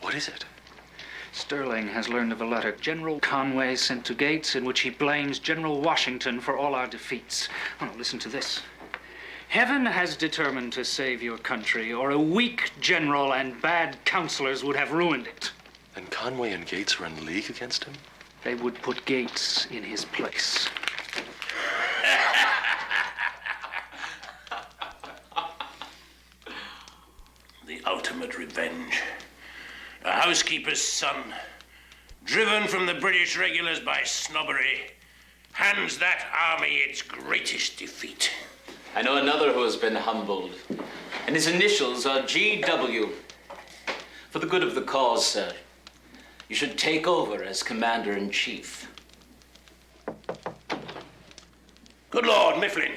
What is it? Sterling has learned of a letter General Conway sent to Gates in which he blames General Washington for all our defeats. Oh, listen to this. Heaven has determined to save your country, or a weak general and bad counselors would have ruined it. And Conway and Gates were in league against him? They would put Gates in his place. The ultimate revenge. A housekeeper's son, driven from the British regulars by snobbery, hands that army its greatest defeat. I know another who has been humbled, and his initials are G.W. For the good of the cause, sir, you should take over as Commander-in-Chief. Good Lord, Mifflin.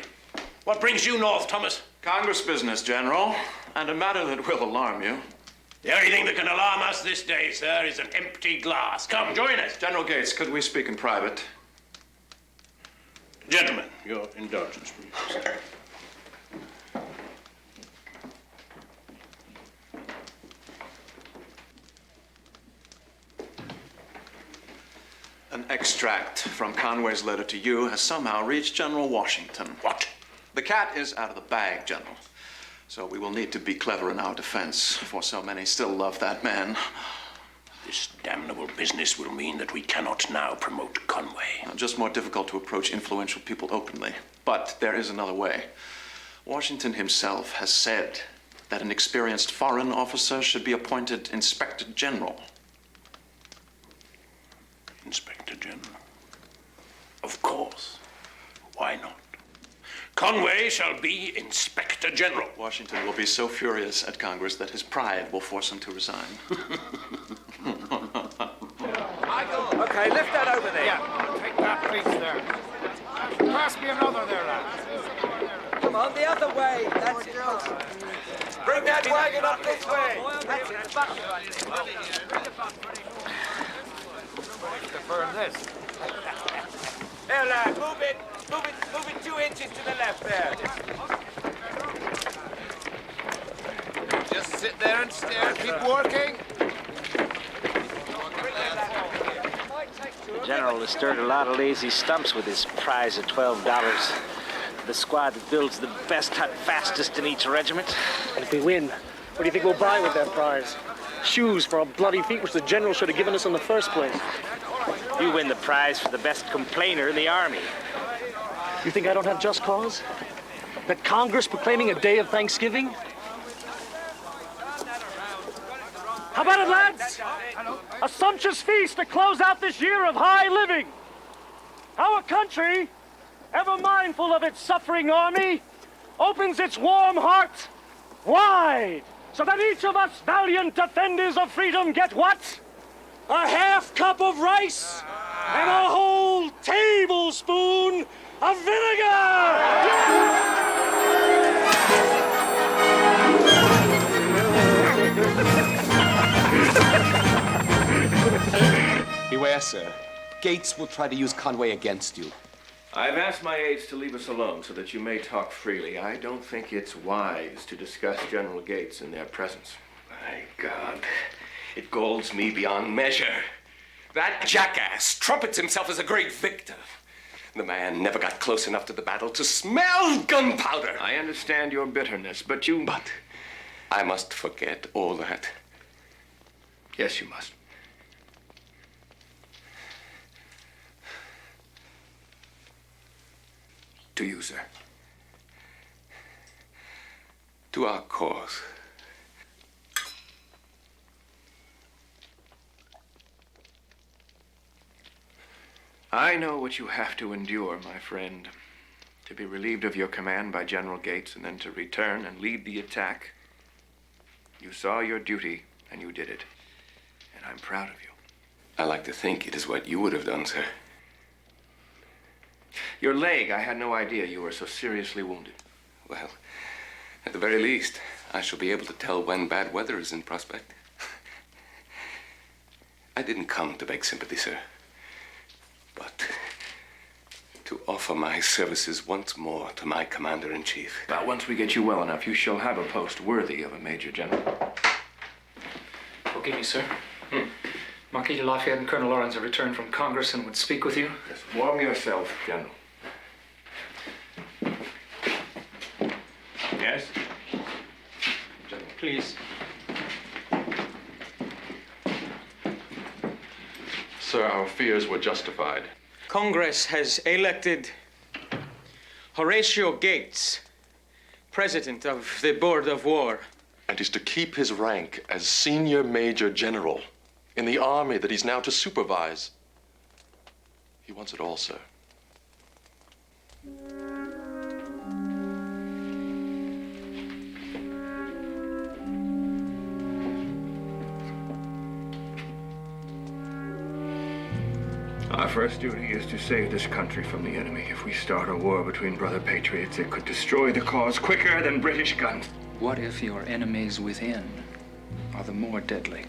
What brings you north, Thomas? Congress business, General, and a matter that will alarm you. The only thing that can alarm us this day, sir, is an empty glass. Come, join us. General Gates, could we speak in private? Gentlemen, your indulgence, please. An extract from Conway's letter to you has somehow reached General Washington. What? The cat is out of the bag, General. So we will need to be clever in our defense, for so many still love that man. This damnable business will mean that we cannot now promote Conway. Just more difficult to approach influential people openly. But there is another way. Washington himself has said that an experienced foreign officer should be appointed Inspector General. Inspector General? Of course. Why not? Conway shall be Inspector General. Washington will be so furious at Congress that his pride will force him to resign. Okay, lift that over there. Yeah, take that, please, there. Pass me another there, lad. Come on, the other way. That's it. Bring that wagon up this way. That's it. Defer this. There, lad, move it 2 inches to the left there. Just sit there and stare. Keep working. The general has stirred a lot of lazy stumps with his prize of $12. The squad that builds the best hut fastest in each regiment. And if we win, what do you think we'll buy with that prize? Shoes for our bloody feet, which the general should have given us in the first place. You win the prize for the best complainer in the army. You think I don't have just cause? That Congress proclaiming a day of Thanksgiving? How about it, lads? A sumptuous feast to close out this year of high living. Our country, ever mindful of its suffering army, opens its warm heart wide, so that each of us valiant defenders of freedom get what? A half cup of rice and a whole tablespoon of vinegar! Beware, sir. Gates will try to use Conway against you. I've asked my aides to leave us alone so that you may talk freely. I don't think it's wise to discuss General Gates in their presence. My God, it galls me beyond measure. That jackass trumpets himself as a great victor. The man never got close enough to the battle to smell gunpowder. I understand your bitterness, but you... But I must forget all that. Yes, you must. To you, sir. To our cause. I know what you have to endure, my friend. To be relieved of your command by General Gates and then to return and lead the attack. You saw your duty and you did it. And I'm proud of you. I like to think it is what you would have done, sir. Your leg, I had no idea you were so seriously wounded. Well, at the very least, I shall be able to tell when bad weather is in prospect. I didn't come to beg sympathy, sir, but to offer my services once more to my commander-in-chief. But once we get you well enough, you shall have a post worthy of a major general. Forgive me, sir. Marquis de Lafayette and Colonel Lawrence have returned from Congress and would speak with you. Yes, warm yourself, General. Yes? General, please. Sir, our fears were justified. Congress has elected Horatio Gates, President of the Board of War. And is to keep his rank as Senior Major General in the army that he's now to supervise. He wants it all, sir. Our first duty is to save this country from the enemy. If we start a war between brother patriots, it could destroy the cause quicker than British guns. What if your enemies within are the more deadly?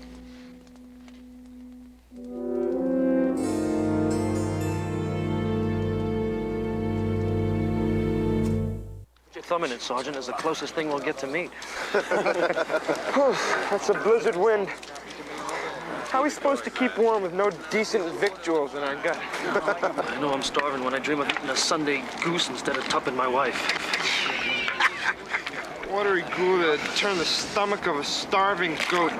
Put your thumb in it, Sergeant, is the closest thing we'll get to meat. That's a blizzard wind. How are we supposed to keep warm with no decent victuals in our gut? I know I'm starving when I dream of eating a Sunday goose instead of tupping my wife. Watery goo to turn the stomach of a starving goat.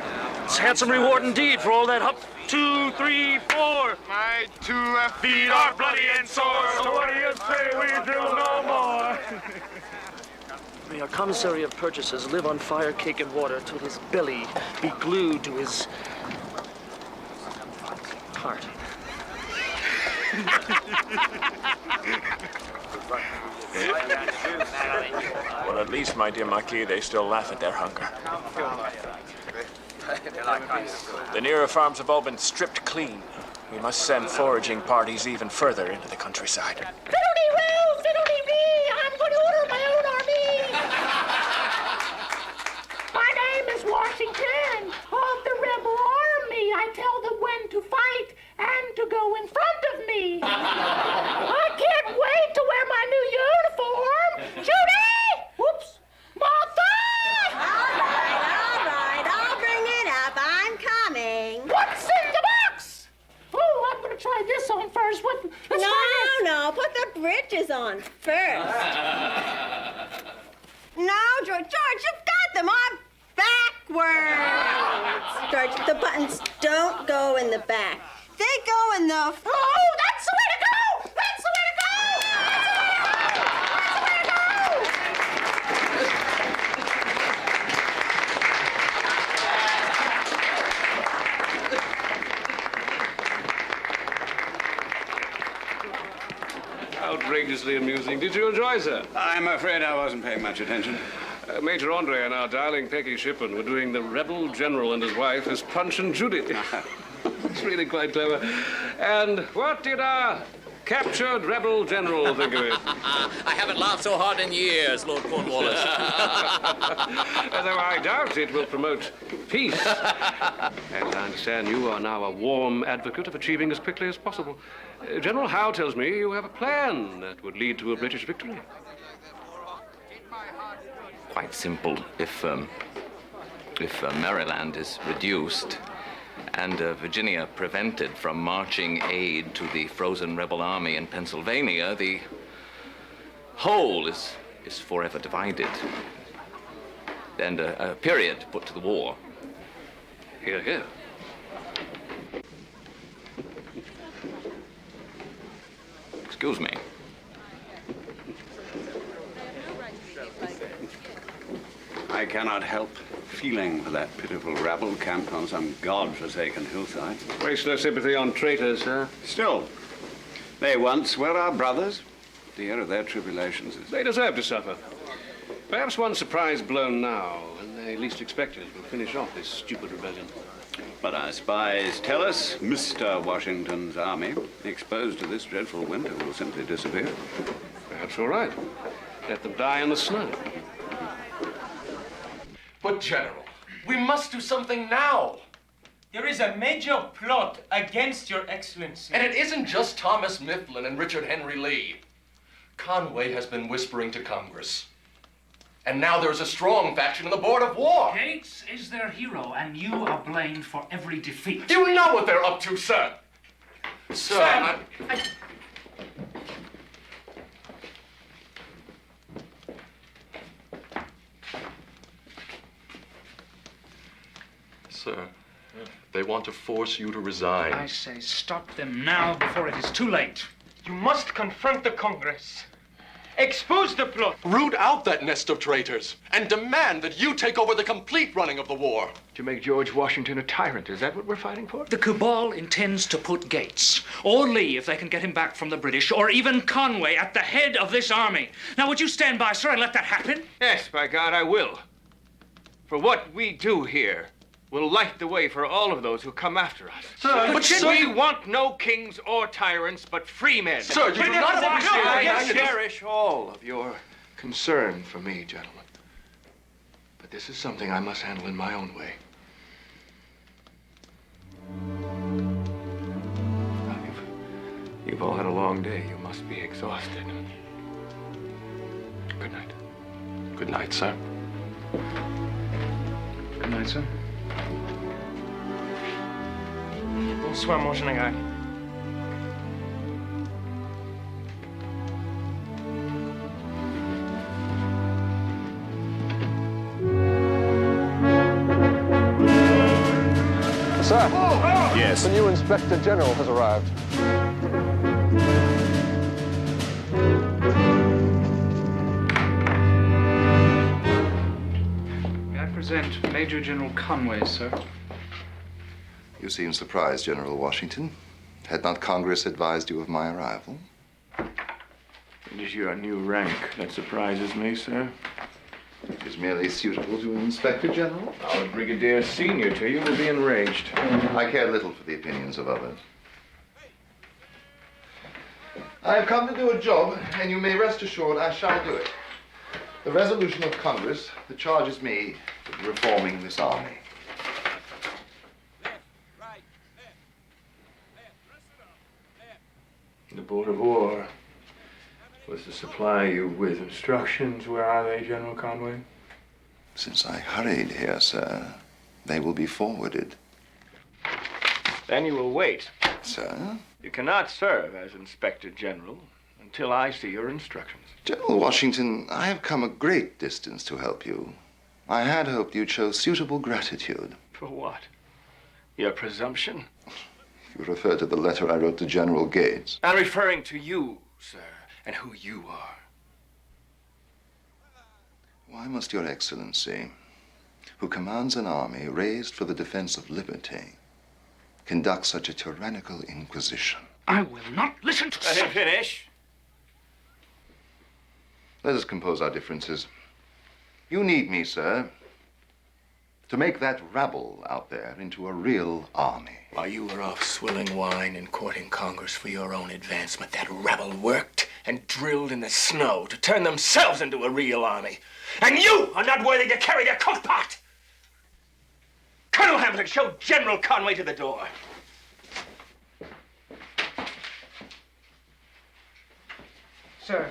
It's a handsome reward indeed for all that hup. 2, 3, 4. My 2 left Feet are bloody and sore, so what do you say we do no more? May our commissary of purchases live on fire, cake, and water till his belly be glued to his heart. Well, at least, my dear Marquis, they still laugh at their hunger. The nearer farms have all been stripped clean. We must send foraging parties even further into the countryside. Fiddle-dee-woo, fiddle-dee-wee, I'm going to order my own army. My name is Washington of the rebel army. I tell them when to fight and to go in front of me. I can't wait to wear my new uniform. Judy! Whoops. Martha! no, put the bridges on first. No, George, you've got them on backwards. George, the buttons don't go in the back. They go in the... Oh, that's the way to go! That's the way to go! That's the way to go! That's the way to Outrageously amusing. Did you enjoy, sir? I'm afraid I wasn't paying much attention. Major Andre and our darling Peggy Shippen were doing the rebel general and his wife as Punch and Judy. It's really quite clever. And what did our captured rebel general think of it? I haven't laughed so hard in years, Lord Cornwallis. Although I doubt it will promote peace. As I understand, you are now a warm advocate of achieving as quickly as possible. General Howe tells me you have a plan that would lead to a British victory. Quite simple. If Maryland is reduced and Virginia prevented from marching aid to the frozen rebel army in Pennsylvania, the whole is forever divided. And a period put to the war. Hear, hear. Excuse me. I cannot help feeling for that pitiful rabble camped on some god-forsaken hillside. Waste no sympathy on traitors, sir. Still, they once were our brothers. The heir of their tribulations is... They deserve to suffer. Perhaps one surprise blown now, when they least expect it, will finish off this stupid rebellion. But our spies tell us Mr. Washington's army, exposed to this dreadful winter, will simply disappear. Perhaps all right. Let them die in the snow. But, General, we must do something now. There is a major plot against your excellency. And it isn't just Thomas Mifflin and Richard Henry Lee. Conway has been whispering to Congress. And now there's a strong faction in the Board of War. Gates is their hero, and you are blamed for every defeat. You know what they're up to, sir. Sir, Sir, they want to force you to resign. I say stop them now before it is too late. You must confront the Congress. Expose the plot. Root out that nest of traitors and demand that you take over the complete running of the war. To make George Washington a tyrant, is that what we're fighting for? The cabal intends to put Gates, or Lee if they can get him back from the British, or even Conway at the head of this army. Now, would you stand by, sir, and let that happen? Yes, by God, I will. For what we do here will light the way for all of those who come after us. Sir, but we want no kings or tyrants, but free men. Sir, you do not understand. I cherish all of your concern for me, gentlemen. But this is something I must handle in my own way. Now, you've all had a long day. You must be exhausted. Good night. Good night, sir. Good night, sir. Bonsoir, mon général. Sir. Yes. The new Inspector General has arrived. May I present Major General Conway, sir? You seem surprised, General Washington. Had not Congress advised you of my arrival? It is your new rank that surprises me, sir. It is merely suitable to an Inspector General. Our Brigadier Senior to you will be enraged. I care little for the opinions of others. I have come to do a job, and you may rest assured I shall do it. The resolution of Congress that charges me with reforming this army. The Board of War was to supply you with instructions. Where are they, General Conway? Since I hurried here, sir, they will be forwarded. Then you will wait. Sir? You cannot serve as Inspector General Until I see your instructions. General Washington, I have come a great distance to help you. I had hoped you'd show suitable gratitude. For what? Your presumption? You refer to the letter I wrote to General Gates. I'm referring to you, sir, and who you are. Why must Your Excellency, who commands an army raised for the defense of liberty, conduct such a tyrannical inquisition? I will not listen to... Let him finish. Let us compose our differences. You need me, sir, to make that rabble out there into a real army. While you were off swilling wine and courting Congress for your own advancement, that rabble worked and drilled in the snow to turn themselves into a real army. And you are not worthy to carry their coat pot! Colonel Hamilton, show General Conway to the door. Sir,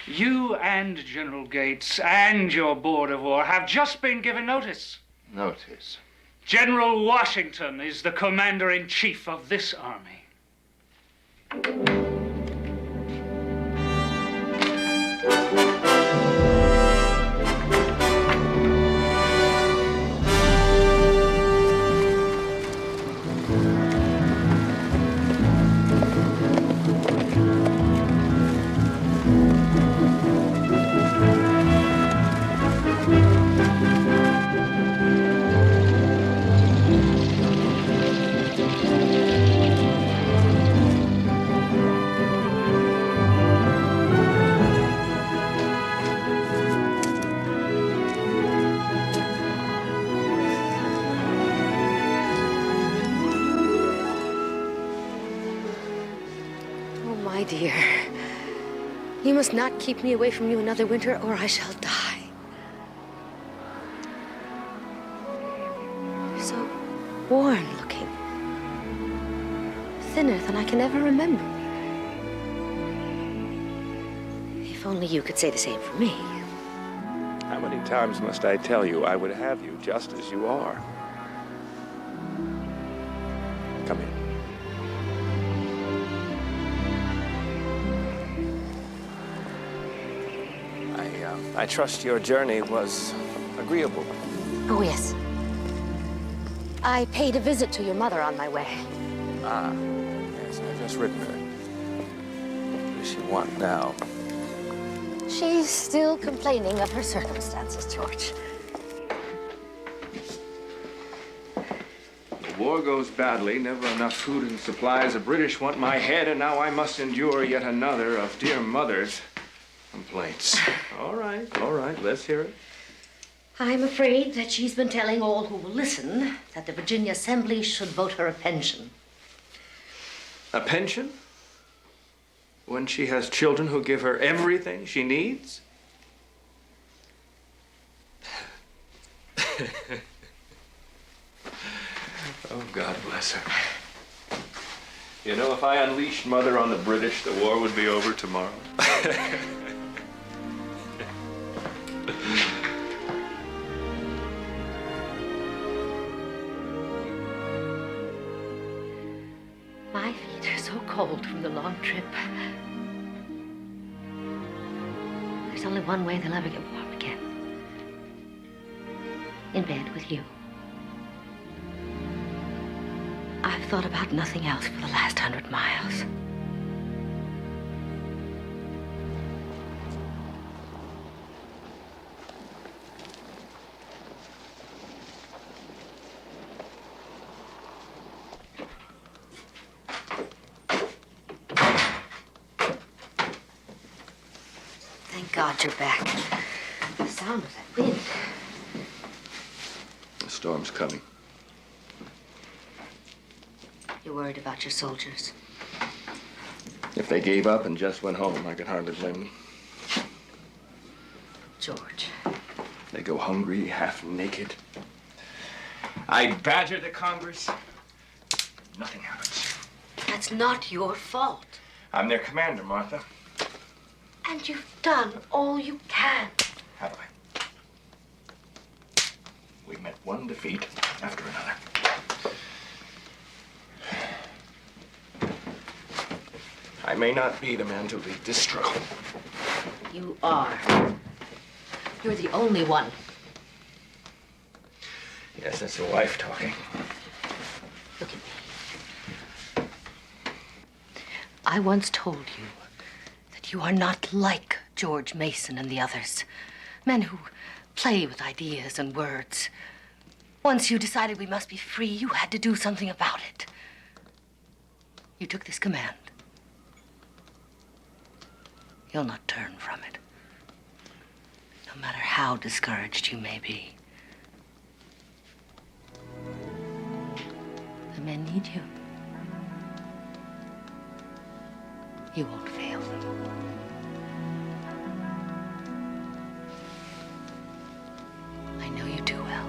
you and General Gates and your Board of War have just been given notice. Notice? General Washington is the commander-in-chief of this army. Dear, you must not keep me away from you another winter, or I shall die. You're so worn looking, thinner than I can ever remember. If only you could say the same for me. How many times must I tell you I would have you just as you are? Come in. I trust your journey was agreeable. Oh, yes. I paid a visit to your mother on my way. Ah, yes, I've just written her. What does she want now? She's still complaining of her circumstances, George. The war goes badly, never enough food and supplies. The British want my head, and now I must endure yet another of dear mother's complaints. All right, let's hear it. I'm afraid that she's been telling all who will listen that the Virginia Assembly should vote her a pension. A pension? When she has children who give her everything she needs? Oh, God bless her. You know, if I unleashed Mother on the British, the war would be over tomorrow. My feet are so cold from the long trip. There's only one way they'll ever get warm again. In bed with you. I've thought about nothing else for the last 100 miles. Thank God you're back. The sound of that wind. The storm's coming. You're worried about your soldiers. If they gave up and just went home, I could hardly blame them. George. They go hungry, half naked. I badger the Congress. Nothing happens. That's not your fault. I'm their commander, Martha. And you've done all you can. Have I? We met one defeat after another. I may not be the man to lead this struggle. You are. You're the only one. Yes, that's the wife talking. Look at me. I once told you that you are not like George Mason and the others. Men who play with ideas and words. Once you decided we must be free, you had to do something about it. You took this command. You'll not turn from it. No matter how discouraged you may be. The men need you. You won't fail them. I know you too well.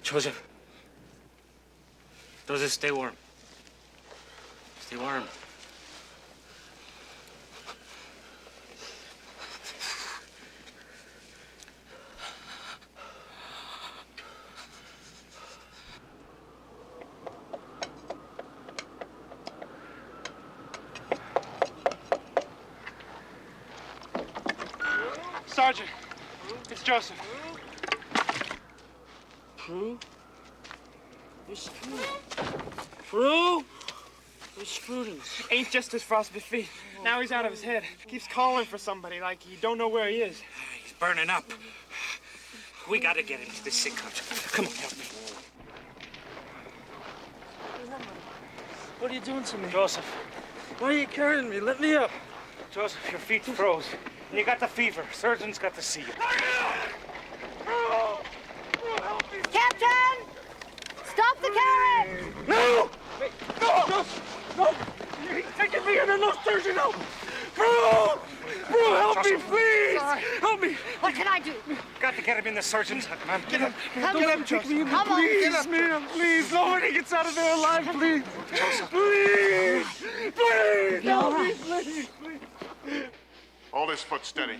Joseph. Joseph, stay warm. Stay warm. Sergeant, it's Joseph. Prue? Where's Prue? Prue? Where's Prudence? Ain't just his frostbite feet. Now he's out of his head. Keeps calling for somebody like he don't know where he is. He's burning up. We gotta get him to the sick hut. Come on, help me. What are you doing to me? Joseph. Why are you carrying me? Let me up. Joseph, your feet froze. And you got the fever. Surgeon's got to see you. Captain! Stop the carriage! No! Wait, no! No! You're taking me in, no surgeon, no! Bro! Bro, help me, please! Help me! What can I do? Got to get him in the surgeon's hut, man. Get up! Come Don't on, take me in, come on. please, Get up. man, please! Nobody gets out of there alive, please! Joseph. Please! Please! You're all Help me, right. please, please! Hold his foot steady.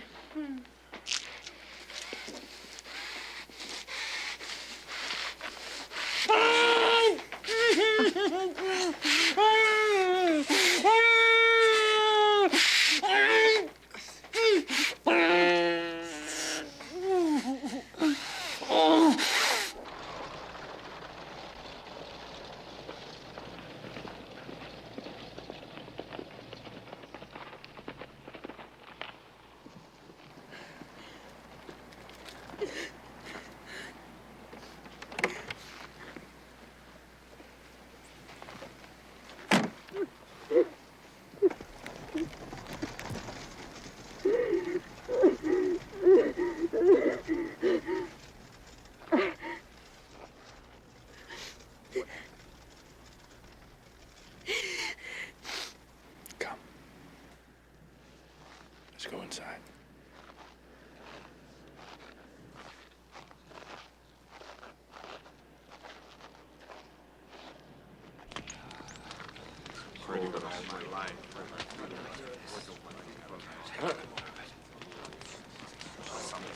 Let's go inside.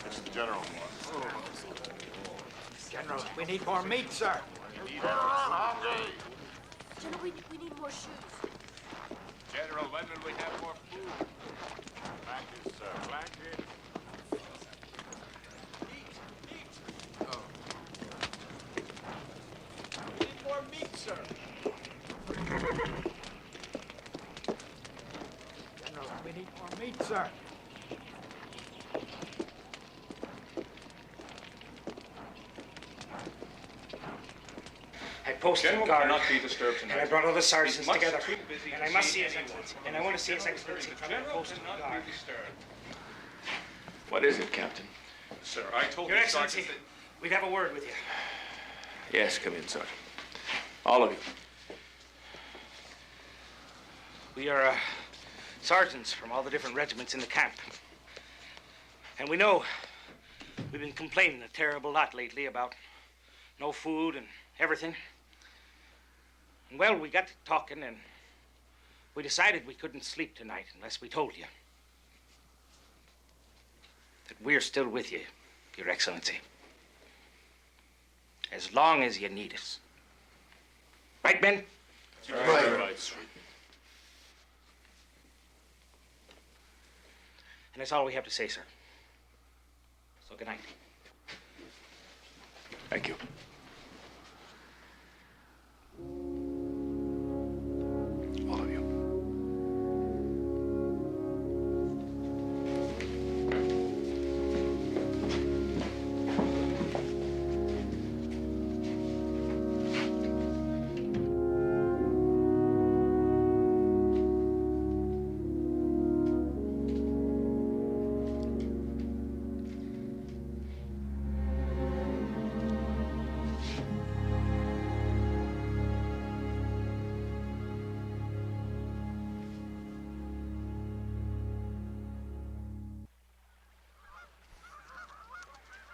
It's the general. General, we need more meat, sir. General, we need more shoes. General, when will we have more food? Blankets, sir, blankets. We need more meat, sir. General, we need more meat, sir. I posted General guard, cannot be disturbed tonight. and I brought all the sergeants He's much together. too busy And to I must see see His anyone. Excellency. And I want to see His Excellency. General Posted cannot guard. be disturbed. What is it, Captain? Sir, I told Your the Excellency, sergeant we'd have a word with you. Yes, come in, Sergeant. All of you. We are sergeants from all the different regiments in the camp. And we know we've been complaining a terrible lot lately about no food and everything. And well, we got to talking and we decided we couldn't sleep tonight unless we told you that we're still with you, Your Excellency. As long as you need us. Right, men? Right. And that's all we have to say, sir. So good night. Thank you. All of you.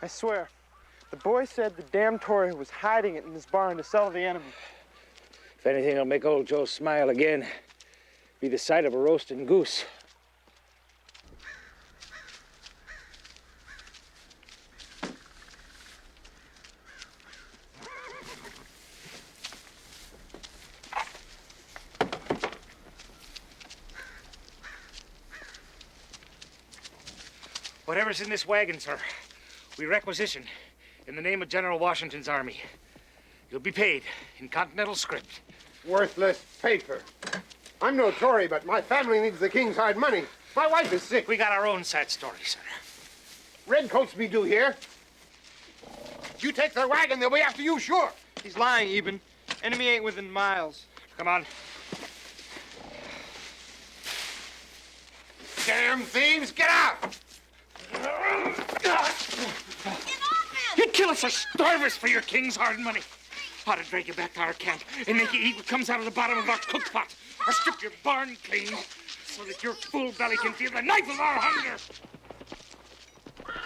I swear, the boy said the damn Tory was hiding it in his barn to sell to the enemy. If anything will make old Joe smile again, be the sight of a roasting goose. Whatever's in this wagon, sir, we requisition in the name of General Washington's army. You'll be paid in Continental scrip. Worthless paper. I'm no Tory, but my family needs the king's hard money. My wife is sick. We got our own sad story, sir. Redcoats be due here. If you take their wagon, they'll be after you, sure. He's lying, Eben. Enemy ain't within miles. Come on. Damn thieves, get out! You'd kill us or starve us for your king's hard money. Ought to drag you back to our camp and make you eat what comes out of the bottom of our cook pot. Or strip your barn clean so that your full belly can feel the knife of our hunger.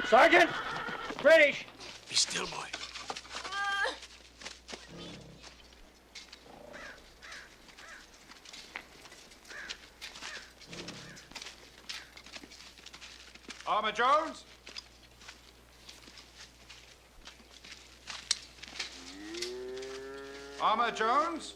Sergeant! British! Be still, boy. Armour Jones? Armour Jones?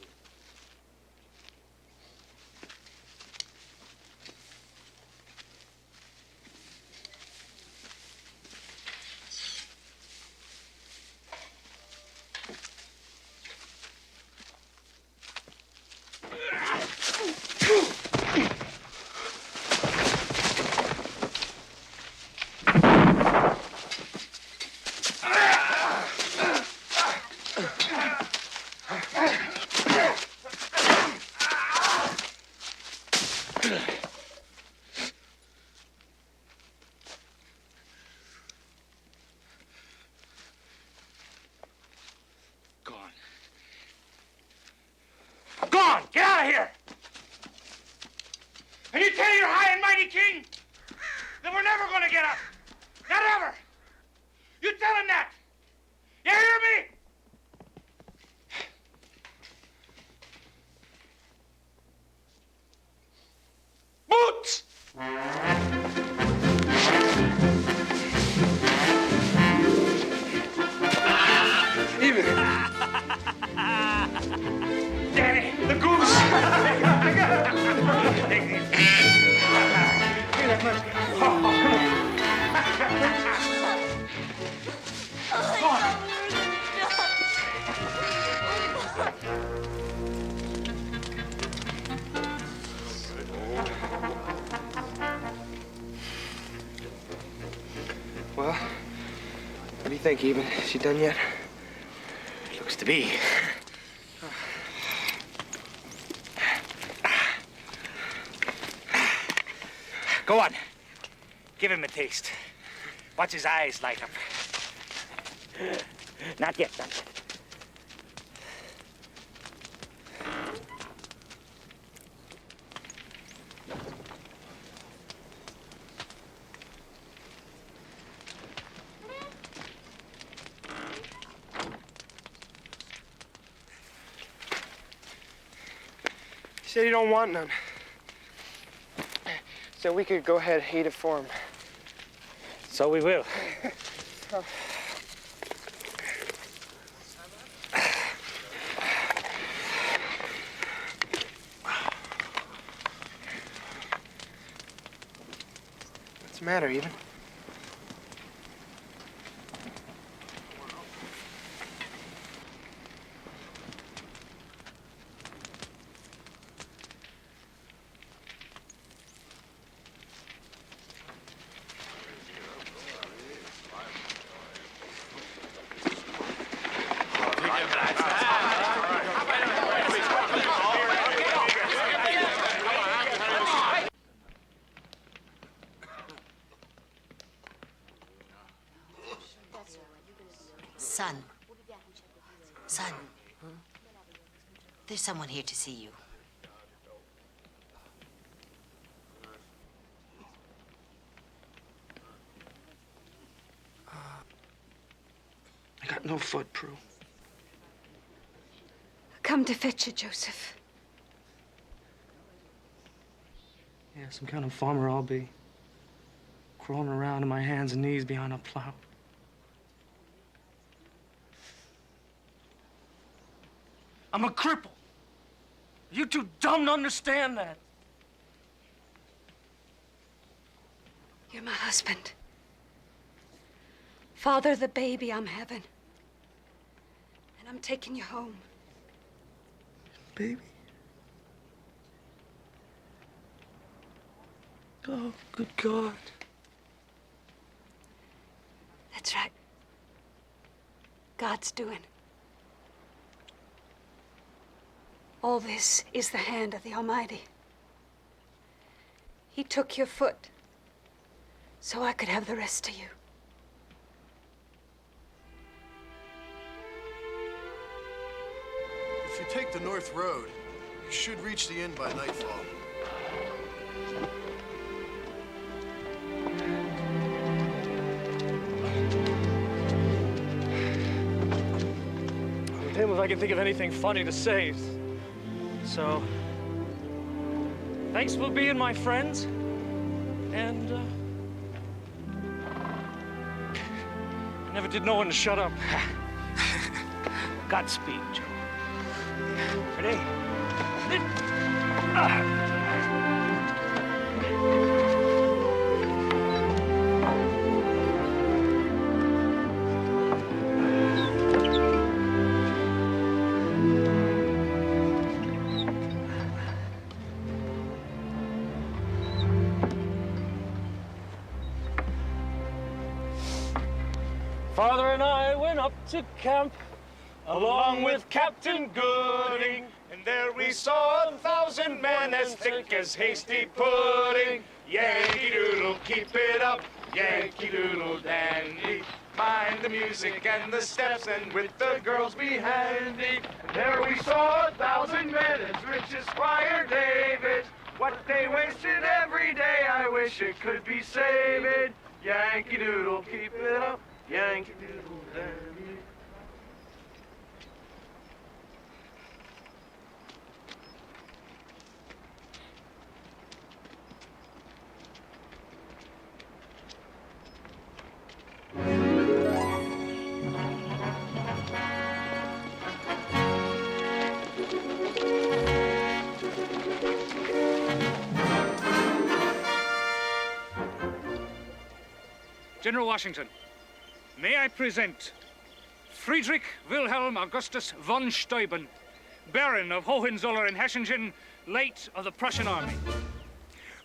Gone! Get out of here! And you tell your high and mighty king that we're never going to get up. Not ever. You tell him that. You hear me? Boots! Danny, the goose! Well, what do you think, Eben? Is she done yet? Looks to be. Go on. Give him a taste. Watch his eyes light up. Not yet, not yet. said he don't want none. So we could go ahead, heat it for him. So we will. What's the matter, Even? Son, there's someone here to see you. I got no foot, Prue. Come to fetch you, Joseph. Yeah, some kind of farmer I'll be. Crawling around on my hands and knees behind a plow. I'm a cripple. You too dumb to understand that. You're my husband. Father of the baby I'm having. And I'm taking you home. Baby? Oh, good God. That's right. God's doing. All this is the hand of the Almighty. He took your foot so I could have the rest of you. If you take the North Road, you should reach the inn by nightfall. Damn if I can think of anything funny to say. So, thanks for being my friends, and I never did know when to shut up. Godspeed, Joe. Ready? Father and I went up to camp, along with Captain Gooding, and there we saw 1,000 men as thick as hasty pudding. Yankee Doodle, keep it up, Yankee Doodle dandy. Mind the music and the steps, and with the girls be handy. And there we saw 1,000 men as rich as Squire David. What they wasted every day, I wish it could be saved. Yankee Doodle, keep it up, Yankee Doodle dandy. General Washington, may I present Friedrich Wilhelm Augustus von Steuben, Baron of Hohenzollern and Hechingen, late of the Prussian army.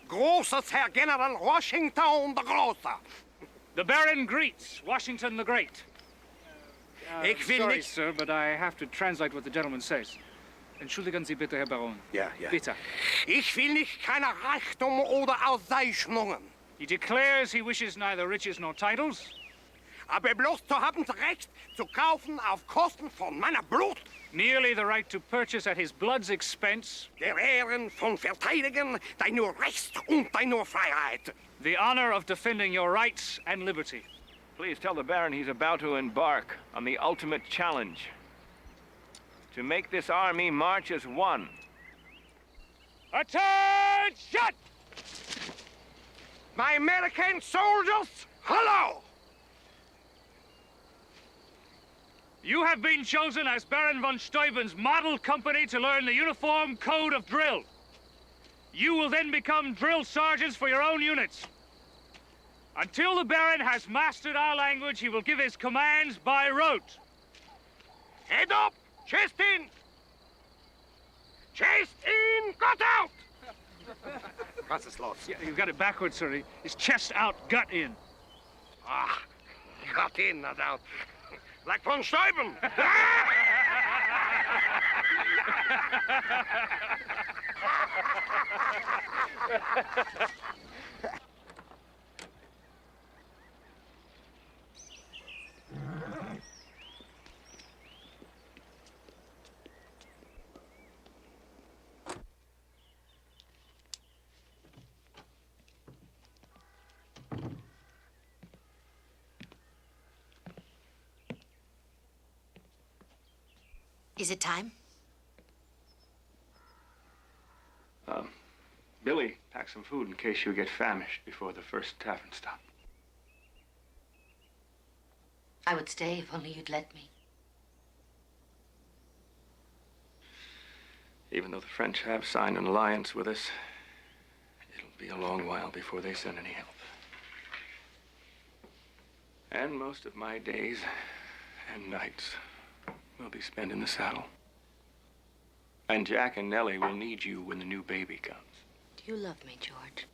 Großes Herr General Washington the Große. The Baron greets Washington the Great. Ich will sorry, nicht... sir, but I have to translate what the gentleman says. Entschuldigen Sie bitte, Herr Baron. Ja, ja. Bitte. Ich will nicht keine Reichtum oder Auszeichnungen. He declares he wishes neither riches nor titles. Aber bloß zu haben das Recht zu kaufen auf Kosten von meiner Blut. Merely the right to purchase at his blood's expense. Der Ehren von verteidigen deine Recht und deine Freiheit. The honor of defending your rights and liberty. Please tell the Baron he's about to embark on the ultimate challenge. To make this army march as one. Attention! My American soldiers, hello! You have been chosen as Baron von Steuben's model company to learn the uniform code of drill. You will then become drill sergeants for your own units. Until the Baron has mastered our language, he will give his commands by rote. Head up, chest in! Chest in, gut out! What's this, Lord? Yeah, you got it backwards, sir. It's chest out, gut in. Ah, gut in, not out. Like von Steuben. Is it time? Billy, pack some food in case you get famished before the first tavern stop. I would stay if only you'd let me. Even though the French have signed an alliance with us, it'll be a long while before they send any help. And most of my days and nights will be spent in the saddle. And Jack and Nellie will need you when the new baby comes. Do you love me, George?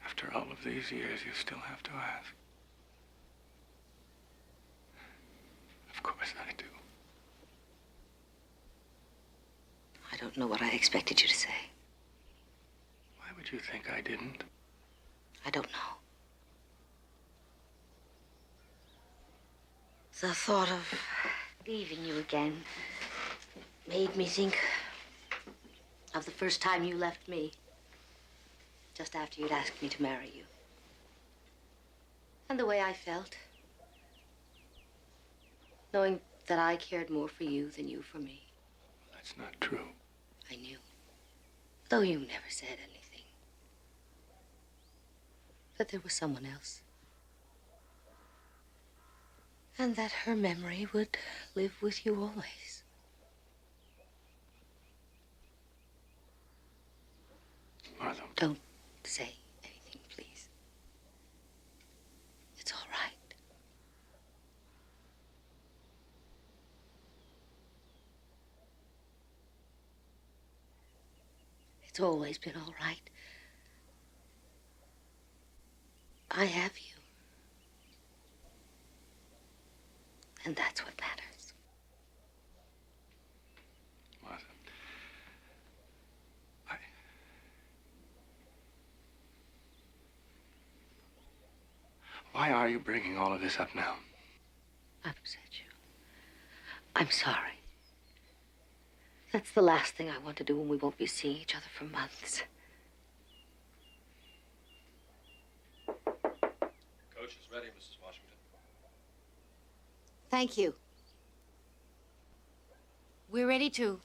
After all of these years, you still have to ask. Of course I do. I don't know what I expected you to say. Why would you think I didn't? I don't know. The thought of leaving you again made me think of the first time you left me, just after you'd asked me to marry you. And the way I felt, knowing that I cared more for you than you for me. That's not true. I knew, though you never said anything, that there was someone else. And that her memory would live with you always. Martha. Don't say anything, please. It's all right. It's always been all right. I have you. And that's what matters. Martha, why are you bringing all of this up now? I've upset you. I'm sorry. That's the last thing I want to do when we won't be seeing each other for months. Coach is ready, Mrs. Washington. Thank you. We're ready too.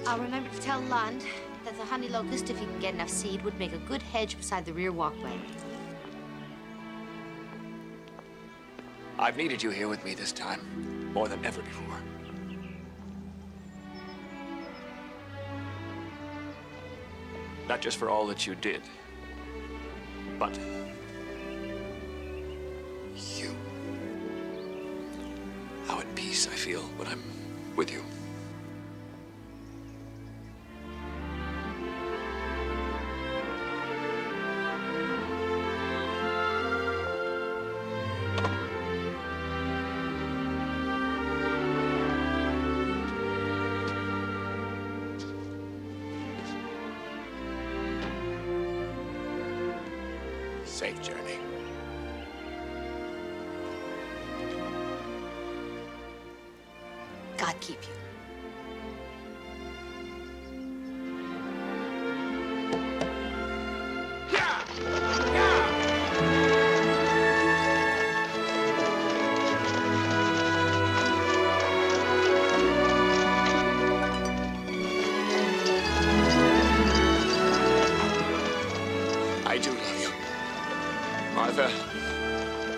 I'll remember to tell Lund that the honey locust, if he can get enough seed, would make a good hedge beside the rear walkway. I've needed you here with me this time, more than ever before. Not just for all that you did, but you. How at peace I feel when I'm with you. Safe journey. keep you. I do love you. Martha,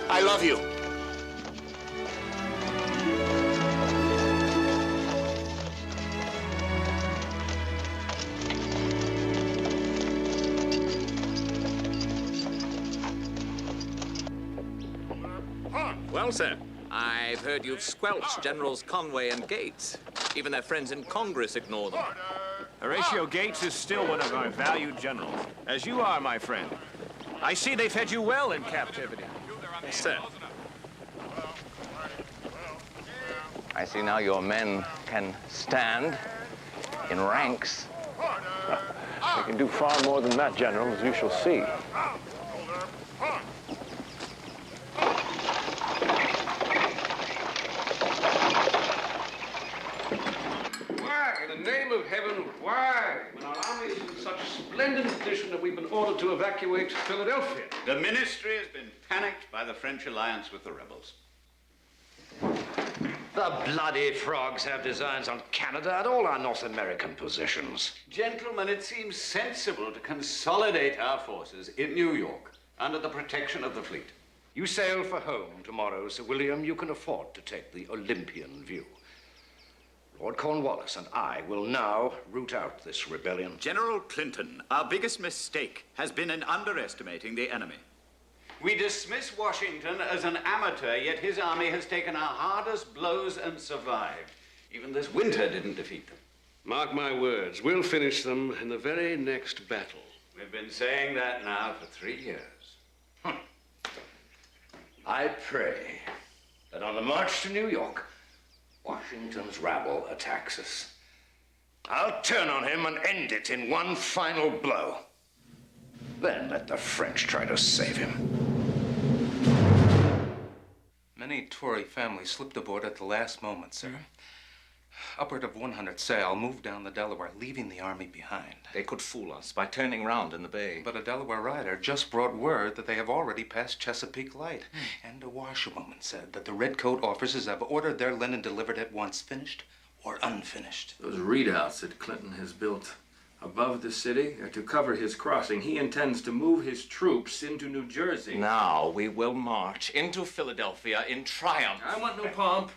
I love you. Well, sir, I've heard you've squelched Generals Conway and Gates. Even their friends in Congress ignore them. Horatio Gates is still one of our valued generals, as you are, my friend. I see they fed you well in captivity. Yes, sir. I see now your men can stand in ranks. They can do far more than that, General, as you shall see. Why, in the name of heaven, why, when our army is in such splendid condition that we've been ordered to evacuate Philadelphia? The ministry has been panicked by the French alliance with the rebels. The bloody frogs have designs on Canada and all our North American positions. Gentlemen, it seems sensible to consolidate our forces in New York under the protection of the fleet. You sail for home tomorrow, Sir William. You can afford to take the Olympian view. Lord Cornwallis and I will now root out this rebellion. General Clinton, our biggest mistake has been in underestimating the enemy. We dismiss Washington as an amateur, yet his army has taken our hardest blows and survived. Even this winter didn't defeat them. Mark my words, we'll finish them in the very next battle. We've been saying that now for 3 years. I pray that on the march to New York, Washington's rabble attacks us. I'll turn on him and end it in one final blow. Then let the French try to save him. Many Tory families slipped aboard at the last moment, sir. Upward of 100 sail moved down the Delaware, leaving the army behind. They could fool us by turning round in the bay. But a Delaware rider just brought word that they have already passed Chesapeake Light. And a washerwoman said that the redcoat officers have ordered their linen delivered at once, finished or unfinished. Those redoubts that Clinton has built above the city are to cover his crossing. He intends to move his troops into New Jersey. Now we will march into Philadelphia in triumph. I want no pomp.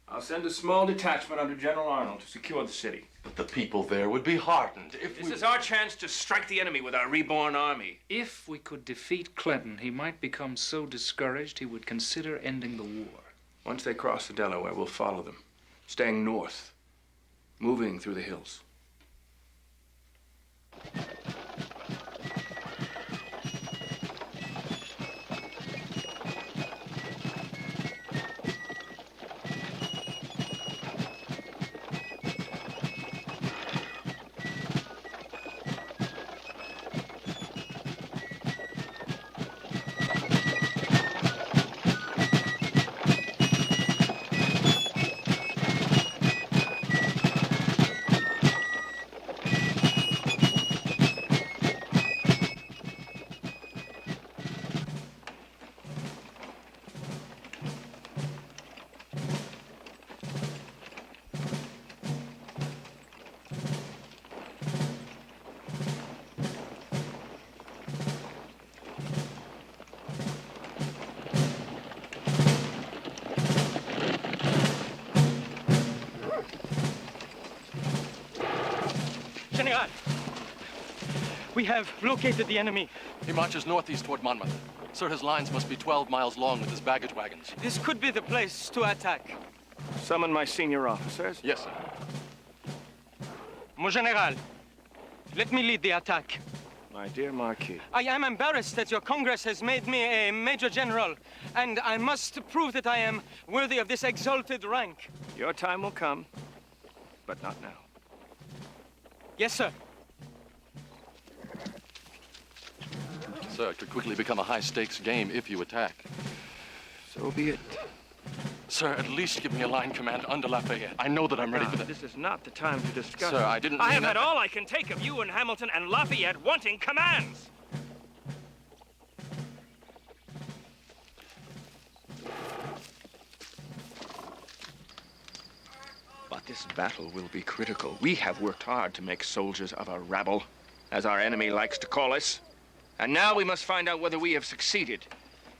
I'll send a small detachment under General Arnold to secure the city. But the people there would be heartened if This is our chance to strike the enemy with our reborn army. If we could defeat Clinton, he might become so discouraged he would consider ending the war. Once they cross the Delaware, we'll follow them, staying north, moving through the hills. General, we have located the enemy. He marches northeast toward Monmouth. Sir, his lines must be 12 miles long with his baggage wagons. This could be the place to attack. Summon my senior officers. Yes, sir. Mon General, let me lead the attack. My dear Marquis. I am embarrassed that your Congress has made me a Major General, and I must prove that I am worthy of this exalted rank. Your time will come, but not now. Yes, sir. Sir, it could quickly become a high-stakes game if you attack. So be it. Sir, at least give me a line command under Lafayette. I know that I'm ready for that. This is not the time to discuss. Sir, I didn't I mean have that. had all I can take of you and Hamilton and Lafayette wanting commands. But this battle will be critical. We have worked hard to make soldiers of a rabble, as our enemy likes to call us. And now we must find out whether we have succeeded.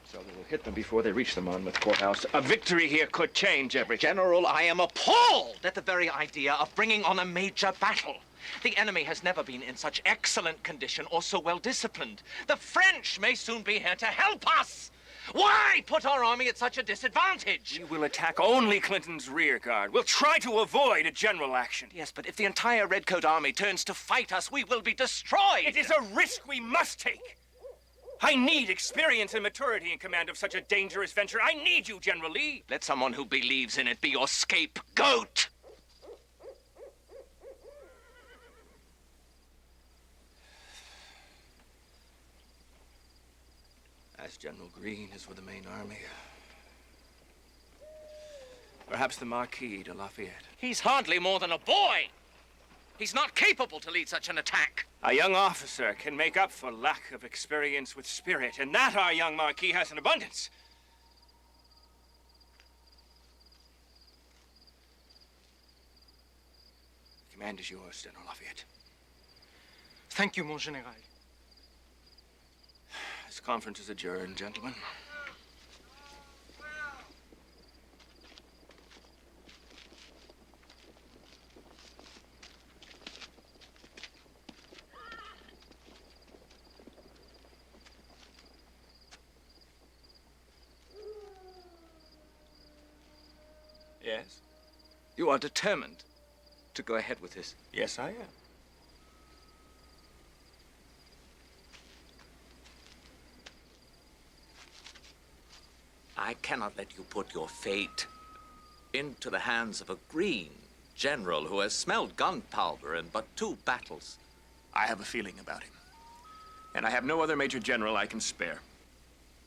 So we will hit them before they reach the Monmouth courthouse. A victory here could change everything. General, I am appalled at the very idea of bringing on a major battle. The enemy has never been in such excellent condition or so well disciplined. The French may soon be here to help us. Why put our army at such a disadvantage? We will attack only Clinton's rear guard. We'll try to avoid a general action. Yes, but if the entire Redcoat army turns to fight us, we will be destroyed. It is a risk we must take. I need experience and maturity in command of such a dangerous venture. I need you, General Lee. Let someone who believes in it be your scapegoat. As General Greene is with the main army. Perhaps the Marquis de Lafayette. He's hardly more than a boy. He's not capable to lead such an attack. A young officer can make up for lack of experience with spirit, and that our young Marquis has in abundance. The command is yours, General Lafayette. Thank you, mon général. This conference is adjourned, gentlemen. Yes? You are determined to go ahead with this? Yes, I am. I cannot let you put your fate into the hands of a green general who has smelled gunpowder in but 2 battles. I have a feeling about him. And I have no other major general I can spare.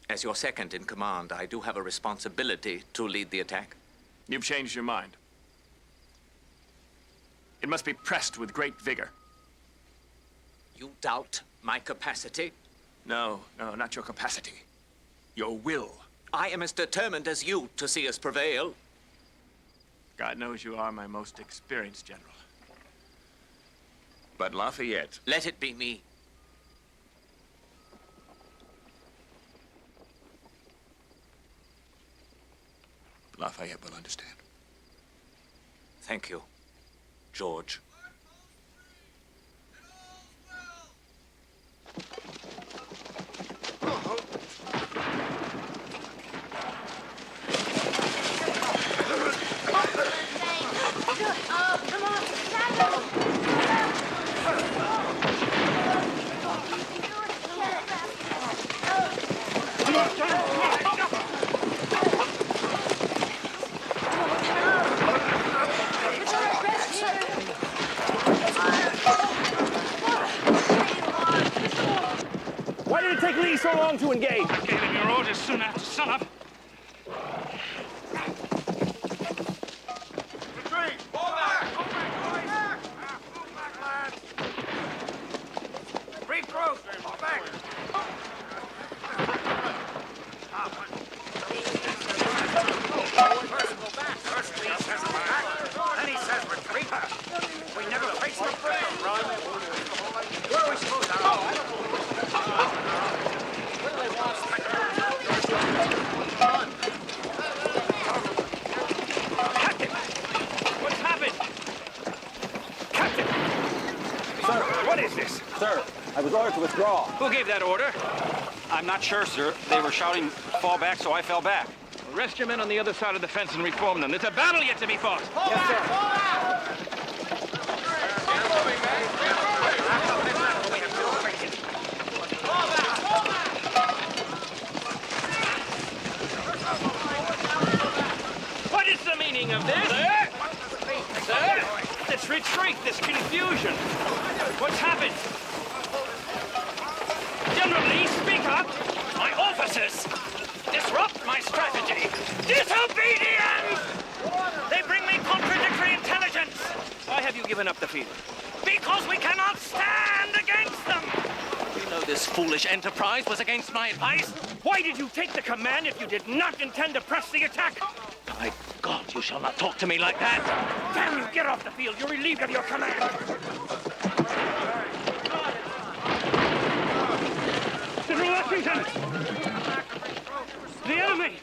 As your second in command, I do have a responsibility to lead the attack. You've changed your mind. It must be pressed with great vigor. You doubt my capacity? No, not your capacity. Your will. I am as determined as you to see us prevail. God knows you are my most experienced general. But Lafayette... Let it be me. Lafayette will understand. Thank you, George. Why did it take Lee so long to engage? I gave him your orders soon after sunup. Retreat! Fall back! Fall back! Move back, lads! Regroup! Fall back! First go back. First Lee says back. Then he says retreat. We never faced the frame. Where are we supposed to go? Captain! What's happened? Captain! Sir, what is this? Sir, I was ordered to withdraw. Who gave that order? I'm not sure, sir. They were shouting, fall back, so I fell back. Rest your men on the other side of the fence and reform them. There's a battle yet to be fought. Yes, sir. What is the meaning of this? Sir? This retreat, this confusion. What's happened? General Lee, speak up. My officers disrupt my strategy. Disobedience! given up the field? Because we cannot stand against them! You know this foolish enterprise was against my advice. Why did you take the command if you did not intend to press the attack? My God, you shall not talk to me like that! Damn you, get off the field! You're relieved of your command! General Washington! The enemy!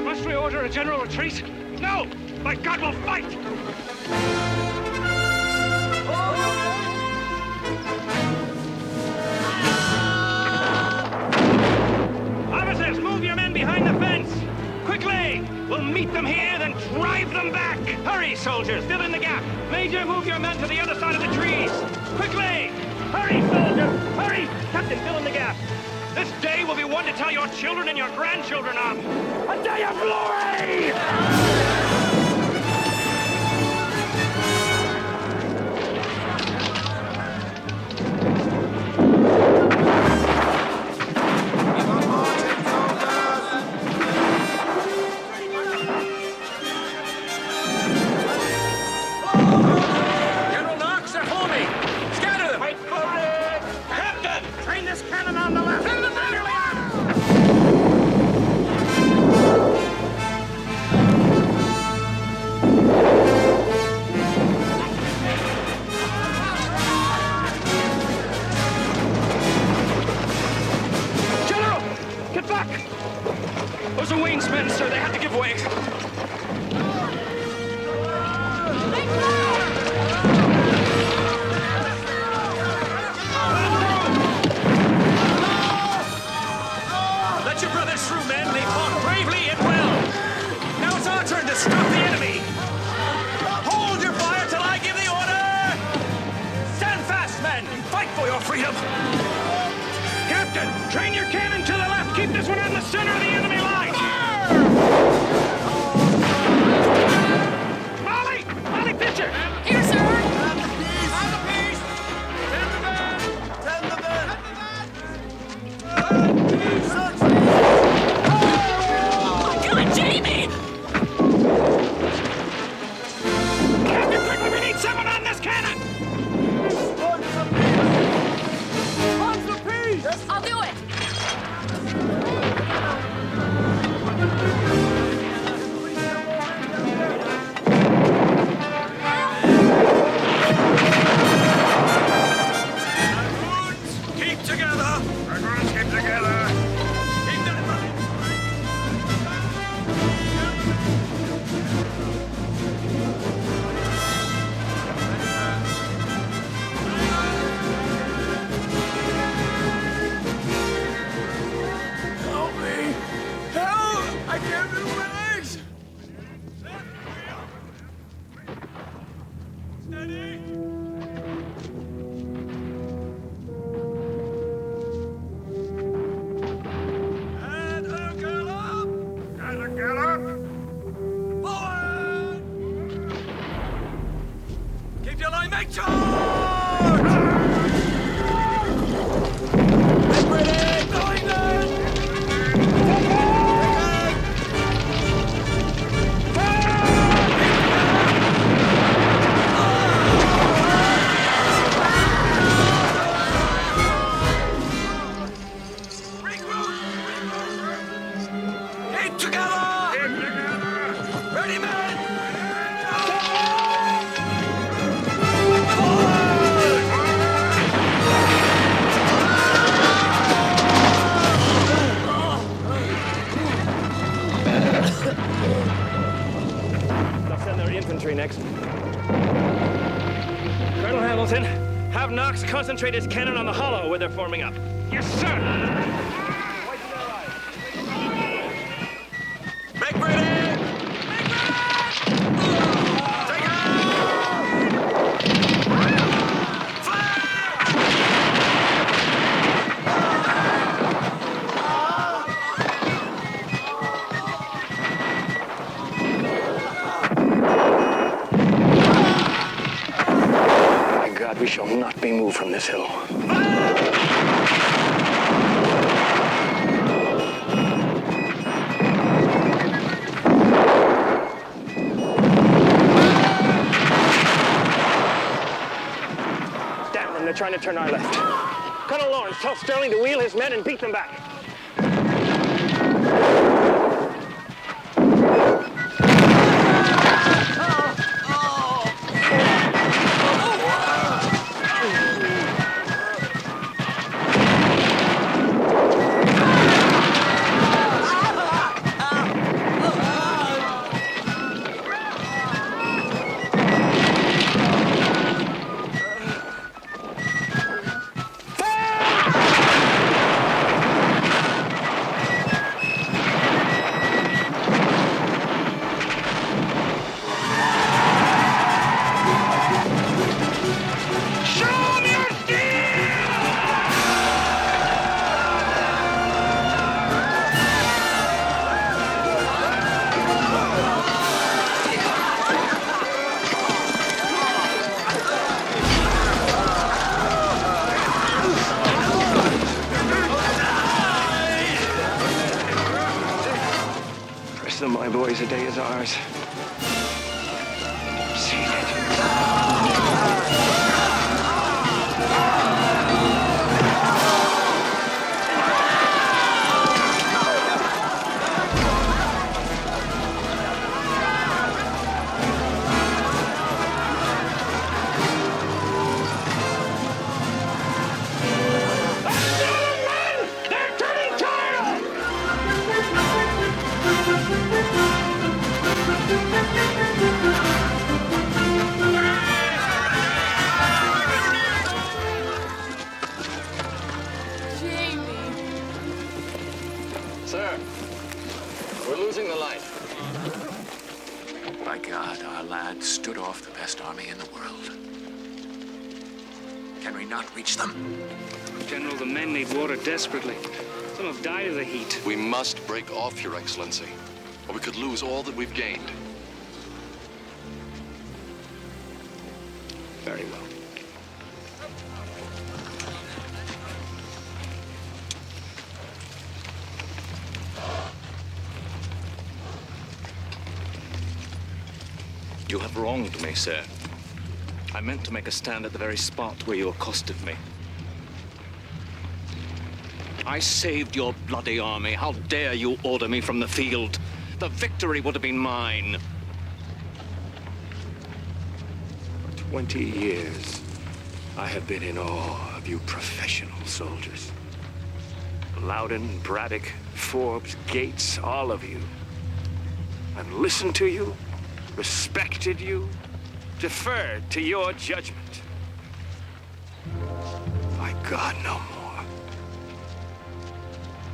Must we order a general retreat? No! By God, we'll fight! Officers, move your men behind the fence! Quickly! We'll meet them here, then drive them back! Hurry, soldiers, fill in the gap! Major, move your men to the other side of the trees! Quickly! Hurry, soldiers! Hurry! Captain, fill in the gap! This day will be one to tell your children and your grandchildren of! A day of glory! Those are Wayne's men, sir. They had to give way. Let your brothers through, men. They fought bravely and well. Now it's our turn to stop the enemy. Hold your fire till I give the order. Stand fast, men. Fight for your freedom. Captain, train your cannon to the left. Keep this one on the center of the enemy line. Molly! Molly, pitcher! Here, sir! Captain, quickly, we need someone on this cannon! I'll do it! Keep together! Dragoons, keep together! Keep that running! Help me! Help! I can't move my legs! Steady! And a gallop! And a gallop! Forward! Keep your line, make charge! Get ready! Going then! Keep together! Keep together! Ready, men! They'll send their infantry next. Colonel Hamilton, have Knox concentrate his cannon on the hollow where they're forming up. Yes, sir! Make ready! Make ready! Take My God, we shall not be moved from this hill. trying to turn our left. Colonel Lawrence, tell Sterling to wheel his men and beat them back. My boys, a day is ours. Seize it. Sir, we're losing the line. By God, our lads stood off the best army in the world. Can we not reach them? General, the men need water desperately. Some have died of the heat. We must break off, Your Excellency, or we could lose all that we've gained. Very well. You have wronged me, sir. I meant to make a stand at the very spot where you accosted me. I saved your bloody army. How dare you order me from the field? The victory would have been mine. For 20 years, I have been in awe of you professional soldiers. Loudon, Braddock, Forbes, Gates, all of you. I've listened to you, respected you, deferred to your judgment. By God, no more.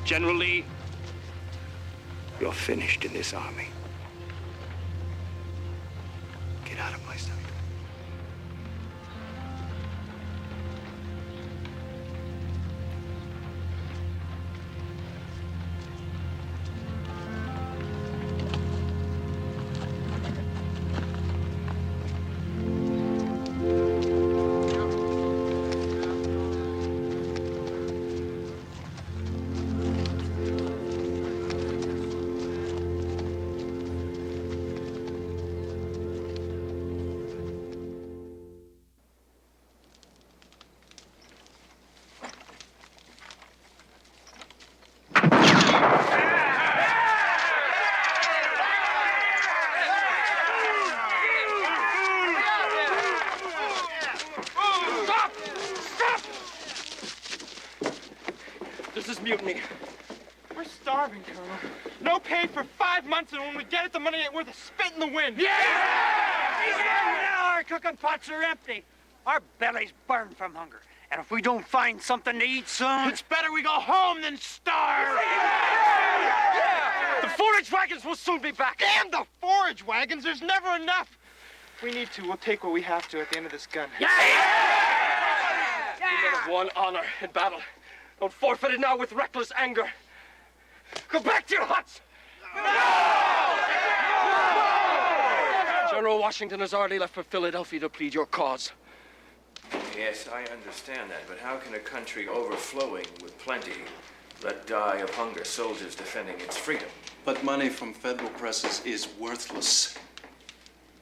General Lee, you're finished in this army. Get out of my sight. Mutiny. We're starving, Colonel. No pay for 5 months, and when we get it, the money ain't worth a spit in the wind. Our cooking pots are empty. Our bellies burn from hunger. And if we don't find something to eat soon... It's better we go home than starve. The forage wagons will soon be back. Damn the forage wagons. There's never enough. If we need to, we'll take what we have to at the end of this gun. You men have won honor in battle. Don't forfeit it now with reckless anger. Go back to your huts! No! General Washington has already left for Philadelphia to plead your cause. Yes, I understand that, but how can a country overflowing with plenty let die of hunger soldiers defending its freedom? But money from federal presses is worthless.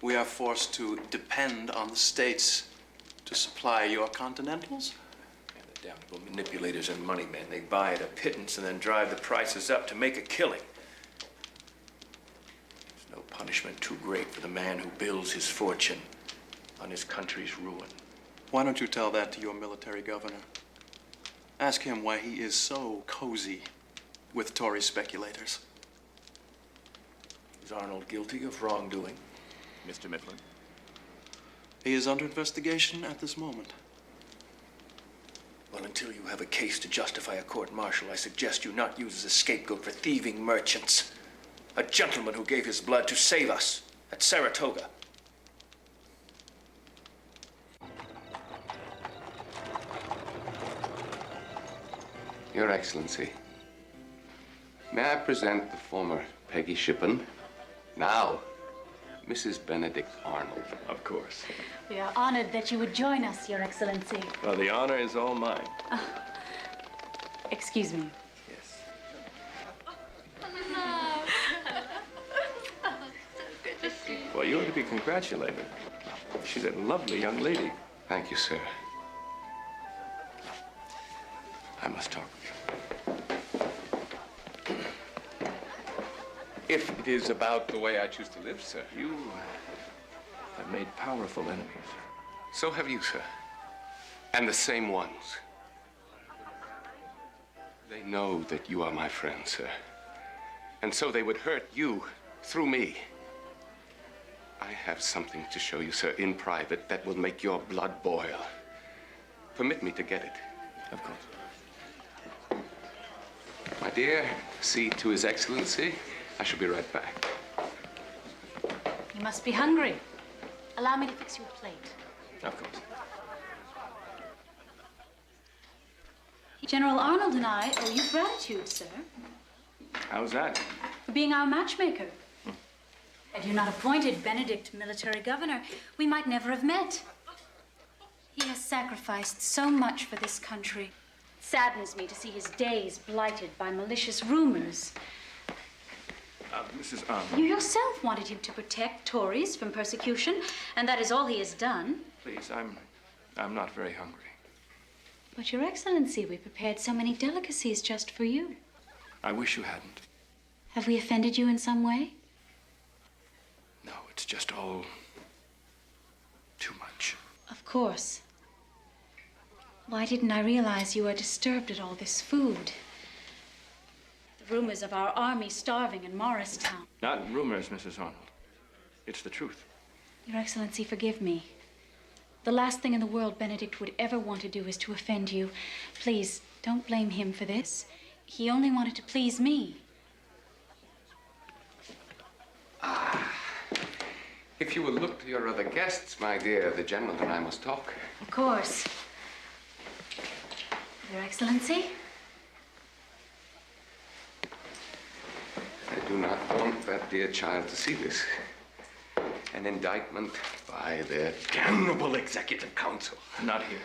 We are forced to depend on the states. To supply your Continentals? And the damnable manipulators and money men. They buy at a pittance and then drive the prices up to make a killing. There's no punishment too great for the man who builds his fortune on his country's ruin. Why don't you tell that to your military governor? Ask him why he is so cozy with Tory speculators. Is Arnold guilty of wrongdoing, Mr. Mifflin? He is under investigation at this moment. Well, until you have a case to justify a court-martial, I suggest you not use as a scapegoat for thieving merchants. A gentleman who gave his blood to save us at Saratoga. Your Excellency, may I present the former Peggy Shippen, now Mrs. Benedict Arnold? Of course. We are honored that you would join us, Your Excellency. Well, the honor is all mine. Excuse me. Yes. Well, you ought to be congratulated. She's a lovely young lady. Thank you, sir. I must talk with you. If it is about the way I choose to live, sir. You have made powerful enemies. So have you, sir. And the same ones. They know that you are my friend, sir. And so they would hurt you through me. I have something to show you, sir, in private that will make your blood boil. Permit me to get it. Of course. My dear, see to His Excellency. I shall be right back. You must be hungry. Allow me to fix you a plate. Of course. General Arnold and I owe you gratitude, sir, How's that? for being our matchmaker. Had you not appointed Benedict military governor, we might never have met. He has sacrificed so much for this country. It saddens me to see his days blighted by malicious rumors. Mrs. Arnold. You yourself wanted him to protect Tories from persecution, and that is all he has done. Please, I'm not very hungry. But, Your Excellency, we prepared so many delicacies just for you. I wish you hadn't. Have we offended you in some way? No, it's just all too much. Of course. Why didn't I realize you were disturbed at all this food? The rumors of our army starving in Morristown. Not rumors, Mrs. Arnold. It's the truth. Your Excellency, forgive me. The last thing in the world Benedict would ever want to do is to offend you. Please, don't blame him for this. He only wanted to please me. If you will look to your other guests, my dear, the General and I must talk. Of course. Your Excellency? I do not want that dear child to see this. An indictment by their damnable executive council. Not here.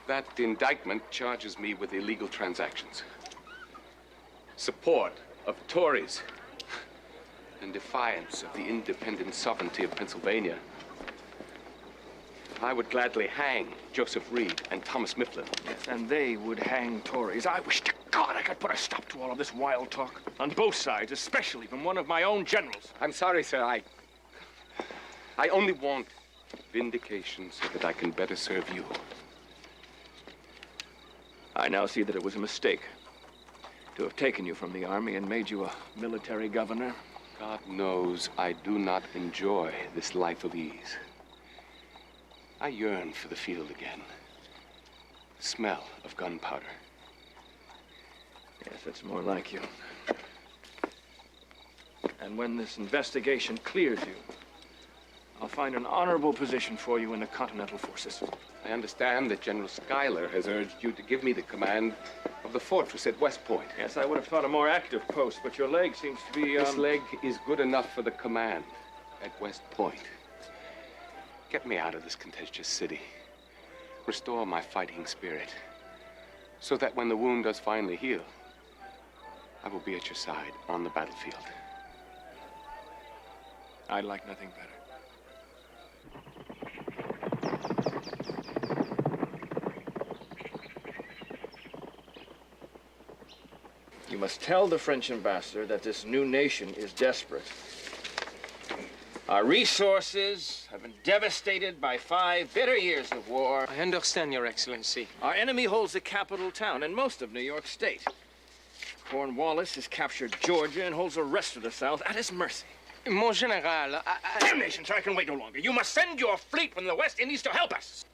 That indictment charges me with illegal transactions, support of Tories, and defiance of the independent sovereignty of Pennsylvania. I would gladly hang Joseph Reed and Thomas Mifflin. Yes, and they would hang Tories. I wish to God I could put a stop to all of this wild talk. On both sides, especially from one of my own generals. I'm sorry, sir. I only want vindication so that I can better serve you. I now see that it was a mistake to have taken you from the army and made you a military governor. God knows I do not enjoy this life of ease. I yearn for the field again. The smell of gunpowder. Yes, it's more like you. And when this investigation clears you, I'll find an honorable position for you in the Continental forces. I understand that General Schuyler has urged you to give me the command of the fortress at West Point. Yes, I would have thought a more active post, but your leg seems to be, This leg is good enough for the command at West Point. Get me out of this contentious city. Restore my fighting spirit, so that when the wound does finally heal, I will be at your side on the battlefield. I'd like nothing better. You must tell the French ambassador that this new nation is desperate. Our resources have been devastated by 5 bitter years of war. I understand, Your Excellency. Our enemy holds the capital town and most of New York State. Cornwallis has captured Georgia and holds the rest of the South at his mercy. Mon General, Damnation, sir, I can wait no longer. You must send your fleet from the West Indies to help us.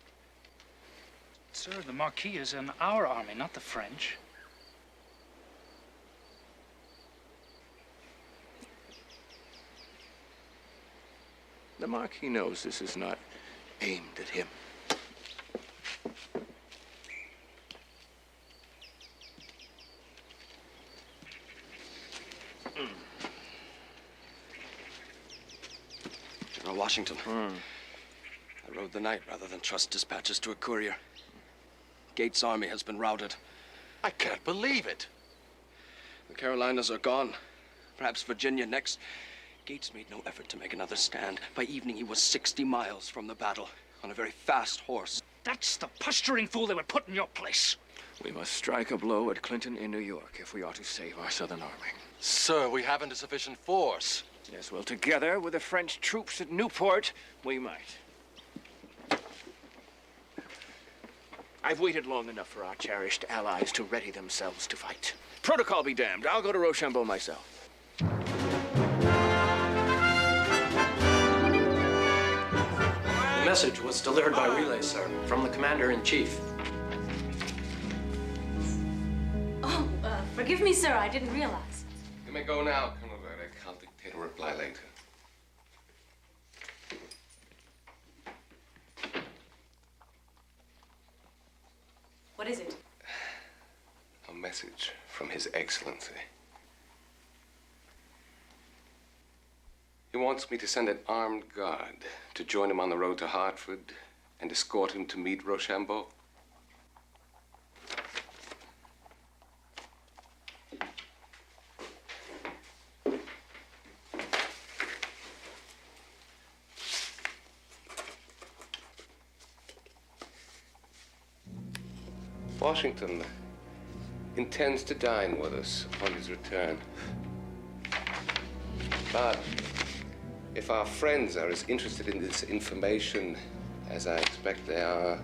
Sir, the Marquis is in our army, not the French. The Marquis knows this is not aimed at him. General Washington. I rode the night rather than trust dispatches to a courier. Gates' army has been routed. I can't believe it. The Carolinas are gone. Perhaps Virginia next. Gates made no effort to make another stand. By evening, he was 60 miles from the battle on a very fast horse. That's the posturing fool they would put in your place. We must strike a blow at Clinton in New York if we are to save our Southern Army. Sir, we haven't a sufficient force. Yes, well, together with the French troops at Newport, we might. I've waited long enough for our cherished allies to ready themselves to fight. Protocol be damned. I'll go to Rochambeau myself. The message was delivered by relay, sir, from the Commander-in-Chief. Oh, forgive me, sir. I didn't realize. You may go now, Colonel Braddock. I'll dictate a reply later. What is it? A message from His Excellency. He wants me to send an armed guard to join him on the road to Hartford and escort him to meet Rochambeau. Washington intends to dine with us upon his return. But if our friends are as interested in this information as I expect they are,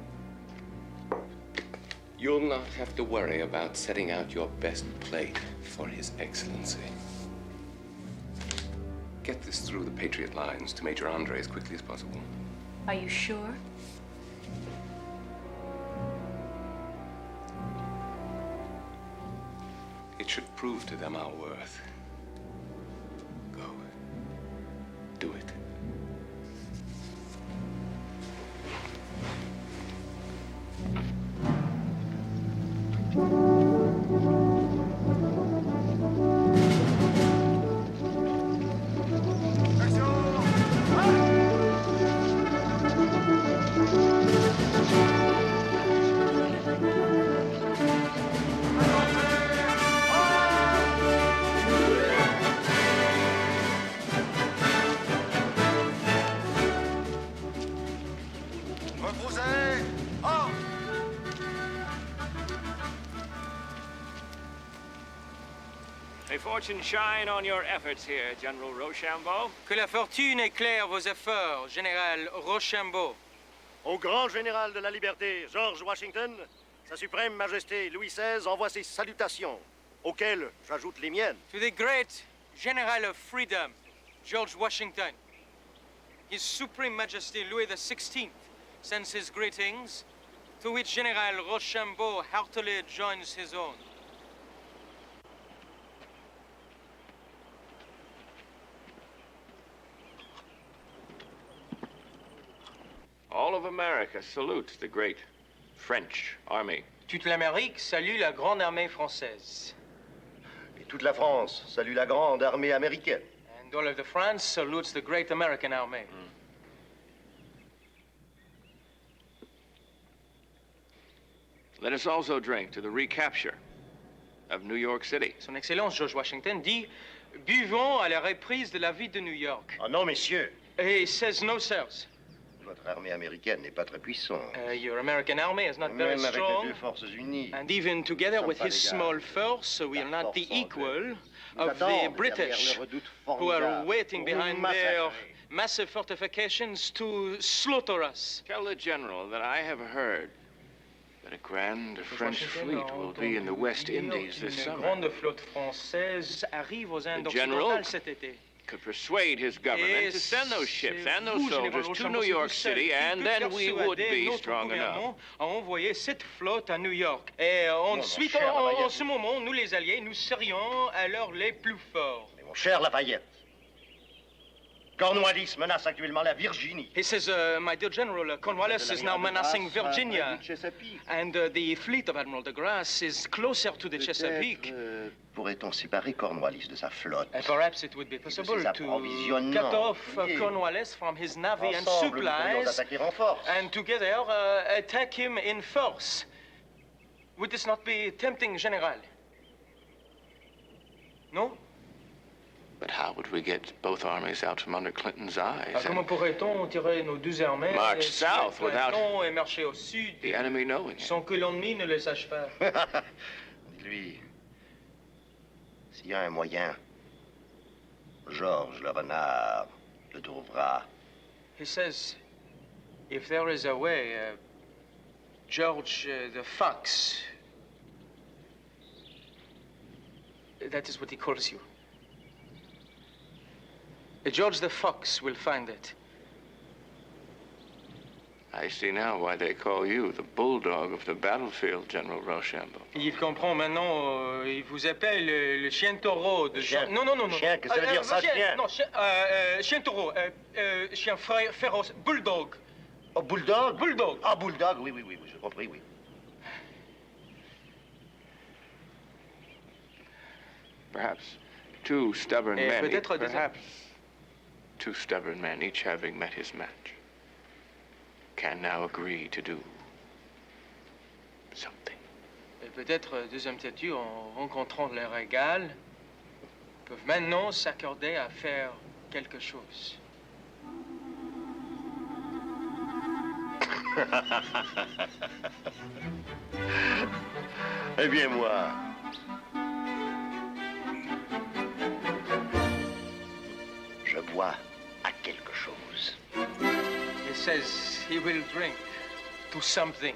you'll not have to worry about setting out your best plate for His Excellency. Get this through the Patriot lines to Major Andre as quickly as possible. Are you sure? It should prove to them our worth. Go. Do it. May fortune shine on your efforts here, General Rochambeau. Que la fortune éclaire vos efforts, Général Rochambeau. Au grand général de la liberté, George Washington, Sa Suprême Majesté Louis XVI envoie ses salutations, auxquelles j'ajoute les miennes. To the great General of Freedom, George Washington, His Supreme Majesty Louis XVI sends his greetings, to which General Rochambeau heartily joins his own. All of America salutes the great French army. Toute l'Amérique salue la grande armée française. Et toute la France salue la grande armée américaine. And all of the France salutes the great American army. Let us also drink to the recapture of New York City. Son Excellence George Washington dit Buvons à la reprise de la ville de New York. Oh non, messieurs. He says no, sirs. Votre armée américaine n'est pas très puissante. Your American army is not very Même avec les strong. deux forces unies. And even together Nous with sommes his pas small l'égal force, we are not the force equal Nous of the attendent British, derrière le redoute who are formidable waiting pour nous behind their massacrer. massive fortifications to slaughter us. Tell the general that I have heard that a grand French fleet will be in the West Indies this Une summer. grande flotte française arrive aux Indes The general occidentales cet été. could persuade his government to send those ships and those soldiers to New York City, and then we would be strong enough. A envoyé cette flotte à New York. Et ensuite, en ce moment, nous les Alliés, nous serions alors les plus forts. Mais mon cher Lafayette, Cornwallis menace actuellement la Virginie. He says, my dear General, Cornwallis is now menacing Virginia. And the fleet of Admiral de Grasse is closer to the Chesapeake. Pourrait-on séparer Cornwallis de sa flotte? And perhaps it would be possible to cut off Cornwallis from his navy and Ensemble, nous pourrions supplies, attaquer en force. and together attack him in force. Would this not be tempting, General? No? But how would we get both armies out from under Clinton's eyes Comment pourrait-on tirer nos deux armées march south without et marcher au sud the enemy knowing it? sans que l'ennemi ne le sache pas? Lui, s'il y a un moyen, Georges le renard le trouvera. He says, if there is a way, George the fox, that is what he calls you. George the fox will find it. I see now why they call you the bulldog of the battlefield, General Rochambeau. Il comprend maintenant, il vous appelle le chien taureau de... Chien. Non, non, non, non. Chien, qu'est-ce que ça veut dire, ça, chien? Non, chien taureau, chien féroce, bulldog. Oh, bulldog? Bulldog. Ah, bulldog, oui, oui, oui, j'ai compris, oui. Perhaps two stubborn men, peut-être perhaps two stubborn men, each having met his match, can now agree to do something. Et peut-être deux hommes têtus, en rencontrant leur égal, peuvent maintenant s'accorder à faire quelque chose. Eh bien, moi, je bois à quelque chose. He says he will drink to something.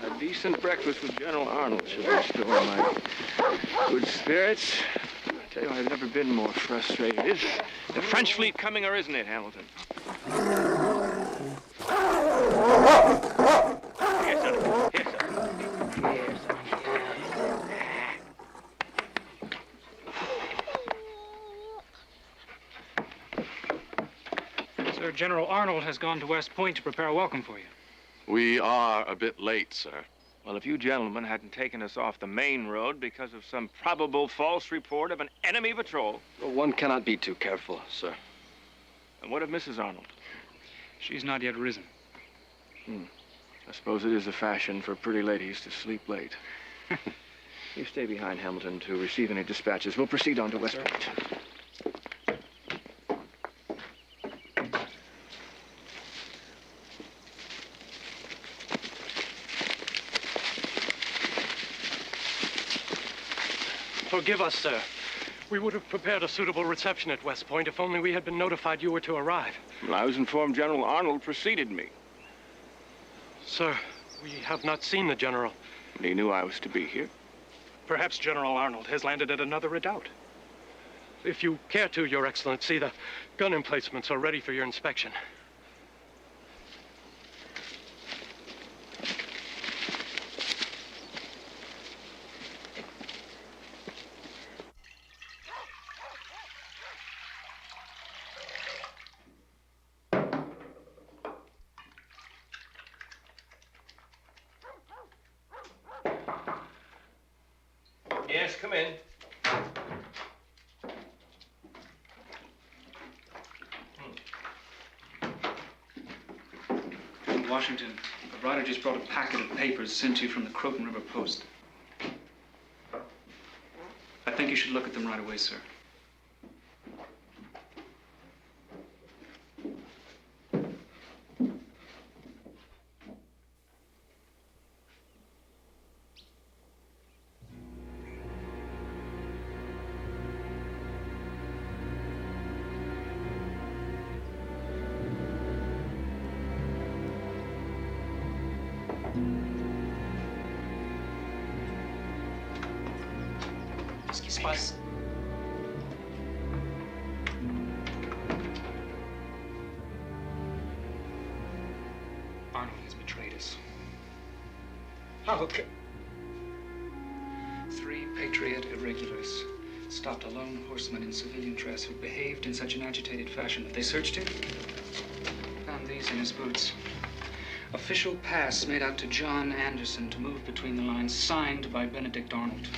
A decent breakfast with General Arnold should restore my good spirits. I tell you, I've never been more frustrated. Is the French fleet coming, or isn't it, Hamilton? Yes, sir. Yes, sir. Yes, sir. Sir, General Arnold has gone to West Point to prepare a welcome for you. We are a bit late, sir. Well, if you gentlemen hadn't taken us off the main road because of some probable false report of an enemy patrol. Well, one cannot be too careful, sir. And what of Mrs. Arnold? She's not yet risen. I suppose it is the fashion for pretty ladies to sleep late. You stay behind, Hamilton, to receive any dispatches. We'll proceed on to West Point. Forgive us, sir. We would have prepared a suitable reception at West Point if only we had been notified you were to arrive. Well, I was informed General Arnold preceded me. Sir, we have not seen the General. And he knew I was to be here. Perhaps General Arnold has landed at another redoubt. If you care to, Your Excellency, the gun emplacements are ready for your inspection. Yes, come in. Washington. Braddock just brought a packet of papers sent to you from the Croton River Post. I think you should look at them right away, sir. Spice. Arnold has betrayed us. How could... 3 Patriot irregulars stopped a lone horseman in civilian dress who behaved in such an agitated fashion that they searched him. Found these in his boots. Official pass made out to John Anderson to move between the lines, signed by Benedict Arnold.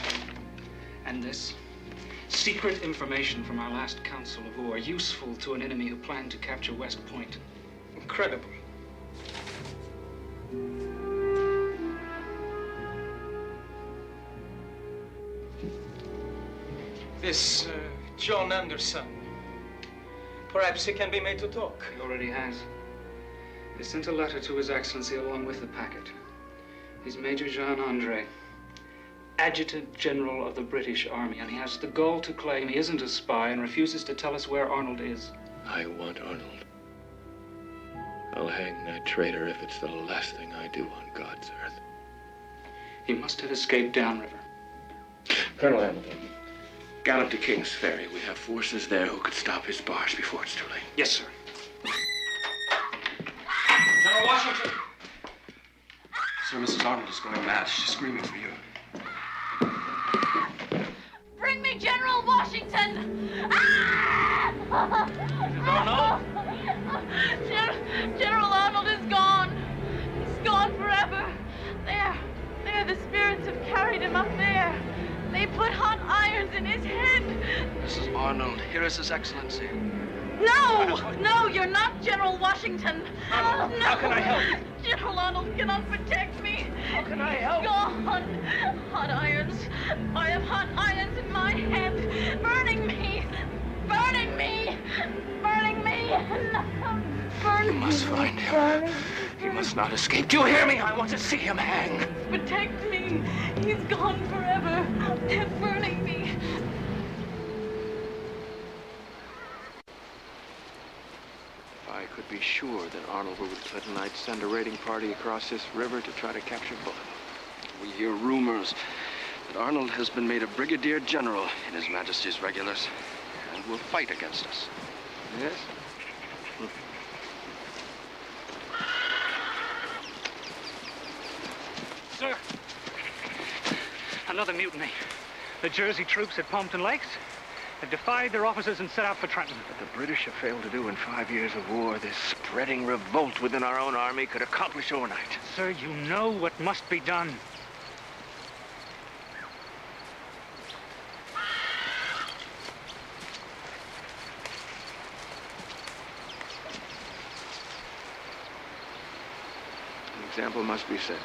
And this? Secret information from our last council of war, useful to an enemy who planned to capture West Point. Incredible. This John Anderson. Perhaps he can be made to talk. He already has. He sent a letter to His Excellency along with the packet. He's Major Jean-Andre, Adjutant General of the British Army, and he has the gall to claim he isn't a spy and refuses to tell us where Arnold is. I want Arnold. I'll hang that traitor if it's the last thing I do on God's earth. He must have escaped downriver. Colonel Hamilton, gallop to King's Ferry. We have forces there who could stop his barge before it's too late. Yes, sir. General Washington! Sir, Mrs. Arnold is going mad. She's screaming for you. Bring me General Washington! Ah! Arnold? General Arnold is gone. He's gone forever. There, the spirits have carried him up there. They put hot irons in his head. Mrs. Arnold, here is His Excellency. No, you're not General Washington. Arnold, no. how can I help? General Arnold cannot protect me. How can I help? Gone. Hot irons. I have hot irons in my head. Burning me. Burning me. Burning me. Burn You must find him. He must not escape. Do you hear me? I want to see him hang. Protect me. He's gone forever. They're burning me. If I could be sure that Arnold were with Clinton, I'd send a raiding party across this river to try to capture Bullet. We hear rumors that Arnold has been made a brigadier general in His Majesty's regulars and will fight against us. Yes? Sir, another mutiny. The Jersey troops at Pompton Lakes have defied their officers and set out for Trenton. What the British have failed to do in 5 years of war, this spreading revolt within our own army could accomplish overnight. Sir, you know what must be done. An example must be set.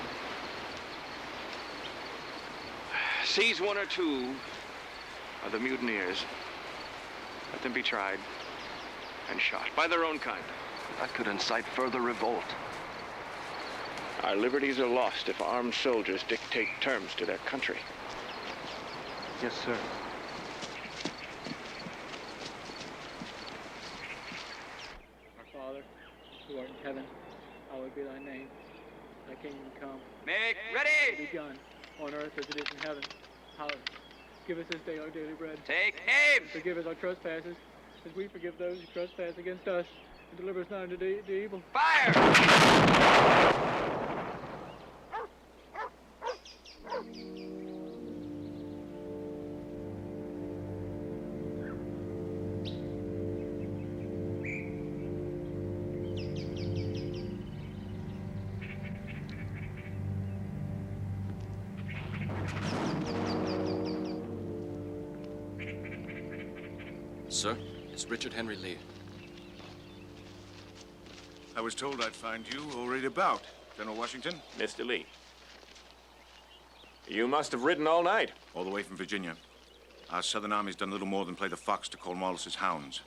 Seize 1 or 2 of the mutineers. Let them be tried and shot by their own kind. That could incite further revolt. Our liberties are lost if armed soldiers dictate terms to their country. Yes, sir. Our Father, who art in heaven, hallowed be thy name. Thy kingdom come. Make ready! Be done, on earth as it is in heaven. Hallowed. Give us this day our daily bread. Take aim! And forgive us our trespasses, as we forgive those who trespass against us. And deliver us not into the evil. Fire! Sir, it's Richard Henry Lee. I was told I'd find you already about. General Washington? Mr. Lee. You must have ridden all night. All the way from Virginia. Our Southern Army's done little more than play the fox to Cornwallis's hounds.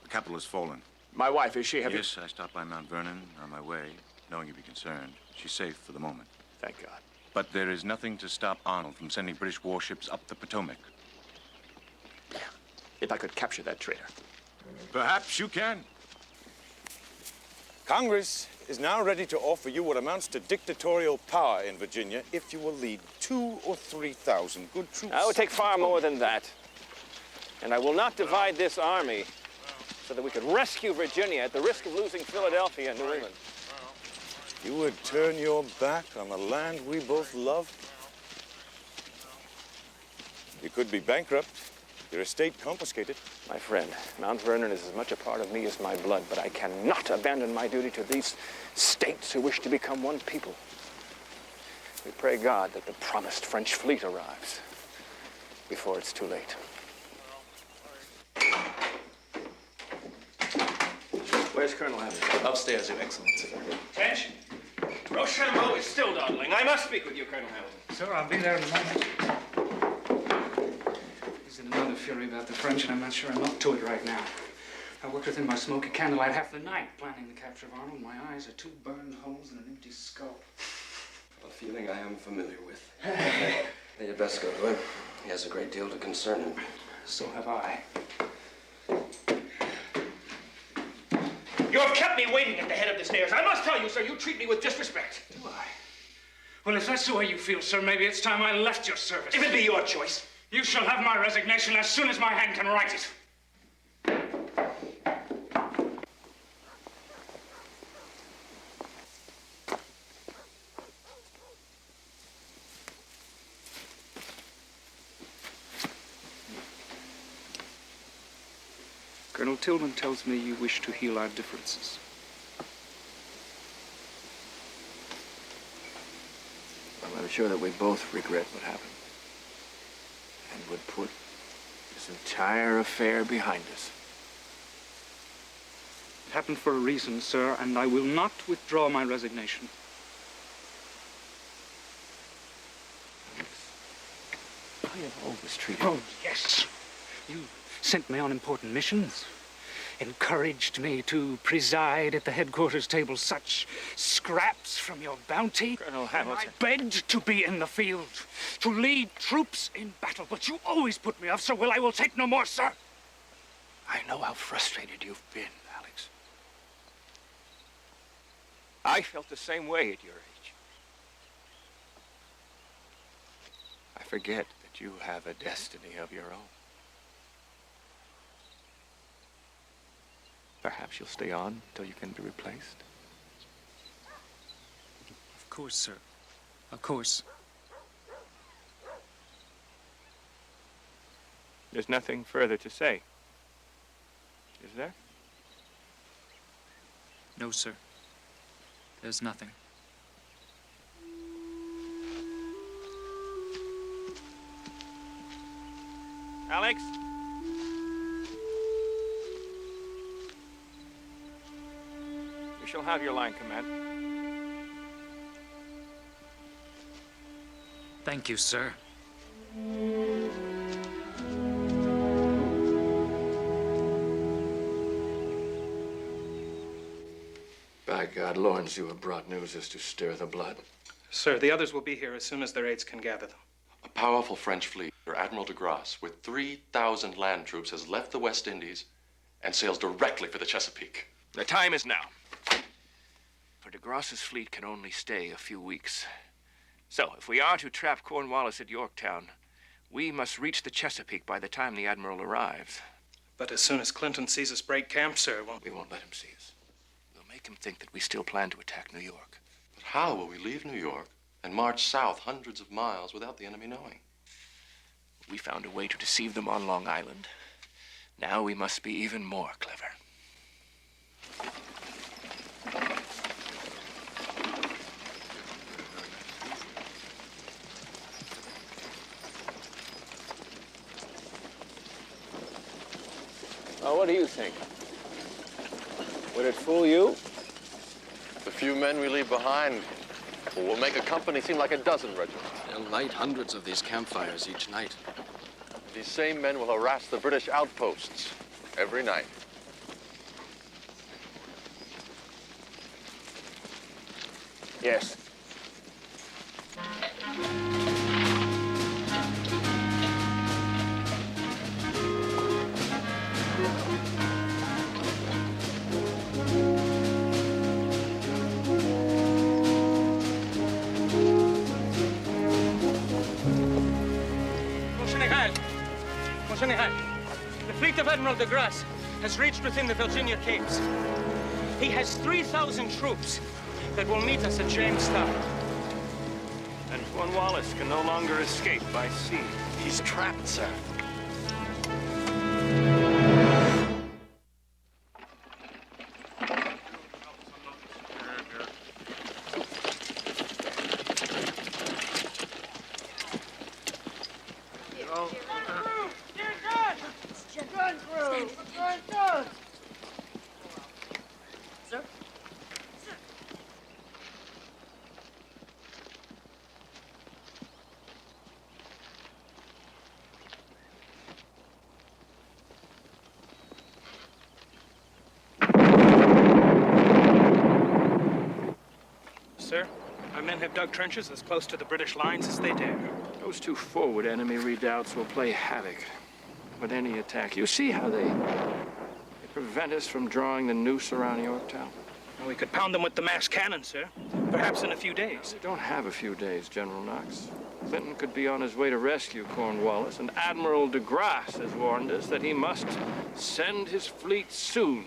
The capital has fallen. My wife, is she? Yes, I stopped by Mount Vernon on my way, knowing you'd be concerned. She's safe for the moment. Thank God. But there is nothing to stop Arnold from sending British warships up the Potomac. If I could capture that traitor. Perhaps you can. Congress is now ready to offer you what amounts to dictatorial power in Virginia if you will lead 2,000 or 3,000 good troops. I would take far more than that. And I will not divide this army so that we could rescue Virginia at the risk of losing Philadelphia and New England. You would turn your back on the land we both love? You could be bankrupt, your estate confiscated. My friend, Mount Vernon is as much a part of me as my blood, but I cannot abandon my duty to these states who wish to become one people. We pray God that the promised French fleet arrives before it's too late. Where's Colonel Hamilton? Upstairs, Your Excellency. Attention! Rochambeau is still dawdling. I must speak with you, Colonel Hamilton. Sir, I'll be there in a moment. He's in another fury about the French, and I'm not sure I'm up to it right now. I worked with him by smoky candlelight half the night, planning the capture of Arnold. My eyes are two burned holes and an empty skull. A feeling I am familiar with. You'd best go to him. He has a great deal to concern him. So have I. You have kept me waiting at the head of the stairs. I must tell you, sir, you treat me with disrespect. Do I? Well, if that's the way you feel, sir, maybe it's time I left your service. If it be your choice. You shall have my resignation as soon as my hand can write it. Colonel Tillman tells me you wish to heal our differences. Well, I'm sure that we both regret what happened and would put this entire affair behind us. It happened for a reason, sir, and I will not withdraw my resignation. I have always treated Oh, yes. You sent me on important missions, encouraged me to preside at the headquarters table, such scraps from your bounty. Colonel Hamilton. I begged to be in the field, to lead troops in battle, but you always put me off, Sir Will. I will take no more, sir. I know how frustrated you've been, Alex. I felt the same way at your age. I forget that you have a destiny of your own. Perhaps you'll stay on until you can be replaced. Of course, sir. Of course. There's nothing further to say, is there? No, sir. There's nothing. Alex? You shall have your line command. Thank you, sir. By God, Lawrence, you have brought news as to stir the blood. Sir, the others will be here as soon as their aides can gather them. A powerful French fleet, under Admiral de Grasse, with 3,000 land troops, has left the West Indies and sails directly for the Chesapeake. The time is now. For de Grasse's fleet can only stay a few weeks. So, if we are to trap Cornwallis at Yorktown, we must reach the Chesapeake by the time the Admiral arrives. But as soon as Clinton sees us break camp, sir, we won't let him see us. We'll make him think that we still plan to attack New York. But how will we leave New York and march south hundreds of miles without the enemy knowing? We found a way to deceive them on Long Island. Now we must be even more clever. Oh, what do you think? Would it fool you few men we leave behind will make a company seem like a dozen regiments. They'll light hundreds of these campfires each night. These same men will harass the British outposts every night. Yes. Mon General, the fleet of Admiral de Grasse has reached within the Virginia Capes. He has 3,000 troops that will meet us at Jamestown. And Cornwallis can no longer escape by sea. He's trapped, sir. Sir, our men have dug trenches as close to the British lines as they dare. Those two forward enemy redoubts will play havoc with any attack. You see how they prevent us from drawing the noose around Yorktown? Well, we could pound them with the mass cannon, sir. Perhaps in a few days. We don't have a few days, General Knox. Clinton could be on his way to rescue Cornwallis, and Admiral de Grasse has warned us that he must send his fleet soon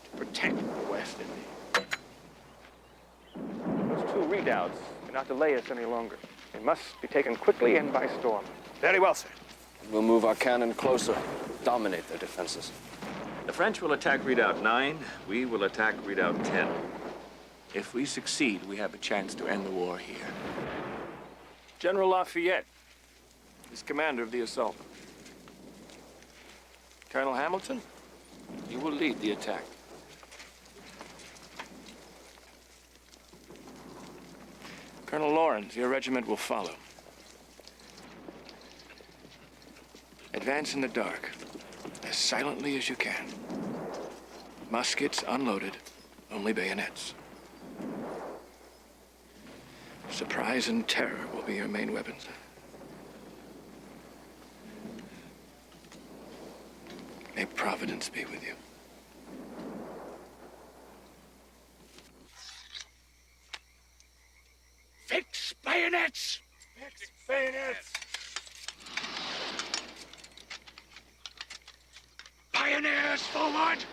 to protect the West Indies. Those two redoubts cannot delay us any longer. They must be taken quickly and by storm. Very well, sir. We'll move our cannon closer, dominate their defenses. The French will attack Redoubt 9. We will attack Redoubt 10. If we succeed, we have a chance to end the war here. General Lafayette is commander of the assault. Colonel Hamilton, you will lead the attack. Colonel Lawrence, your regiment will follow. Advance in the dark, as silently as you can. Muskets unloaded, only bayonets. Surprise and terror will be your main weapons. May Providence be with you. Fix bayonets! Fix bayonets! Pioneers forward!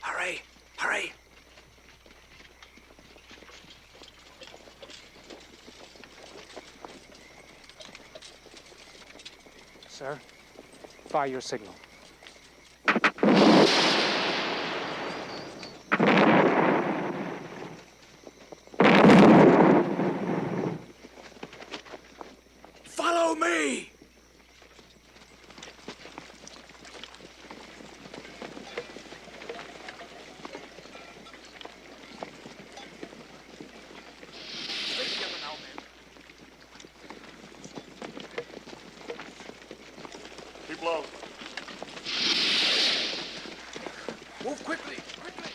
Hurry! Hurry! Sir, fire your signal. Follow me! Keep low. Move quickly, quickly!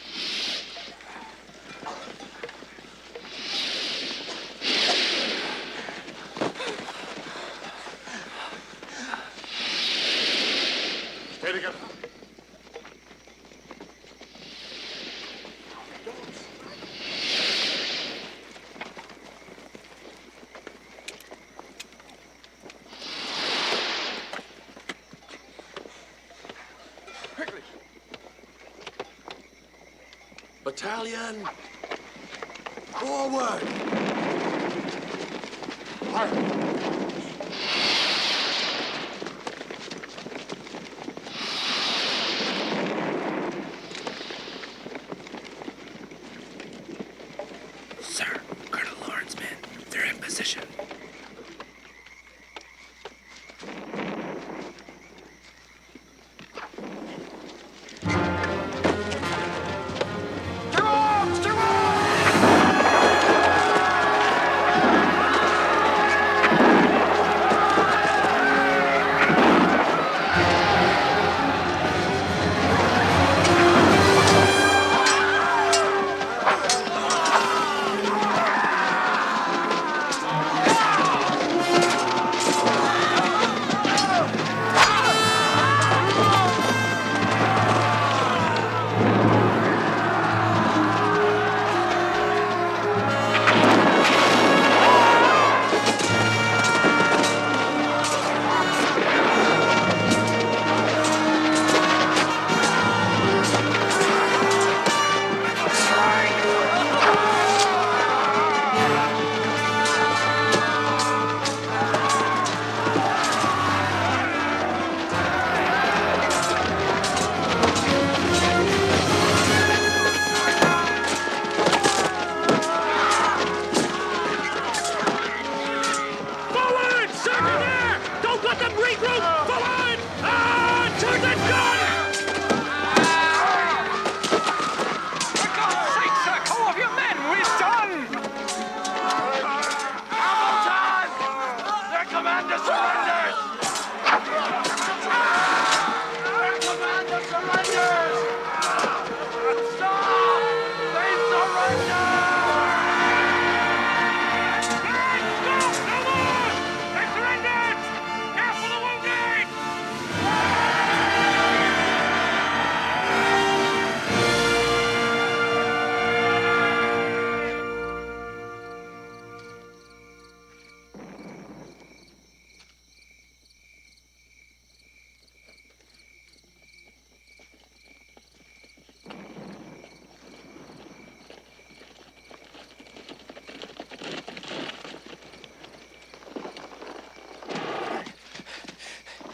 Battalion, forward! Sir, Colonel Lawrence's men, they're in position.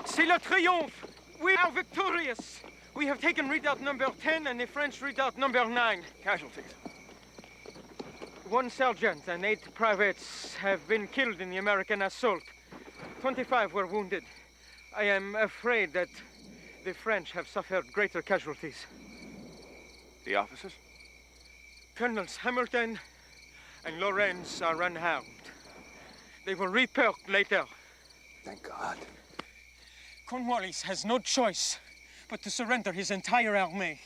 C'est le triomphe! We are victorious! We have taken redoubt number 10 and the French redoubt number 9. Casualties. 1 sergeant and 8 privates have been killed in the American assault. 25 were wounded. I am afraid that the French have suffered greater casualties. The officers? Colonels Hamilton and Lawrence are unharmed. They will report later. Thank God. Cornwallis has no choice but to surrender his entire army.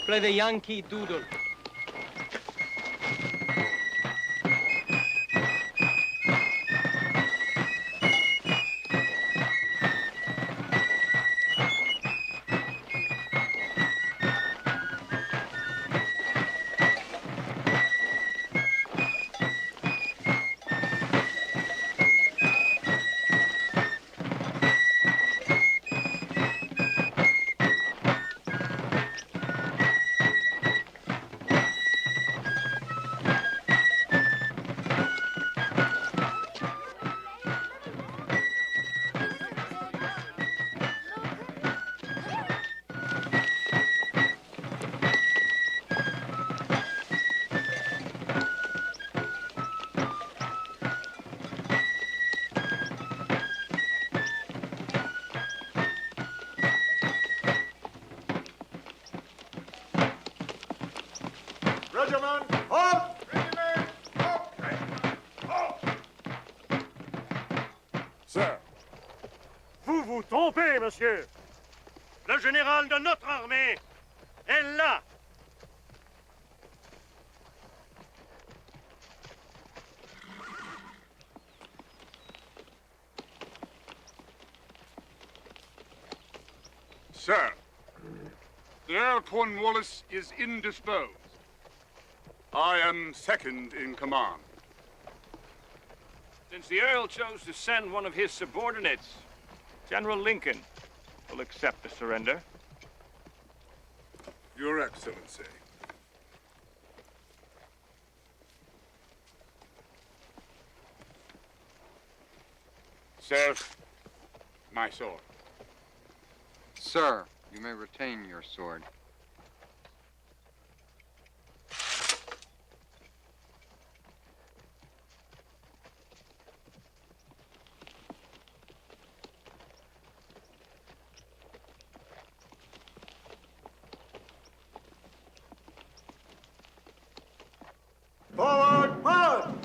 Play the Yankee Doodle. Sir. Vous vous trompez, monsieur. Le général de notre armée est là. Sir, the Earl Cornwallis is indisposed. I am second in command. Since the Earl chose to send one of his subordinates, General Lincoln will accept the surrender. Your Excellency. Sir, my sword. Sir, you may retain your sword. Forward, forward!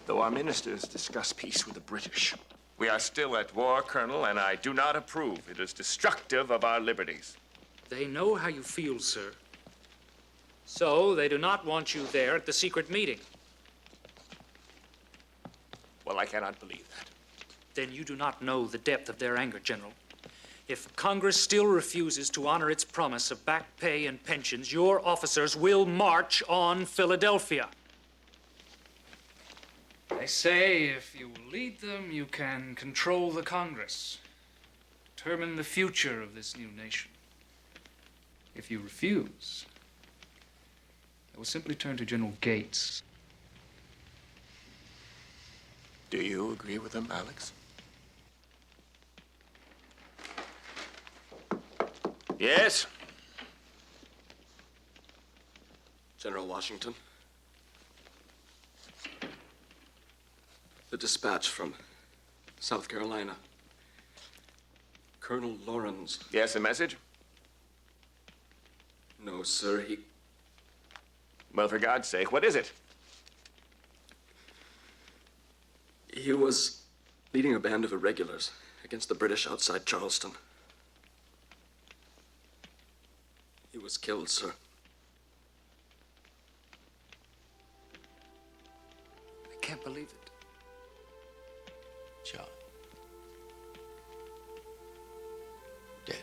Though our ministers discuss peace with the British, we are still at war, Colonel, and I do not approve. It is destructive of our liberties. They know how you feel, sir. So they do not want you there at the secret meeting. Well, I cannot believe that. Then you do not know the depth of their anger, General. If Congress still refuses to honor its promise of back pay and pensions, your officers will march on Philadelphia. They say if you lead them, you can control the Congress, determine the future of this new nation. If you refuse, I will simply turn to General Gates. Do you agree with him, Alex? Yes? General Washington. The dispatch from South Carolina. Colonel Lawrence. Yes, a message? No, sir, Well, for God's sake, what is it? He was leading a band of irregulars against the British outside Charleston. He was killed, sir. I can't believe it. John. Dead.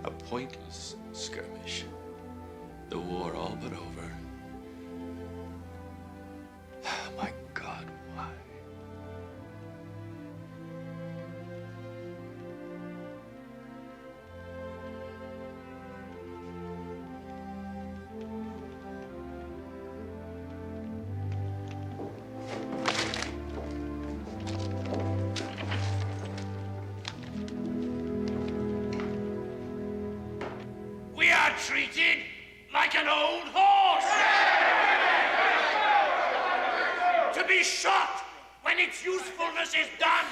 A pointless skirmish. The war all but over. My God, why? We are treated like an old horse. To be shot when its usefulness is done.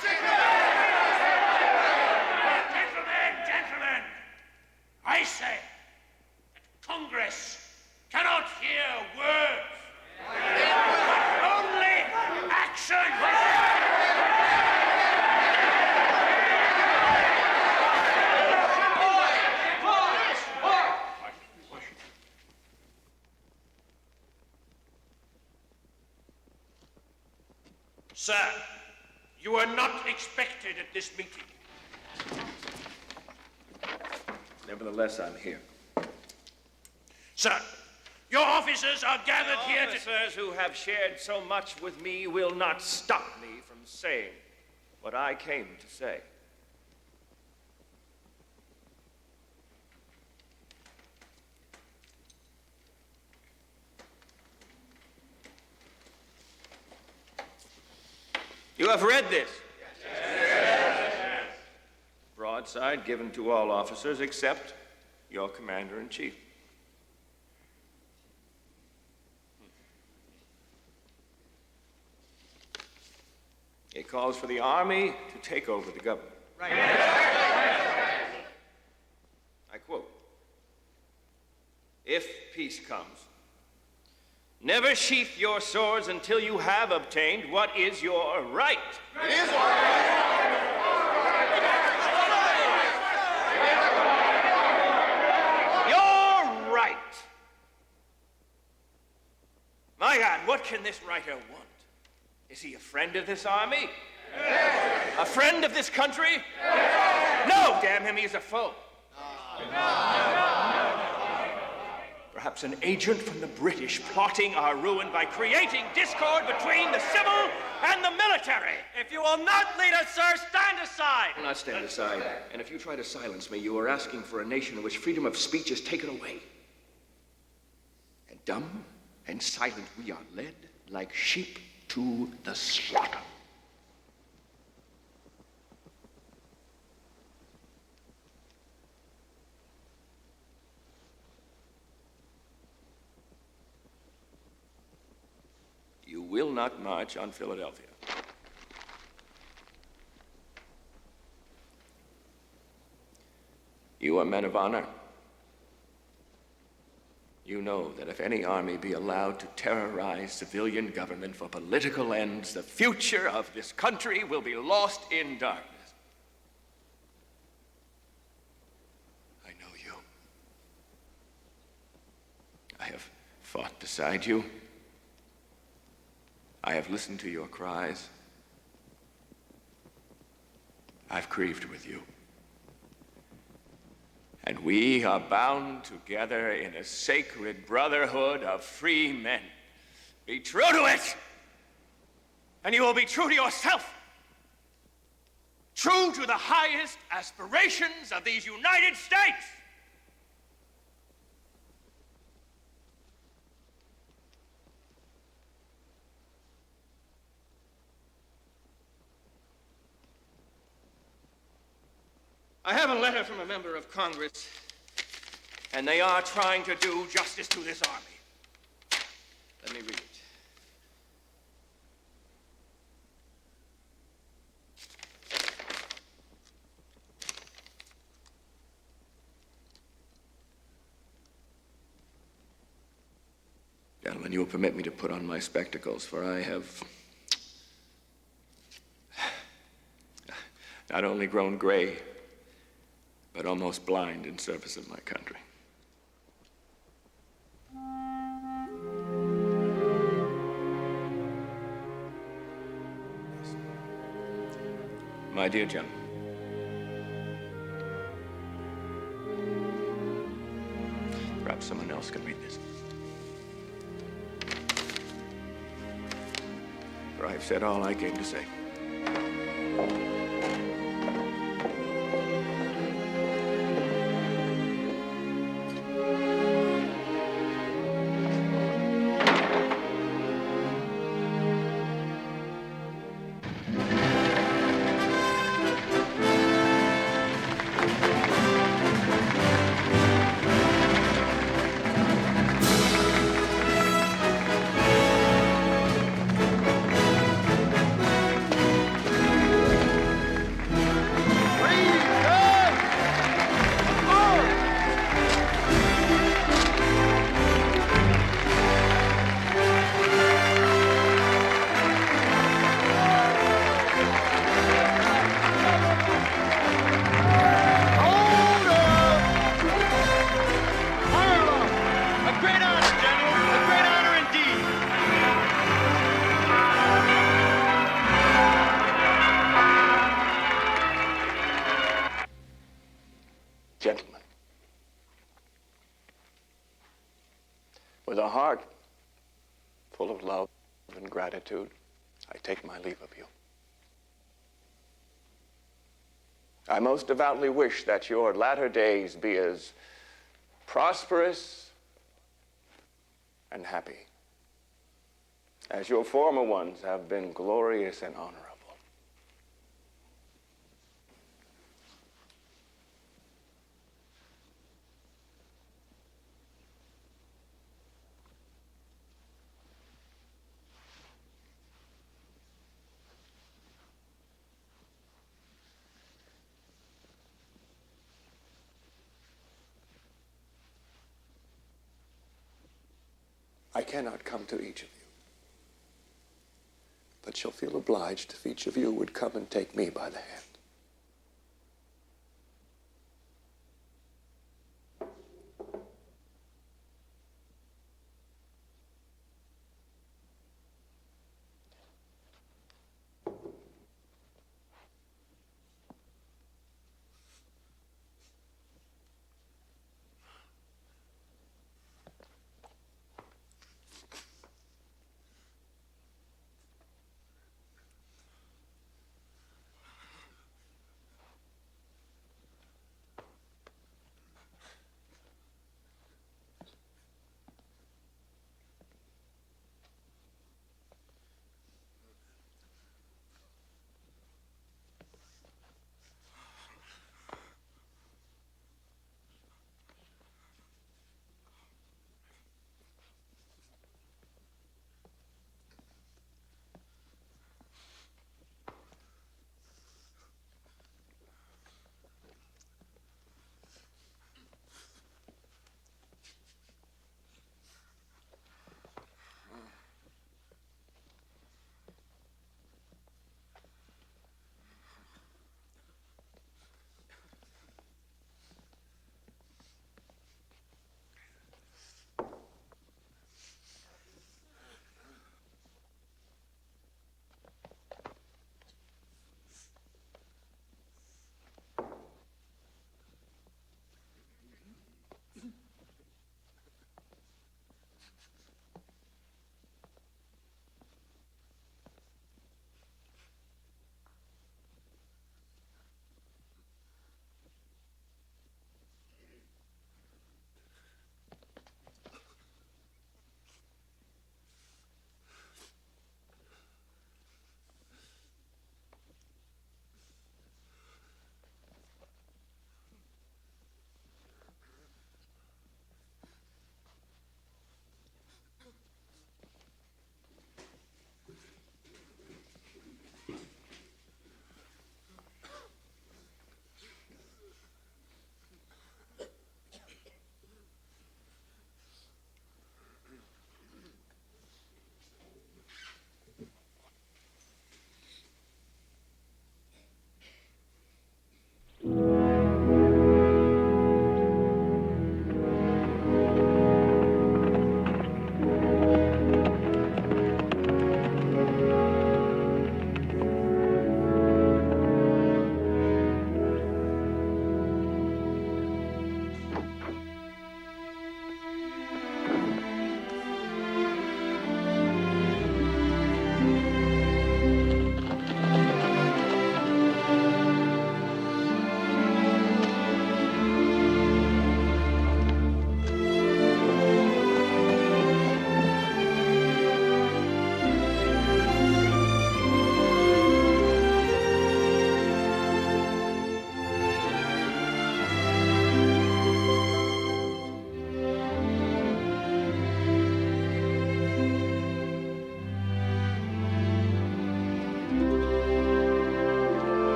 Gentlemen, Sir, you are not expected at this meeting. Nevertheless, I'm here. Sir, your officers are gathered here to... Officers who have shared so much with me will not stop me from saying what I came to say. You have read this? Yes. Broadside given to all officers except your commander-in-chief. It calls for the army to take over the government. Right. I quote, "If peace comes, never sheath your swords until you have obtained what is your right." It is our right. Your right. My God, what can this writer want? Is he a friend of this army? Yes. A friend of this country? Yes. No, damn him, he's a foe. Perhaps an agent from the British plotting our ruin by creating discord between the civil and the military. If you will not lead us, sir, stand aside. I will not stand aside. And if you try to silence me, you are asking for a nation in which freedom of speech is taken away. And dumb and silent we are led like sheep to the slaughter. You will not march on Philadelphia. You are men of honor. You know that if any army be allowed to terrorize civilian government for political ends, the future of this country will be lost in darkness. I know you. I have fought beside you. I have listened to your cries. I've grieved with you. And we are bound together in a sacred brotherhood of free men. Be true to it, and you will be true to yourself. True to the highest aspirations of these United States. I have a letter from a member of Congress, and they are trying to do justice to this army. Let me read it. Gentlemen, you will permit me to put on my spectacles, for I have not only grown gray, but almost blind in service of my country. My dear gentlemen, perhaps someone else can read this. For I have said all I came to say. Gentlemen, with a heart full of love and gratitude, I take my leave of you. I most devoutly wish that your latter days be as prosperous and happy as your former ones have been glorious and honorable. I cannot come to each of you, but shall feel obliged if each of you would come and take me by the hand.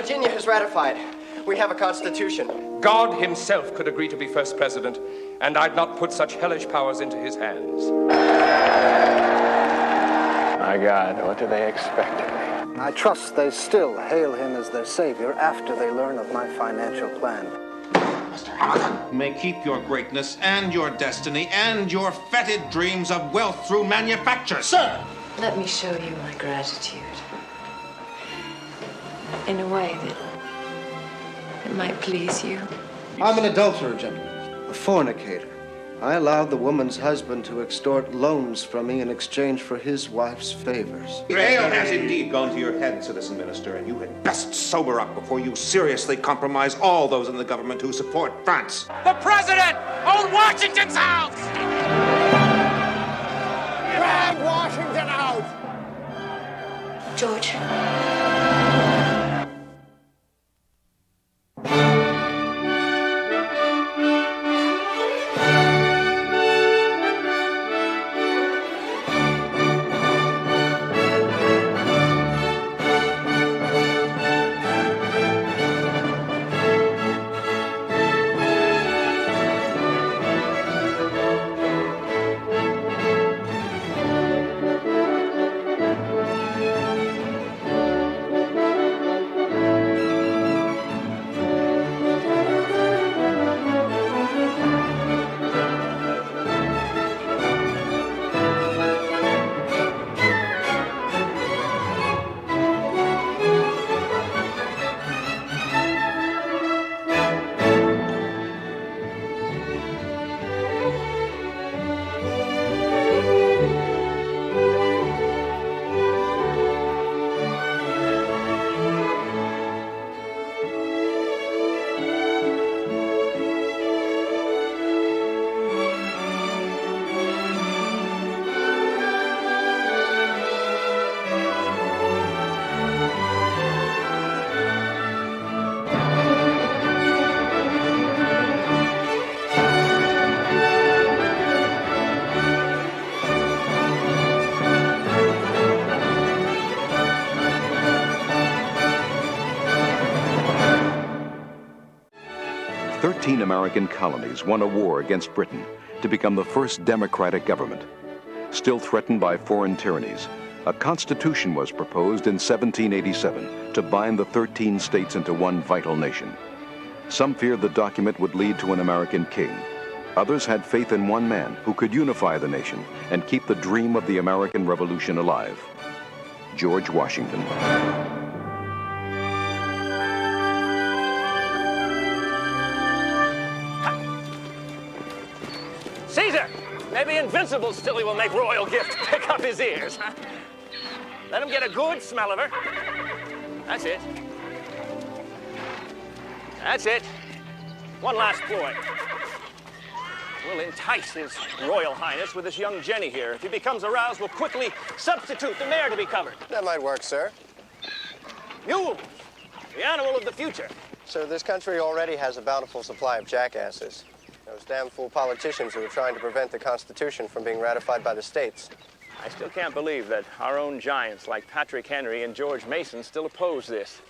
Virginia has ratified. We have a constitution. God himself could agree to be first president, and I'd not put such hellish powers into his hands. My God, what do they expect of me? I trust they still hail him as their savior after they learn of my financial plan. You may keep your greatness and your destiny and your fetid dreams of wealth through manufacture. Sir! Let me show you my gratitude. In a way that it might please you. I'm an adulterer, gentlemen. A fornicator. I allowed the woman's husband to extort loans from me in exchange for his wife's favors. Ale has indeed gone to your head, citizen minister, and you had best sober up before you seriously compromise all those in the government who support France. The president owns Washington's house! Drag Washington out! George. American colonies won a war against Britain to become the first democratic government. Still threatened by foreign tyrannies, a constitution was proposed in 1787 to bind the 13 states into one vital nation. Some feared the document would lead to an American king. Others had faith in one man who could unify the nation and keep the dream of the American Revolution alive: George Washington. Caesar! Maybe Invincible Stilly will make royal gift to pick up his ears. Let him get a good smell of her. That's it. That's it. One last ploy. We'll entice His Royal Highness with this young Jenny here. If he becomes aroused, we'll quickly substitute the mare to be covered. That might work, sir. Mule, the animal of the future. So this country already has a bountiful supply of jackasses. Those damn fool politicians who are trying to prevent the Constitution from being ratified by the states. I still can't believe that our own giants like Patrick Henry and George Mason still oppose this.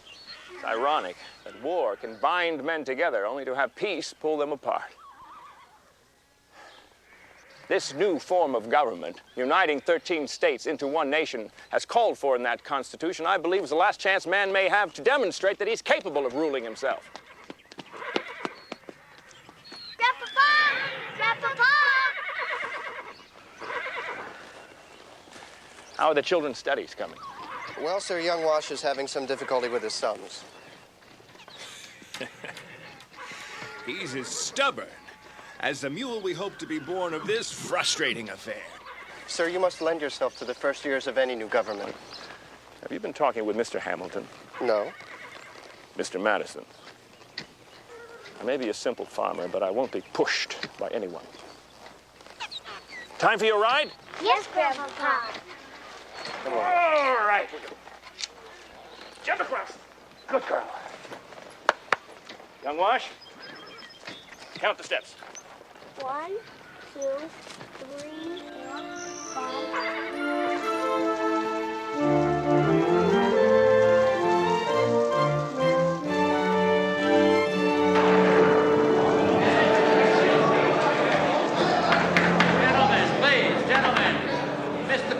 It's ironic that war can bind men together only to have peace pull them apart. This new form of government, uniting 13 states into one nation, as called for in that Constitution, I believe is the last chance man may have to demonstrate that he's capable of ruling himself. How are the children's studies coming? Well, sir, young Wash is having some difficulty with his sums. He's as stubborn as the mule we hope to be born of this frustrating affair. Sir, you must lend yourself to the first years of any new government. Have you been talking with Mr. Hamilton? No. Mr. Madison? I may be a simple farmer, but I won't be pushed by anyone. Time for your ride? Yes, Grandpapa. Come on. All right. Jump across. Good girl. Young Wash, count the steps. 1, 2, 3, 4, 5.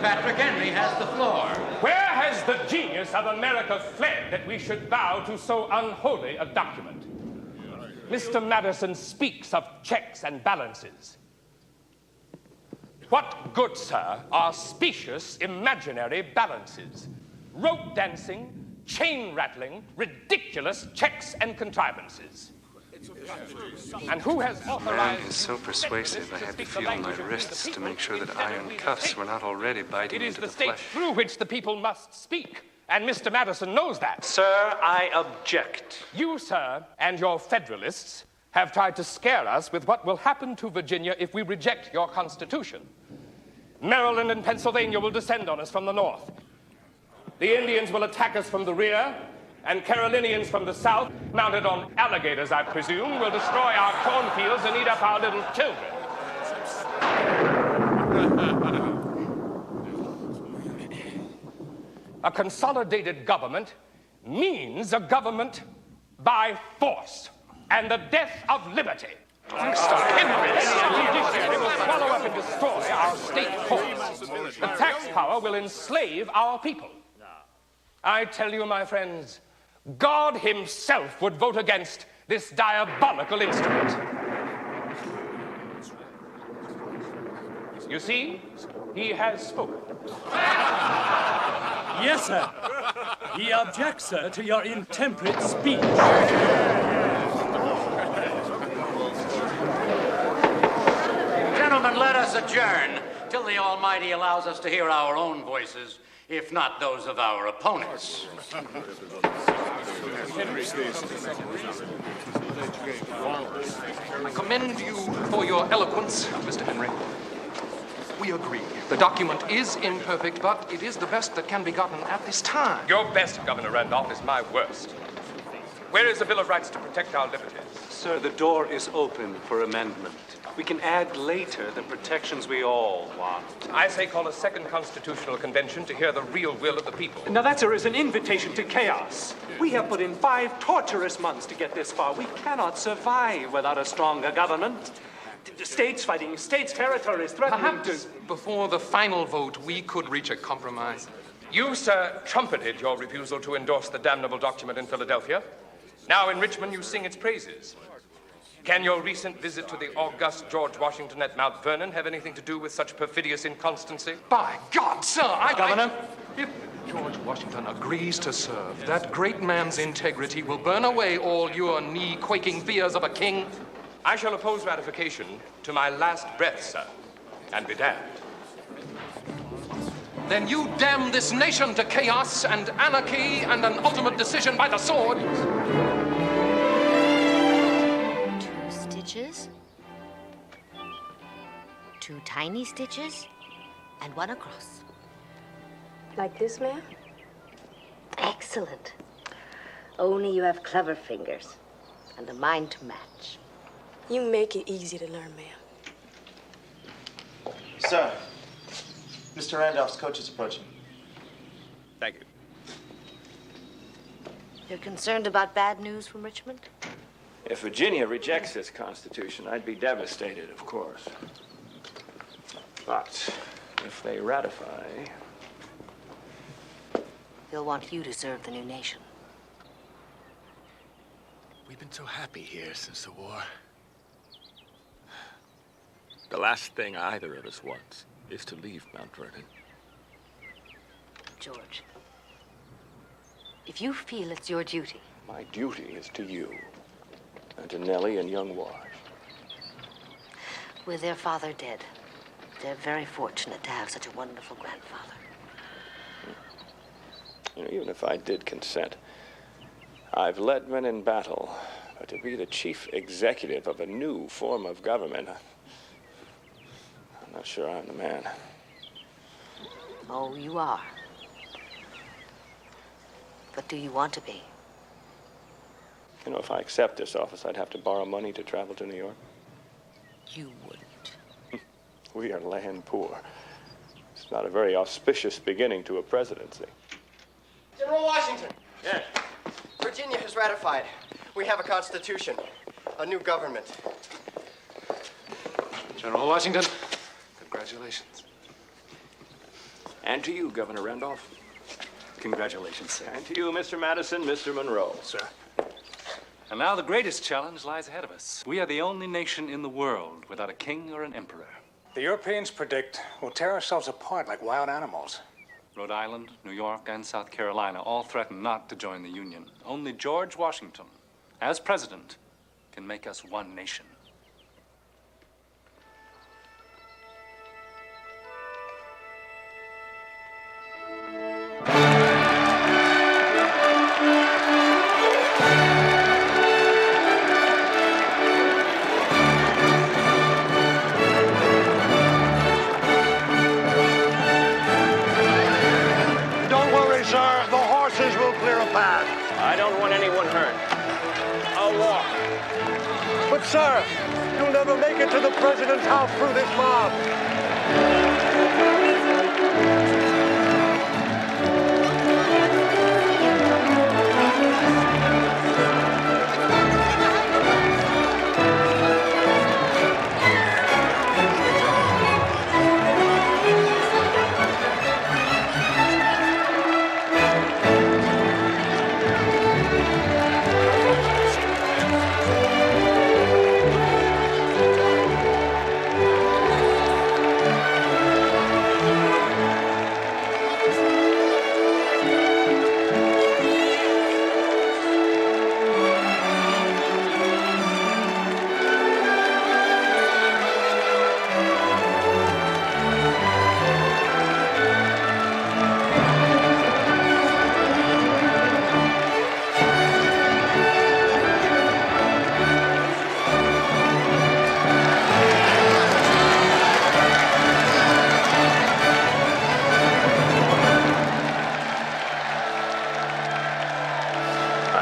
Patrick Henry has the floor. Where has the genius of America fled that we should bow to so unholy a document? Mr. Madison speaks of checks and balances. What good, sir, are specious imaginary balances? Rope dancing, chain rattling, ridiculous checks and contrivances. And who has The authorized... man is so persuasive, I had to feel my wrists to make sure that iron cuffs were not already biting It is into the the state flesh. through which the people must speak, and Mr. Madison knows that. Sir, I object. You, sir, and your Federalists have tried to scare us with what will happen to Virginia if we reject your Constitution. Maryland and Pennsylvania will descend on us from the north. The Indians will attack us from the rear, and Carolinians from the south, mounted on alligators, I presume, will destroy our cornfields and eat up our little children. A consolidated government means a government by force and the death of liberty. It will swallow up and destroy our state courts. The tax power will enslave our people. I tell you, my friends, God himself would vote against this diabolical instrument. You see, he has spoken. Yes, sir. He objects, sir, to your intemperate speech. Gentlemen, let us adjourn till the Almighty allows us to hear our own voices, if not those of our opponents. I commend you for your eloquence, Mr. Henry. We agree. The document is imperfect, but it is the best that can be gotten at this time. Your best, Governor Randolph, is my worst. Where is the Bill of Rights to protect our liberties? Sir, the door is open for amendment. We can add later the protections we all want. I say call a second constitutional convention to hear the real will of the people. Now that, sir, is an invitation to chaos. We have put in 5 torturous months to get this far. We cannot survive without a stronger government. States fighting, states' territories threatening Perhaps before the final vote, we could reach a compromise. You, sir, trumpeted your refusal to endorse the damnable document in Philadelphia. Now in Richmond, you sing its praises. Can your recent visit to the august George Washington at Mount Vernon have anything to do with such perfidious inconstancy? By God, sir, Governor, if George Washington agrees to serve, that great man's integrity will burn away all your knee-quaking fears of a king. I shall oppose ratification to my last breath, sir, and be damned. Then you damn this nation to chaos and anarchy and an ultimate decision by the sword. 2 stitches, 2 tiny stitches, and 1 across. Like this, ma'am? Excellent. Only you have clever fingers and a mind to match. You make it easy to learn, ma'am. Sir, Mr. Randolph's coach is approaching. Thank you. You're concerned about bad news from Richmond? If Virginia rejects this Constitution, I'd be devastated, of course. But if they ratify... They'll want you to serve the new nation. We've been so happy here since the war. The last thing either of us wants is to leave Mount Vernon. George, if you feel it's your duty... My duty is to you, and to Nellie and young Wash. With their father dead, they're very fortunate to have such a wonderful grandfather. You know, even if I did consent, I've led men in battle, but to be the chief executive of a new form of government, I'm not sure I'm the man. Oh, you are. But do you want to be? You know, if I accept this office, I'd have to borrow money to travel to New York. You wouldn't. We are land poor. It's not a very auspicious beginning to a presidency. General Washington. Yes. Virginia has ratified. We have a constitution, a new government. General Washington, congratulations. And to you, Governor Randolph. Congratulations, sir. And to you, Mr. Madison, Mr. Monroe. Sir. And now the greatest challenge lies ahead of us. We are the only nation in the world without a king or an emperor. The Europeans predict we'll tear ourselves apart like wild animals. Rhode Island, New York, and South Carolina all threaten not to join the Union. Only George Washington, as president, can make us one nation. I don't want anyone hurt. I'll walk. But, sir, you'll never make it to the president's house through this mob.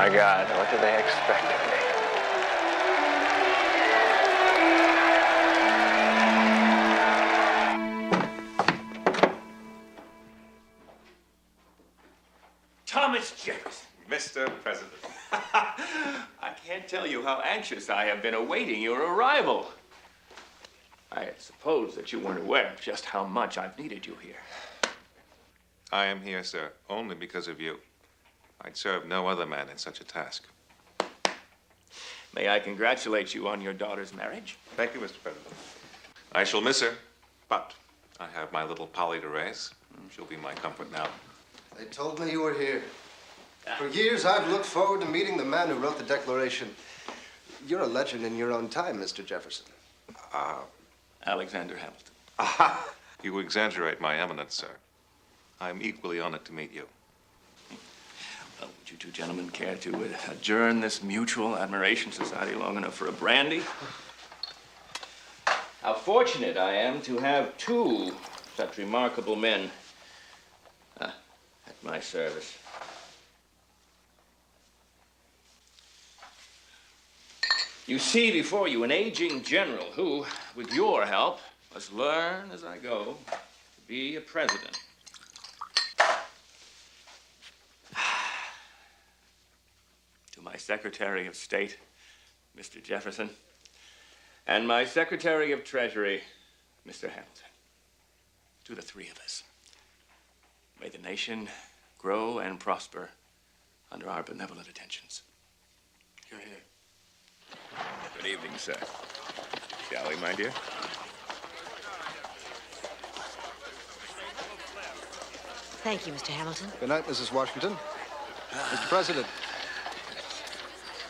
My God, what do they expect of me? Thomas Jefferson. Mr. President. I can't tell you how anxious I have been awaiting your arrival. I suppose that you weren't aware of just how much I've needed you here. I am here, sir, only because of you. I'd serve no other man in such a task. May I congratulate you on your daughter's marriage? Thank you, Mr. President. I shall miss her, but I have my little Polly to raise. She'll be my comfort now. They told me you were here. For years, I've looked forward to meeting the man who wrote the Declaration. You're a legend in your own time, Mr. Jefferson. Alexander Hamilton. You exaggerate my eminence, sir. I'm equally honored to meet you. Well, would you two gentlemen care to adjourn this mutual admiration society long enough for a brandy? How fortunate I am to have two such remarkable men at my service. You see before you an aging general who, with your help, must learn as I go to be a president. To my Secretary of State, Mr. Jefferson, and my Secretary of Treasury, Mr. Hamilton. To the three of us. May the nation grow and prosper under our benevolent attentions. Hear, hear. Good evening, sir. Shall we, my dear? Thank you, Mr. Hamilton. Good night, Mrs. Washington. Mr. President.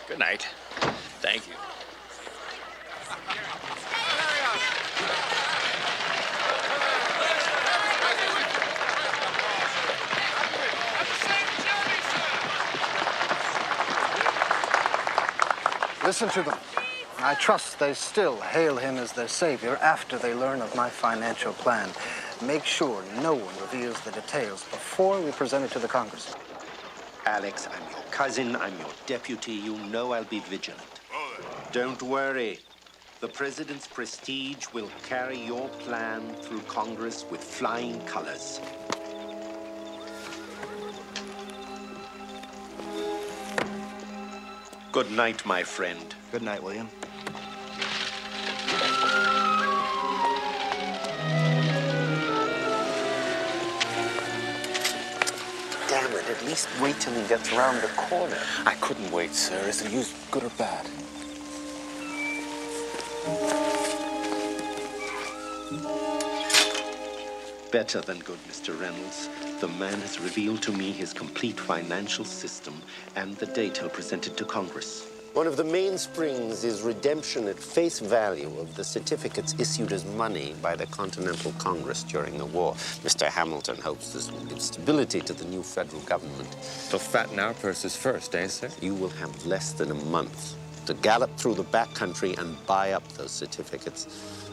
Good night. Thank you. Listen to them. I trust they still hail him as their savior after they learn of my financial plan. Make sure no one reveals the details before we present it to the Congress. Alex, I'm your cousin, I'm your deputy. You know I'll be vigilant. Don't worry. The president's prestige will carry your plan through Congress with flying colors. Good night, my friend. Good night, William. Damn it, at least wait till he gets around the corner. I couldn't wait, sir. Is the news good or bad? Better than good, Mr. Reynolds. The man has revealed to me his complete financial system and the date he'll present it to Congress. One of the mainsprings is redemption at face value of the certificates issued as money by the Continental Congress during the war. Mr. Hamilton hopes this will give stability to the new federal government. So fatten our purses first, eh, sir? You will have less than a month to gallop through the backcountry and buy up those certificates.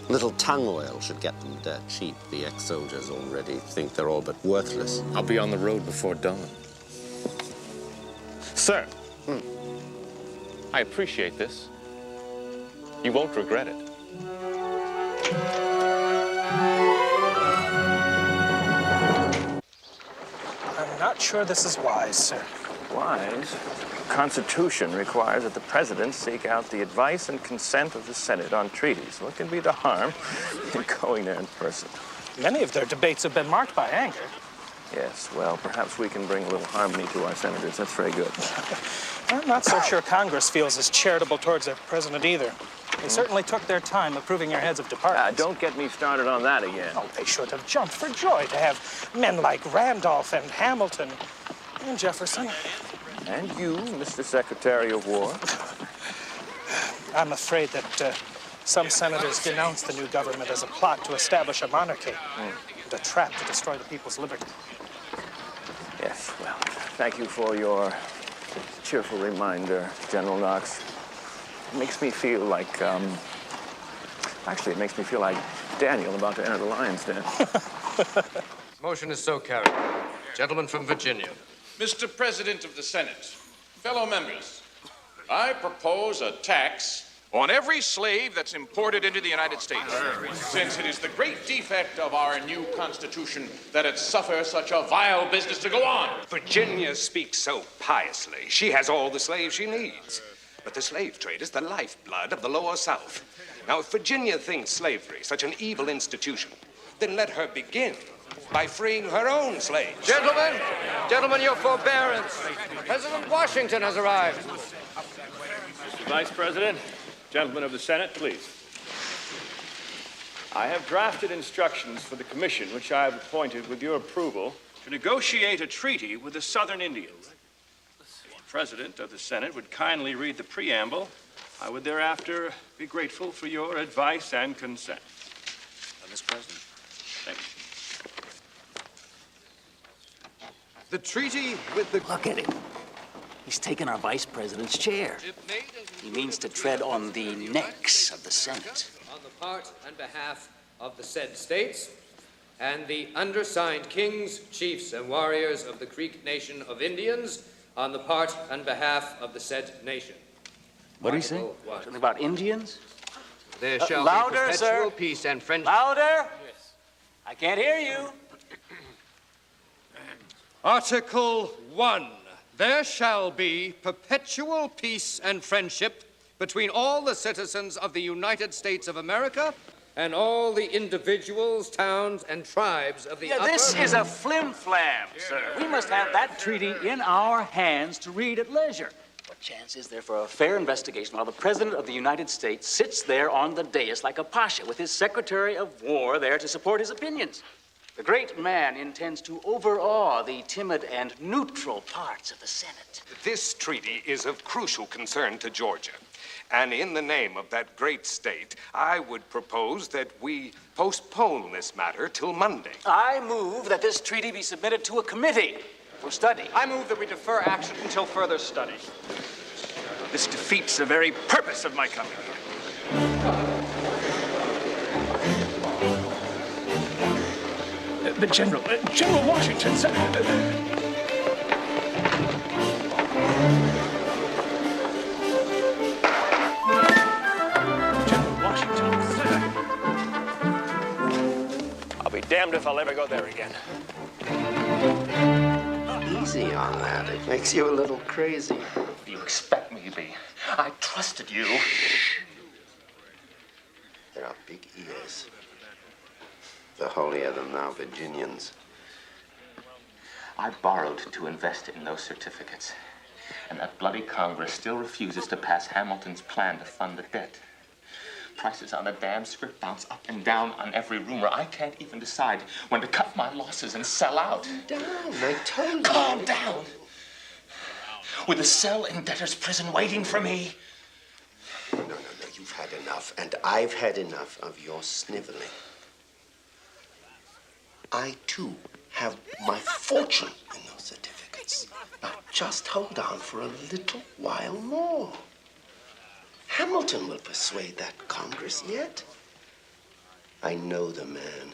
Little tongue oil should get them dirt cheap. The ex-soldiers already think they're all but worthless. I'll be on the road before dawn. Sir, I appreciate this. You won't regret it. I'm not sure this is wise, sir. Wise? The Constitution requires that the president seek out the advice and consent of the Senate on treaties. What can be the harm in going there in person? Many of their debates have been marked by anger. Yes, well, perhaps we can bring a little harmony to our senators. That's very good. I'm not so sure Congress feels as charitable towards their president either. They certainly took their time approving your heads of departments. Don't get me started on that again. Oh, they should have jumped for joy to have men like Randolph and Hamilton and Jefferson. And you, Mr. Secretary of War. I'm afraid that some senators denounce the new government as a plot to establish a monarchy and a trap to destroy the people's liberty. Yes, well, thank you for your cheerful reminder, General Knox. It makes me feel like, actually, it makes me feel like Daniel about to enter the lion's den. Motion is so carried. Gentleman from Virginia. Mr. President of the Senate, fellow members, I propose a tax on every slave that's imported into the United States, since it is the great defect of our new Constitution that it suffers such a vile business to go on. Virginia speaks so piously. She has all the slaves she needs. But the slave trade is the lifeblood of the lower South. Now, if Virginia thinks slavery such an evil institution, then let her begin by freeing her own slaves. Gentlemen, your forbearance. President Washington has arrived. Mr. Vice President, gentlemen of the Senate, please. I have drafted instructions for the commission, which I have appointed with your approval, to negotiate a treaty with the Southern Indians. If the President of the Senate would kindly read the preamble, I would thereafter be grateful for your advice and consent. Mr. President. Thank you. The treaty with the... Look at him. He's taken our vice president's chair. He means to tread on the necks of the Senate. On the part and behalf of the said states and the undersigned kings, chiefs, and warriors of the Creek Nation of Indians, on the part and behalf of the said nation. What do you say? Something about Indians? There shall louder, be perpetual sir. peace and friendship. Louder! I can't hear you. Article 1. There shall be perpetual peace and friendship between all the citizens of the United States of America and all the individuals, towns, and tribes of the upper... This is a flim-flam, sir. We must have that treaty in our hands to read at leisure. What chance is there for a fair investigation while the President of the United States sits there on the dais like a pasha with his Secretary of War there to support his opinions? The great man intends to overawe the timid and neutral parts of the Senate. This treaty is of crucial concern to Georgia. And in the name of that great state, I would propose that we postpone this matter till Monday. I move that this treaty be submitted to a committee for study. I move that we defer action until further study. This defeats the very purpose of my coming here. But General Washington, sir. I'll be damned if I'll ever go there again. Easy on that. It makes you a little crazy. What do you expect me to be? I trusted you. There are big ears. The holier than thou Virginians. I borrowed to invest in those certificates, and that bloody Congress still refuses to pass Hamilton's plan to fund the debt. Prices on the damn script bounce up and down on every rumor. I can't even decide when to cut my losses and sell out. Calm down, I told you. Calm down. With a cell in debtor's prison waiting for me. No, you've had enough, and I've had enough of your sniveling. I, too, have my fortune in those certificates. Now, just hold on for a little while more. Hamilton will persuade that Congress yet. I know the man.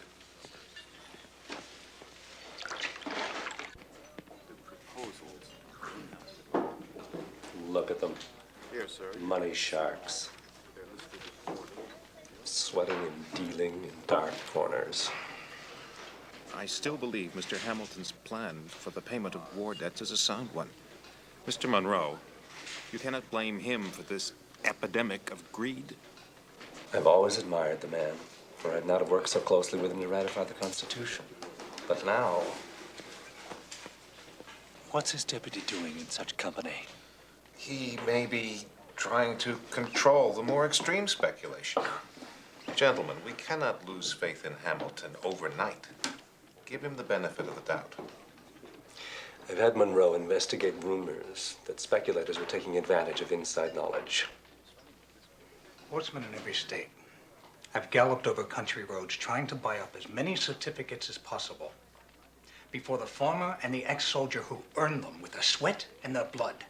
Look at them. Here, sir. Money sharks. Sweating and dealing in dark corners. I still believe Mr. Hamilton's plan for the payment of war debts is a sound one. Mr. Monroe, you cannot blame him for this epidemic of greed. I've always admired the man, for I'd not have worked so closely with him to ratify the Constitution. But now... What's his deputy doing in such company? He may be trying to control the more extreme speculation. Gentlemen, we cannot lose faith in Hamilton overnight. Give him the benefit of the doubt. I've had Monroe investigate rumors that speculators were taking advantage of inside knowledge. Sportsmen in every state have galloped over country roads trying to buy up as many certificates as possible before the farmer and the ex-soldier who earned them with their sweat and their blood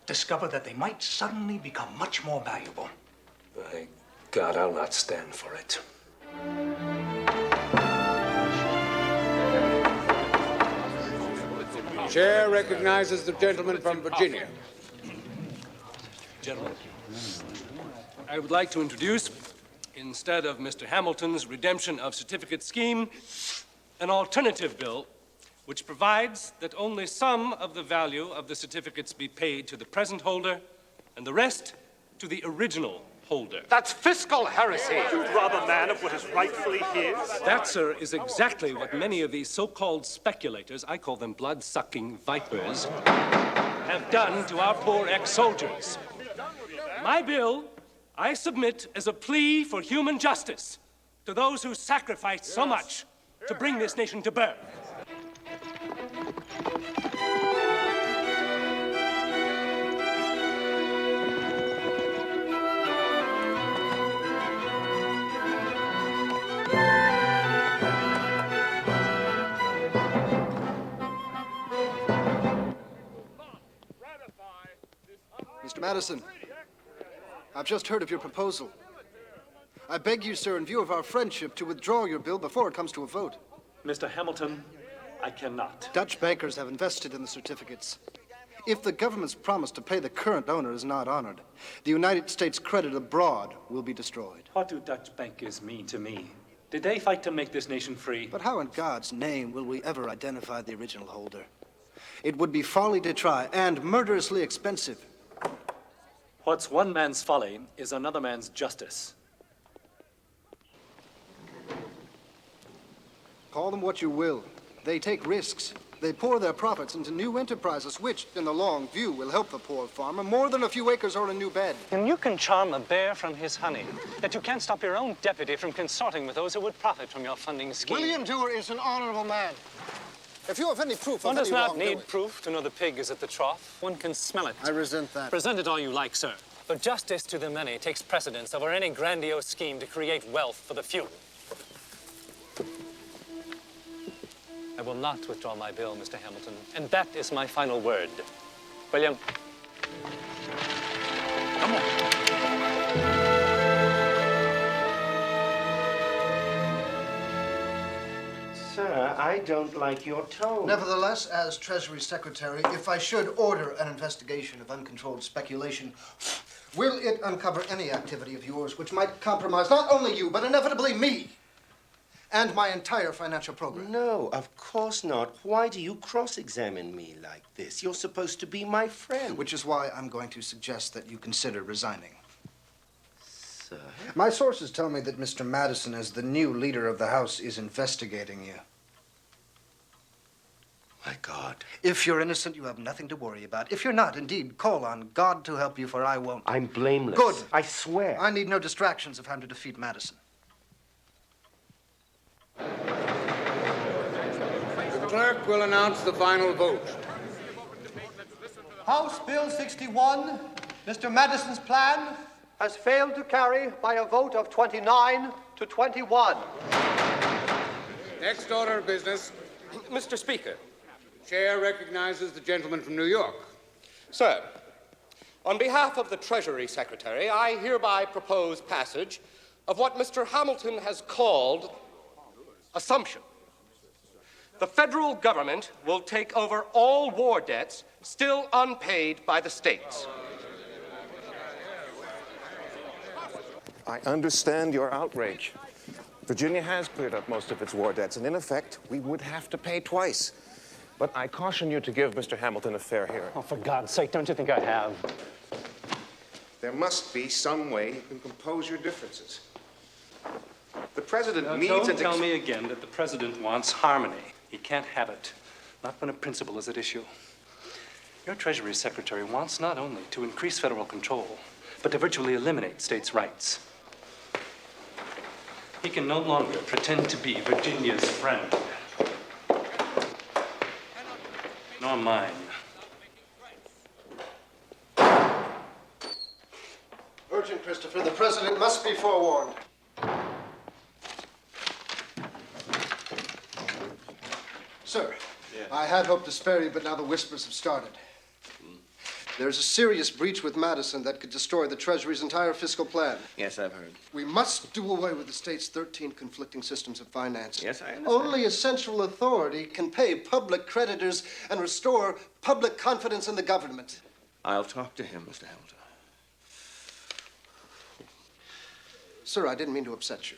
discover that they might suddenly become much more valuable. By God, I'll not stand for it. Chair recognizes the gentleman from Virginia. Gentlemen, I would like to introduce, instead of Mr. Hamilton's redemption of certificate scheme, an alternative bill which provides that only some of the value of the certificates be paid to the present holder and the rest to the original holder. That's fiscal heresy. You'd rob a man of what is rightfully his? That, sir, is exactly what many of these so-called speculators, I call them blood-sucking vipers, have done to our poor ex-soldiers. My bill, I submit as a plea for human justice to those who sacrificed so much to bring this nation to birth. Mr. Madison, I've just heard of your proposal. I beg you, sir, in view of our friendship, to withdraw your bill before it comes to a vote. Mr. Hamilton, I cannot. Dutch bankers have invested in the certificates. If the government's promise to pay the current owner is not honored, the United States credit abroad will be destroyed. What do Dutch bankers mean to me? Did they fight to make this nation free? But how in God's name will we ever identify the original holder? It would be folly to try, and murderously expensive. What's one man's folly is another man's justice. Call them what you will. They take risks. They pour their profits into new enterprises, which, in the long view, will help the poor farmer more than a few acres or a new bed. And you can charm a bear from his honey, yet you can't stop your own deputy from consorting with those who would profit from your funding scheme. William Dewar is an honorable man. If you have any proof of One does any not wrongdoing... need proof to know the pig is at the trough. One can smell it. I resent that. Present it all you like, sir. But justice to the many takes precedence over any grandiose scheme to create wealth for the few. I will not withdraw my bill, Mr. Hamilton, and that is my final word. William. Come on. Sir, I don't like your tone. Nevertheless, as Treasury Secretary, if I should order an investigation of uncontrolled speculation, will it uncover any activity of yours which might compromise not only you, but inevitably me and my entire financial program? No, of course not. Why do you cross-examine me like this? You're supposed to be my friend. Which is why I'm going to suggest that you consider resigning. Sir? My sources tell me that Mr. Madison, as the new leader of the House, is investigating you. My God. If you're innocent, you have nothing to worry about. If you're not, indeed, call on God to help you, for I won't. I'm blameless. Good. I swear. I need no distractions of how to defeat Madison. The clerk will announce the final vote. House Bill 61, Mr. Madison's plan, has failed to carry by a vote of 29 to 21. Next order of business. Mr. Speaker. Chair recognizes the gentleman from New York. Sir, on behalf of the Treasury Secretary, I hereby propose passage of what Mr. Hamilton has called assumption. The federal government will take over all war debts still unpaid by the states. I understand your outrage. Virginia has cleared up most of its war debts, and in effect, we would have to pay twice. But I caution you to give Mr. Hamilton a fair hearing. Oh, for God's sake, don't you think I have? There must be some way you can compose your differences. The president needs... Don't tell me again that the president wants harmony. He can't have it. Not when a principle is at issue. Your Treasury Secretary wants not only to increase federal control, but to virtually eliminate states' rights. He can no longer pretend to be Virginia's friend. Nor mine. Urgent, Christopher. The president must be forewarned. Sir, I had hoped to spare you, but now the whispers have started. There's a serious breach with Madison that could destroy the Treasury's entire fiscal plan. Yes, I've heard. We must do away with the state's 13 conflicting systems of finance. Yes, I understand. Only a central authority can pay public creditors and restore public confidence in the government. I'll talk to him, Mr. Hamilton. Sir, I didn't mean to upset you.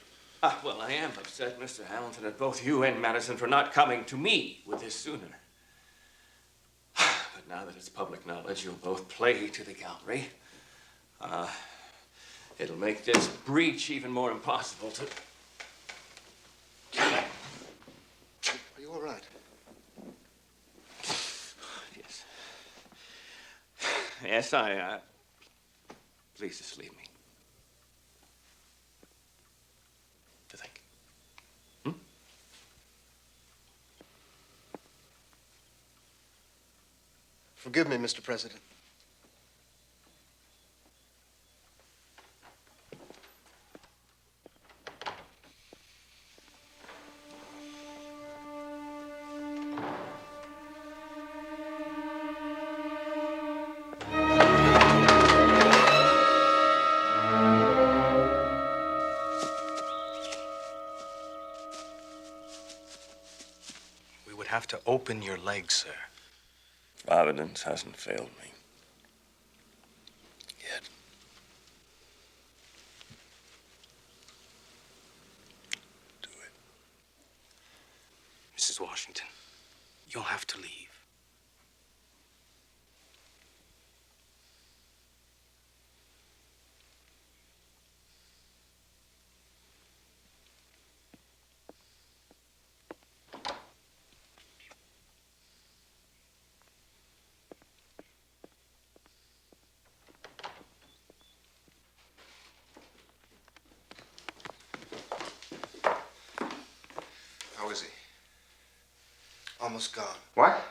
Well, I am upset, Mr. Hamilton, at both you and Madison for not coming to me with this sooner. But now that it's public knowledge, you'll both play to the gallery. It'll make this breach even more impossible to... Are you all right? Yes. Yes, I, Please just leave me. To think. Forgive me, Mr. President. We would have to open your legs, sir. Providence hasn't failed me. Yet. Mrs. Washington, you'll have to leave. How is he? Almost gone. What?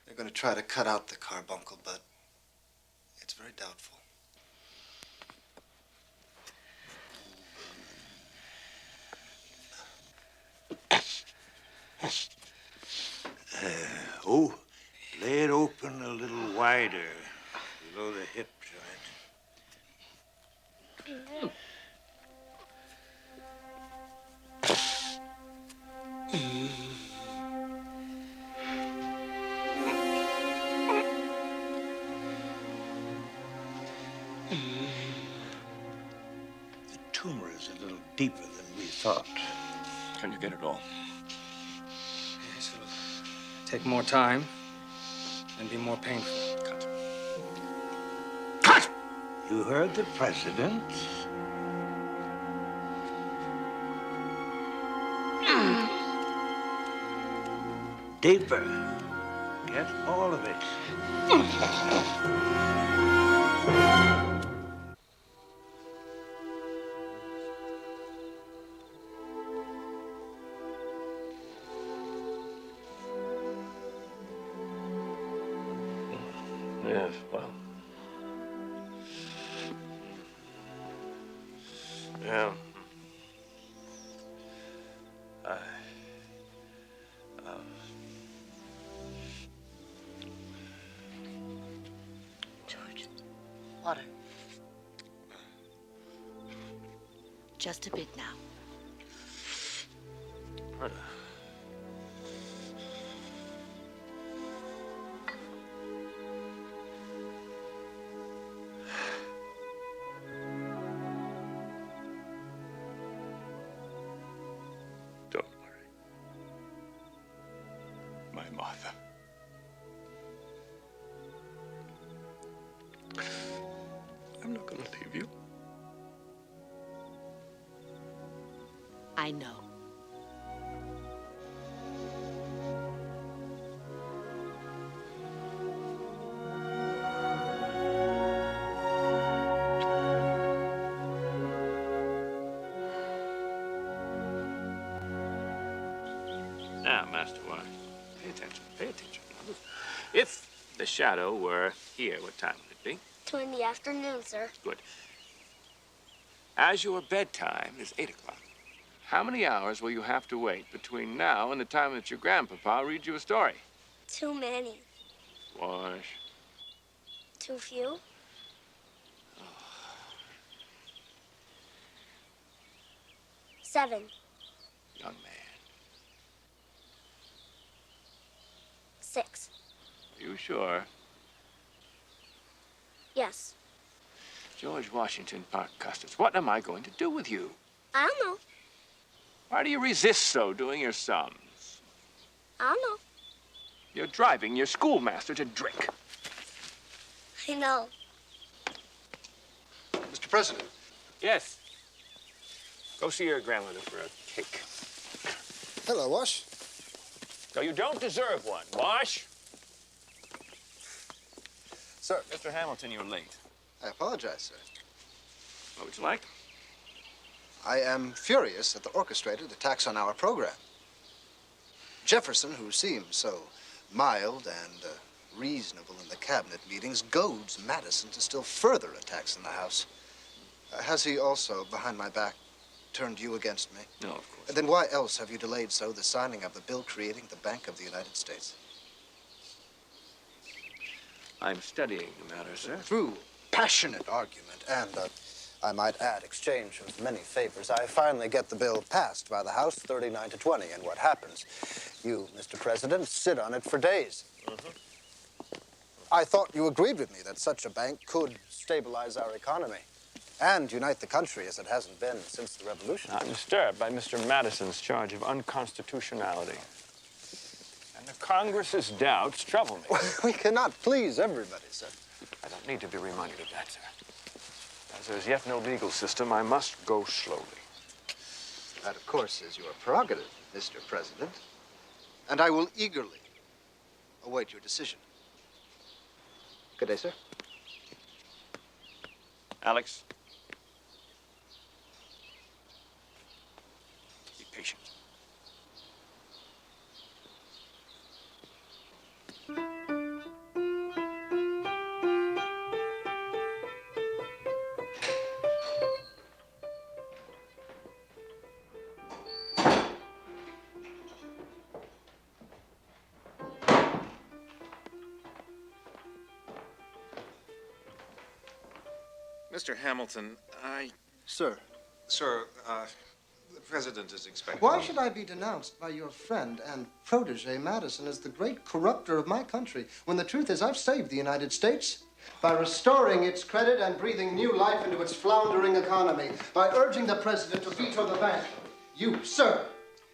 They're going to try to cut out the carbuncle, but it's very doubtful. Lay it open a little wider below the hip joint. The tumor is a little deeper than we thought. Can you get it all? Yes, it'll take more time and be more painful. Cut! You heard the president. Deeper. Get all of it. Yes, well. Yeah. George, water. Just a bit now. Don't worry. My Martha. I'm not going to leave you. I know. Now, Master White, pay attention, pay attention. If the shadow were here, what time would it be? 2 in the afternoon, sir. Good. As your bedtime is 8 o'clock, how many hours will you have to wait between now and the time that your grandpapa reads you a story? Too many. Wash. Too few. 7. Young man. 6. Are you sure? Yes. George Washington Parke Custis, what am I going to do with you? I don't know. Why do you resist so doing your sums? I don't know. You're driving your schoolmaster to drink. I know. Mr. President. Yes. Go see your grandmother for a cake. Hello, Wash. No, you don't deserve one. Wash. Sir. Mr. Hamilton, you're late. I apologize, sir. What would you like? I am furious at the orchestrated attacks on our program. Jefferson, who seems so mild and reasonable in the cabinet meetings, goads Madison to still further attacks in the House. Has he also, behind my back, turned you against me? No, of course. Then why else have you delayed so the signing of the bill creating the Bank of the United States? I'm studying the matter, sir. Through passionate argument and, I might add, exchange of many favors, I finally get the bill passed by the House 39-20. And what happens? You, Mr. President, sit on it for days. I thought you agreed with me that such a bank could stabilize our economy and unite the country as it hasn't been since the Revolution. I'm disturbed by Mr. Madison's charge of unconstitutionality. And the Congress's doubts trouble me. We cannot please everybody, sir. I don't need to be reminded of that, sir. As there is yet no legal system, I must go slowly. That, of course, is your prerogative, Mr. President. And I will eagerly await your decision. Good day, sir. Alex. Be patient. Mr. Hamilton, Sir. Sir, the President is expecting... Why should I be denounced by your friend and protege Madison as the great corrupter of my country, when the truth is I've saved the United States by restoring its credit and breathing new life into its floundering economy, by urging the President to veto the bank? You, sir,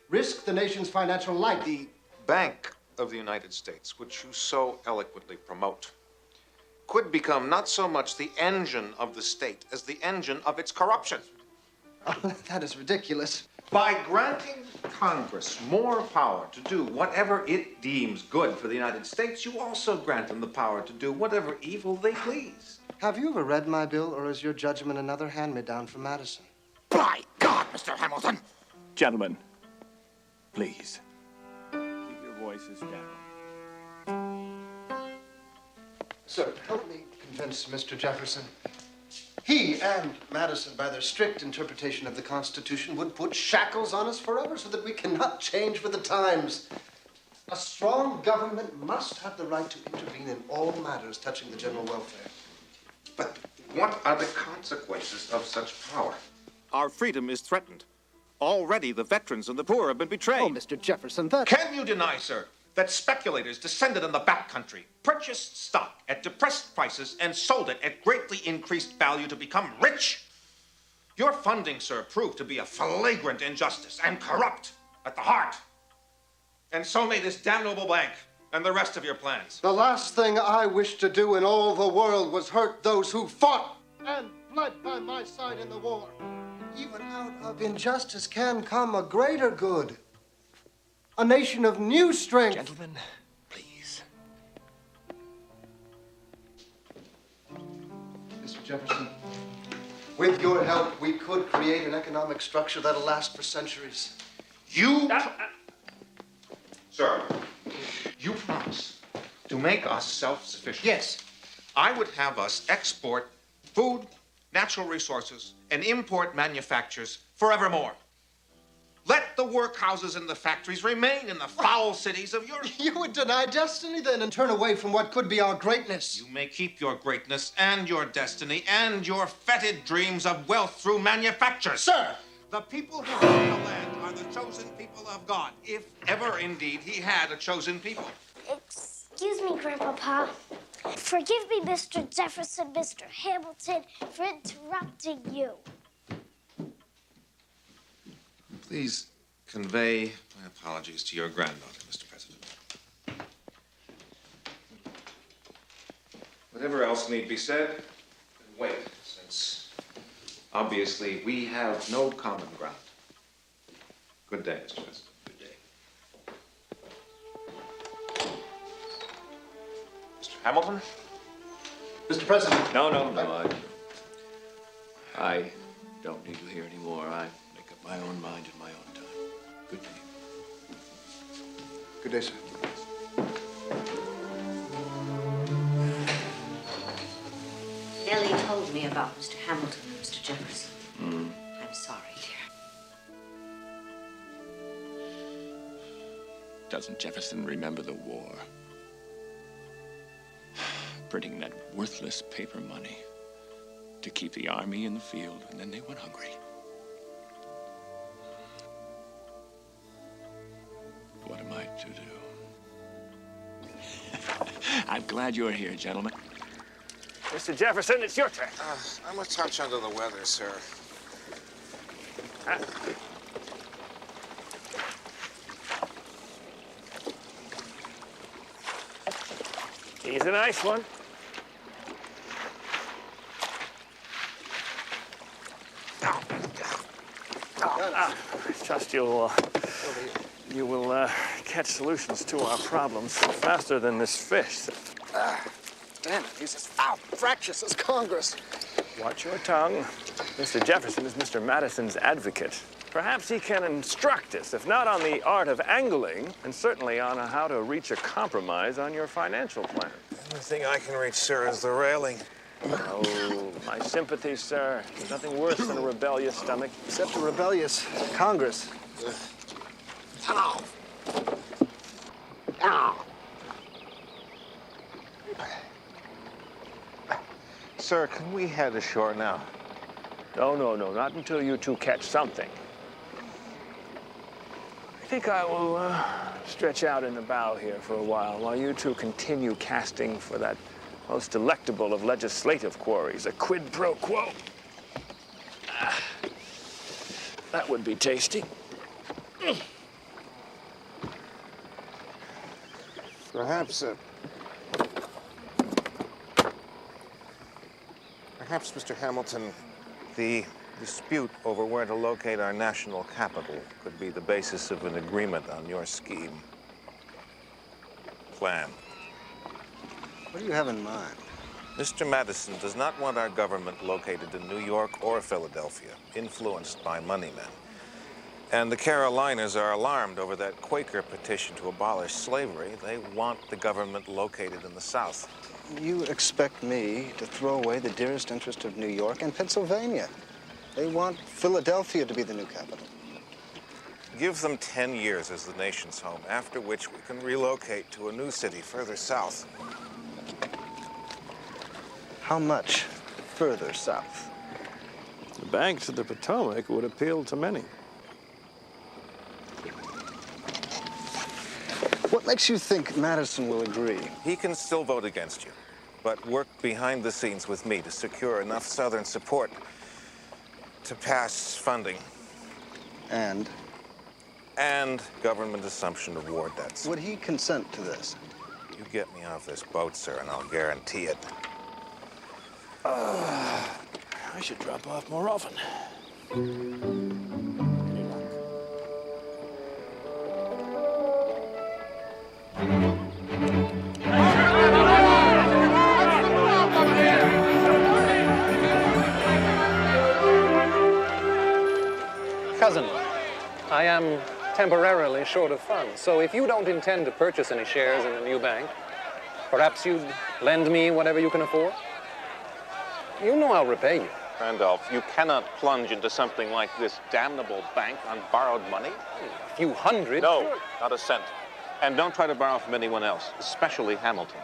risk the nation's financial life. The Bank of the United States, which you so eloquently promote, could become not so much the engine of the state as the engine of its corruption. Oh, that is ridiculous. By granting Congress more power to do whatever it deems good for the United States, you also grant them the power to do whatever evil they please. Have you ever read my bill, or is your judgment another hand-me-down from Madison? By God, Mr. Hamilton! Gentlemen, please. Keep your voices down. Sir, help me convince Mr. Jefferson. He and Madison, by their strict interpretation of the Constitution, would put shackles on us forever so that we cannot change with the times. A strong government must have the right to intervene in all matters touching the general welfare. But what are the consequences of such power? Our freedom is threatened. Already the veterans and the poor have been betrayed. Oh, Mr. Jefferson, that... Can you deny, sir, that speculators descended in the backcountry, purchased stock at depressed prices, and sold it at greatly increased value to become rich? Your funding, sir, proved to be a flagrant injustice and corrupt at the heart. And so may this damnable bank and the rest of your plans. The last thing I wished to do in all the world was hurt those who fought and bled by my side in the war. Even out of injustice can come a greater good. A nation of new strength. Gentlemen, please. Mr. Jefferson, with your help, we could create an economic structure that'll last for centuries. Sir, you promise to make us self-sufficient. Yes. I would have us export food, natural resources, and import manufactures forevermore. Let the workhouses and the factories remain in the foul cities of Europe. You would deny destiny then and turn away from what could be our greatness. You may keep your greatness and your destiny and your fetid dreams of wealth through manufacture. Sir! The people who own the land are the chosen people of God, if ever indeed he had a chosen people. Excuse me, Grandpapa. Forgive me, Mr. Jefferson, Mr. Hamilton, for interrupting you. Please convey my apologies to your granddaughter, Mr. President. Whatever else need be said, then wait, since obviously we have no common ground. Good day, Mr. President. Good day. Mr. Hamilton? Mr. President. No. I don't need to hear any more. I make up my own mind in my own time. Good day. Good day, sir. Nellie told me about Mr. Hamilton and Mr. Jefferson. I'm sorry, dear. Doesn't Jefferson remember the war? Printing that worthless paper money to keep the army in the field, and then they went hungry. What am I to do? I'm glad you're here, gentlemen. Mr. Jefferson, it's your turn. I'm a touch under the weather, sir. He's a nice one. I trust you will catch solutions to our problems faster than this fish. Damn it, he's as fractious as Congress. Watch your tongue. Mr. Jefferson is Mr. Madison's advocate. Perhaps he can instruct us, if not on the art of angling, and certainly on how to reach a compromise on your financial plan. The thing I can reach, sir, is the railing. Oh, my sympathy, sir. There's nothing worse than a rebellious stomach. Except a rebellious Congress. Ow! Ow! Sir, can we head ashore now? No, not until you two catch something. I think I will stretch out in the bow here for a while you two continue casting for that most delectable of legislative quarries, a quid pro quo. That would be tasty. Perhaps, Mr. Hamilton, the dispute over where to locate our national capital could be the basis of an agreement on your scheme. Plan. What do you have in mind? Mr. Madison does not want our government located in New York or Philadelphia, influenced by moneymen. And the Carolinas are alarmed over that Quaker petition to abolish slavery. They want the government located in the South. You expect me to throw away the dearest interest of New York and Pennsylvania. They want Philadelphia to be the new capital. Give them 10 years as the nation's home, after which we can relocate to a new city further south. How much further south? The banks of the Potomac would appeal to many. What makes you think Madison will agree? He can still vote against you, but work behind the scenes with me to secure enough Southern support to pass funding. And government assumption of war debts. Would he consent to this? You get me off this boat, sir, and I'll guarantee it. I should drop off more often. Cousin, I am temporarily short of funds, so if you don't intend to purchase any shares in the new bank, perhaps you'd lend me whatever you can afford? You know I'll repay you. Randolph, you cannot plunge into something like this damnable bank on borrowed money. A few hundred? No, sure. not a cent. And don't try to borrow from anyone else, especially Hamilton.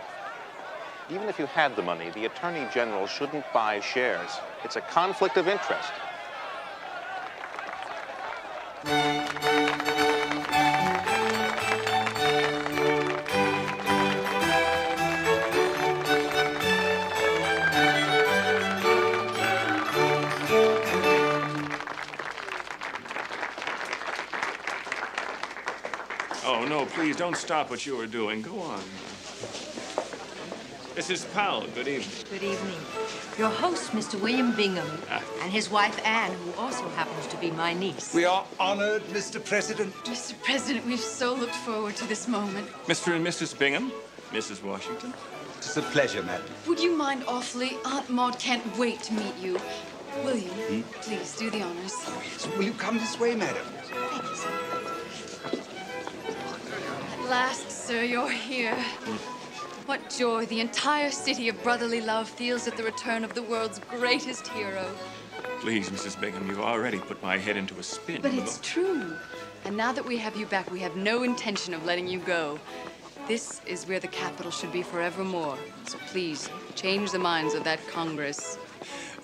Even if you had the money, the Attorney General shouldn't buy shares. It's a conflict of interest. Oh, no, please don't stop what you are doing. Go on. Mrs. Powell, good evening. Good evening. Your host, Mr. William Bingham, and his wife, Anne, who also happens to be my niece. We are honored, Mr. President. Mr. President, we've so looked forward to this moment. Mr. and Mrs. Bingham, Mrs. Washington. It's a pleasure, madam. Would you mind awfully? Aunt Maud can't wait to meet you. William, please do the honors. Will you come this way, madam? Thank you, sir. At last, sir, you're here. What joy the entire city of brotherly love feels at the return of the world's greatest hero. Please, Mrs. Bingham, you've already put my head into a spin. But it's true. And now that we have you back, we have no intention of letting you go. This is where the capital should be forevermore. So please, change the minds of that Congress.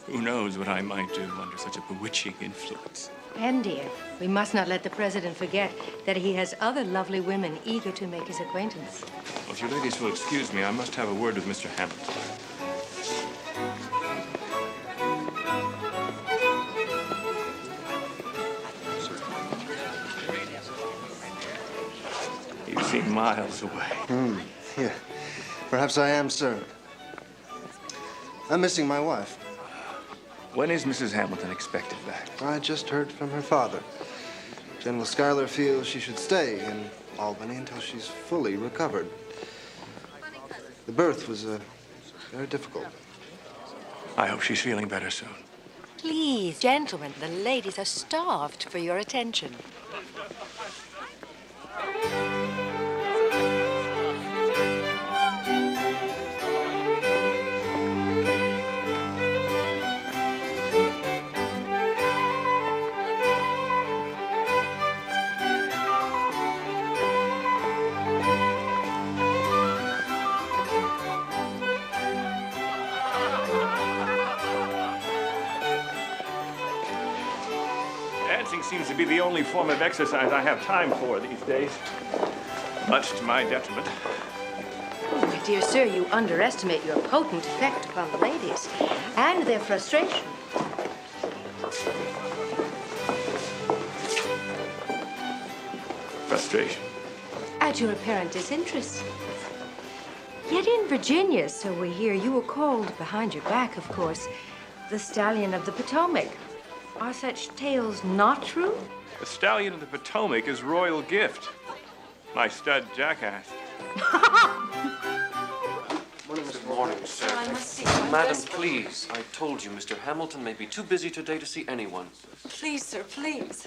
Who knows what I might do under such a bewitching influence? And, dear, we must not let the president forget that he has other lovely women eager to make his acquaintance. Well, if you ladies will excuse me, I must have a word with Mr. Hamilton. You seem miles away. Yeah. Perhaps I am, sir. I'm missing my wife. When is Mrs. Hamilton expected back? I just heard from her father. General Schuyler feels she should stay in Albany until she's fully recovered. The birth was very difficult. I hope she's feeling better soon. Please, gentlemen, the ladies are starved for your attention. Dancing seems to be the only form of exercise I have time for these days, much to my detriment. Oh, my dear sir, you underestimate your potent effect upon the ladies and their frustration. Frustration. At your apparent disinterest. Yet in Virginia, so we hear, you were called, behind your back, of course, the Stallion of the Potomac. Are such tales not true? The Stallion of the Potomac is royal gift. My stud jackass. Good morning, sir. I must see. Madam, please. I told you Mr. Hamilton may be too busy today to see anyone. Please, sir, please.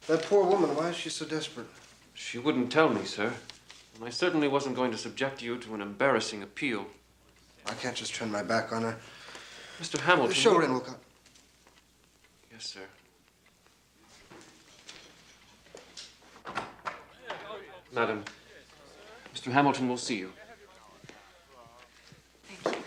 That poor woman, why is she so desperate? She wouldn't tell me, sir. And I certainly wasn't going to subject you to an embarrassing appeal. I can't just turn my back on her. Mr. Hamilton... Show her in, Wilcott. Yes, sir. Madam, Mr. Hamilton will see you. Thank you.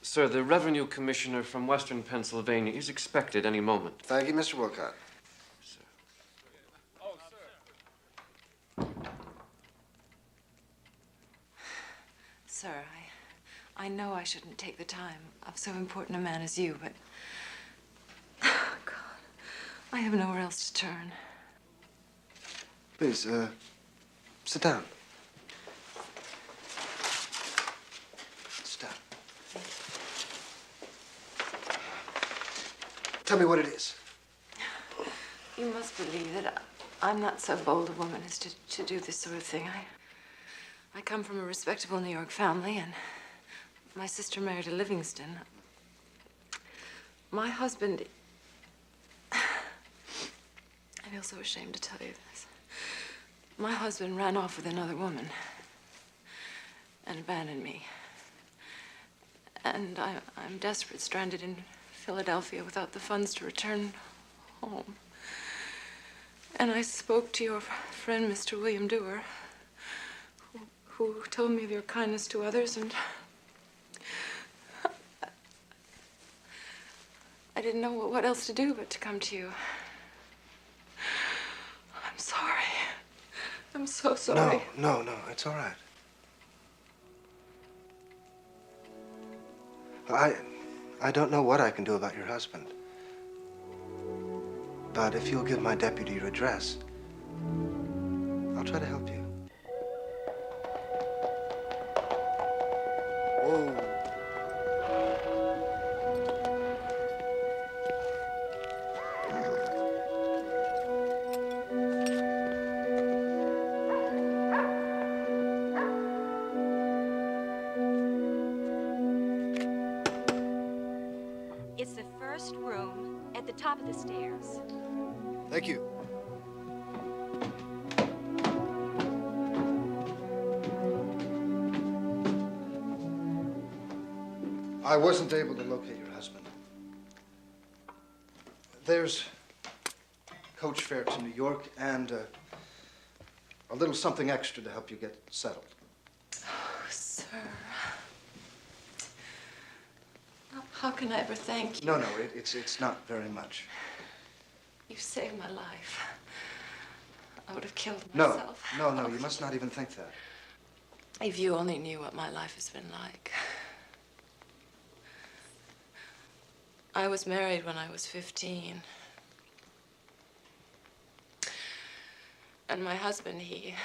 Sir, the Revenue Commissioner from Western Pennsylvania is expected any moment. Thank you, Mr. Wilcott. Sir, I know I shouldn't take the time of so important a man as you, but... Oh, God, I have nowhere else to turn. Please, sit down. Sit down. Tell me what it is. You must believe that I'm not so bold a woman as to do this sort of thing. I come from a respectable New York family, and my sister married a Livingston. My husband... I feel so ashamed to tell you this. My husband ran off with another woman and abandoned me. And I'm desperate, stranded in Philadelphia without the funds to return home. And I spoke to your friend, Mr. William Dewar, who told me of your kindness to others, and I didn't know what else to do but to come to you. I'm sorry. I'm so sorry. No, it's all right. I don't know what I can do about your husband. But if you'll give my deputy your address, I'll try to help you. Whoa. It's the first room at the top of the stairs. Thank you. I wasn't able to locate your husband. There's coach fare to New York and A little something extra to help you get settled. Oh, sir. How can I ever thank you? No, it's not very much. You saved my life. I would have killed No, myself. no, you must not even think that. If you only knew what my life has been like. I was married when I was 15. And my husband, he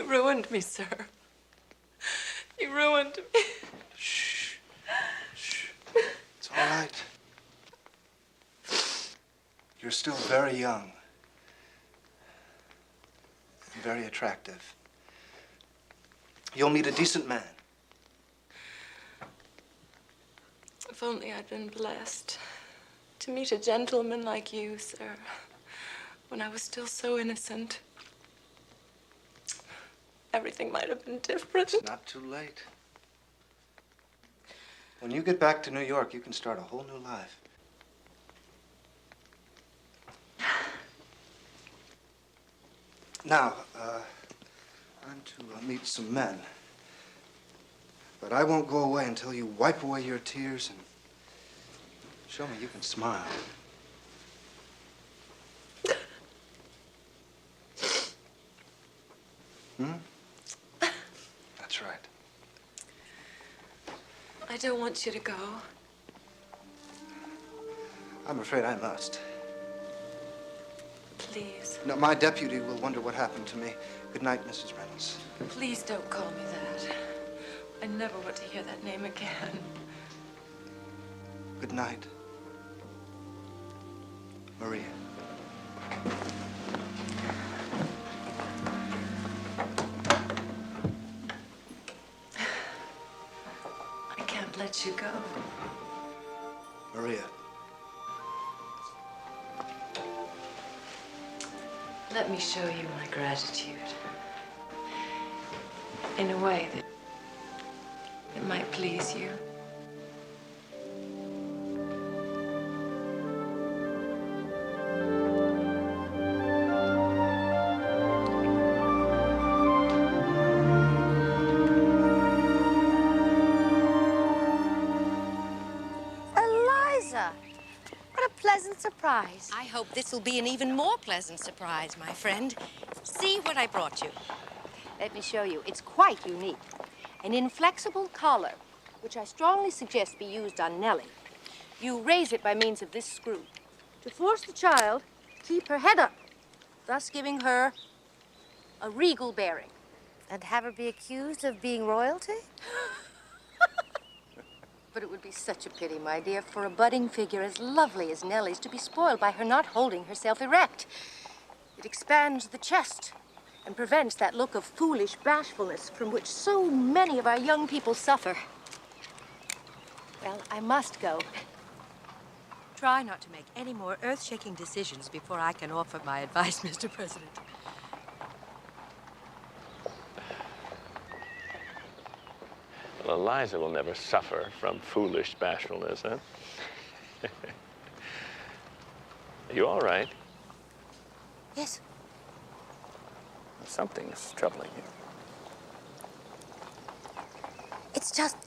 ruined me, sir. He ruined me. Shh. It's all right. You're still very young. And very attractive. You'll meet a decent man. If only I'd been blessed to meet a gentleman like you, sir, when I was still so innocent. Everything might have been different. It's not too late. When you get back to New York, you can start a whole new life. Now, I'm to meet some men. But I won't go away until you wipe away your tears and show me you can smile. That's right. I don't want you to go. I'm afraid I must. Please. No, my deputy will wonder what happened to me. Good night, Mrs. Reynolds. Please don't call me that. I never want to hear that name again. Good night, Maria. I can't let you go. Maria. Let me show you my gratitude. In a way that it might please you. Eliza! What a pleasant surprise. I hope this will be an even more pleasant surprise, my friend. See what I brought you. Let me show you. It's quite unique. An inflexible collar, which I strongly suggest be used on Nellie. You raise it by means of this screw to force the child to keep her head up, thus giving her a regal bearing. And have her be accused of being royalty? But it would be such a pity, my dear, for a budding figure as lovely as Nellie's to be spoiled by her not holding herself erect. It expands the chest and prevents that look of foolish bashfulness from which so many of our young people suffer. Well, I must go. Try not to make any more earth-shaking decisions before I can offer my advice, Mr. President. Well, Eliza will never suffer from foolish bashfulness, huh? Are you all right? Yes. Something's troubling you. It's just...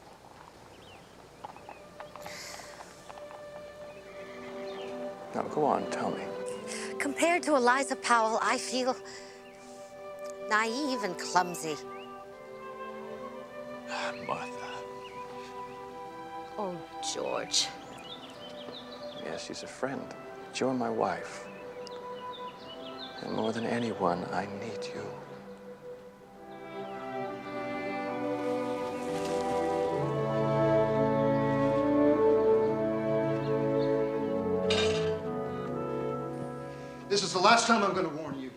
Now, go on, tell me. Compared to Eliza Powell, I feel naive and clumsy. Martha. Oh, George. Yes, she's a friend. But you're my wife. And more than anyone, I need you. This is the last time I'm going to warn you.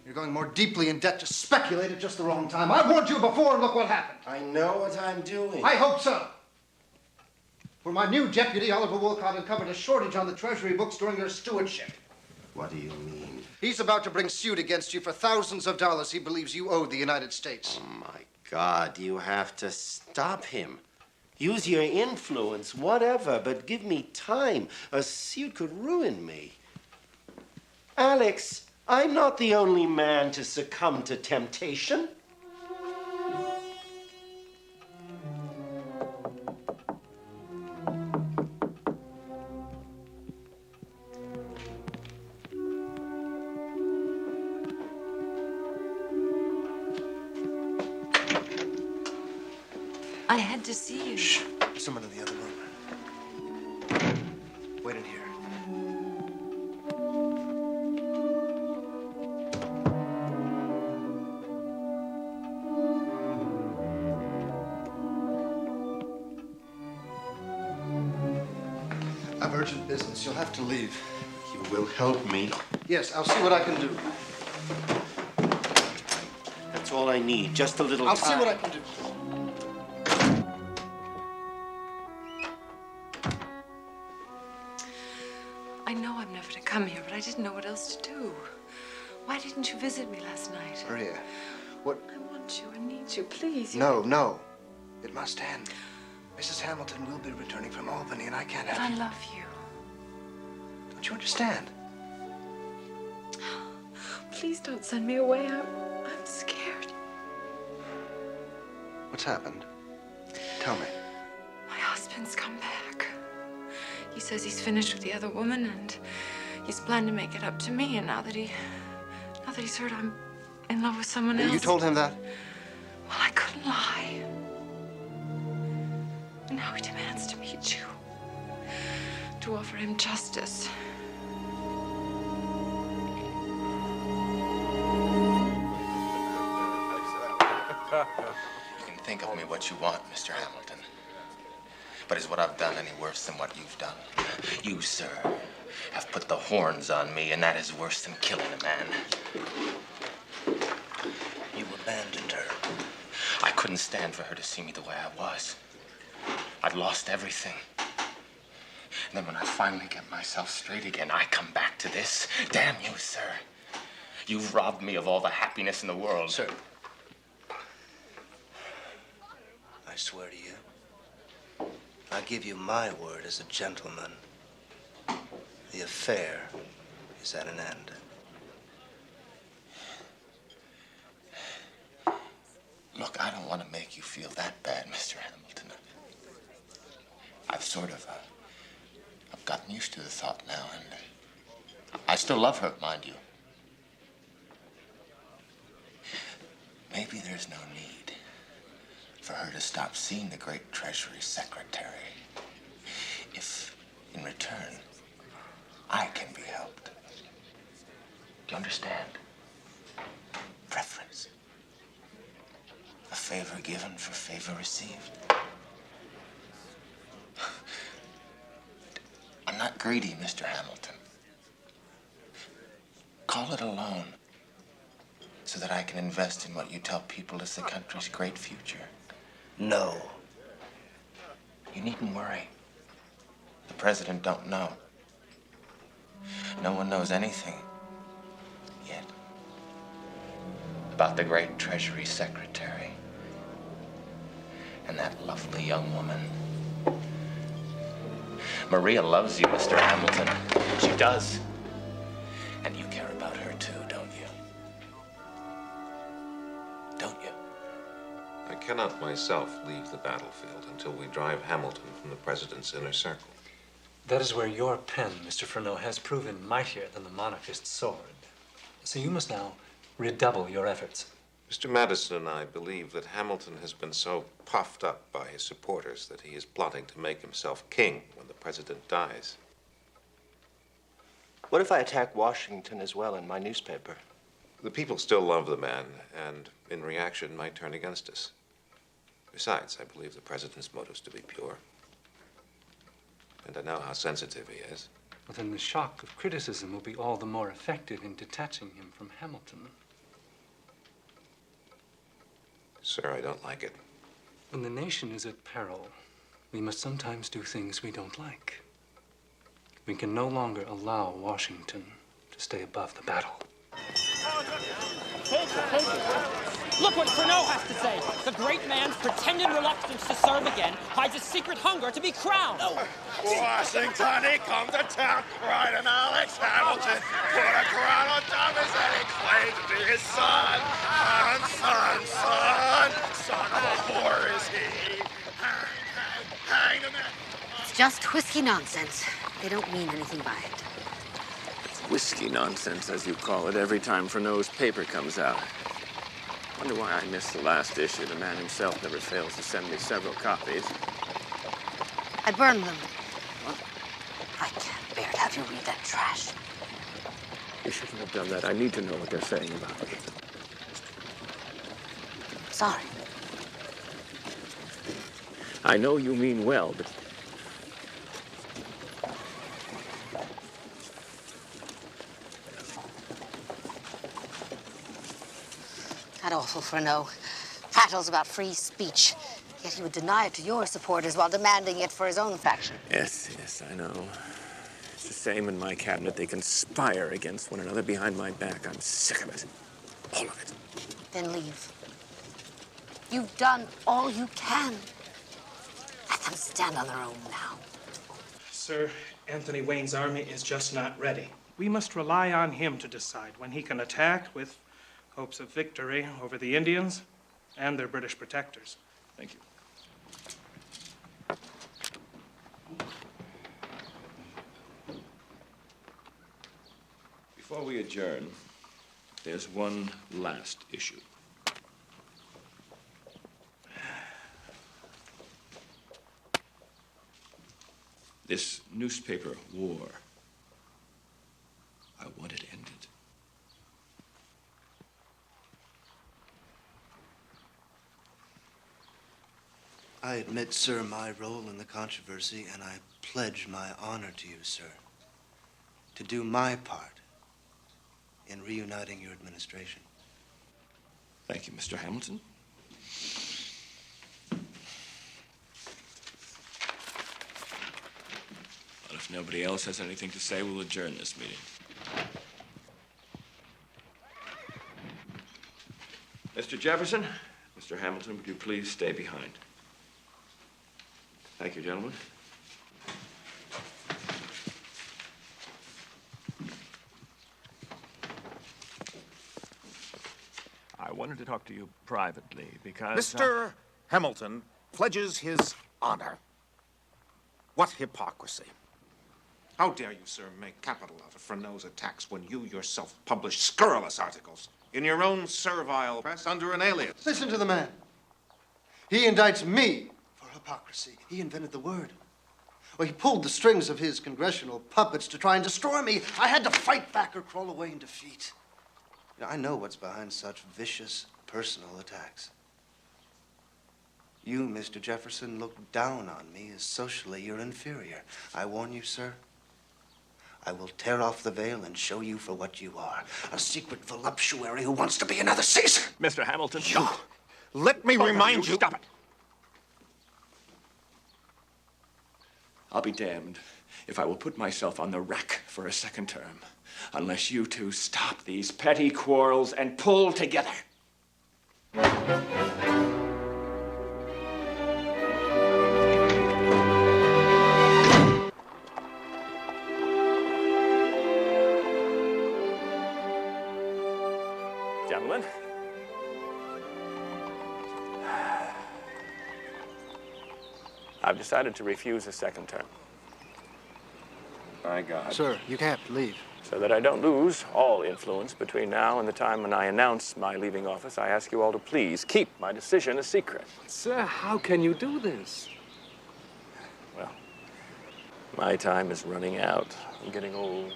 You're going more deeply in debt to speculate at just the wrong time. I warned you before, and look what happened. I know what I'm doing. I hope so. For my new deputy, Oliver Wolcott, uncovered a shortage on the Treasury books during your stewardship. What do you mean? He's about to bring suit against you for thousands of dollars he believes you owe the United States. Oh, my God, you have to stop him. Use your influence, whatever, but give me time. A suit could ruin me. Alex, I'm not the only man to succumb to temptation. I had to see you. Shh. There's someone in the other room. Wait in here. I've urgent business. You'll have to leave. You will help me. Yes, I'll see what I can do. That's all I need. Just a little I'll time. see what I can do. I know I'm never to come here, but I didn't know what else to do. Why didn't you visit me last night? Maria, what? I want you. I need you. Please. No. It must end. Mrs. Hamilton will be returning from Albany, and I can't have I you. love you. Don't you understand? Please don't send me away. I'm scared. What's happened? Tell me. My husband's come back. He says he's finished with the other woman, and he's planned to make it up to me. And now that he's heard I'm in love with someone else. You told him that? Well, I couldn't lie. And now he demands to meet you, to offer him justice. You can think of me what you want, Mr. Hamilton. But is what I've done any worse than what you've done? You, sir, have put the horns on me, and that is worse than killing a man. You abandoned her. I couldn't stand for her to see me the way I was. I'd lost everything. And then when I finally get myself straight again, I come back to this. Damn you, sir. You've robbed me of all the happiness in the world. Sir. I swear to you, I give you my word as a gentleman. The affair is at an end. Look, I don't want to make you feel that bad, Mr. Hamilton. I've sort of, I've gotten used to the thought now, and I still love her, mind you. Maybe there's no need for her to stop seeing the great Treasury Secretary if, in return, I can be helped. Do you understand? Preference. A favor given for favor received. I'm not greedy, Mr. Hamilton. Call it a loan so that I can invest in what you tell people is the country's great future. No. You needn't worry. The president don't know. No one knows anything yet about the great Treasury Secretary and that lovely young woman. Maria loves you, Mr. Hamilton. She does. And you care about her too, don't you? Don't you? I cannot myself leave the battlefield until we drive Hamilton from the president's inner circle. That is where your pen, Mr. Vernon, has proven mightier than the monarchist's sword. So you must now redouble your efforts. Mr. Madison and I believe that Hamilton has been so puffed up by his supporters that he is plotting to make himself king when the president dies. What if I attack Washington as well in my newspaper? The people still love the man, and in reaction might turn against us. Besides, I believe the president's motives to be pure. And I know how sensitive he is. Well, then the shock of criticism will be all the more effective in detaching him from Hamilton. Sir, I don't like it. When the nation is at peril, we must sometimes do things we don't like. We can no longer allow Washington to stay above the battle. Look what Vernon has to say. The great man's pretended reluctance to serve again hides a secret hunger to be crowned. Washington, he come to town, riding Alex Hamilton, put a crown on top his head, he claimed to be his son. Son of a whore is he. Hang him. It's just whiskey nonsense. They don't mean anything by it. Whiskey nonsense, as you call it, every time Vernon's paper comes out. Wonder why I missed the last issue. The man himself never fails to send me several copies. I burned them. I can't bear to have you read that trash. You shouldn't have done that. I need to know what they're saying about me. Sorry. I know you mean well, but... That awful Vernon prattles about free speech, yet he would deny it to your supporters while demanding it for his own faction. Yes, I know. It's the same in my cabinet. They conspire against one another behind my back. I'm sick of it. All of it. Then leave. You've done all you can. Let them stand on their own now. Sir, Anthony Wayne's army is just not ready. We must rely on him to decide when he can attack with hopes of victory over the Indians and their British protectors. Thank you. Before we adjourn, there's one last issue. This newspaper war, I want it ended. I admit, sir, my role in the controversy, and I pledge my honor to you, sir, to do my part in reuniting your administration. Thank you, Mr. Hamilton. Well, if nobody else has anything to say, we'll adjourn this meeting. Mr. Jefferson, Mr. Hamilton, would you please stay behind? Thank you, gentlemen. I wanted to talk to you privately because... Mr. Hamilton pledges his honor. What hypocrisy. How dare you, sir, make capital out of Vernon's attacks when you yourself publish scurrilous articles in your own servile press under an alias? Listen to the man. He indicts me for hypocrisy. He invented the word. Well, he pulled the strings of his congressional puppets to try and destroy me. I had to fight back or crawl away in defeat. You know, I know what's behind such vicious personal attacks. You, Mr. Jefferson, look down on me as socially your inferior. I warn you, sir, I will tear off the veil and show you for what you are. A secret voluptuary who wants to be another Caesar. Mr. Hamilton, let me remind you... Stop it. I'll be damned if I will put myself on the rack for a second term, unless you two stop these petty quarrels and pull together. Gentlemen. I've decided to refuse a second term. My God. Sir, you can't leave. So that I don't lose all influence between now and the time when I announce my leaving office, I ask you all to please keep my decision a secret. Sir, how can you do this? Well, my time is running out. I'm getting old.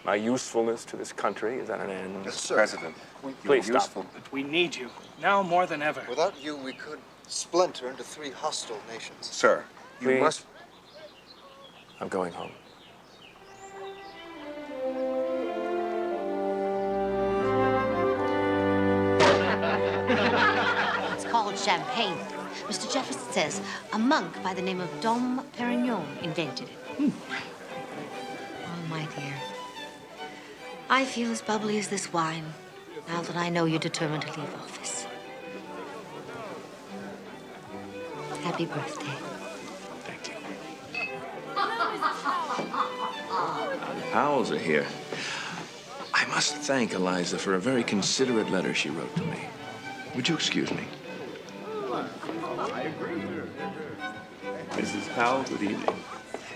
My usefulness to this country is at an end. Sir. President, Please stop. We need you, now more than ever. Without you, we could splinter into 3 hostile nations. Sir, you Please. must... I'm going home. It's called champagne. Mr. Jefferson says a monk by the name of Dom Perignon invented it. Oh, my dear. I feel as bubbly as this wine now that I know you're determined to leave office. Happy birthday. Thank you. The Powells are here. I must thank Eliza for a very considerate letter she wrote to me. Would you excuse me? I agree. Mrs. Powell, good evening.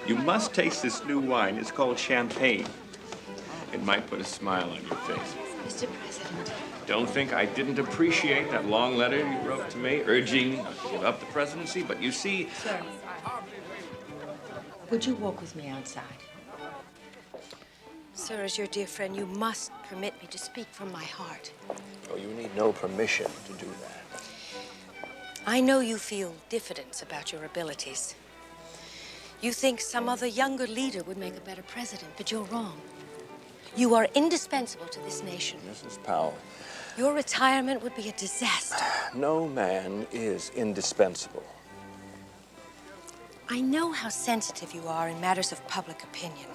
You must taste this new wine. It's called champagne. It might put a smile on your face. Mr. President. Don't think I didn't appreciate that long letter you wrote to me, urging not to give up the presidency, but you see... Sir, would you walk with me outside? Sir, as your dear friend, you must permit me to speak from my heart. Oh, you need no permission to do that. I know you feel diffidence about your abilities. You think some other younger leader would make a better president, but you're wrong. You are indispensable to this nation. Mrs. Powell. Your retirement would be a disaster. No man is indispensable. I know how sensitive you are in matters of public opinion.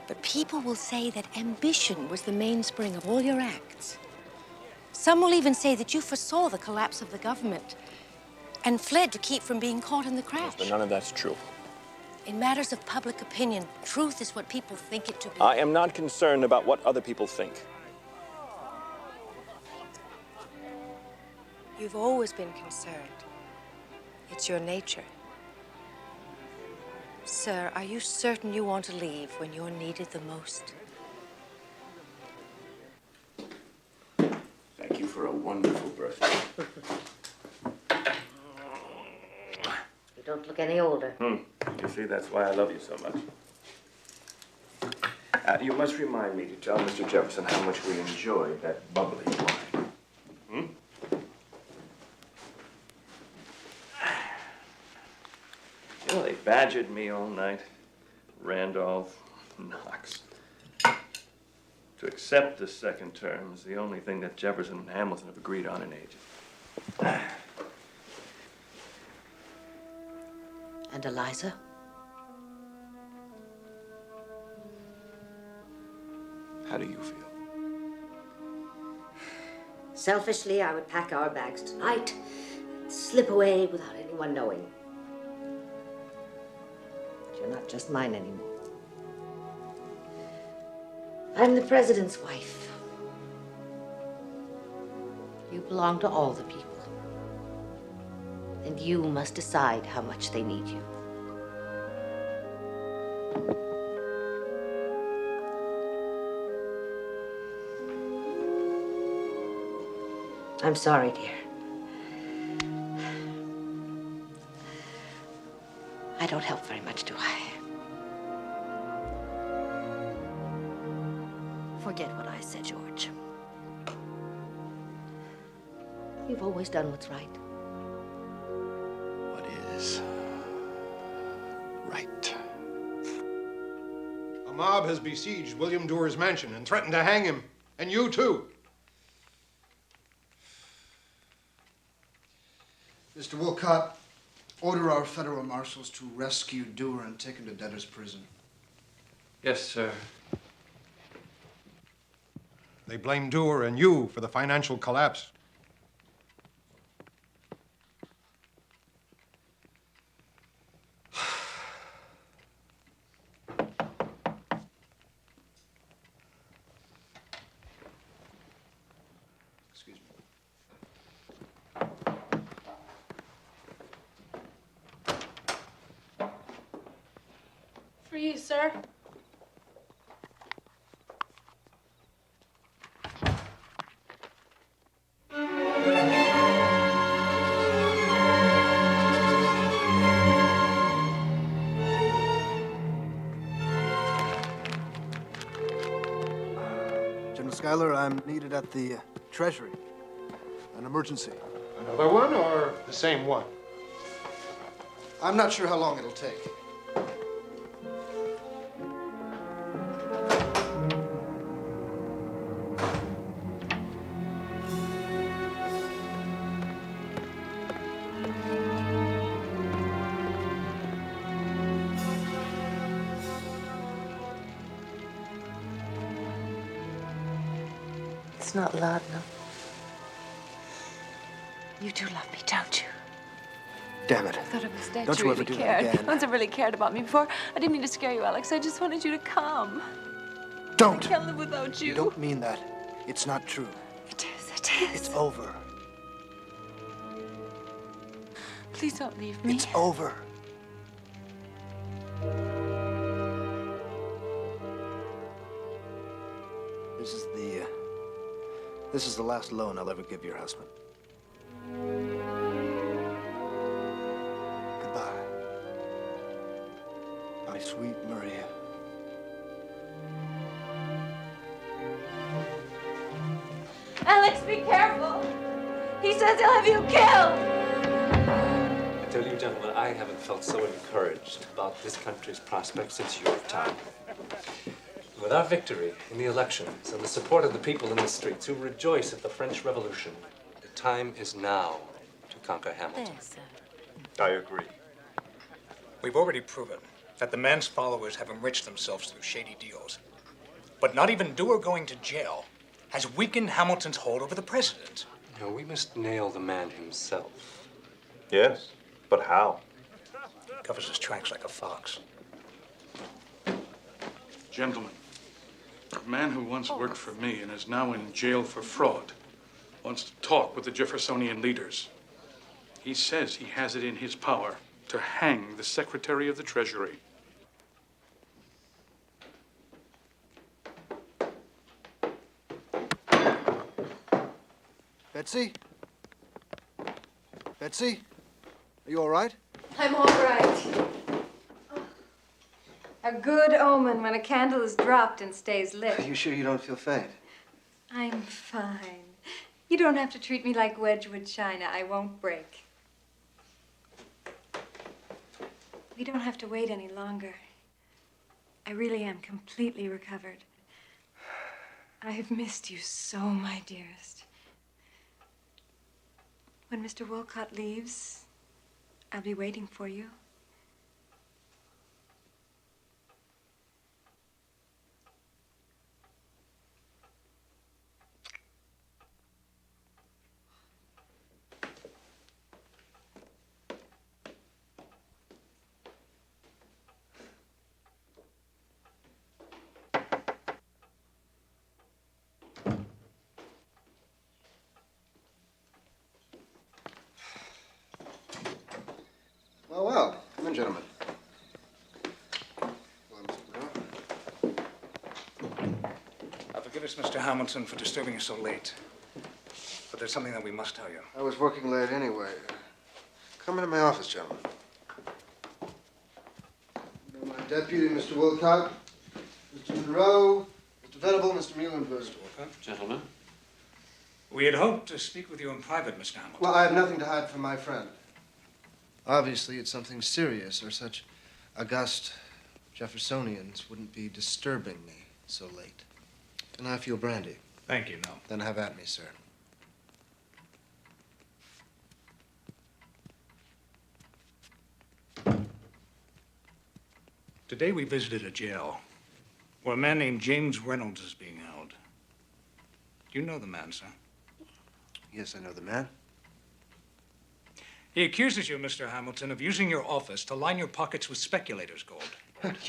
But people will say that ambition was the mainspring of all your acts. Some will even say that you foresaw the collapse of the government and fled to keep from being caught in the crash. But none of that's true. In matters of public opinion, truth is what people think it to be. I am not concerned about what other people think. You've always been concerned. It's your nature. Sir, are you certain you want to leave when you're needed the most? Thank you for a wonderful birthday. You don't look any older. You see, that's why I love you so much. You must remind me to tell Mr. Jefferson how much we enjoyed that bubbly wine. You know, they badgered me all night. Randolph, Knox. To accept the second term is the only thing that Jefferson and Hamilton have agreed on in ages. And Eliza? How do you feel? Selfishly, I would pack our bags tonight and slip away without anyone knowing. But you're not just mine anymore. I'm the president's wife. You belong to all the people. And you must decide how much they need you. I'm sorry, dear. I don't help very much, do I? Forget what I said, George. You've always done what's right. What is right? A mob has besieged William Dewar's mansion and threatened to hang him. And you, too. Mr. Wolcott, order our federal marshals to rescue Dewar and take him to debtor's prison. Yes, sir. They blame Dewar and you for the financial collapse. Excuse me. For you, sir. General Schuyler, I'm needed at the Treasury. An emergency. Another one or the same one? I'm not sure how long it'll take. It's not loud enough. You do love me, don't you? Damn it. I thought of a statue. Don't you ever do that again. No one's ever really cared about me before. I didn't mean to scare you, Alex. I just wanted you to come. Don't. I can't live without you. You don't mean that. It's not true. It is. It is. It's over. Please don't leave me. It's over. This is the last loan I'll ever give your husband. Goodbye. My sweet Maria. Alex, be careful. He says he'll have you killed. I tell you, gentlemen, I haven't felt so encouraged about this country's prospects since Yorktown. With our victory in the elections and the support of the people in the streets who rejoice at the French Revolution, the time is now to conquer Hamilton. I agree. We've already proven that the man's followers have enriched themselves through shady deals. But not even Dewar going to jail has weakened Hamilton's hold over the president. No, we must nail the man himself. Yes, but how? Covers his tracks like a fox. Gentlemen, a man who once worked for me and is now in jail for fraud wants to talk with the Jeffersonian leaders. He says he has it in his power to hang the Secretary of the Treasury. Betsy? Betsy? Are you all right? I'm all right. A good omen when a candle is dropped and stays lit. Are you sure you don't feel faint? I'm fine. You don't have to treat me like Wedgwood china. I won't break. We don't have to wait any longer. I really am completely recovered. I've missed you so, my dearest. When Mr. Wolcott leaves, I'll be waiting for you. Well, well. Come in, gentlemen. Forgive us, Mr. Hamilton, for disturbing you so late. But there's something that we must tell you. I was working late anyway. Come into my office, gentlemen. My deputy, Mr. Wolcott, Mr. Monroe, Mr. Venable, Mr. Muhlenberg. Mr. Wolcott. Gentlemen. We had hoped to speak with you in private, Mr. Hamilton. Well, I have nothing to hide from my friend. Obviously, it's something serious, or such august Jeffersonians wouldn't be disturbing me so late. Can I have your brandy? Thank you, no. Then have at me, sir. Today we visited a jail where a man named James Reynolds is being held. Do you know the man, sir? Yes, I know the man. He accuses you, Mr. Hamilton, of using your office to line your pockets with speculators' gold.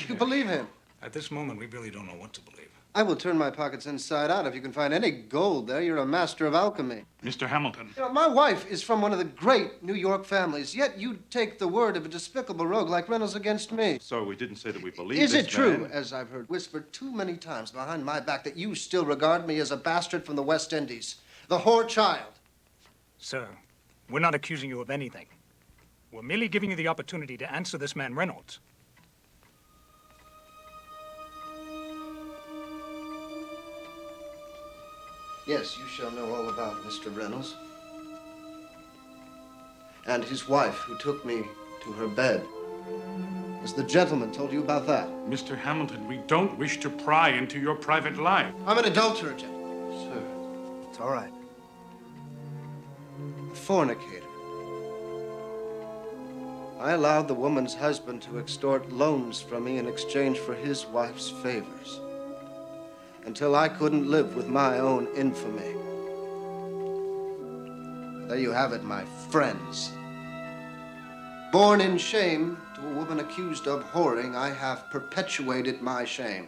You believe him? At this moment, we really don't know what to believe. I will turn my pockets inside out if you can find any gold there. You're a master of alchemy. Mr. Hamilton. You know, my wife is from one of the great New York families, yet you take the word of a despicable rogue like Reynolds against me. Sir, we didn't say that we believe Is this it true, man. as I've heard whispered too many times behind my back, that you still regard me as a bastard from the West Indies, the whore child? Sir, we're not accusing you of anything. We're merely giving you the opportunity to answer this man Reynolds. Yes, you shall know all about Mr. Reynolds. And his wife, who took me to her bed. Has the gentleman told you about that? Mr. Hamilton, we don't wish to pry into your private life. I'm an adulterer, gentlemen. Sir, it's all right. A fornicator. I allowed the woman's husband to extort loans from me in exchange for his wife's favors. Until I couldn't live with my own infamy. There you have it, my friends. Born in shame to a woman accused of whoring, I have perpetuated my shame.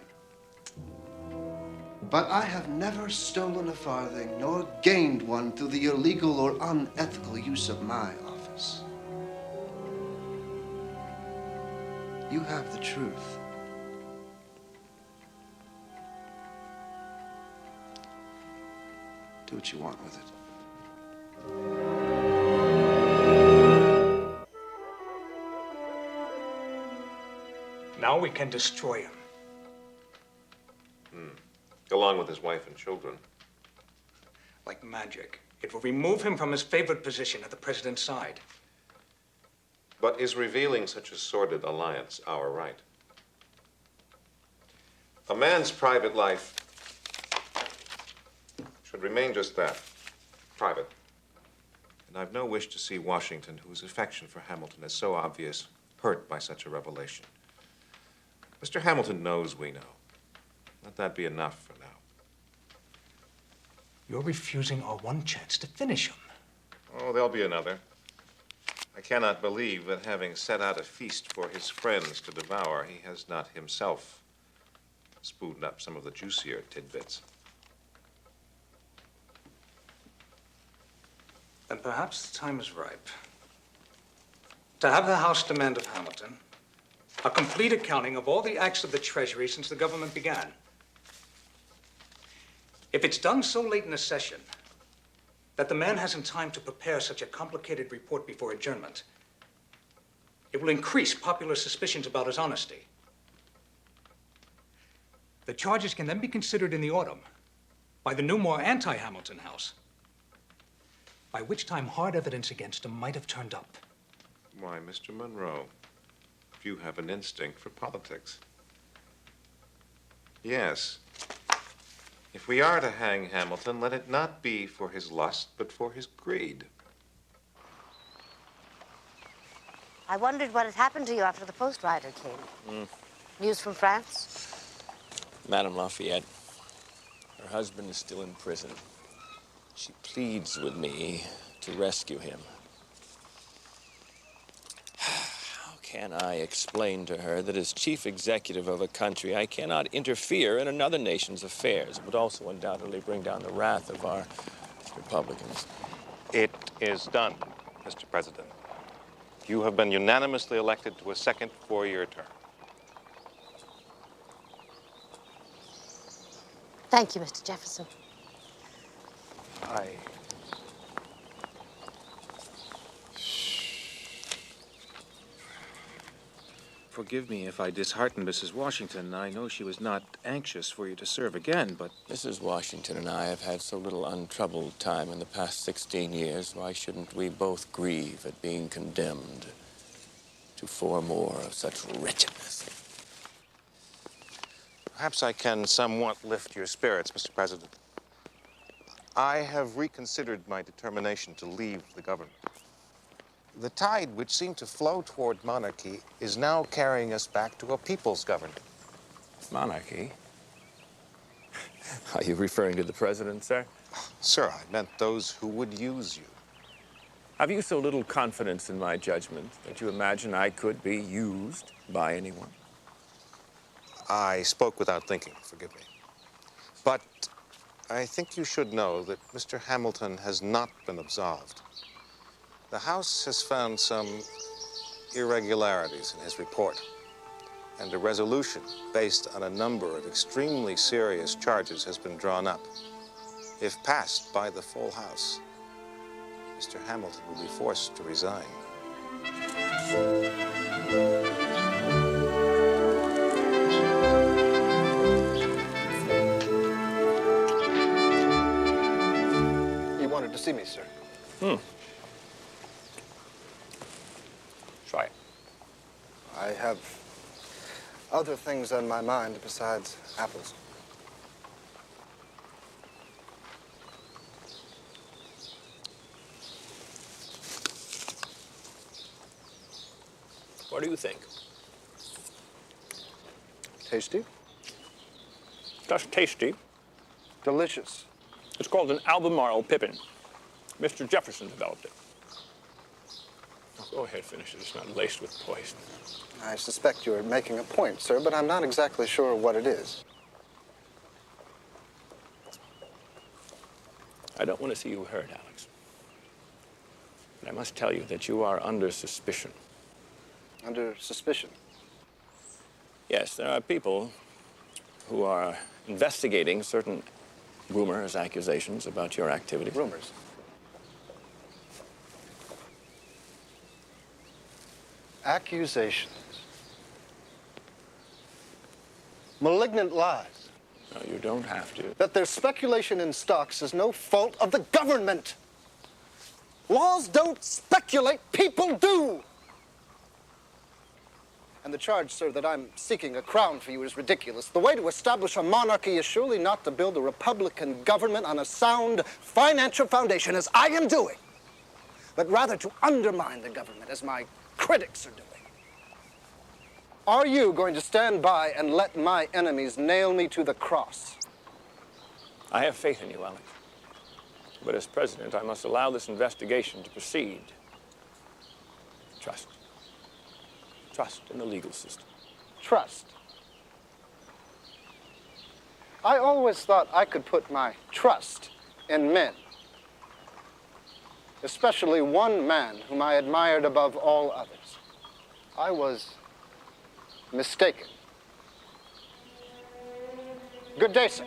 But I have never stolen a farthing, nor gained one through the illegal or unethical use of my office. You have the truth. Do what you want with it. Now we can destroy him. Along with his wife and children. Like magic. It will remove him from his favored position at the president's side. But is revealing such a sordid alliance our right? A man's private life should remain just that, private. And I've no wish to see Washington, whose affection for Hamilton is so obvious, hurt by such a revelation. Mr. Hamilton knows we know. Let that be enough for now. You're refusing our one chance to finish him. Oh, there'll be another. I cannot believe that having set out a feast for his friends to devour, he has not himself spooned up some of the juicier tidbits. Then perhaps the time is ripe to have the House demand of Hamilton a complete accounting of all the acts of the Treasury since the government began. If it's done so late in the session that the man hasn't time to prepare such a complicated report before adjournment, it will increase popular suspicions about his honesty. The charges can then be considered in the autumn by the new, more anti-Hamilton House, by which time hard evidence against him might have turned up. Why, Mr. Monroe, you have an instinct for politics. Yes. If we are to hang Hamilton, let it not be for his lust, but for his greed. I wondered what had happened to you after the post rider came. News from France? Madame Lafayette, her husband is still in prison. She pleads with me to rescue him. How can I explain to her that as chief executive of a country, I cannot interfere in another nation's affairs? It would also undoubtedly bring down the wrath of our Republicans. It is done, Mr. President. You have been unanimously elected to a second four-year term. Thank you, Mr. Jefferson. Forgive me if I disheartened Mrs. Washington. I know she was not anxious for you to serve again, but... Mrs. Washington and I have had so little untroubled time in the past 16 years. Why shouldn't we both grieve at being condemned to 4 more of such wretchedness? Perhaps I can somewhat lift your spirits, Mr. President. I have reconsidered my determination to leave the government. The tide which seemed to flow toward monarchy is now carrying us back to a people's government. Monarchy? Are you referring to the president, sir? Sir, I meant those who would use you. Have you so little confidence in my judgment that you imagine I could be used by anyone? I spoke without thinking, forgive me. But I think you should know that Mr. Hamilton has not been absolved. The House has found some irregularities in his report, and a resolution based on a number of extremely serious charges has been drawn up. If passed by the full House, Mr. Hamilton will be forced to resign. You wanted to see me, sir. Try it. I have other things on my mind besides apples. What do you think? Tasty? Just tasty. Delicious. It's called an Albemarle Pippin. Mr. Jefferson developed it. Go ahead, finish it. It's not laced with poison. I suspect you're making a point, sir, but I'm not exactly sure what it is. I don't want to see you hurt, Alex. But I must tell you that you are under suspicion. Under suspicion? Yes, there are people who are investigating certain rumors, accusations about your activities. Rumors? Accusations. Malignant lies. No, you don't have to. That there's speculation in stocks is no fault of the government. Laws don't speculate, people do. And the charge, sir, that I'm seeking a crown for you is ridiculous. The way to establish a monarchy is surely not to build a republican government on a sound financial foundation, as I am doing, but rather to undermine the government, as my critics are doing. Are you going to stand by and let my enemies nail me to the cross? I have faith in you, Alex. But as president, I must allow this investigation to proceed. Trust. Trust in the legal system. Trust. I always thought I could put my trust in men, especially one man whom I admired above all others. I was mistaken. Good day, sir.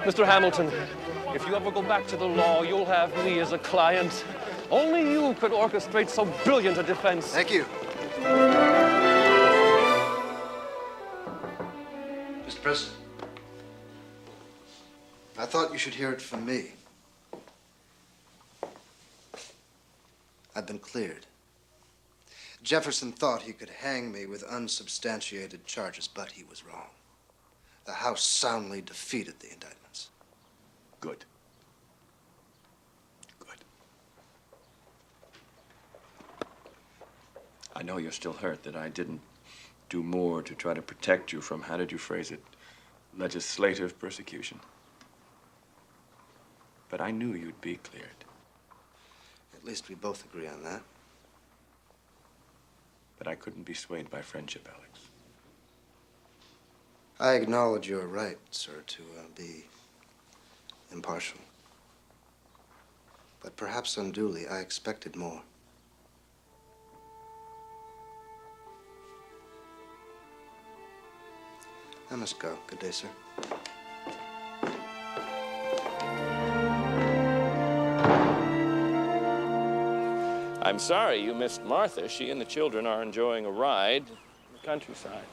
Mr. Hamilton, if you ever go back to the law, you'll have me as a client. Only you could orchestrate so brilliant a defense. Thank you. Mr. President, I thought you should hear it from me. I've been cleared. Jefferson thought he could hang me with unsubstantiated charges, but he was wrong. The House soundly defeated the indictments. Good. Good. I know you're still hurt that I didn't do more to try to protect you from, how did you phrase it, legislative persecution. But I knew you'd be cleared. At least we both agree on that. But I couldn't be swayed by friendship, Alex. I acknowledge your right, sir, to be impartial. But perhaps unduly, I expected more. I must go. Good day, sir. I'm sorry you missed Martha. She and the children are enjoying a ride in the countryside.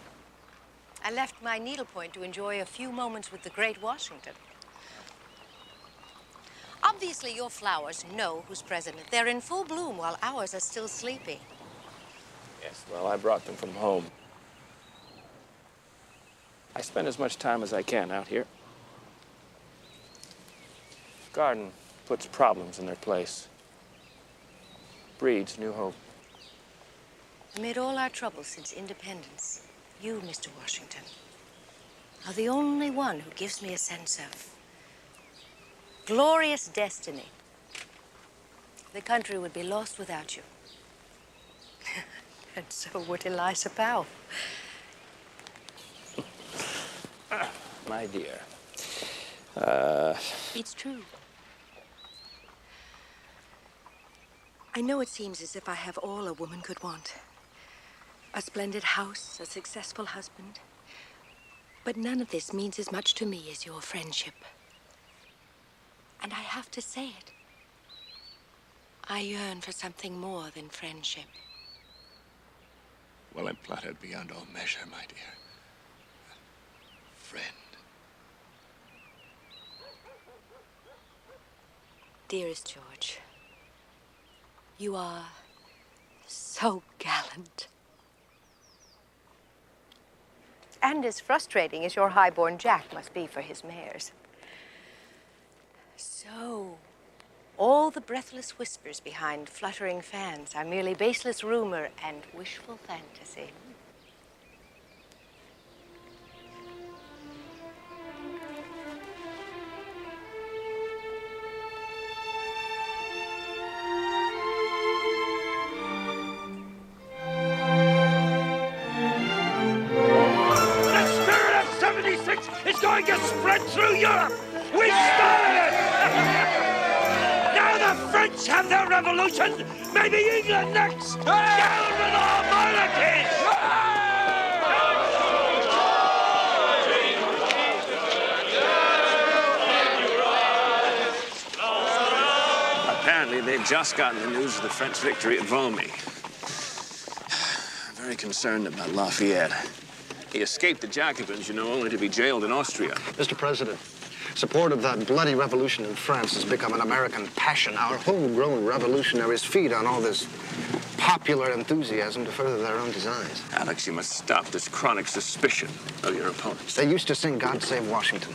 I left my needlepoint to enjoy a few moments with the great Washington. Obviously, your flowers know who's president. They're in full bloom while ours are still sleeping. Yes, well, I brought them from home. I spend as much time as I can out here. Garden puts problems in their place. Breeds new hope. Amid all our troubles since independence, you, Mr. Washington, are the only one who gives me a sense of glorious destiny. The country would be lost without you. And so would Eliza Powell. My dear. It's true. I know it seems as if I have all a woman could want. A splendid house, a successful husband. But none of this means as much to me as your friendship. And I have to say it. I yearn for something more than friendship. Well, I'm flattered beyond all measure, my dear. Friend. Dearest George, you are so gallant. And as frustrating as your highborn Jack must be for his mares. So All the breathless whispers behind fluttering fans are merely baseless rumor and wishful fantasy. The spirit of '76 is going to spread through Europe. We started it! Now the French have their revolution. Maybe England next. Down with all monarchies! Apparently, they've just gotten the news of the French victory at Valmy. Very concerned about Lafayette. He escaped the Jacobins, you know, only to be jailed in Austria. Mr. President, support of that bloody revolution in France has become an American passion. Our homegrown revolutionaries feed on all this popular enthusiasm to further their own designs. Alex, you must stop this chronic suspicion of your opponents. They used to sing God Save Washington.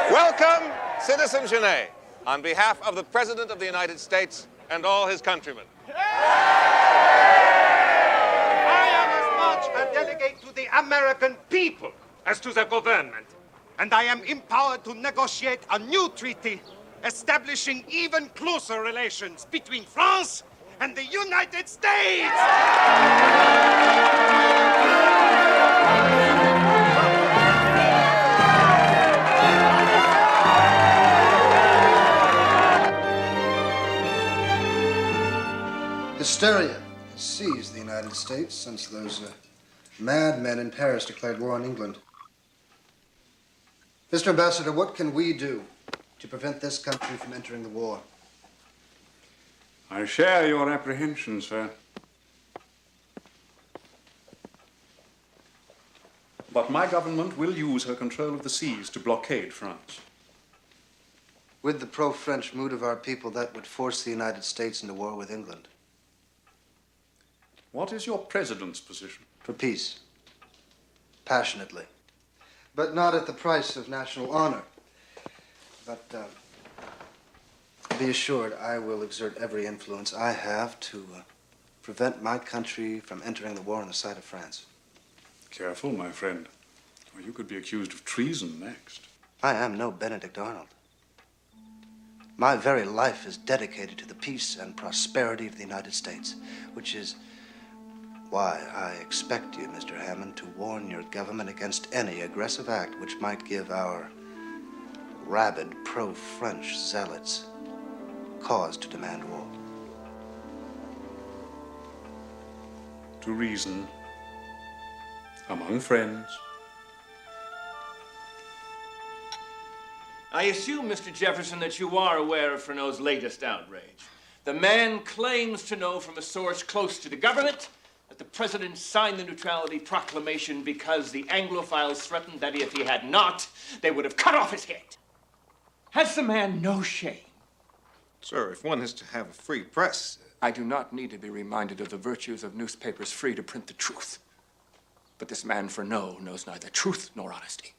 Welcome, Citizen Genet, on behalf of the President of the United States and all his countrymen. I am as much a delegate to the American people as to the government. And I am empowered to negotiate a new treaty establishing even closer relations between France and the United States. Hysteria has seized the United States since those madmen in Paris declared war on England. Mr. Ambassador, what can we do to prevent this country from entering the war? I share your apprehension, sir. But my government will use her control of the seas to blockade France. With the pro-French mood of our people, that would force the United States into war with England. What is your president's position? For peace. Passionately. But not at the price of national honor. But be assured, I will exert every influence I have to prevent my country from entering the war on the side of France. Careful, my friend, or you could be accused of treason next. I am no Benedict Arnold. My very life is dedicated to the peace and prosperity of the United States, which is why I expect you, Mr. Hammond, to warn your government against any aggressive act which might give our rabid pro-French zealots cause to demand war. To reason among friends. I assume, Mr. Jefferson, that you are aware of Fresneau's latest outrage. The man claims to know from a source close to the government that the president signed the neutrality proclamation because the Anglophiles threatened that if he had not, they would have cut off his head. Has the man no shame? Sir, if one is to have a free press... I do not need to be reminded of the virtues of newspapers free to print the truth. But this man Vernon knows neither truth nor honesty.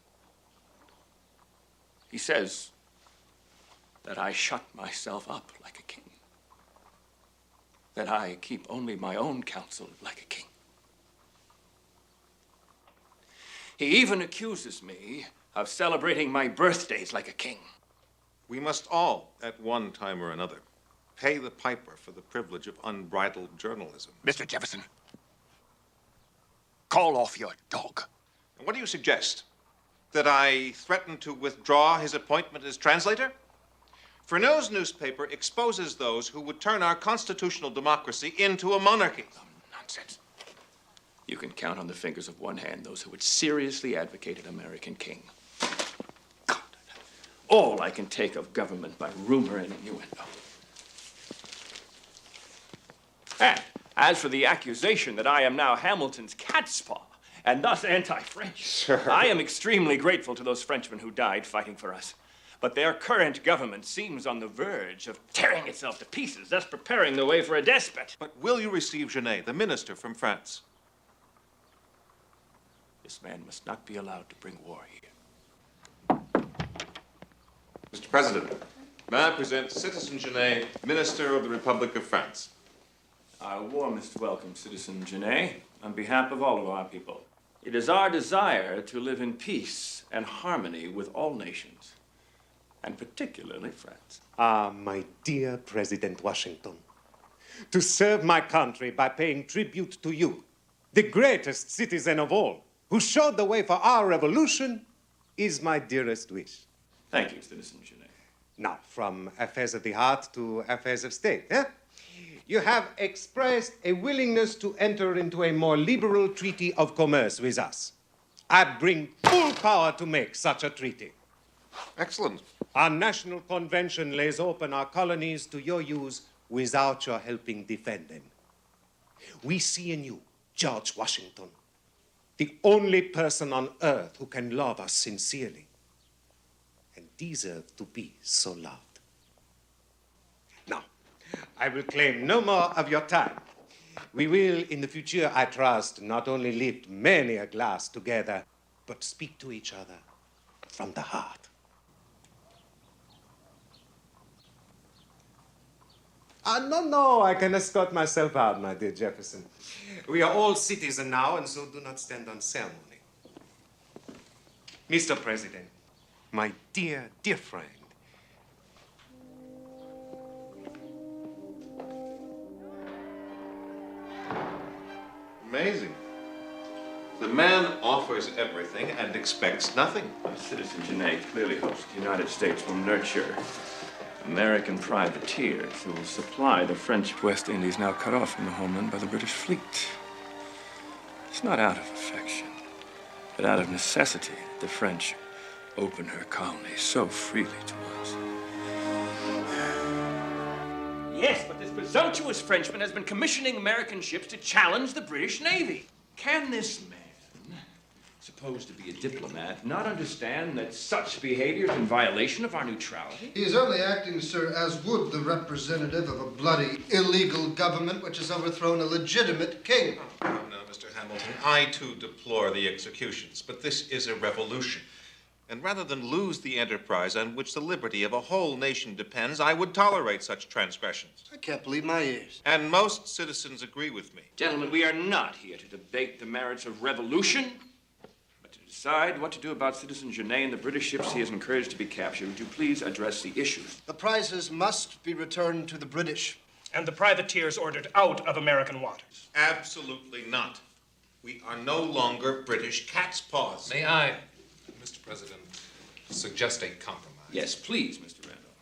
He says that I shut myself up like a king. That I keep only my own counsel like a king. He even accuses me of celebrating my birthdays like a king. We must all, at one time or another, pay the piper for the privilege of unbridled journalism. Mr. Jefferson, call off your dog. And what do you suggest? That I threaten to withdraw his appointment as translator? Fresneau's newspaper exposes those who would turn our constitutional democracy into a monarchy. Oh, nonsense. You can count on the fingers of one hand those who would seriously advocate an American king. God, all I can take of government by rumor and innuendo. And As for the accusation that I am now Hamilton's catspaw, and thus anti-French, I am extremely grateful to those Frenchmen who died fighting for us. But their current government seems on the verge of tearing itself to pieces, thus preparing the way for a despot. But will you receive Genet, the minister from France? This man must not be allowed to bring war here. Mr. President, may I present Citizen Genet, Minister of the Republic of France? Our warmest welcome, Citizen Genet, on behalf of all of our people. It is our desire to live in peace and harmony with all nations, and particularly France. Ah, my dear President Washington, to serve my country by paying tribute to you, the greatest citizen of all, who showed the way for our revolution, is my dearest wish. Thank you, Citizen Genet. Now, from affairs of the heart to affairs of state, eh? You have expressed a willingness to enter into a more liberal treaty of commerce with us. I bring full power to make such a treaty. Excellent. Our national convention lays open our colonies to your use without your helping defend them. We see in you, George Washington, the only person on earth who can love us sincerely and deserve to be so loved. Now, I will claim no more of your time. We will, in the future, I trust, not only lift many a glass together, but speak to each other from the heart. No, I can escort myself out, my dear Jefferson. We are all citizens now, and so do not stand on ceremony. Mr. President, my dear, dear friend, Amazing. The man offers everything and expects nothing. Citizen Genet clearly hopes the United States will nurture American privateers who will supply the French West Indies now cut off from the homeland by the British fleet. It's not out of affection, but out of necessity that the French open her colonies so freely to us. Yes, but this presumptuous Frenchman has been commissioning American ships to challenge the British Navy. Can this man, supposed to be a diplomat, not understand that such behavior is in violation of our neutrality? He is only acting, sir, as would the representative of a bloody, illegal government which has overthrown a legitimate king. No, Mr. Hamilton, I too deplore the executions, but this is a revolution. And rather than lose the enterprise on which the liberty of a whole nation depends, I would tolerate such transgressions. I can't believe my ears. And most citizens agree with me. Gentlemen, we are not here to debate the merits of revolution, but to decide what to do about Citizen Genet and the British ships he has encouraged to be captured. Would you please address the issues? The prizes must be returned to the British. And the privateers ordered out of American waters. Absolutely not. We are no longer British cat's paws. May I, Mr. President, suggest a compromise? Yes, please, Mr. Randolph.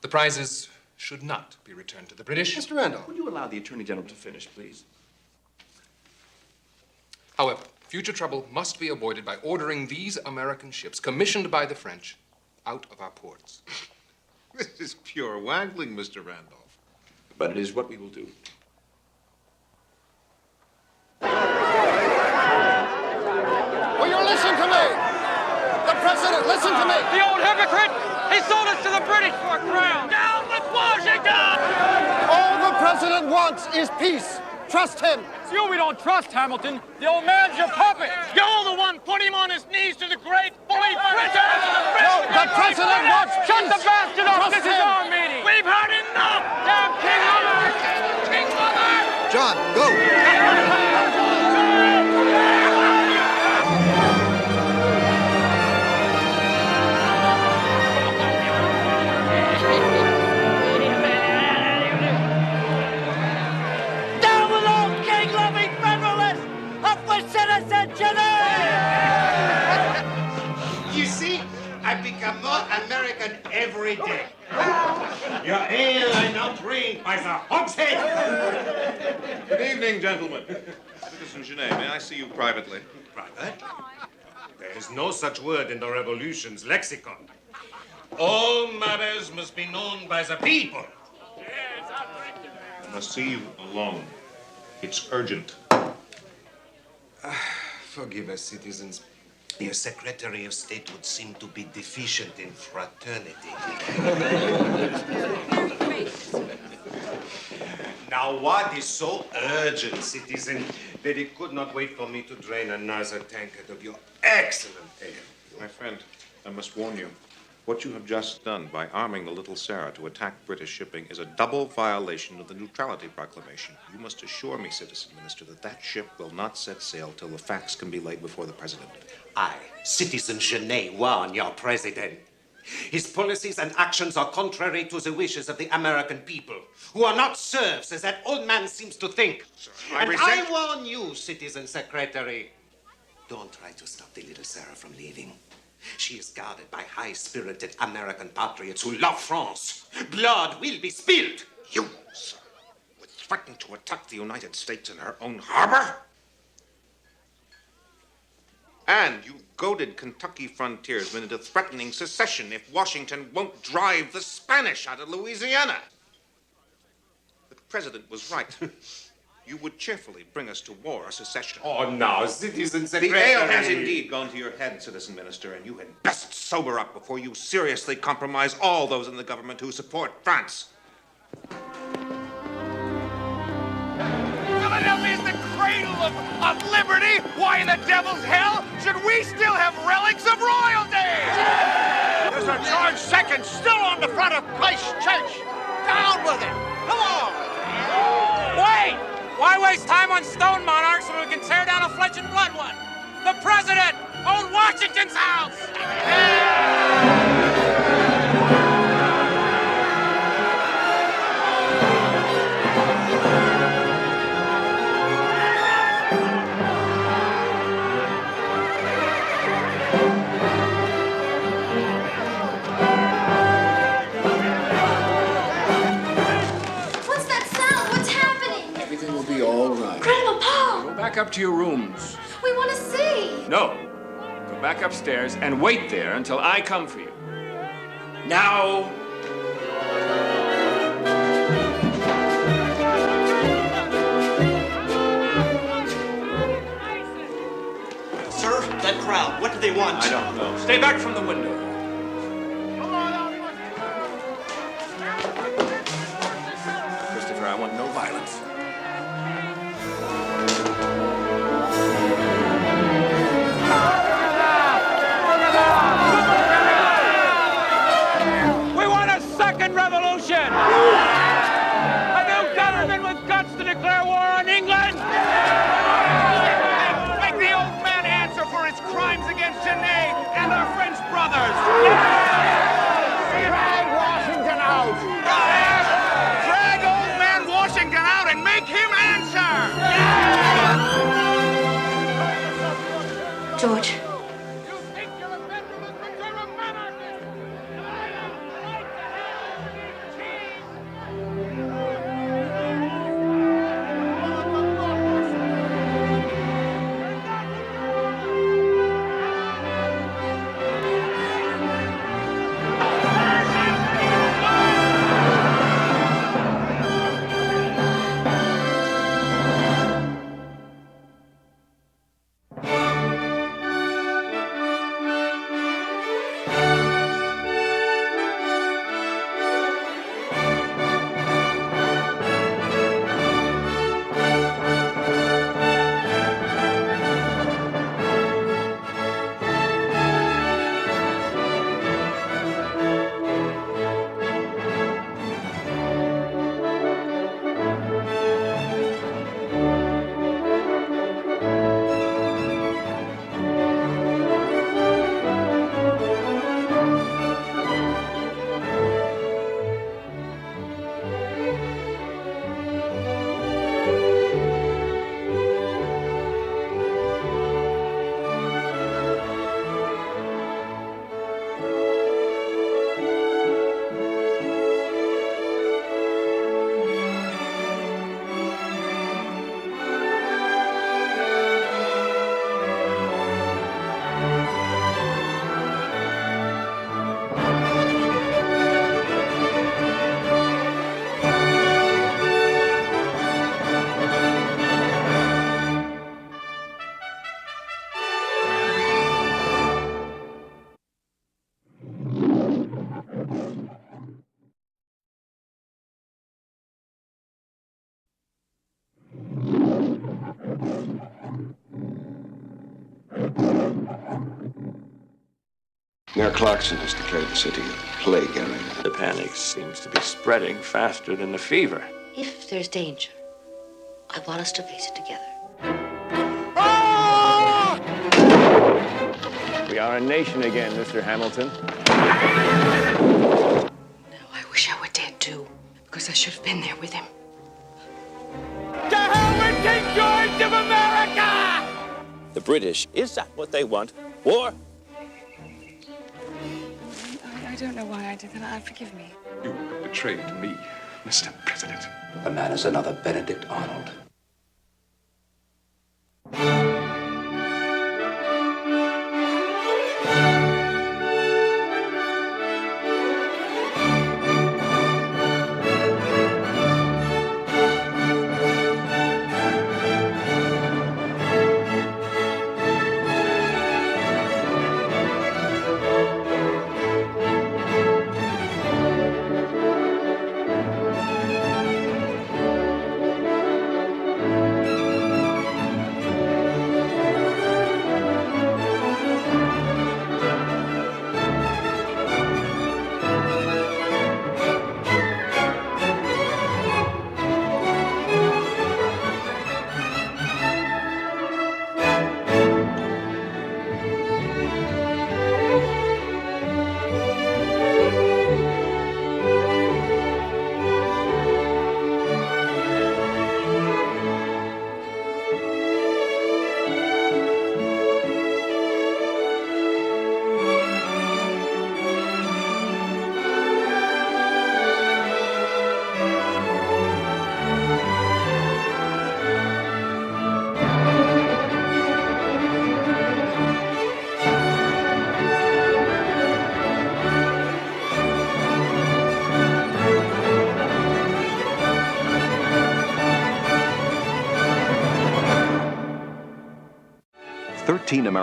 The prizes should not be returned to the British. Mr. Randolph. Would you allow the Attorney General to finish, please? However, future trouble must be avoided by ordering these American ships, commissioned by the French, out of our ports. This is pure waggling, Mr. Randolph. But it is what we will do. Will you listen to me? The president, listen to me! The old hypocrite! He sold us to the British for a crown! Down with Washington! All the president wants is peace. Trust him. It's you we don't trust, Hamilton. The old man's your puppet. You're the one put him on his knees to the great bully Britain! No, the president wants peace. Shut the bastard up! Trust This is him. our meeting! We've heard enough! Damn King Mother! King Mother! John, go! Down with all king-loving federalists! Up with Citizen Genet! You see, I become more American every day. Your ale I now drink by the hogshead. Good evening, gentlemen. Citizen Genet, may I see you privately? Private? There is no such word in the Revolution's lexicon. All matters must be known by the people. I must see you alone. It's urgent. Forgive us, citizens. Your Secretary of State would seem to be deficient in fraternity. Now, what is so urgent, citizen, that it could not wait for me to drain another tankard of your excellent ale? My friend, I must warn you. What you have just done by arming the Little Sarah to attack British shipping is a double violation of the Neutrality Proclamation. You must assure me, Citizen Minister, that that ship will not set sail till the facts can be laid before the President. I, Citizen Genet, warn your president. His policies and actions are contrary to the wishes of the American people, who are not serfs, as that old man seems to think. Sir, I warn you, Citizen Secretary, don't try to stop the Little Sarah from leaving. She is guarded by high-spirited American patriots who love France. Blood will be spilled. You, sir, would threaten to attack the United States in her own harbor? And you goaded Kentucky frontiersmen into threatening secession if Washington won't drive the Spanish out of Louisiana. The President was right. You would cheerfully bring us to war or secession. Oh, now, Citizen The Secretary. ale has indeed gone to your head, Citizen Minister, and you had best sober up before you seriously compromise all those in the government who support France. Philadelphia is the cradle of liberty. Why in the devil's hell should we still have relics of royalty? There's a George II still on the front of Christ Church. Down with it. Come on. Wait! Why waste time on stone monarchs when we can tear down a flesh and blood one? The president owned Washington's house! What's that sound? What's happening? Everything will be all right. Grandma, Paul! Go back up to your rooms. We want to see! No. Go back upstairs and wait there until I come for you. Now. Sir, that crowd, what do they want? I don't know. Stay back from the window. Christopher, I want no violence. We want a second revolution! A new government with guts to declare war on England! Make the old man answer for his crimes against Genet and our French brothers! Drag Washington out! Drag old man Washington out and make him answer! George. Mayor Clarkson has declared the city a plague area. The panic seems to be spreading faster than the fever. If there's danger, I want us to face it together. We are a nation again, Mr. Hamilton. I wish I were dead too, because I should have been there with him. To hell with King George of America! The British, is that what they want? War? I don't know why I did that. Forgive me. You have betrayed me, Mr. President. The man is another Benedict Arnold.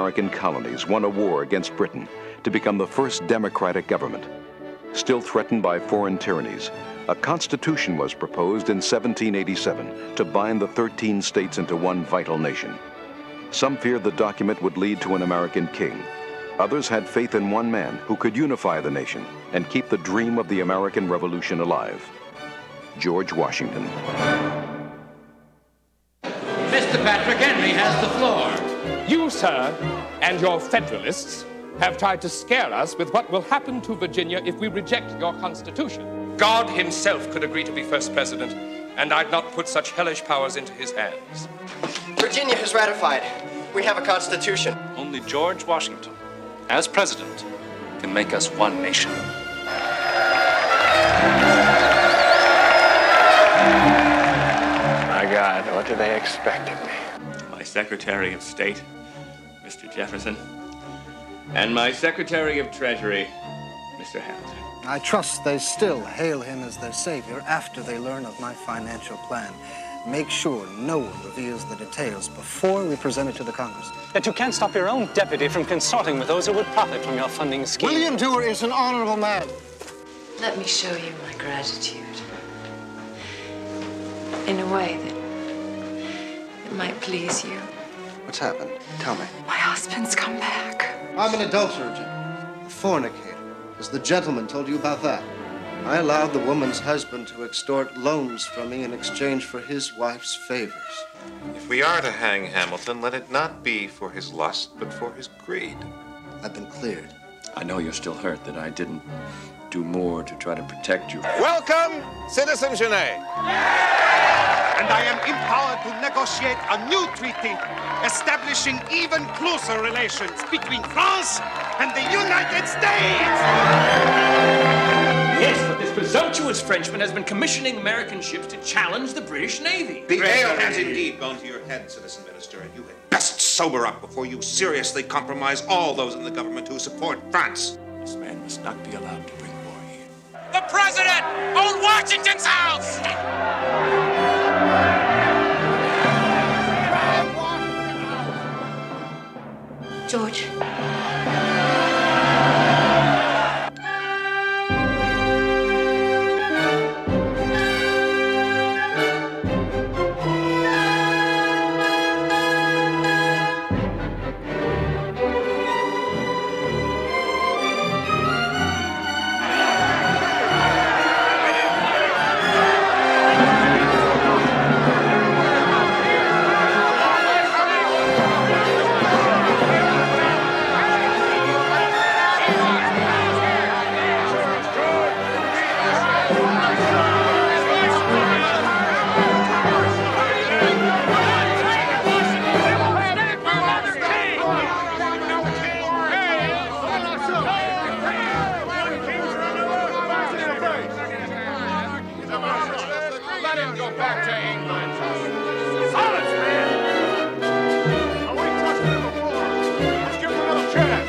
American colonies won a war against Britain to become the first democratic government. Still threatened by foreign tyrannies, a constitution was proposed in 1787 to bind the 13 states into one vital nation. Some feared the document would lead to an American king. Others had faith in one man who could unify the nation and keep the dream of the American Revolution alive. George Washington. Mr. Patrick Henry has the floor. You, sir, and your Federalists have tried to scare us with what will happen to Virginia if we reject your Constitution. God himself could agree to be first president, and I'd not put such hellish powers into his hands. Virginia has ratified. We have a Constitution. Only George Washington, as president, can make us one nation. My God, what do they expect of me? My Secretary of State, Mr. Jefferson, and my Secretary of Treasury, Mr. Hamilton. I trust they still hail him as their savior after they learn of my financial plan. Make sure no one reveals the details before we present it to the Congress. That you can't stop your own deputy from consorting with those who would profit from your funding scheme. William Dewar is an honorable man. Let me show you my gratitude. In a way that might please you. What's happened? Tell me. My husband's come back. I'm an adulterer, Jim. A fornicator. As the gentleman told you about that. I allowed the woman's husband to extort loans from me in exchange for his wife's favors. If we are to hang Hamilton, let it not be for his lust, but for his greed. I've been cleared. I know you're still hurt that I didn't do more to try to protect you. Welcome, Citizen Genet. And I am empowered to negotiate a new treaty establishing even closer relations between France and the United States! Yes, but this presumptuous Frenchman has been commissioning American ships to challenge the British Navy. The ale has indeed gone to your head, Citizen Minister, and you had best sober up before you seriously compromise all those in the government who support France. This man must not be allowed to bring war here. The president on Washington's house! George. Let him go back to England. Silence, man! Oh, we trusted him before. Let's give him another chance.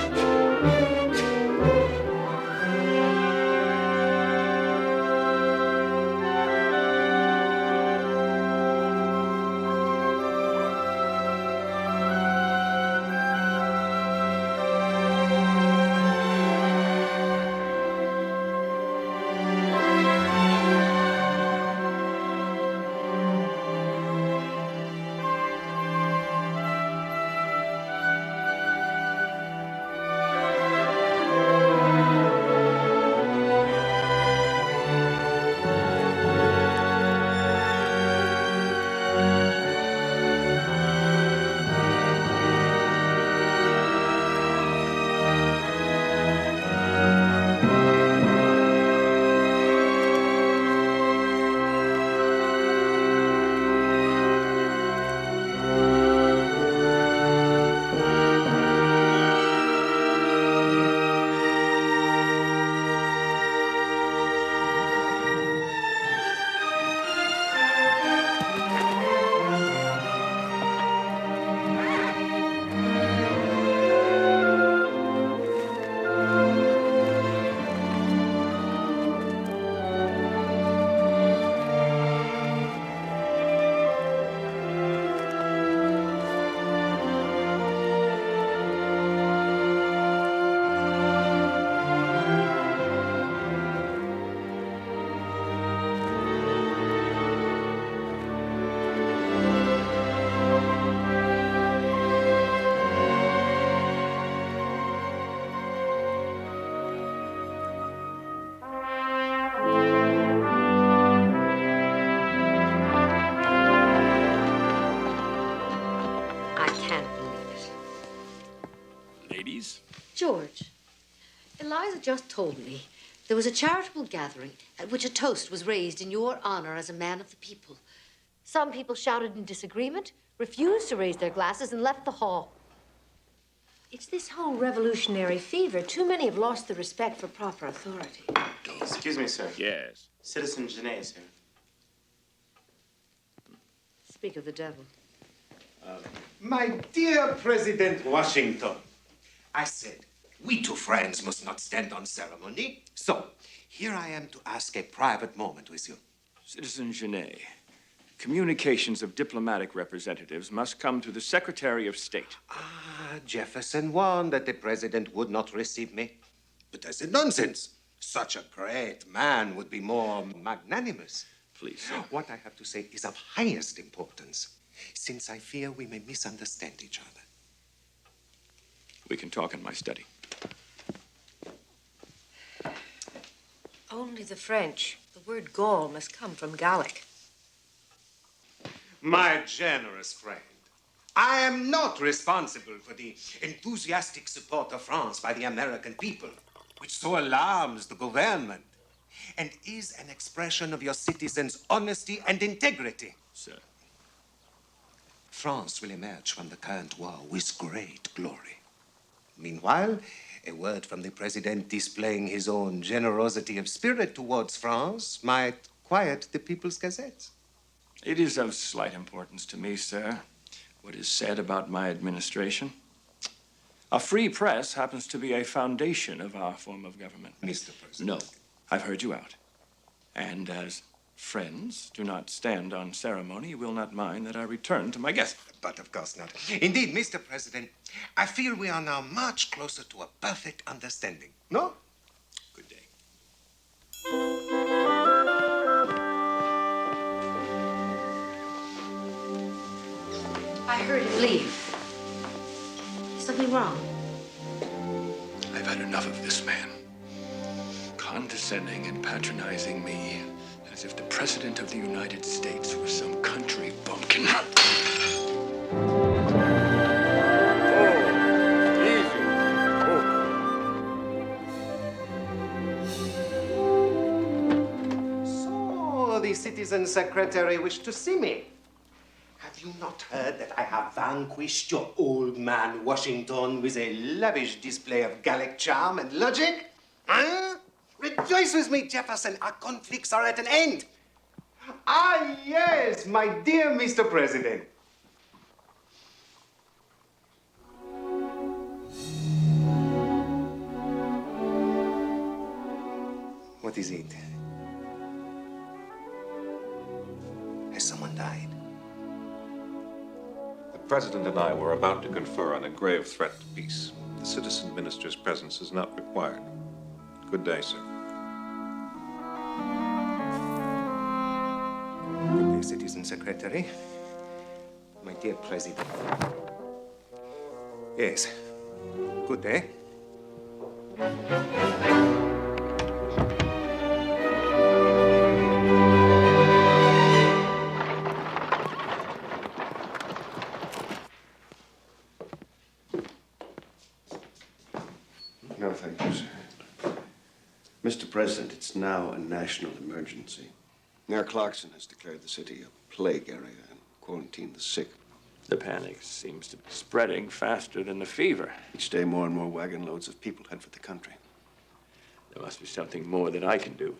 George, Eliza just told me there was a charitable gathering at which a toast was raised in your honor as a man of the people. Some people shouted in disagreement, refused to raise their glasses, and left the hall. It's this whole revolutionary fever. Too many have lost the respect for proper authority. Excuse me, sir. Yes. Citizen Genet is here. Speak of the devil. My dear President Washington, I said, we two friends must not stand on ceremony. So, here I am to ask a private moment with you. Citizen Genet, communications of diplomatic representatives must come to the Secretary of State. Jefferson warned that the president would not receive me. But I said, nonsense. Such a great man would be more magnanimous. Please, sir. What I have to say is of highest importance, since I fear we may misunderstand each other. We can talk in my study. Only the French. The word Gaul must come from Gallic. My generous friend, I am not responsible for the enthusiastic support of France by the American people, which so alarms the government, and is an expression of your citizens' honesty and integrity. Sir. France will emerge from the current war with great glory. Meanwhile, a word from the president displaying his own generosity of spirit towards France might quiet the people's gazettes. It is of slight importance to me, sir, what is said about my administration. A free press happens to be a foundation of our form of government. Mr. President. No, I've heard you out. And as friends do not stand on ceremony, you will not mind that I return to my guest. But of course not. Indeed, Mr. President, I feel we are now much closer to a perfect understanding. No? Good day. I heard him leave. Is something wrong? I've had enough of this man. Condescending and patronizing me as if the President of the United States were some country bumpkin. So, the citizen secretary wished to see me. Have you not heard that I have vanquished your old man Washington with a lavish display of Gallic charm and logic? Huh? Rejoice with me, Jefferson. Our conflicts are at an end. Ah, yes, my dear Mr. President. What is it? Has someone died? The President and I were about to confer on a grave threat to peace. The citizen minister's presence is not required. Good day, sir. Good day, Citizen Secretary. My dear President. Yes. Good day. No, thank you, sir. Mr. President, it's now a national emergency. Mayor Clarkson has declared the city a plague area and quarantined the sick. The panic seems to be spreading faster than the fever. Each day, more and more wagon loads of people head for the country. There must be something more that I can do.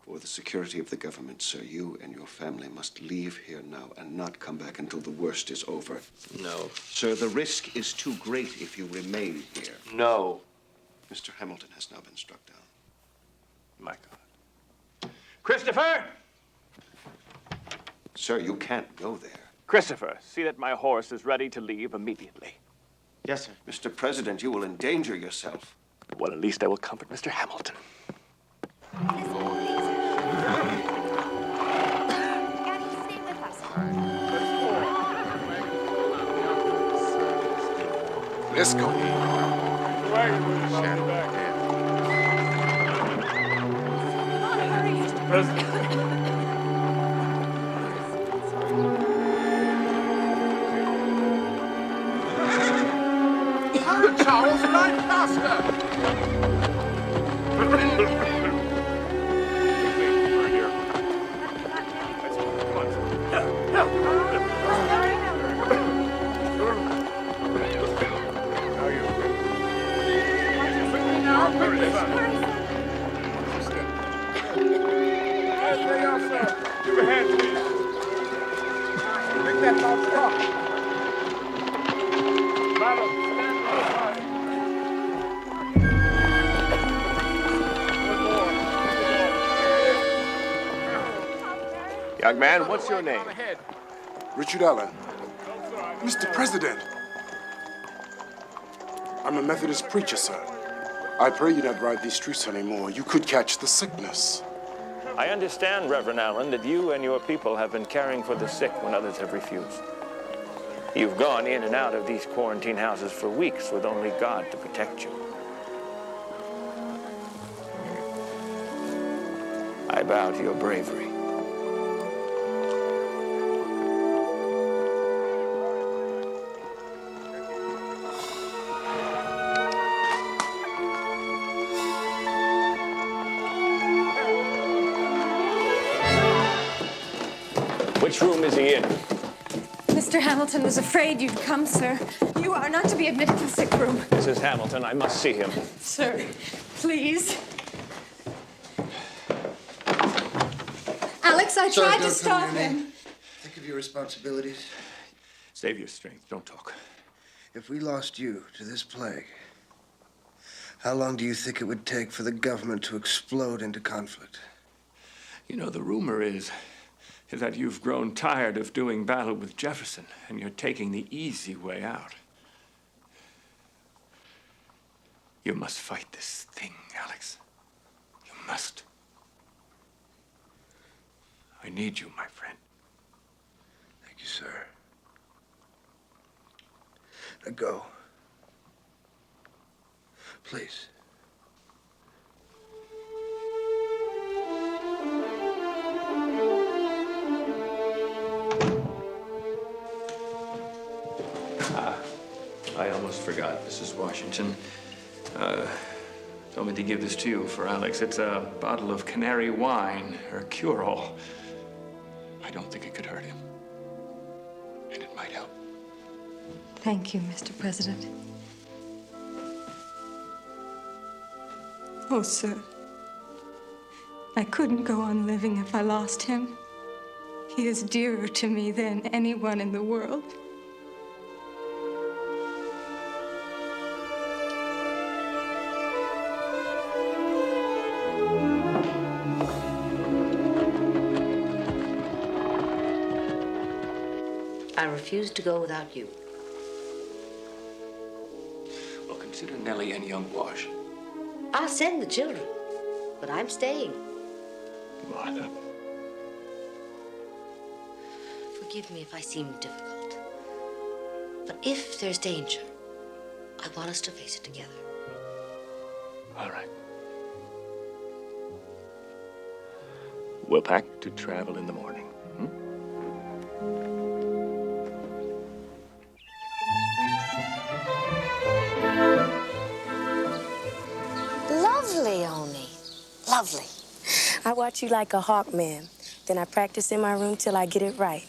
For the security of the government, sir, you and your family must leave here now and not come back until the worst is over. No. Sir, the risk is too great if you remain here. No. Mr. Hamilton has now been struck down. My God. Christopher! Sir, you can't go there. Christopher, see that my horse is ready to leave immediately. Yes, sir. Mr. President, you will endanger yourself. Well, at least I will comfort Mr. Hamilton. Let's go. Charles, ride faster! Young man, what's your name? Richard Allen. Mr. President. I'm a Methodist preacher, sir. I pray you not ride these streets anymore. You could catch the sickness. I understand, Reverend Allen, that you and your people have been caring for the sick when others have refused. You've gone in and out of these quarantine houses for weeks with only God to protect you. I bow to your bravery. Which room is he in? Mr. Hamilton was afraid you'd come, sir. You are not to be admitted to the sick room. Mrs. Hamilton, I must see him. Sir, please. Alex, I Sir, tried to don't stop come near him. me. Think of your responsibilities. Save your strength. Don't talk. If we lost you to this plague, how long do you think it would take for the government to explode into conflict? You know, the rumor is that you've grown tired of doing battle with Jefferson, and you're taking the easy way out. You must fight this thing, Alex. You must. I need you, my friend. Thank you, sir. Now go. Please. I almost forgot, Mrs. Washington. Told me to give this to you for Alex. It's a bottle of canary wine, her cure-all. I don't think it could hurt him. And it might help. Thank you, Mr. President. Oh, sir. I couldn't go on living if I lost him. He is dearer to me than anyone in the world. I refuse to go without you. Well, consider Nellie and young Wash. I'll send the children, but I'm staying. Martha. Forgive me if I seem difficult. But if there's danger, I want us to face it together. All right. We'll pack to travel in the morning. Lovely, Oni. Lovely. I watch you like a hawk, ma'am. Then I practice in my room till I get it right.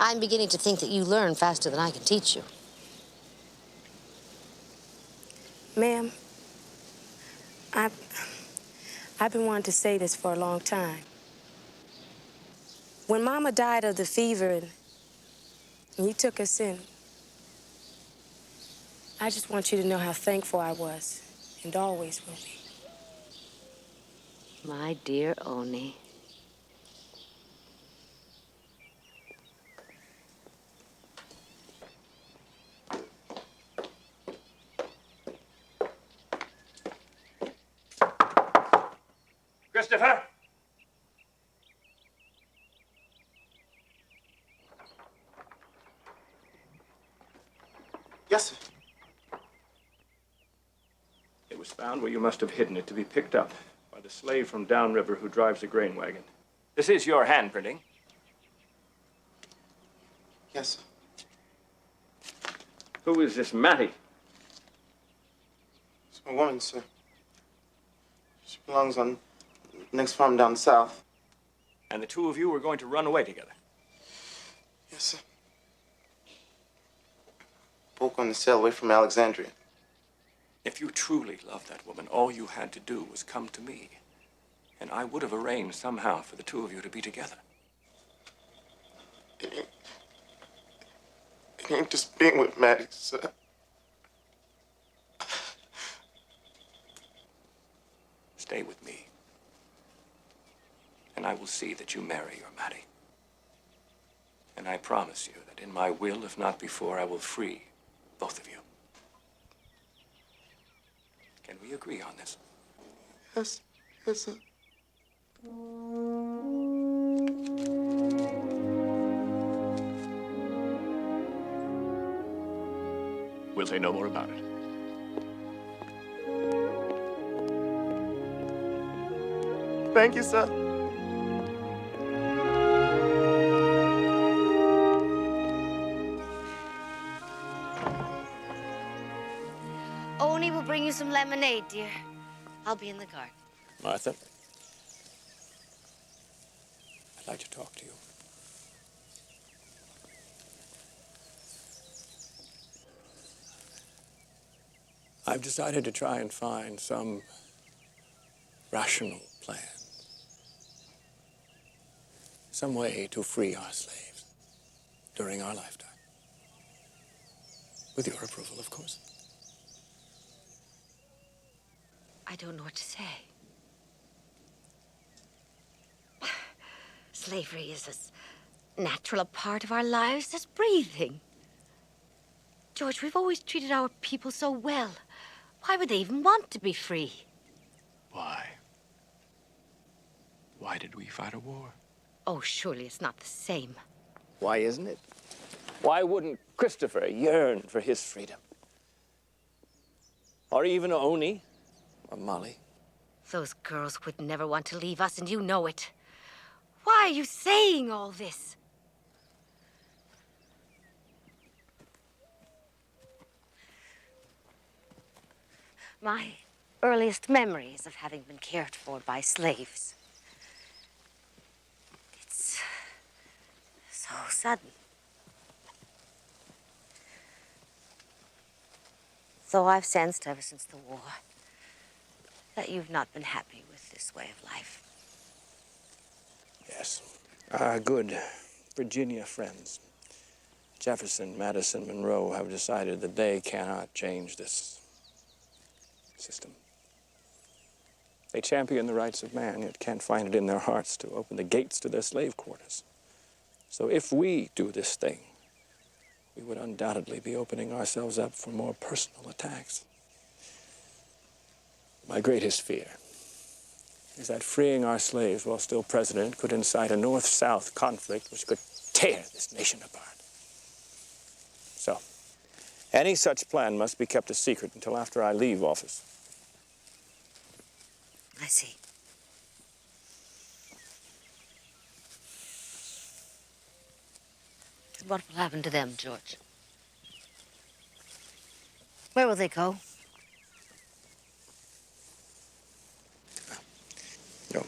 I'm beginning to think that you learn faster than I can teach you. Ma'am, I've been wanting to say this for a long time. When Mama died of the fever and you took us in, I just want you to know how thankful I was and always will be. My dear Oni. Christopher? Yes, sir. It was found where you must have hidden it to be picked up by the slave from downriver who drives the grain wagon. This is your handprinting. Yes, sir. Who is this Mattie? It's a woman, sir. She belongs on the next farm down south. And the two of you were going to run away together. Yes, sir. Both going to sail away from Alexandria. If you truly loved that woman, all you had to do was come to me. And I would have arranged somehow for the two of you to be together. It ain't just being with Maddie, sir. Stay with me. And I will see that you marry your Mattie. And I promise you that in my will, if not before, I will free both of you. Can we agree on this? Yes, yes, sir. We'll say no more about it. Thank you, sir. Oni will bring you some lemonade, dear. I'll be in the garden. Martha, I'd like to talk to you. I've decided to try and find some rational plan. Some way to free our slaves during our lifetime. With your approval, of course. I don't know what to say. Slavery is as natural a part of our lives as breathing. George, we've always treated our people so well. Why would they even want to be free? Why? Why did we fight a war? Oh, surely it's not the same. Why isn't it? Why wouldn't Christopher yearn for his freedom? Or even Oni or Molly? Those girls would never want to leave us, and you know it. Why are you saying all this? My earliest memories of having been cared for by slaves. It's so sudden. Though I've sensed ever since the war that you've not been happy with this way of life. Yes, Our good Virginia friends, Jefferson, Madison, Monroe, have decided that they cannot change this system. They champion the rights of man, yet can't find it in their hearts to open the gates to their slave quarters. So if we do this thing, we would undoubtedly be opening ourselves up for more personal attacks. My greatest fear is that freeing our slaves while still president could incite a North-South conflict which could tear this nation apart. So, any such plan must be kept a secret until after I leave office. I see. And what will happen to them, George? Where will they go?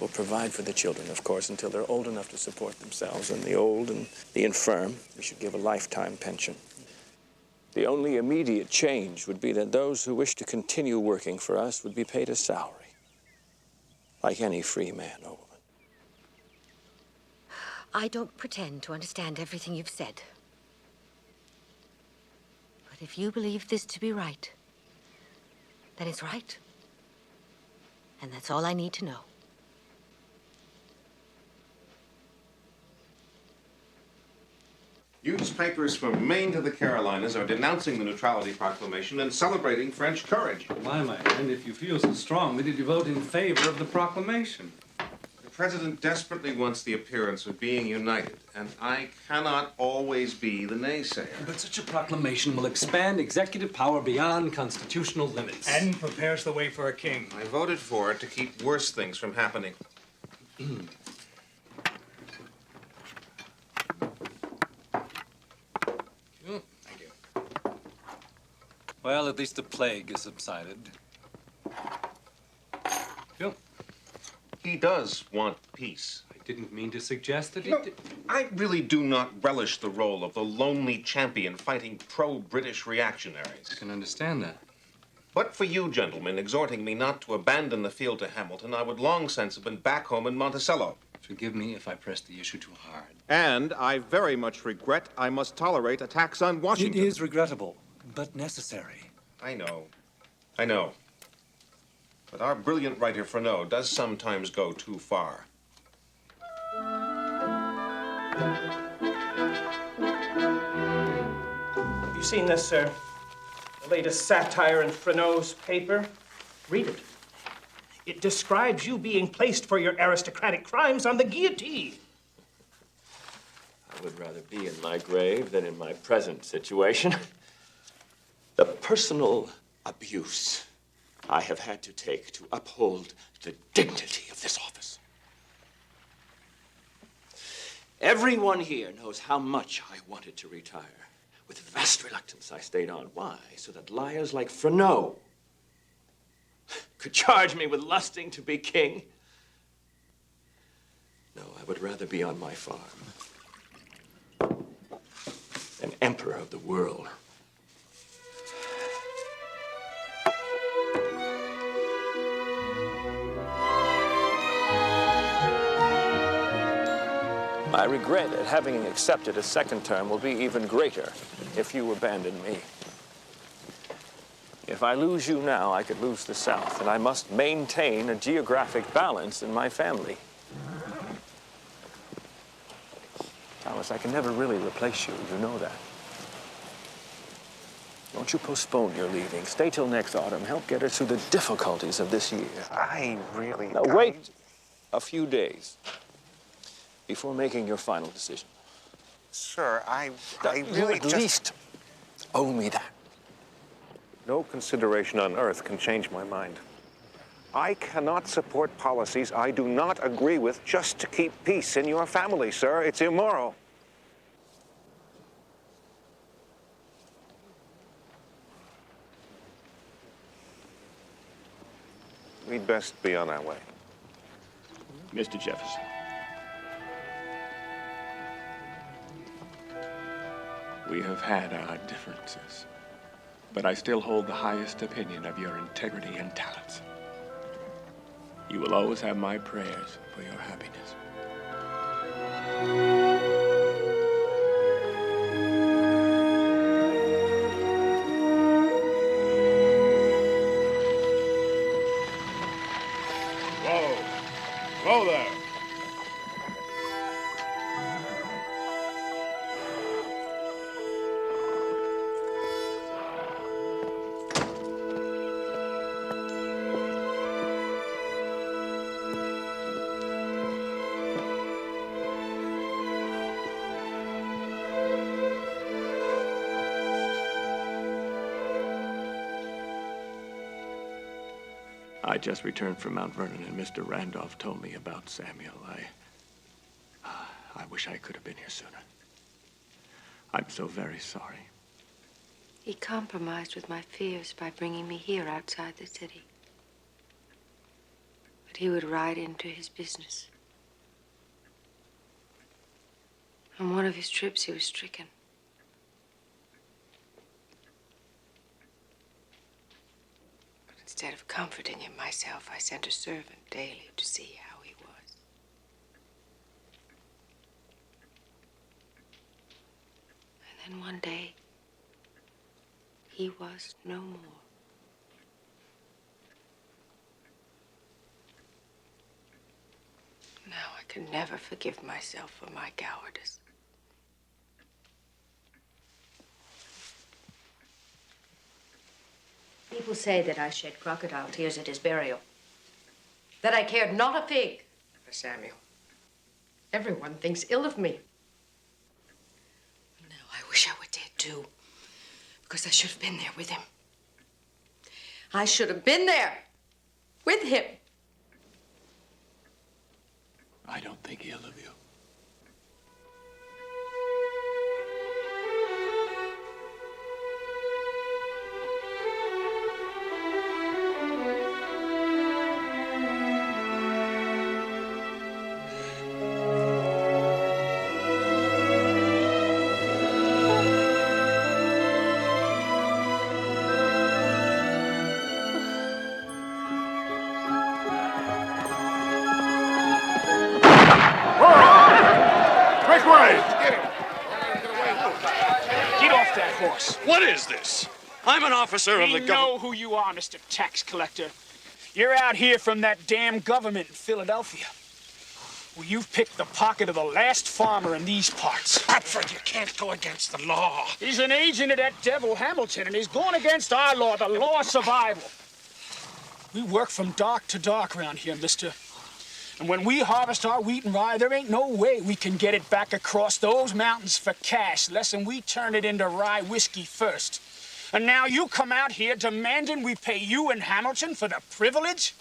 We'll provide for the children, of course, until they're old enough to support themselves. And the old and the infirm, we should give a lifetime pension. The only immediate change would be that those who wish to continue working for us would be paid a salary, like any free man or woman. I don't pretend to understand everything you've said. But if you believe this to be right, then it's right. And that's all I need to know. Newspapers from Maine to the Carolinas are denouncing the Neutrality Proclamation and celebrating French courage. My friend, if you feel so strongly, did you vote in favor of the proclamation? The president desperately wants the appearance of being united, and I cannot always be the naysayer. But such a proclamation will expand executive power beyond constitutional limits. And prepares the way for a king. I voted for it to keep worse things from happening. Well, at least the plague has subsided. Phil? He does want peace. I didn't mean to suggest that I really do not relish the role of the lonely champion fighting pro-British reactionaries. I can understand that. But for you, gentlemen, exhorting me not to abandon the field to Hamilton, I would long since have been back home in Monticello. Forgive me if I pressed the issue too hard. And I very much regret I must tolerate attacks on Washington. It is regrettable, but necessary. I know. But our brilliant writer Vernon does sometimes go too far. Have you seen this, sir? The latest satire in Frenau's paper? Read it. It describes you being placed for your aristocratic crimes on the guillotine. I would rather be in my grave than in my present situation. The personal abuse I have had to take to uphold the dignity of this office. Everyone here knows how much I wanted to retire. With vast reluctance, I stayed on. Why? So that liars like Vernon could charge me with lusting to be king. No, I would rather be on my farm, an emperor of the world. My regret at having accepted a second term will be even greater if you abandon me. If I lose you now, I could lose the South, and I must maintain a geographic balance in my family. Thomas, I can never really replace you. You know that. Won't you postpone your leaving? Stay till next autumn. Help get us through the difficulties of this year. I really... Now, wait a few days before making your final decision. Sir, I You really at least owe me that. No consideration on earth can change my mind. I cannot support policies I do not agree with just to keep peace in your family, sir. It's immoral. We'd best be on our way. Mr. Jefferson. We have had our differences, but I still hold the highest opinion of your integrity and talents. You will always have my prayers for your happiness. I just returned from Mount Vernon, and Mr. Randolph told me about Samuel. I wish I could have been here sooner. I'm so very sorry. He compromised with my fears by bringing me here outside the city. But he would ride into his business. On one of his trips, he was stricken. But instead of comforting him myself, I sent a servant daily to see how he was. And then one day, he was no more. Now I can never forgive myself for my cowardice. People say that I shed crocodile tears at his burial. That I cared not a fig for Samuel. Everyone thinks ill of me. Now I wish I were dead too. Because I should have been there with him. I should have been there with him. I don't think ill of you. What is this? I'm an officer of the government. We know who you are, Mr. Tax Collector. You're out here from that damn government in Philadelphia. Well, you've picked the pocket of the last farmer in these parts. Bradford, you can't go against the law. He's an agent of that devil Hamilton, and he's going against our law, the law of survival. We work from dark to dark around here, mister. And when we harvest our wheat and rye, there ain't no way we can get it back across those mountains for cash unless we turn it into rye whiskey first. And now you come out here demanding we pay you and Hamilton for the privilege?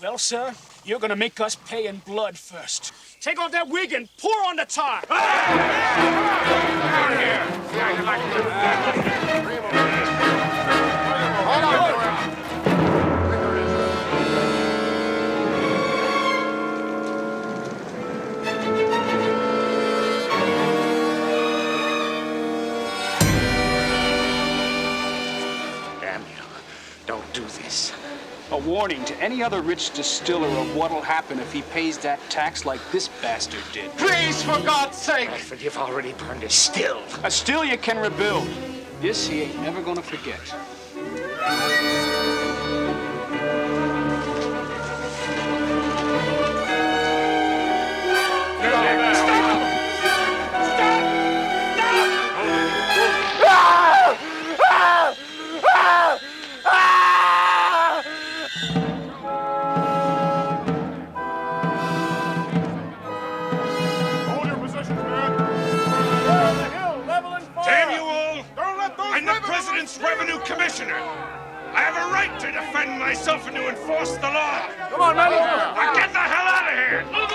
Well, sir, you're gonna make us pay in blood first. Take off that wig and pour on the tar. A warning to any other rich distiller of what'll happen if he pays that tax like this bastard did. Please, for God's sake! Bradford, you've already burned a still. A still you can rebuild. This he ain't never gonna forget. Revenue Commissioner. I have a right to defend myself and to enforce the law. Come on, man. Now get the hell out of here! Oh,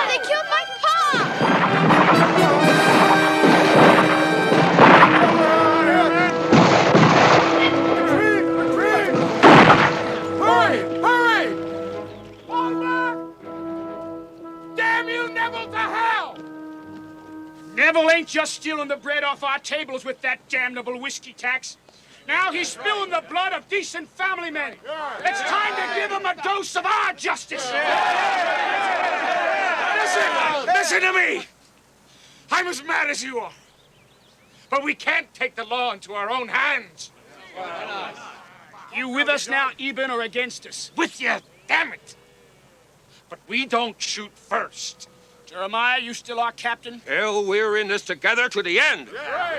they killed my Neville ain't just stealing the bread off our tables with that damnable whiskey tax. Now he's spilling the blood of decent family men. It's time to give him a dose of our justice. Listen to me. I'm as mad as you are. But we can't take the law into our own hands. You with us now, Eben, or against us? With you, damn it. But we don't shoot first. Jeremiah, you still our captain? Hell, we're in this together to the end.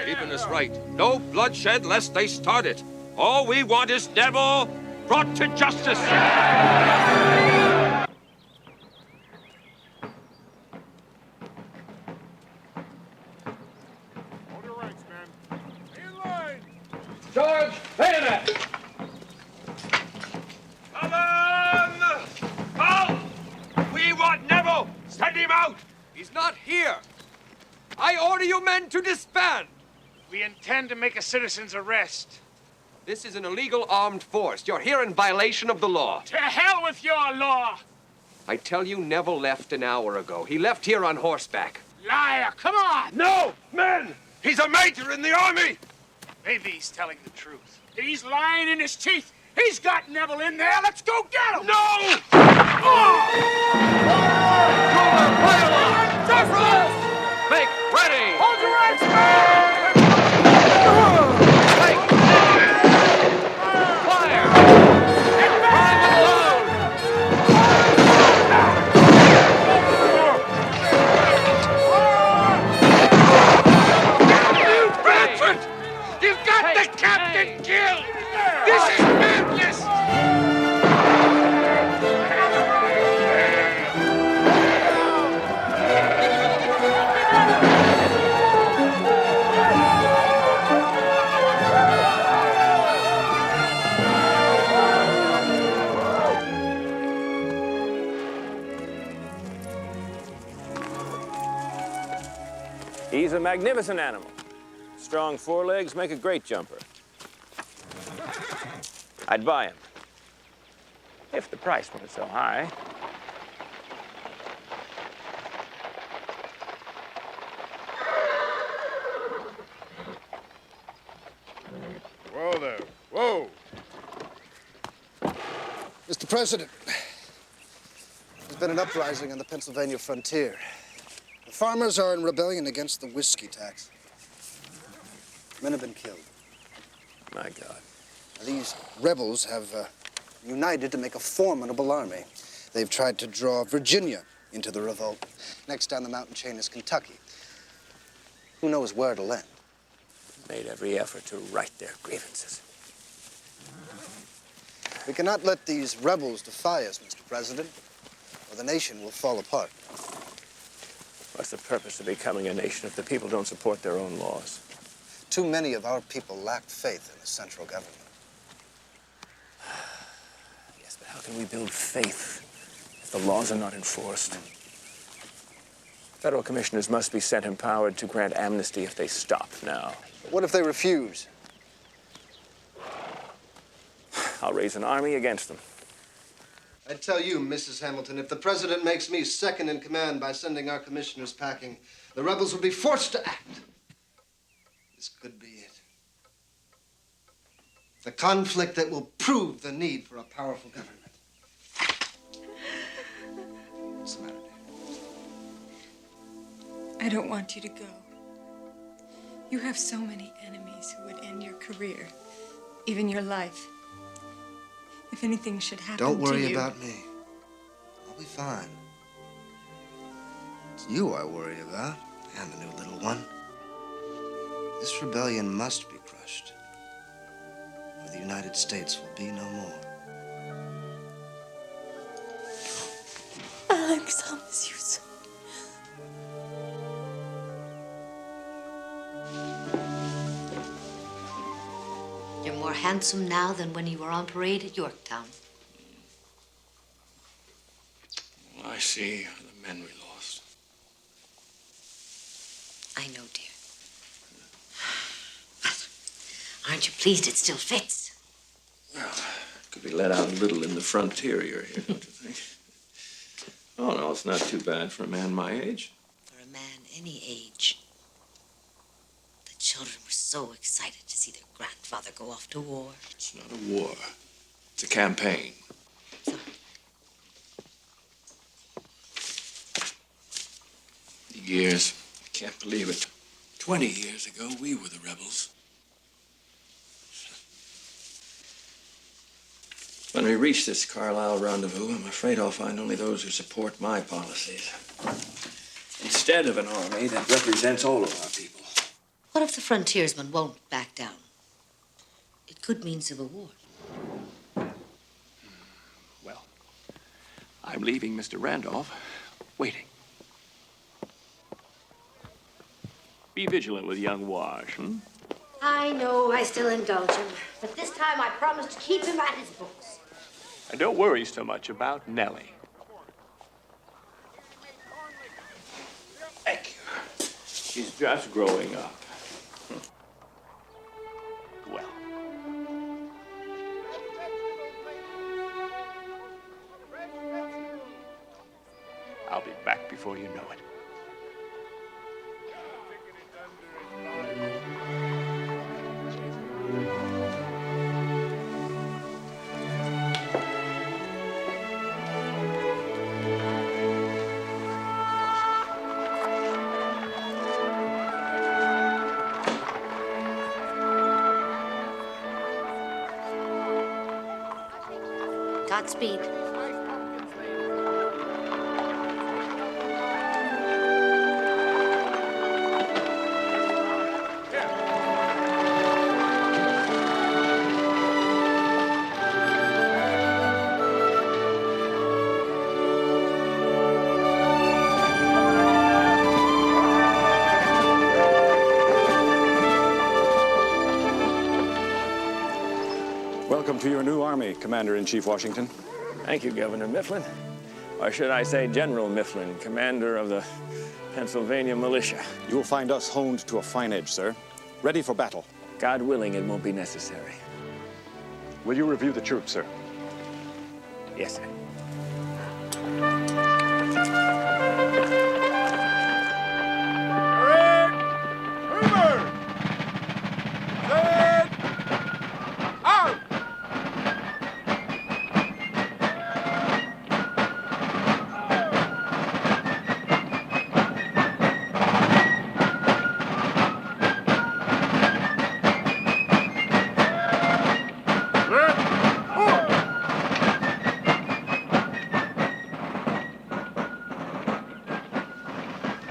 Eben is right. No bloodshed lest they start it. All we want is Neville brought to justice. Hold your ranks, Send him out! He's not here. I order you men to disband. We intend to make a citizen's arrest. This is an illegal armed force. You're here in violation of the law. To hell with your law! I tell you, Neville left an hour ago. He left here on horseback. Liar, come on! No, men! He's a major in the army! Maybe he's telling the truth. He's lying in his teeth. He's got Neville in there. Let's go get him! No! Make ready! Hold your ranks, men! Take fire! Prime and load! Bradford! You've got the captain killed! This is madness! He's a magnificent animal. Strong forelegs make a great jumper. I'd buy him, if the price weren't so high. Whoa there. Whoa. Mr. President, there's been an uprising on the Pennsylvania frontier. The farmers are in rebellion against the whiskey tax. Men have been killed. My God. These rebels have united to make a formidable army. They've tried to draw Virginia into the revolt. Next down the mountain chain is Kentucky. Who knows where it'll end? Made every effort to right their grievances. We cannot let these rebels defy us, Mr. President, or the nation will fall apart. What's the purpose of becoming a nation if the people don't support their own laws? Too many of our people lack faith in the central government. Yes, but how can we build faith if the laws are not enforced? Federal commissioners must be sent empowered to grant amnesty if they stop now. What if they refuse? I'll raise an army against them. I tell you, Mrs. Hamilton, if the president makes me second in command by sending our commissioners packing, the rebels will be forced to act. This could be it. The conflict that will prove the need for a powerful government. What's the matter, dear? I don't want you to go. You have so many enemies who would end your career, even your life. If anything should happen to you... Don't worry about me. I'll be fine. It's you I worry about, and the new little one. This rebellion must be crushed, or the United States will be no more. Alex, I'll miss you so. You're more handsome now than when you were on parade at Yorktown. Well, I see the men we lost. I know, dear. But aren't you pleased it still fits? Well, could be let out a little in the frontier here, don't you think? Oh, no, it's not too bad for a man my age. For a man any age. The children were so excited to see their grandfather go off to war. It's not a war. It's a campaign. Years. I can't believe it. 20 years ago, we were the rebels. When we reach this Carlisle rendezvous, I'm afraid I'll find only those who support my policies. Instead of an army that represents all of our people. What if the frontiersmen won't back down? It could mean civil war. Well, I'm leaving Mr. Randolph waiting. Be vigilant with young Wash, I know I still indulge him, but this time I promise to keep him at his books. And don't worry so much about Nellie. She's just growing up. Well. I'll be back before you know it. Godspeed. Welcome to your new army, Commander-in-Chief Washington. Thank you, Governor Mifflin. Or should I say General Mifflin, commander of the Pennsylvania militia. You will find us honed to a fine edge, sir. Ready for battle. God willing, it won't be necessary. Will you review the troops, sir? Yes, sir.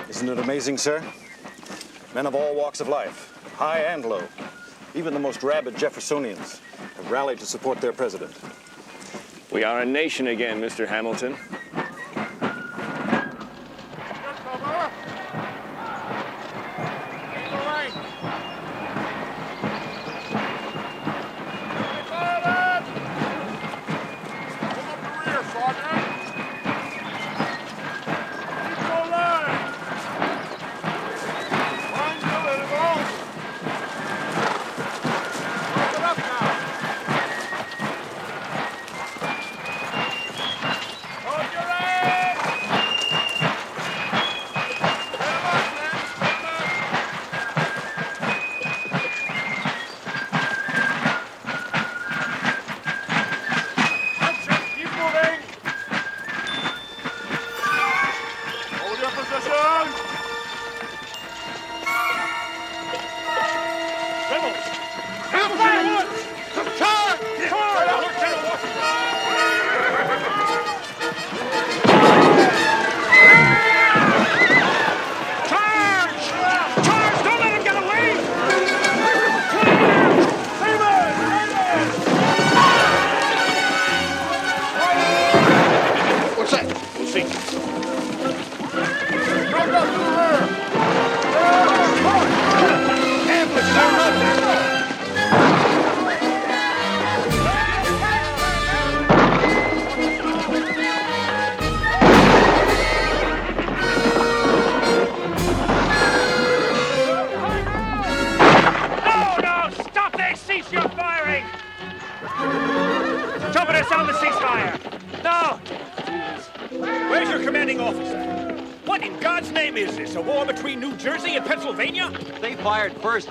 Isn't it amazing, sir? Men of all walks of life, high and low, even the most rabid Jeffersonians, have rallied to support their president. We are a nation again, Mr. Hamilton.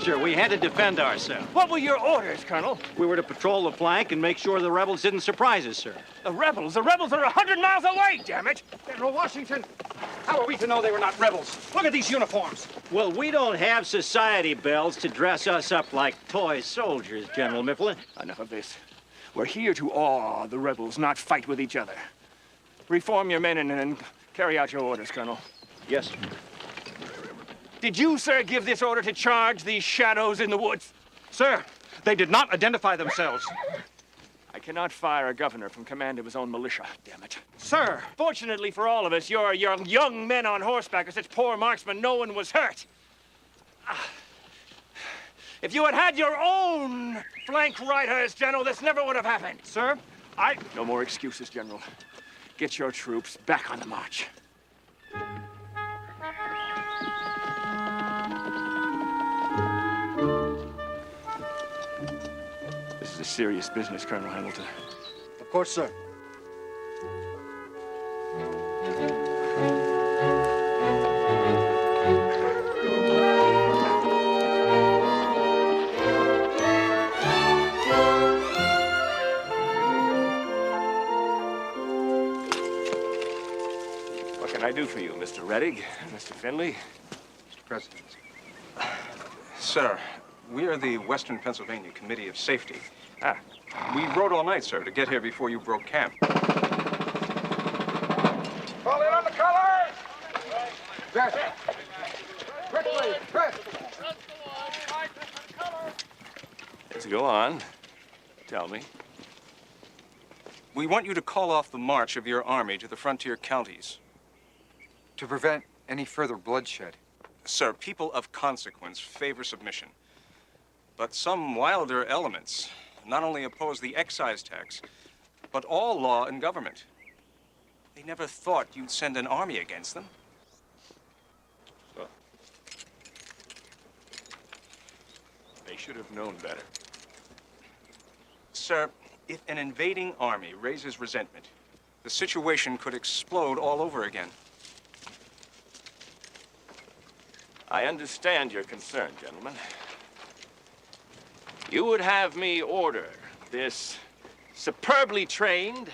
Sure, we had to defend ourselves. What were your orders, Colonel? We were to patrol the flank and make sure the rebels didn't surprise us, sir. The rebels? The rebels are 100 miles away, damn it! General Washington, how are we to know they were not rebels? Look at these uniforms. Well, we don't have society bells to dress us up like toy soldiers, General Mifflin. Enough of this. We're here to awe the rebels, not fight with each other. Reform your men and carry out your orders, Colonel. Yes, sir. Did you, sir, give this order to charge these shadows in the woods? Sir, they did not identify themselves. I cannot fire a governor from command of his own militia, damn it. Sir! Fortunately for all of us, your young men on horseback are such poor marksmen, no one was hurt. If you had had your own flank riders, General, this never would have happened. Sir, No more excuses, General. Get your troops back on the march. is serious business, Colonel Hamilton. Of course, sir. What can I do for you, Mr. Reddig, Mr. Finley? Mr. President. Sir, we are the Western Pennsylvania Committee of Safety. We rode all night, sir, to get here before you broke camp. Fall in on the colors! Yes. Quickly, press! Let's go on. Tell me. We want you to call off the march of your army to the frontier counties. To prevent any further bloodshed. Sir, people of consequence favor submission. But some wilder elements not only oppose the excise tax, but all law and government. They never thought you'd send an army against them. Well, they should have known better. Sir, if an invading army raises resentment, the situation could explode all over again. I understand your concern, gentlemen. You would have me order this superbly trained,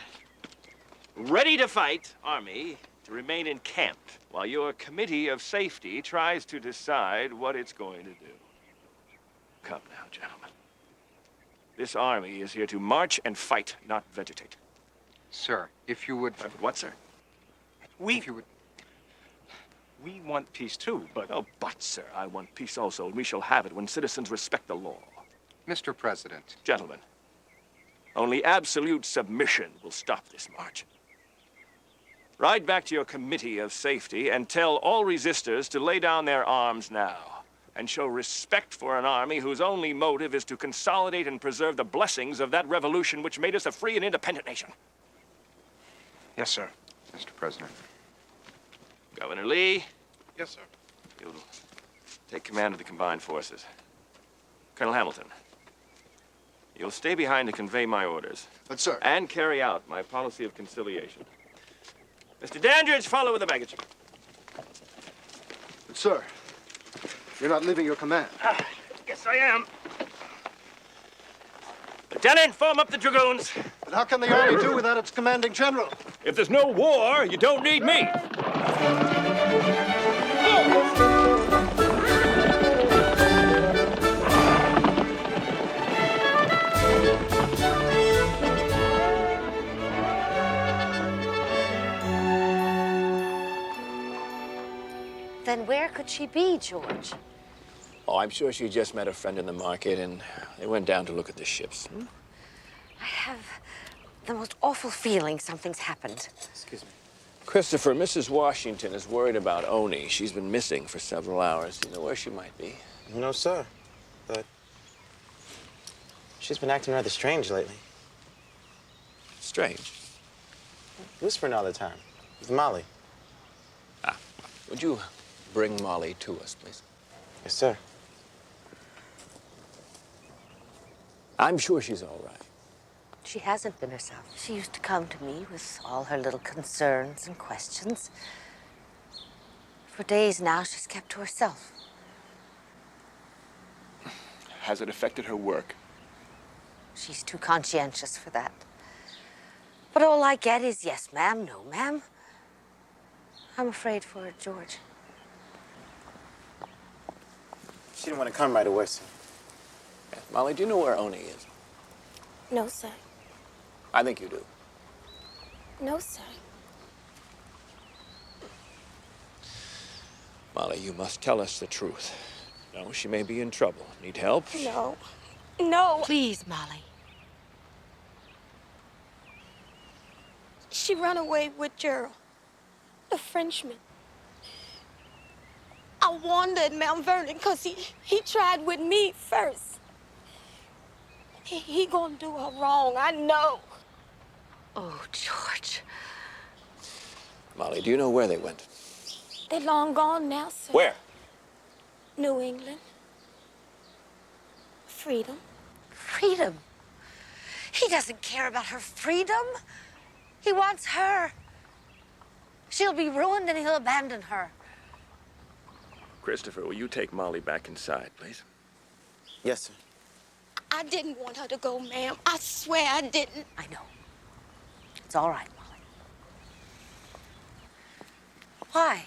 ready-to-fight army to remain in camp while your committee of safety tries to decide what it's going to do. Come now, gentlemen. This army is here to march and fight, not vegetate. Sir, if you would... What, sir? If you would... We want peace, too, but... Oh, but, sir, I want peace also, and we shall have it when citizens respect the law. Mr. President. Gentlemen, only absolute submission will stop this march. Ride back to your committee of safety and tell all resistors to lay down their arms now and show respect for an army whose only motive is to consolidate and preserve the blessings of that revolution which made us a free and independent nation. Yes, sir. Mr. President. Governor Lee. Yes, sir. You'll take command of the combined forces. Colonel Hamilton, you'll stay behind to convey my orders. But, sir. And carry out my policy of conciliation. Mr. Dandridge, follow with the baggage. But, sir, you're not leaving your command. Yes, I am. Lieutenant, form up the dragoons. But how can the army do without its commanding general? If there's no war, you don't need me. Then where could she be, George? Oh, I'm sure she just met a friend in the market and they went down to look at the ships. I have the most awful feeling something's happened. Excuse me. Christopher, Mrs. Washington is worried about Oni. She's been missing for several hours. Do you know where she might be? No, sir. But she's been acting rather strange lately. Strange? Whispering all the time. With Molly. Would you bring Molly to us, please? Yes, sir. I'm sure she's all right. She hasn't been herself. She used to come to me with all her little concerns and questions. For days now, she's kept to herself. Has it affected her work? She's too conscientious for that. But all I get is yes, ma'am, no, ma'am. I'm afraid for her, George. She didn't want to come right away, sir. Molly, do you know where Oni is? No, sir. I think you do. No, sir. Molly, you must tell us the truth. No, she may be in trouble. Need help? No. No. Please, Molly. She ran away with Gerald, the Frenchman. I warned her at Mount Vernon because he tried with me first. He gonna do her wrong, I know. Oh, George. Molly, do you know where they went? They're long gone now, sir. Where? New England. Freedom. Freedom? He doesn't care about her freedom. He wants her. She'll be ruined and he'll abandon her. Christopher, will you take Molly back inside, please? Yes, sir. I didn't want her to go, ma'am. I swear I didn't. I know. It's all right, Molly. Why?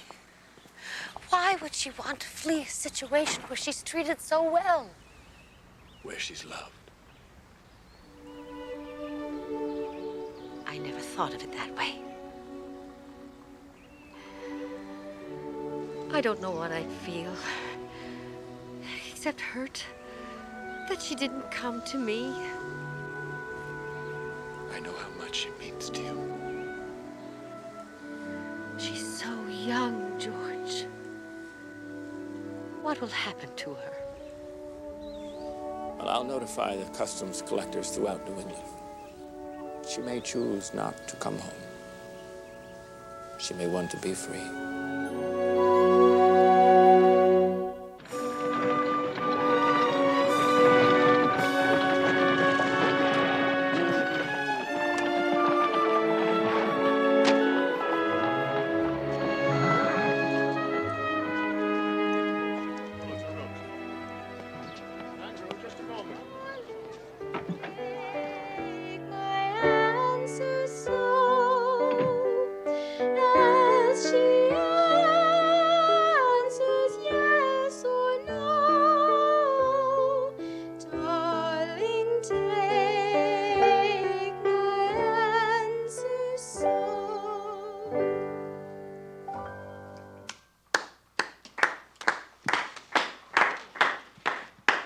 Why would she want to flee a situation where she's treated so well? Where she's loved. I never thought of it that way. I don't know what I feel, except hurt that she didn't come to me. I know how much she means to you. She's so young, George. What will happen to her? Well, I'll notify the customs collectors throughout New England. She may choose not to come home. She may want to be free.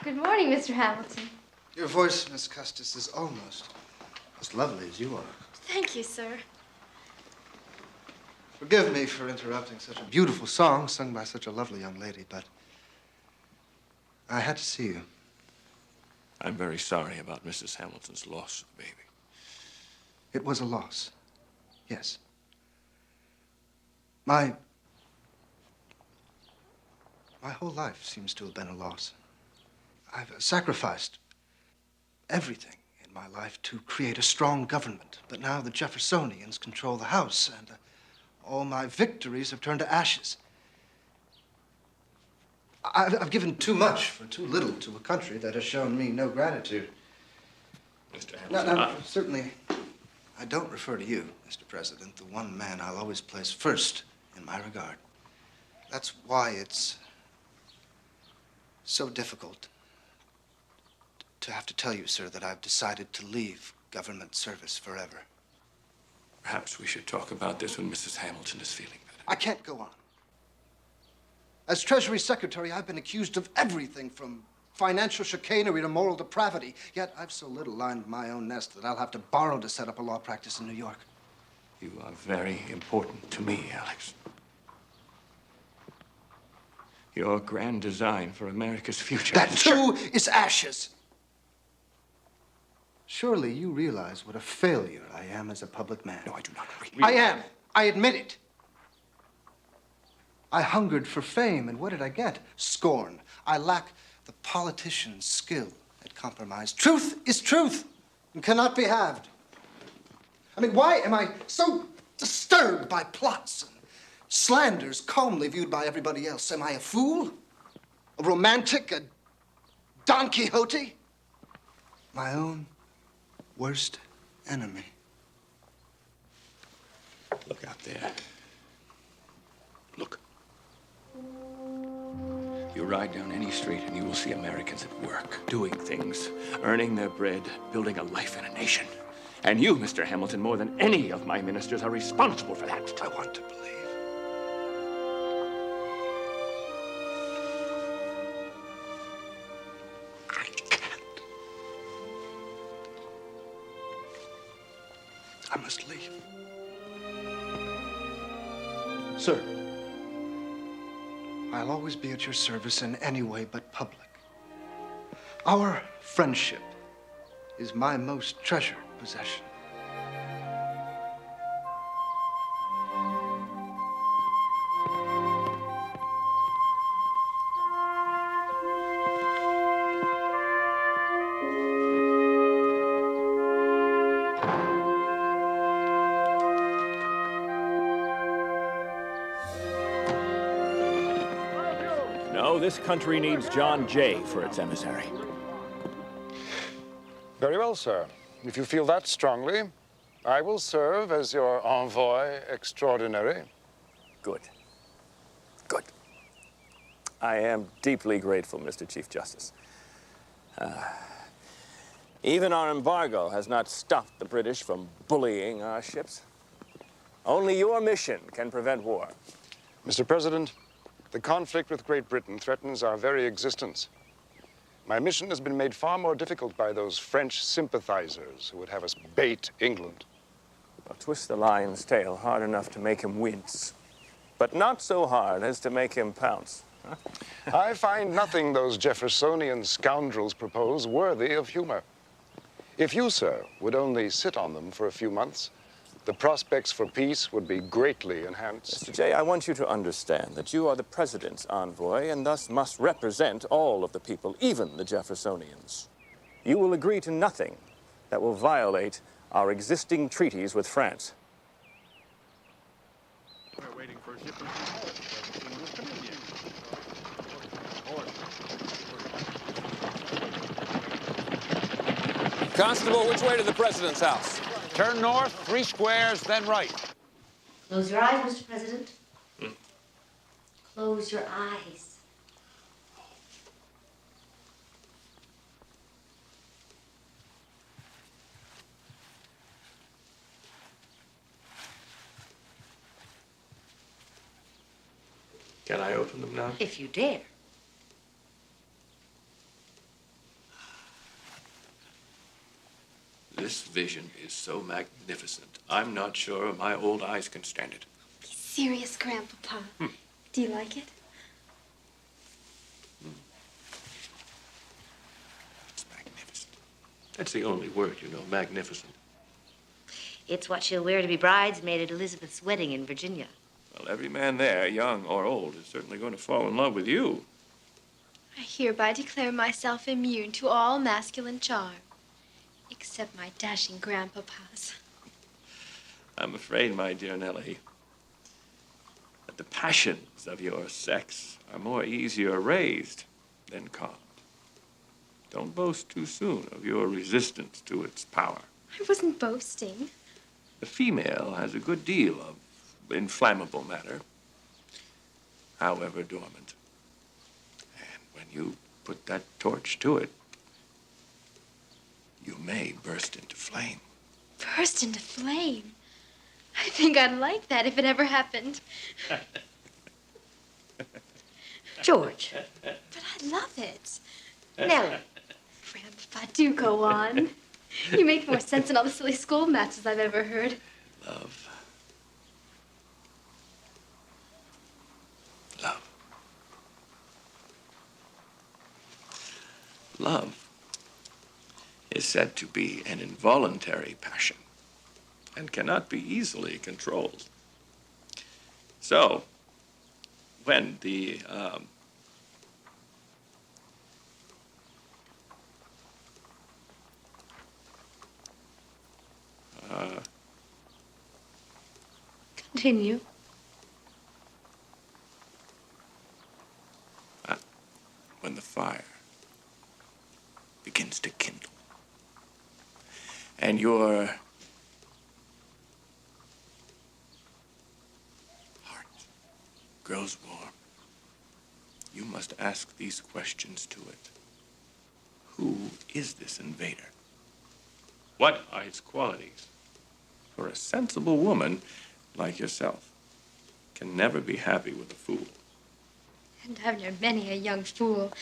Good morning, Mr. Hamilton. Your voice, Miss Custis, is almost as lovely as you are. Thank you, sir. Forgive me for interrupting such a beautiful song sung by such a lovely young lady, but I had to see you. I'm very sorry about Mrs. Hamilton's loss of the baby. It was a loss, yes. My whole life seems to have been a loss. I've sacrificed everything in my life to create a strong government. But now the Jeffersonians control the House, and all my victories have turned to ashes. I've given too much for too little to a country that has shown me no gratitude. Mr. Hamilton, Now, certainly, I don't refer to you, Mr. President, the one man I'll always place first in my regard. That's why it's so difficult to have to tell you, sir, that I've decided to leave government service forever. Perhaps we should talk about this when Mrs. Hamilton is feeling better. I can't go on. As Treasury Secretary, I've been accused of everything from financial chicanery to moral depravity. Yet I've so little lined my own nest that I'll have to borrow to set up a law practice in New York. You are very important to me, Alex. Your grand design for America's future. That, too, is ashes. Surely you realize what a failure I am as a public man. No, I do not agree. I am. I admit it. I hungered for fame, and what did I get? Scorn. I lack the politician's skill at compromise. Truth is truth and cannot be halved. I mean, why am I so disturbed by plots and slanders calmly viewed by everybody else? Am I a fool? A romantic? A Don Quixote? My own worst enemy. Look out there. Look. You ride down any street and you will see Americans at work, doing things, earning their bread, building a life and a nation. And you, Mr. Hamilton, more than any of my ministers, are responsible for that. I want to believe. I can't. I must leave. Sir, I'll always be at your service in any way but public. Our friendship is my most treasured possession. know, this country needs John Jay for its emissary. Very well, sir. If you feel that strongly, I will serve as your envoy extraordinary. Good. Good. I am deeply grateful, Mr. Chief Justice. Even our embargo has not stopped the British from bullying our ships. Only your mission can prevent war. Mr. President, the conflict with Great Britain threatens our very existence. My mission has been made far more difficult by those French sympathizers who would have us bait England. Well, twist the lion's tail hard enough to make him wince, but not so hard as to make him pounce. Huh? I find nothing those Jeffersonian scoundrels propose worthy of humor. If you, sir, would only sit on them for a few months, the prospects for peace would be greatly enhanced. Mr. Jay, I want you to understand that you are the President's envoy and thus must represent all of the people, even the Jeffersonians. You will agree to nothing that will violate our existing treaties with France. We're waiting for a shipment. Constable, which way to the President's house? Turn north, 3 squares, then right. Close your eyes, Mr. President. Close your eyes. Can I open them now? If you dare. This vision is so magnificent. I'm not sure my old eyes can stand it. Be serious, Grandpapa. Do you like it? It's magnificent. That's the only word, you know, magnificent. It's what she'll wear to be bridesmaid at Elizabeth's wedding in Virginia. Well, every man there, young or old, is certainly going to fall in love with you. I hereby declare myself immune to all masculine charm, except my dashing grandpapa's. I'm afraid, my dear Nellie, that the passions of your sex are more easier raised than calmed. Don't boast too soon of your resistance to its power. I wasn't boasting. The female has a good deal of inflammable matter, however dormant. And when you put that torch to it, you may burst into flame. Burst into flame? I think I'd like that if it ever happened. George. But I love it. Nellie. Grandpapa, do go on. You make more sense than all the silly school matches I've ever heard. Love. Love. Love is said to be an involuntary passion and cannot be easily controlled. So, when the Continue. when the fire begins to kindle and your heart grows warm, you must ask these questions to it. Who is this invader? What are its qualities? For a sensible woman like yourself can never be happy with a fool. And I've known many a young fool.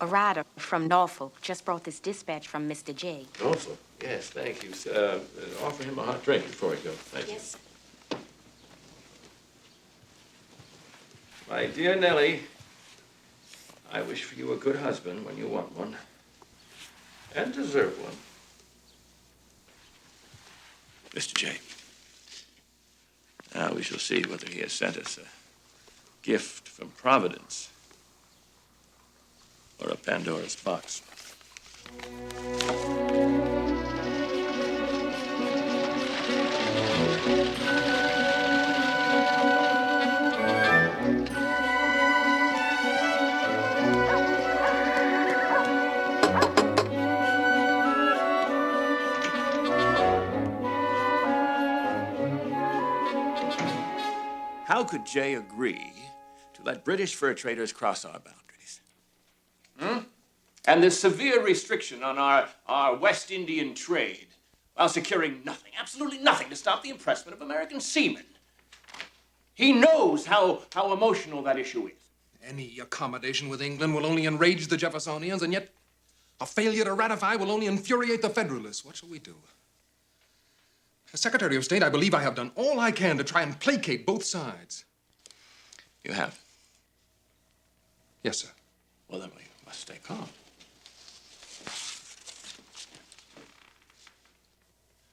A rider from Norfolk just brought this dispatch from Mr. J. Norfolk? Yes, thank you. Offer him a hot drink before we go. Thank you. Yes. My dear Nellie, I wish for you a good husband when you want one, and deserve one. Mr. J. Now we shall see whether he has sent us a gift from Providence or a Pandora's box. How could Jay agree to let British fur traders cross our boundaries? And this severe restriction on our West Indian trade while securing nothing, absolutely nothing, to stop the impressment of American seamen. He knows how emotional that issue is. Any accommodation with England will only enrage the Jeffersonians, and yet a failure to ratify will only infuriate the Federalists. What shall we do? As Secretary of State, I believe I have done all I can to try and placate both sides. You have? Yes, sir. Well, then we must stay calm.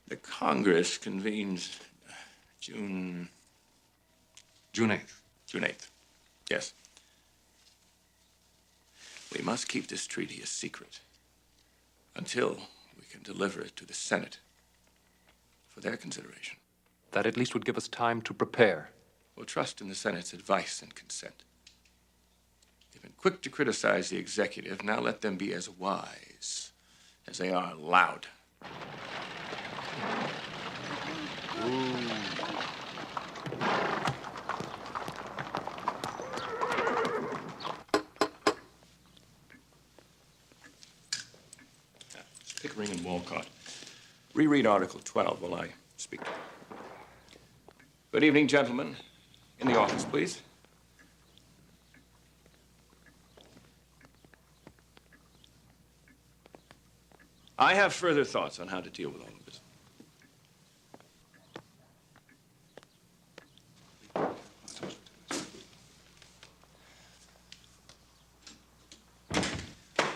The Congress convenes June 8th. June 8th, yes. We must keep this treaty a secret until we can deliver it to the Senate for their consideration. That at least would give us time to prepare. We'll trust in the Senate's advice and consent. They've been quick to criticize the executive. Now let them be as wise as they are loud. Pickering and Walcott. Reread Article 12 while I speak to you. Good evening, gentlemen. In the office, please. I have further thoughts on how to deal with all of this.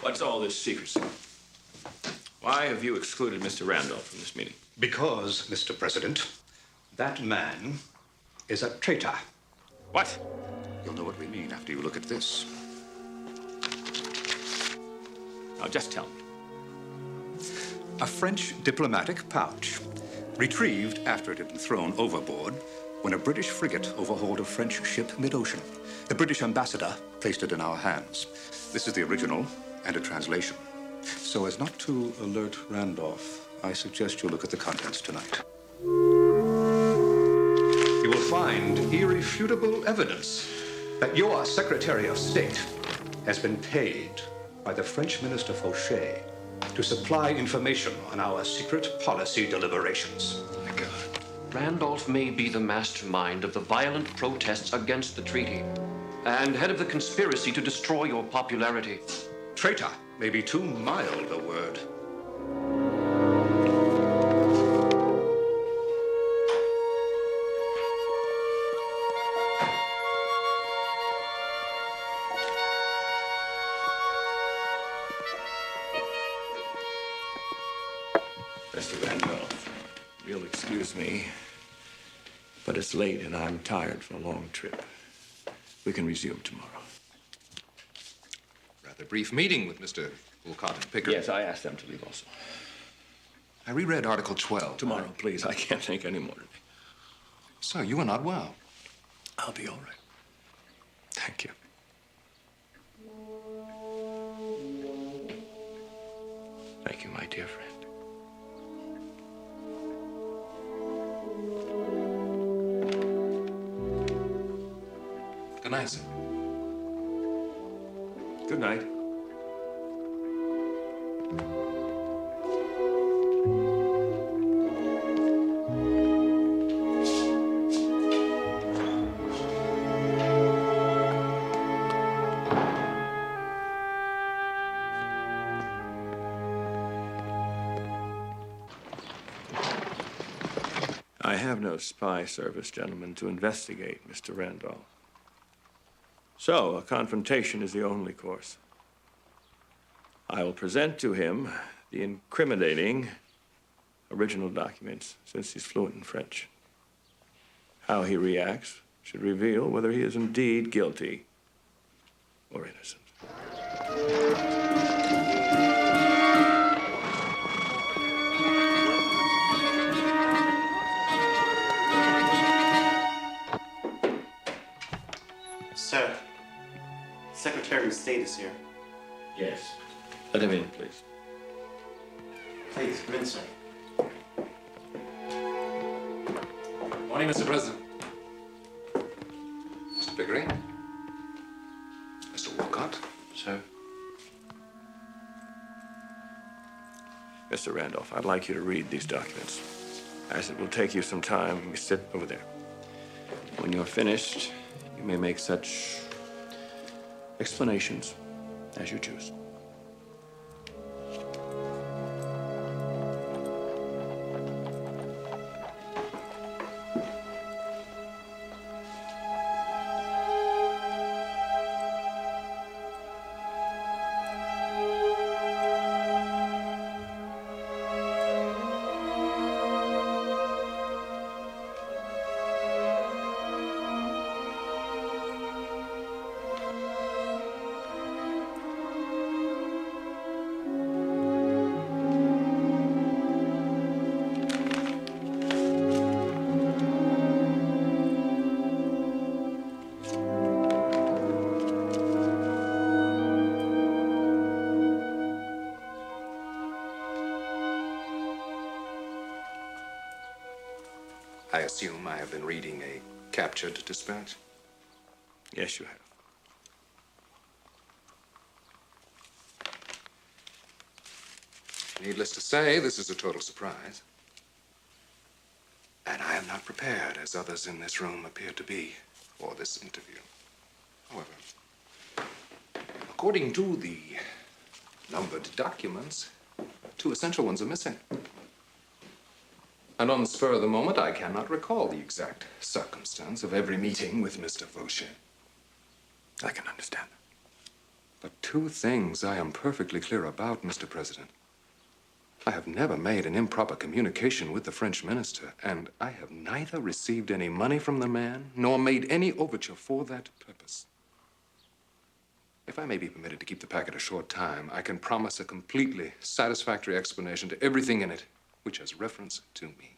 What's all this secrecy? Why have you excluded Mr. Randolph from this meeting? Because, Mr. President, that man is a traitor. What? You'll know what we mean after you look at this. Now, just tell me. A French diplomatic pouch, retrieved after it had been thrown overboard when a British frigate overhauled a French ship mid-ocean. The British ambassador placed it in our hands. This is the original and a translation. So as not to alert Randolph, I suggest you look at the contents tonight. You will find irrefutable evidence that your Secretary of State has been paid by the French Minister Fauché to supply information on our secret policy deliberations. Oh my God. Randolph may be the mastermind of the violent protests against the treaty and head of the conspiracy to destroy your popularity. Traitor may be too mild a word. Mr. Randolph, you'll excuse me, but it's late and I'm tired from a long trip. We can resume tomorrow. Rather brief meeting with Mr. Walcott and Pickering. Yes, I asked them to leave also. I reread Article 12. Tomorrow, please. I can't think any more today. Sir, you are not well. I'll be all right. Thank you. Thank you, my dear friend. Good night, sir. Good night. I have no spy service, gentlemen, to investigate Mr. Randolph. So, a confrontation is the only course. I will present to him the incriminating original documents, since he's fluent in French. How he reacts should reveal whether he is indeed guilty or innocent. Sir, Secretary of State is here. Yes. Let him in, please. Please, come in, sir. Morning, Mr. President. Pickering. Mr. Walcott. Sir. Mr. Randolph, I'd like you to read these documents. As it will take you some time, you sit over there. When you're finished, you may make such explanations as you choose. I assume I have been reading a captured dispatch? Yes, you have. Needless to say, this is a total surprise. And I am not prepared, as others in this room appear to be, for this interview. However, according to the numbered documents, 2 essential ones are missing. And on the spur of the moment, I cannot recall the exact circumstance of every meeting with Mr. Fauché. I can understand. But 2 things I am perfectly clear about, Mr. President. I have never made an improper communication with the French minister, and I have neither received any money from the man nor made any overture for that purpose. If I may be permitted to keep the packet a short time, I can promise a completely satisfactory explanation to everything in it which has reference to me.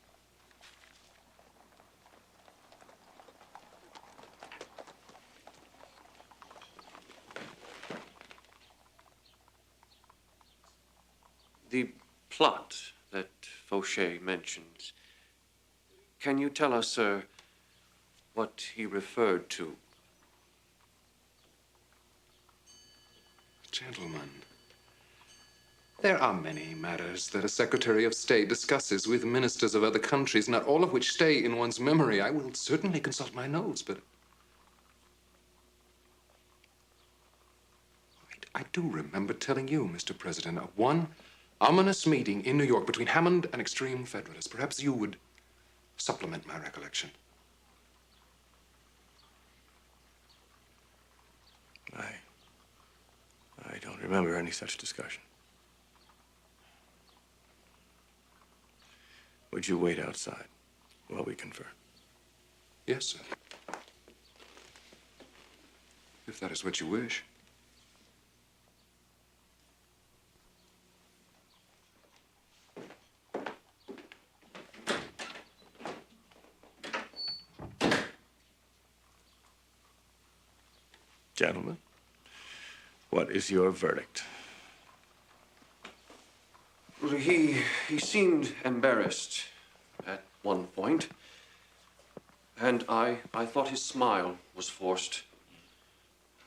The plot that Fauché mentions, can you tell us, sir, what he referred to? Gentlemen, there are many matters that a Secretary of State discusses with ministers of other countries, not all of which stay in one's memory. I will certainly consult my notes, but I do remember telling you, Mr. President, of one ominous meeting in New York between Hammond and extreme Federalists. Perhaps you would supplement my recollection. I don't remember any such discussion. Would you wait outside while we confer? Yes, sir. If that is what you wish. Gentlemen, what is your verdict? He seemed embarrassed at one point, and I thought his smile was forced.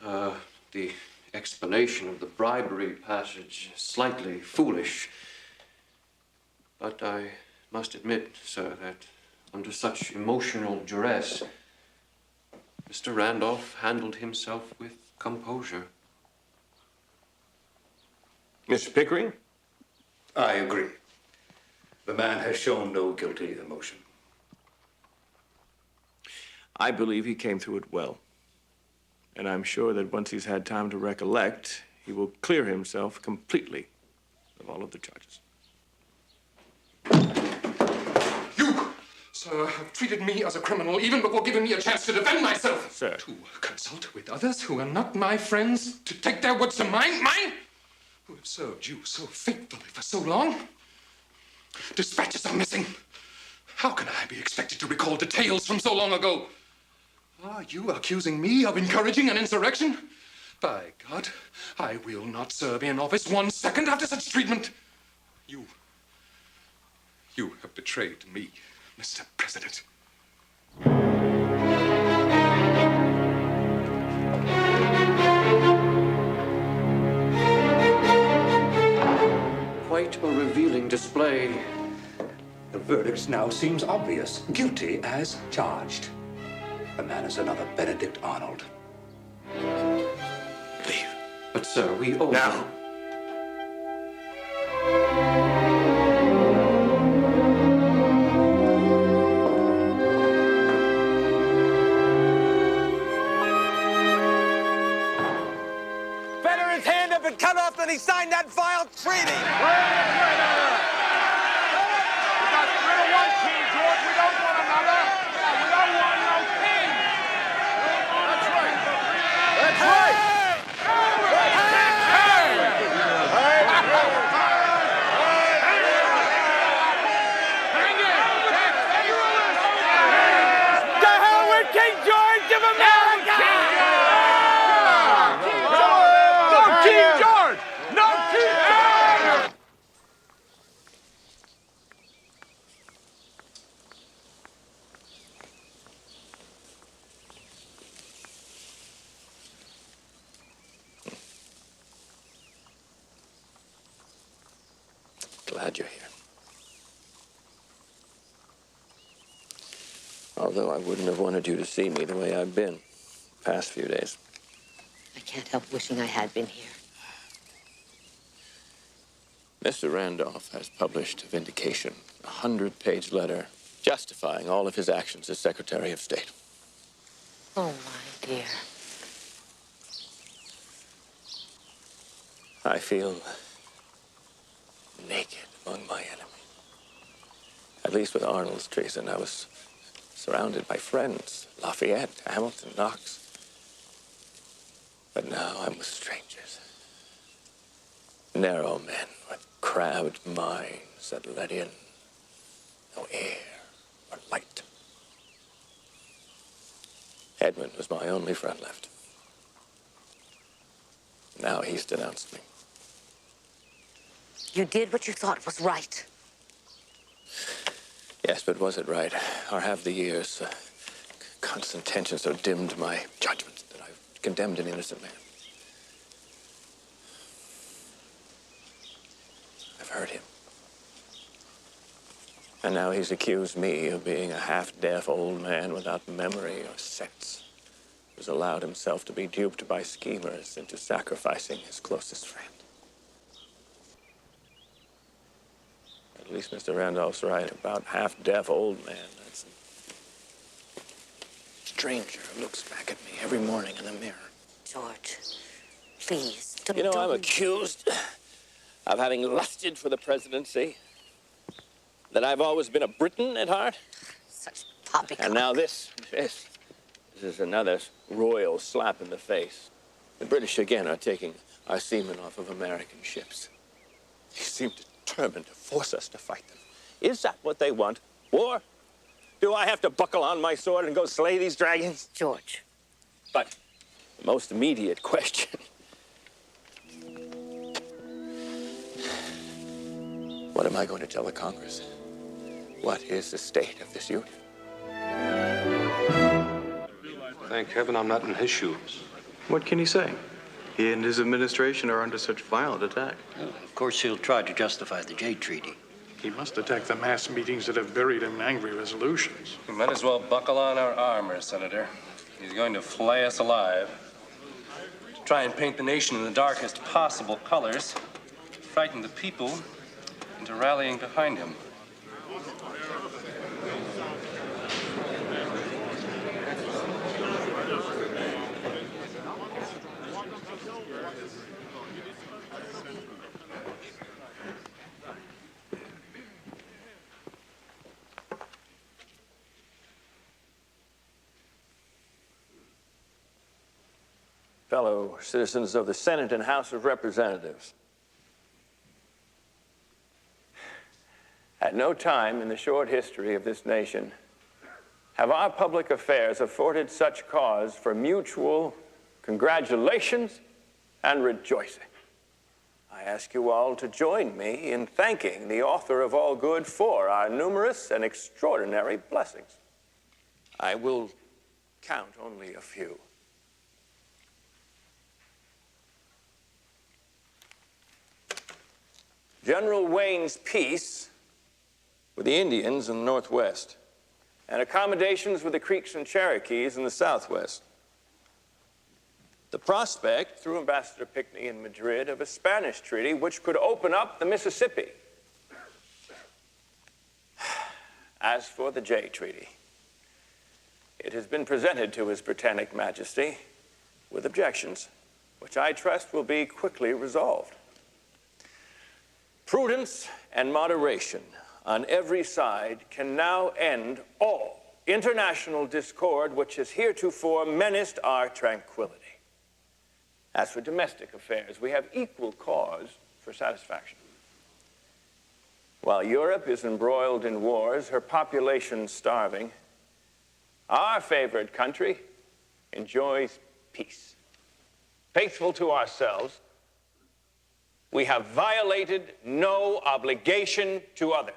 The explanation of the bribery passage slightly foolish. But I must admit, sir, that under such emotional duress, Mr. Randolph handled himself with composure. Mr. Pickering? I agree. The man has shown no guilty emotion. I believe he came through it well. And I'm sure that once he's had time to recollect, he will clear himself completely of all of the charges. You, sir, have treated me as a criminal even before giving me a chance to defend myself. Sir. To consult with others who are not my friends, to take their words to mine, who have served you so faithfully for so long. Dispatches are missing. How can I be expected to recall details from so long ago? Are you accusing me of encouraging an insurrection? By God, I will not serve in office 1 second after such treatment. You have betrayed me, Mr. President. quite a revealing display. The verdict now seems obvious. Guilty as charged. The man is another Benedict Arnold. Leave. But, sir, we owe Now. Better his hand up and cut off than he signed that vile treaty. Glad you're here. Although I wouldn't have wanted you to see me the way I've been the past few days. I can't help wishing I had been here. Mr. Randolph has published a vindication, a 100-page letter justifying all of his actions as Secretary of State. Oh, my dear. I feel naked among my enemy. At least with Arnold's treason, I was surrounded by friends, Lafayette, Hamilton, Knox. But now I'm with strangers. Narrow men with crabbed minds that let in no air or light. Edmund was my only friend left. Now he's denounced me. You did what you thought was right. Yes, but was it right? Or have the years, constant tension so dimmed my judgment that I've condemned an innocent man? I've hurt him. And now he's accused me of being a half-deaf old man without memory or sense, who's allowed himself to be duped by schemers into sacrificing his closest friend. At least Mr. Randolph's right about half-deaf old man. That's a stranger who looks back at me every morning in the mirror. George, please, don't... You know, I'm accused of having lusted for the presidency, that I've always been a Briton at heart. Such poppycock. And now this is another royal slap in the face. The British again are taking our seamen off of American ships. They seem determined to force us to fight them. Is that what they want? War? Do I have to buckle on my sword and go slay these dragons? George. But the most immediate question. What am I going to tell the Congress? What is the state of this union? Thank heaven I'm not in his shoes. What can he say? He and his administration are under such violent attack. Of course, he'll try to justify the Jay Treaty. He must attack the mass meetings that have buried him in angry resolutions. We might as well buckle on our armor, Senator. He's going to flay us alive. To try and paint the nation in the darkest possible colors, frighten the people into rallying behind him. Fellow citizens of the Senate and House of Representatives, at no time in the short history of this nation have our public affairs afforded such cause for mutual congratulations and rejoicing. I ask you all to join me in thanking the author of all good for our numerous and extraordinary blessings. I will count only a few. General Wayne's peace with the Indians in the Northwest, and accommodations with the Creeks and Cherokees in the Southwest. The prospect, through Ambassador Pinckney in Madrid, of a Spanish treaty which could open up the Mississippi. As for the Jay Treaty, it has been presented to His Britannic Majesty with objections, which I trust will be quickly resolved. Prudence and moderation on every side can now end all international discord which has heretofore menaced our tranquility. As for domestic affairs, we have equal cause for satisfaction. While Europe is embroiled in wars, her population starving, our favored country enjoys peace. Faithful to ourselves, we have violated no obligation to others.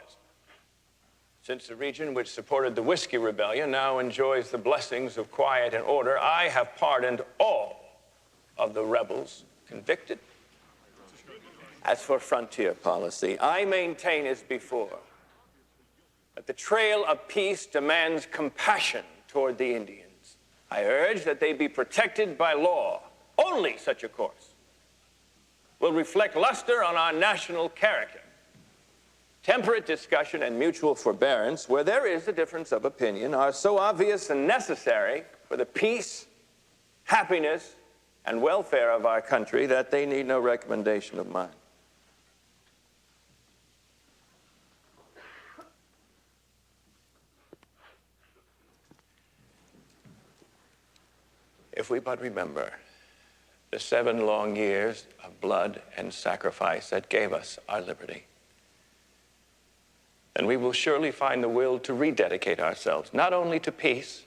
Since the region which supported the Whiskey Rebellion now enjoys the blessings of quiet and order, I have pardoned all of the rebels convicted. As for frontier policy, I maintain as before that the trail of peace demands compassion toward the Indians. I urge that they be protected by law. Only such a course will reflect luster on our national character. Temperate discussion and mutual forbearance, where there is a difference of opinion, are so obvious and necessary for the peace, happiness, and welfare of our country that they need no recommendation of mine. If we but remember the 7 long years of blood and sacrifice that gave us our liberty, then we will surely find the will to rededicate ourselves, not only to peace,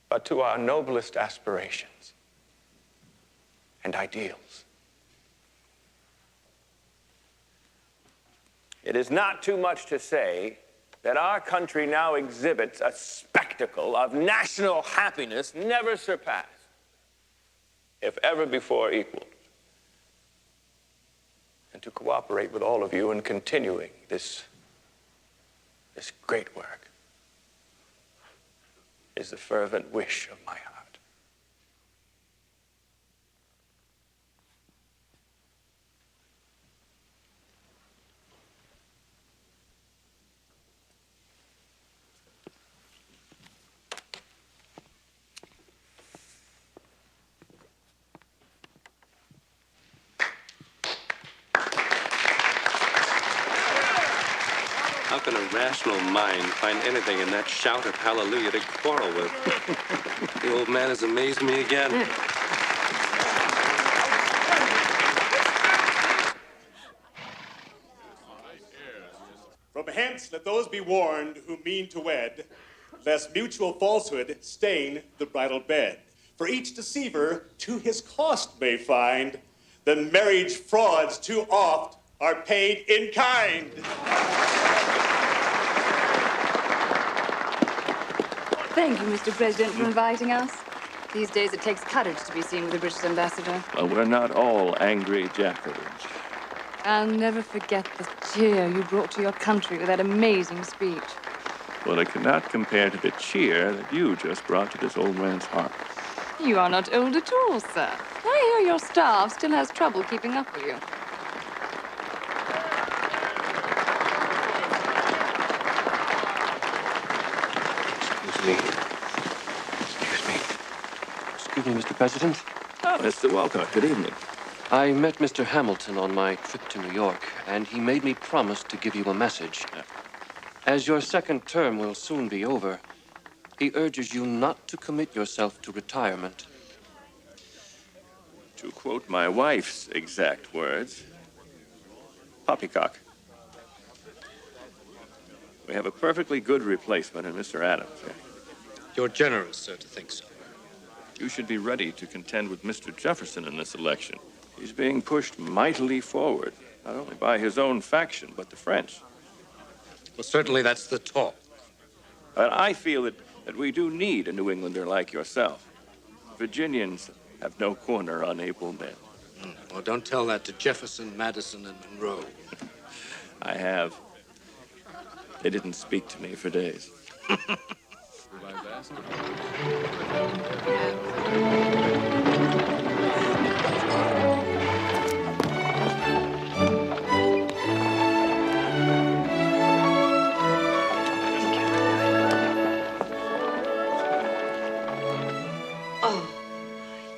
but to our noblest aspirations and ideals. It is not too much to say that our country now exhibits a spectacle of national happiness never surpassed, if ever before equaled. And to cooperate with all of you in continuing this great work is the fervent wish of my heart. How can a rational mind find anything in that shout of hallelujah to quarrel with? The old man has amazed me again. From hence let those be warned who mean to wed, lest mutual falsehood stain the bridal bed. For each deceiver to his cost may find, that marriage frauds too oft are paid in kind. Thank you, Mr. President, for inviting us. These days it takes courage to be seen with the British ambassador. Well, we're not all angry Jaclyn. I'll never forget the cheer you brought to your country with that amazing speech. Well, it cannot compare to the cheer that you just brought to this old man's heart. You are not old at all, sir. I hear your staff still has trouble keeping up with you. Excuse me, Mr. President. Oh, Mr. Walcott, good evening. I met Mr. Hamilton on my trip to New York, and he made me promise to give you a message. As your second term will soon be over, he urges you not to commit yourself to retirement. To quote my wife's exact words, poppycock. We have a perfectly good replacement in Mr. Adams. You're generous, sir, to think so. You should be ready to contend with Mr. Jefferson in this election. He's being pushed mightily forward, not only by his own faction, but the French. Well, certainly that's the talk. But I feel that we do need a New Englander like yourself. Virginians have no corner on able men. Well, don't tell that to Jefferson, Madison, and Monroe. I have. They didn't speak to me for days. Oh, my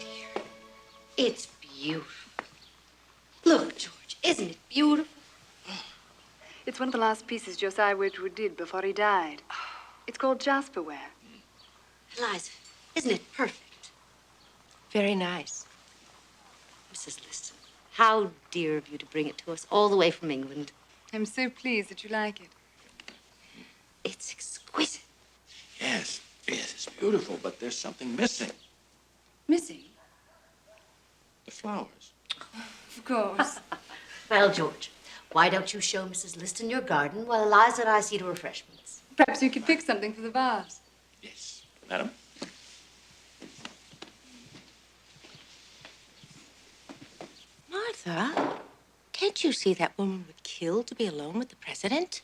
dear. It's beautiful. Look, George, isn't it beautiful? It's one of the last pieces Josiah Wedgwood did before he died. It's called Jasperware. Eliza, isn't it perfect? Very nice. Mrs. Liston, how dear of you to bring it to us all the way from England. I'm so pleased that you like it. It's exquisite. Yes, it's beautiful, but there's something missing. Missing? The flowers. Of course. Well, George, why don't you show Mrs. Liston your garden while Eliza and I see to refreshments? Perhaps you could pick something for the vase. Yes, madam. Martha, can't you see that woman would kill to be alone with the president?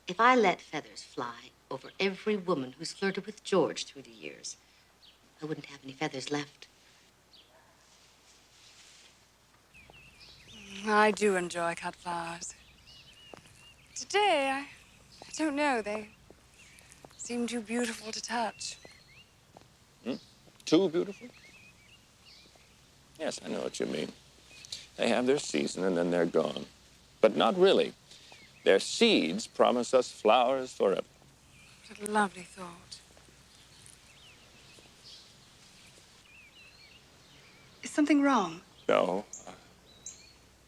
If I let feathers fly over every woman who's flirted with George through the years, I wouldn't have any feathers left. I do enjoy cut flowers. Today, I don't know, they seem too beautiful to touch. Too beautiful? Yes, I know what you mean. They have their season and then they're gone. But not really. Their seeds promise us flowers forever. What a lovely thought. Is something wrong? No.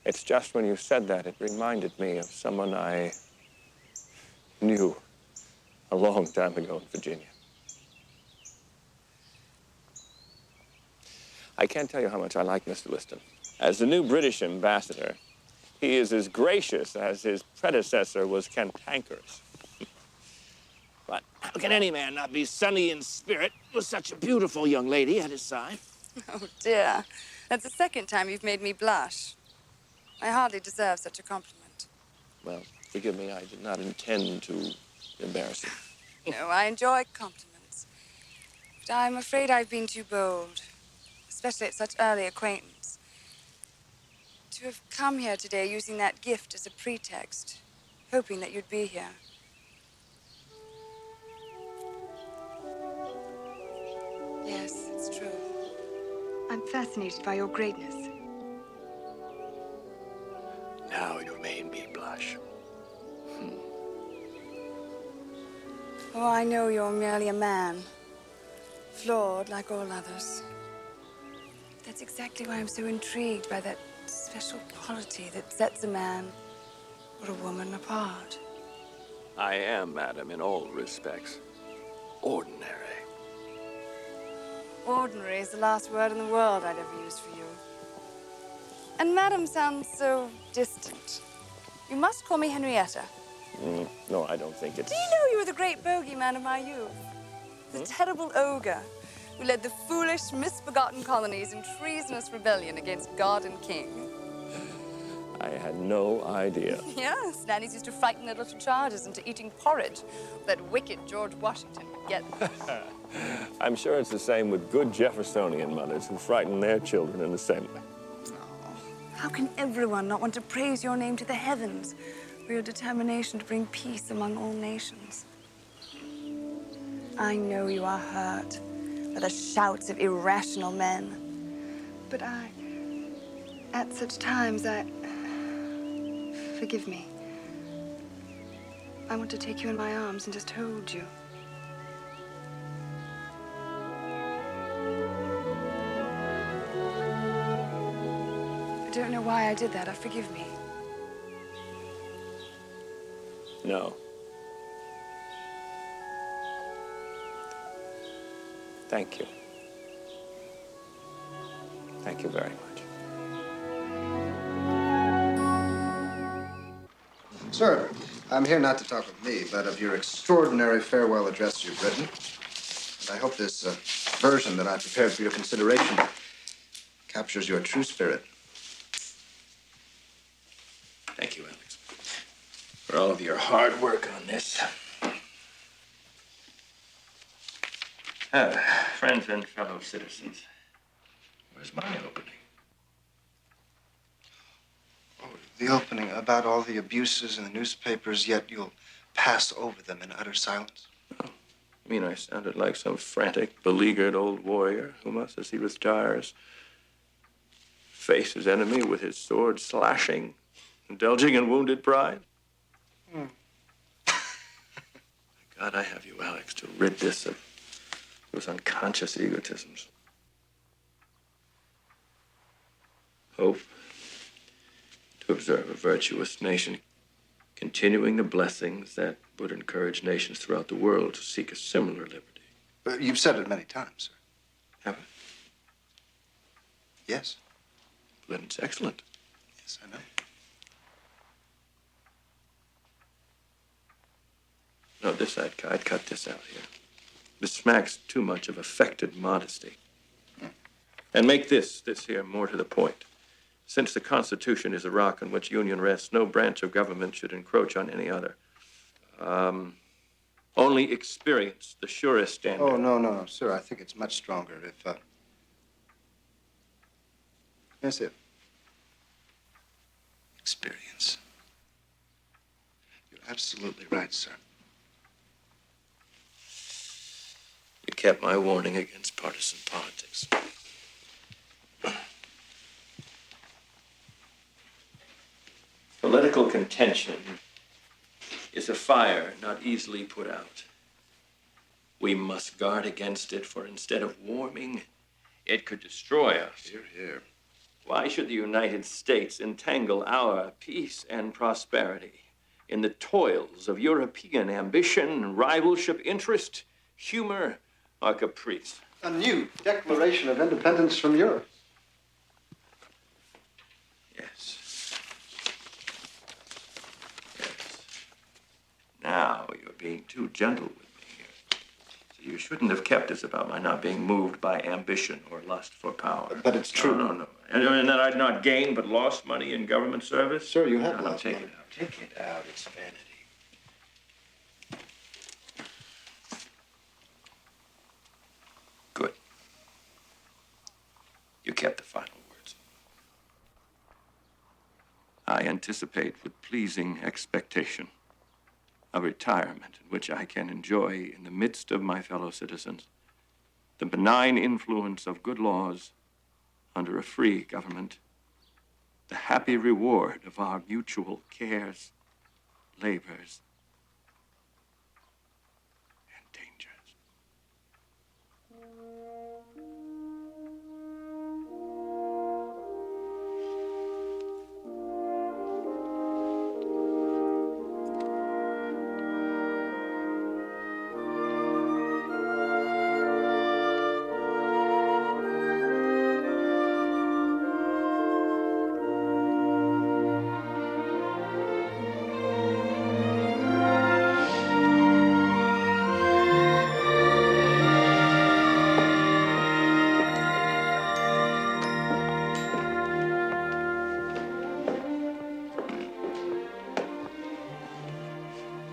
It's just when you said that, it reminded me of someone I knew a long time ago in Virginia. I can't tell you how much I like Mr. Liston. As the new British ambassador, he is as gracious as his predecessor was cantankerous. But how can any man not be sunny in spirit with such a beautiful young lady at his side? Oh, dear. That's the second time you've made me blush. I hardly deserve such a compliment. Well, forgive me, I did not intend to embarrass you. No, I enjoy compliments. But I'm afraid I've been too bold, especially at such early acquaintance. To have come here today using that gift as a pretext, hoping that you'd be here. Yes, it's true. I'm fascinated by your greatness. Now you made me blush. Oh, I know you're merely a man, flawed like all others. That's exactly why I'm so intrigued by that special quality that sets a man or a woman apart. I am, madam, in all respects, ordinary. Ordinary is the last word in the world I'd ever use for you. And madam sounds so distant. You must call me Henrietta. No, I don't think it's... Do you know you were the great bogeyman of my youth? The terrible ogre who led the foolish, misbegotten colonies in treasonous rebellion against God and King. I had no idea. Yes, nannies used to frighten their little charges into eating porridge that wicked George Washington would get them. I'm sure it's the same with good Jeffersonian mothers who frighten their children in the same way. How can everyone not want to praise your name to the heavens for your determination to bring peace among all nations? I know you are hurt by the shouts of irrational men. But at such times, forgive me. I want to take you in my arms and just hold you. I don't know why I did that. Forgive me. No. Thank you. Thank you very much. Sir, I'm here not to talk of me, but of your extraordinary farewell address you've written. And I hope this version that I prepared for your consideration captures your true spirit. Thank you, Alex, for all of your hard work on this. Friends and fellow citizens, where's my opening? The opening about all the abuses in the newspapers, yet you'll pass over them in utter silence. I mean, I sounded like some frantic, beleaguered old warrior who must, as he retires, face his enemy with his sword slashing, indulging in wounded pride. God, I have you, Alex, to rid this of those unconscious egotisms. Hope to observe a virtuous nation continuing the blessings that would encourage nations throughout the world to seek a similar liberty. But you've said it many times, sir. Have I? Yes. Then it's excellent. Yes, I know. No, I'd cut this out here. This smacks too much of affected modesty. And make this here more to the point. Since the Constitution is a rock on which union rests, no branch of government should encroach on any other. Only experience, the surest standard. Oh, no, sir. I think it's much stronger if, That's it. Experience. You're absolutely right, sir. You kept my warning against partisan politics. Political contention is a fire not easily put out. We must guard against it, for instead of warming, it could destroy us. Hear, hear. Why should the United States entangle our peace and prosperity in the toils of European ambition, rivalship, interest, humor, or caprice? A new declaration of independence from Europe. Yes. Now you're being too gentle with me here. So you shouldn't have kept this about my not being moved by ambition or lust for power. But it's true. No. And that I'd not gained but lost money in government service? Sir, you have No, lost take money. it out. Take it out. It's vanity. Good. You kept the final words. I anticipate with pleasing expectation a retirement in which I can enjoy, in the midst of my fellow citizens, the benign influence of good laws under a free government, the happy reward of our mutual cares, labors, and dangers.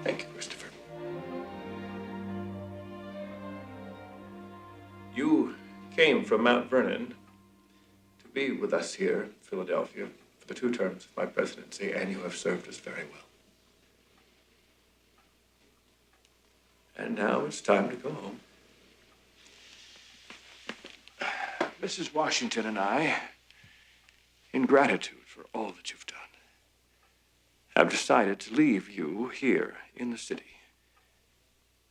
Thank you, Christopher. You came from Mount Vernon to be with us here in Philadelphia for the 2 terms of my presidency, and you have served us very well. And now it's time to go home. Mrs. Washington and I, in gratitude for all that you've done, have decided to leave you here in the city,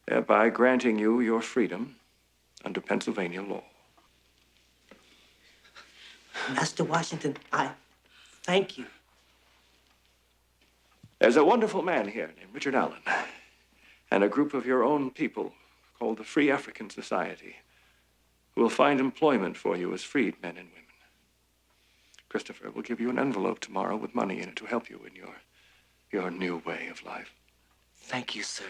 thereby granting you your freedom under Pennsylvania law. Master Washington, I thank you. There's a wonderful man here named Richard Allen, and a group of your own people called the Free African Society, who will find employment for you as freed men and women. Christopher will give you an envelope tomorrow with money in it to help you in your new way of life. Thank you, sir.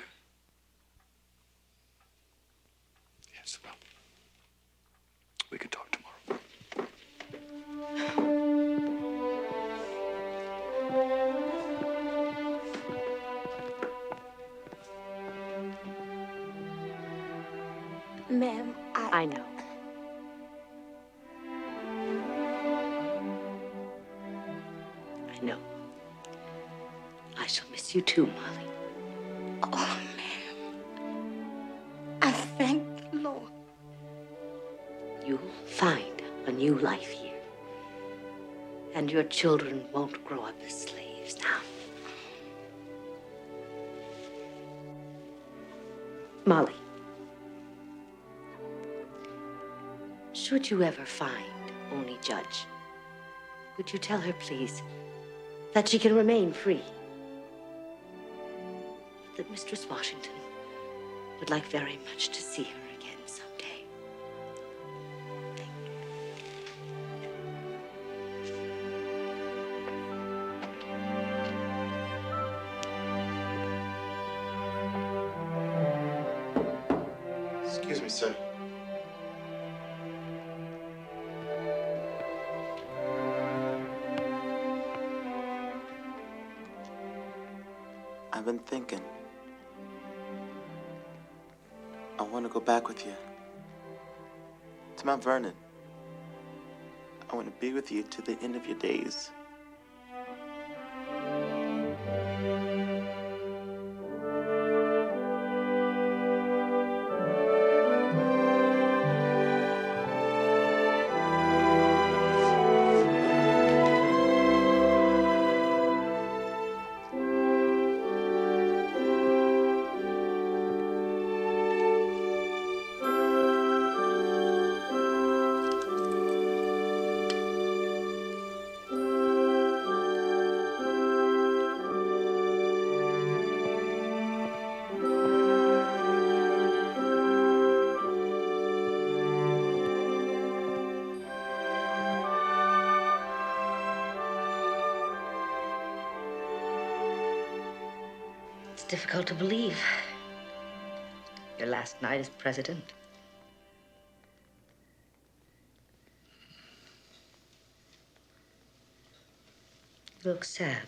Yes, well, we can talk tomorrow. Ma'am, I know. I know. I shall miss you too, Molly. Oh, ma'am. I thank the Lord. You'll find a new life here. And your children won't grow up as slaves now. Molly, should you ever find Only Judge, would you tell her, please, that she can remain free? That Mistress Washington would like very much to see her again someday. Excuse me, sir. I've been thinking. I want to go back with you to Mount Vernon. I want to be with you to the end of your days. It's difficult to believe. Your last night as president. You look sad.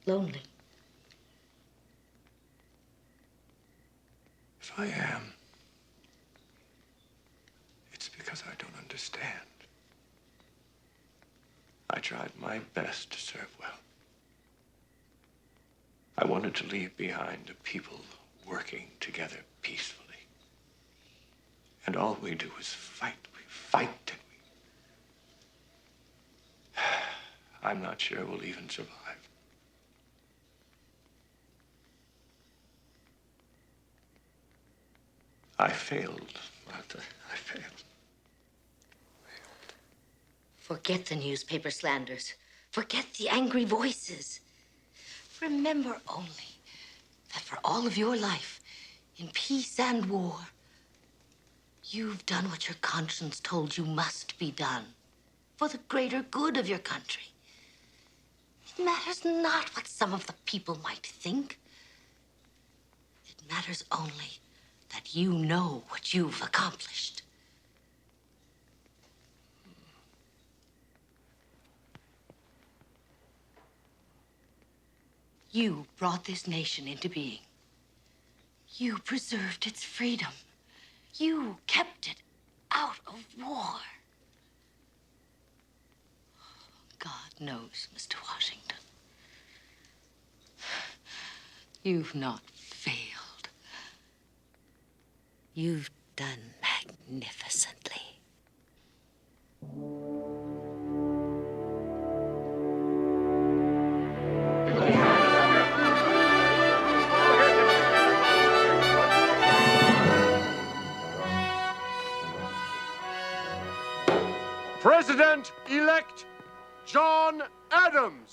Lonely. If I am, it's because I don't understand. I tried my best to serve well. I wanted to leave behind a people working together peacefully. And all we do is fight. We fight and we... I'm not sure we'll even survive. I failed, Martha. I failed. Forget the newspaper slanders. Forget the angry voices. Remember only that for all of your life, in peace and war, you've done what your conscience told you must be done for the greater good of your country. It matters not what some of the people might think. It matters only that you know what you've accomplished. You brought this nation into being. You preserved its freedom. You kept it out of war. God knows, Mr. Washington, you've not failed. You've done magnificently. President-elect John Adams.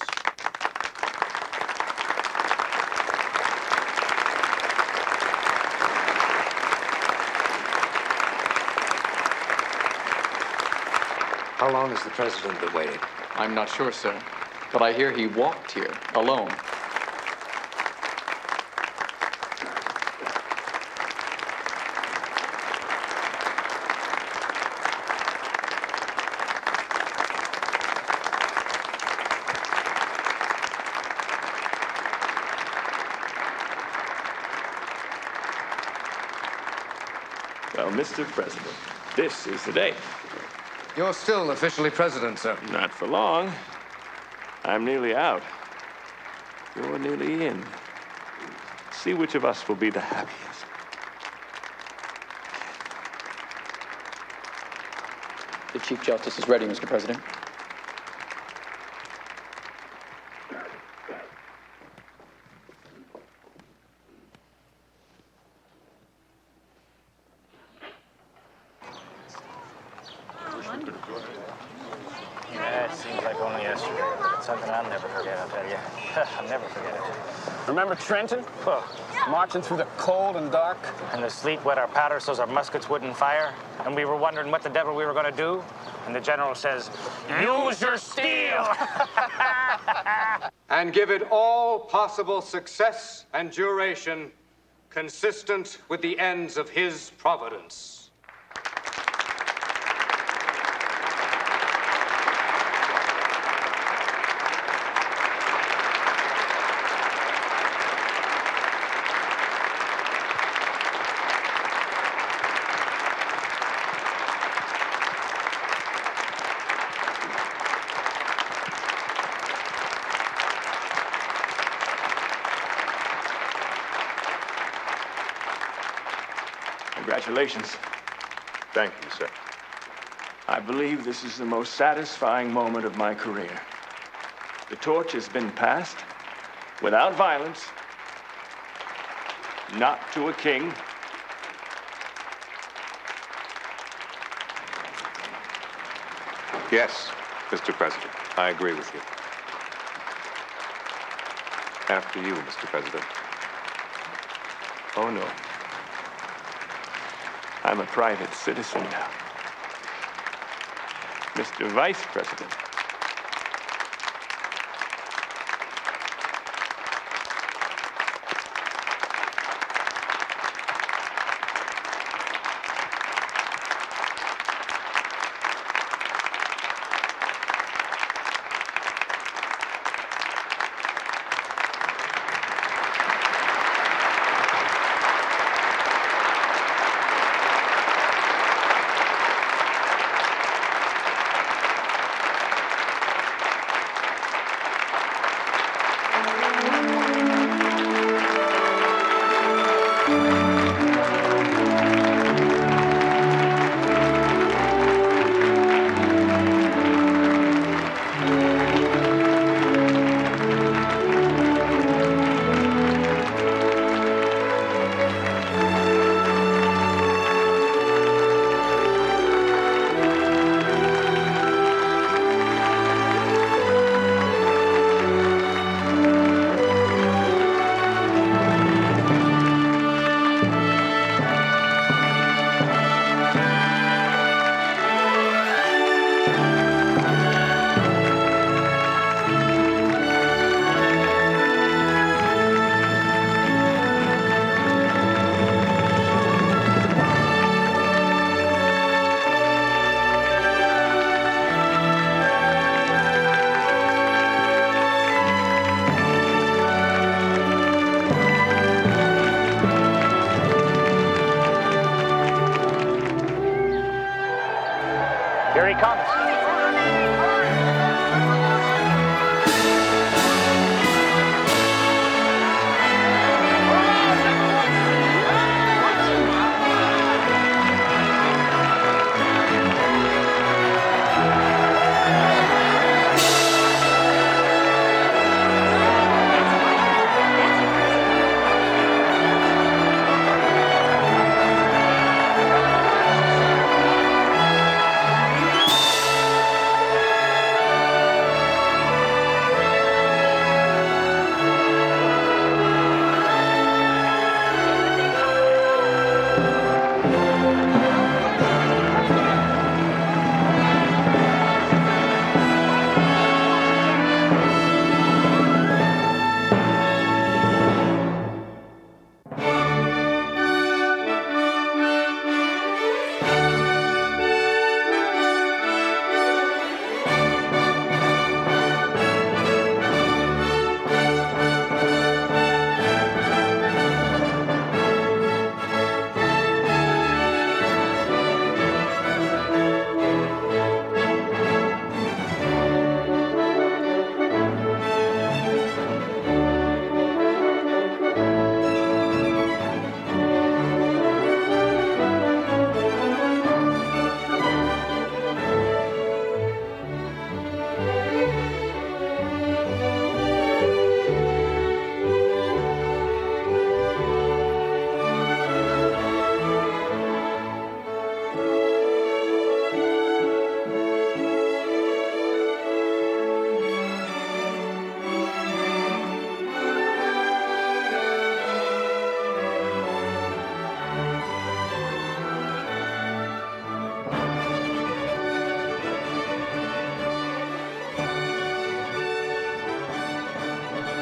How long has the president been waiting? I'm not sure, sir, but I hear he walked here alone. Well, Mr. President, this is the day. You're still officially president, sir. Not for long. I'm nearly out. You're nearly in. See which of us will be the happiest. The Chief Justice is ready, Mr. President. Yeah, it seems like only yesterday. It's something I'll never forget, I'll tell you. I'll never forget it. Remember Trenton? Marching through the cold and dark? And the sleet wet our powder so's our muskets wouldn't fire. And we were wondering what the devil we were going to do. And the general says, use your steel! And give it all possible success and duration consistent with the ends of his providence. Congratulations. Thank you, sir. I believe this is the most satisfying moment of my career. The torch has been passed without violence, not to a king. Yes, Mr. President, I agree with you. After you, Mr. President. Oh, no. I'm a private citizen now. Mr. Vice President.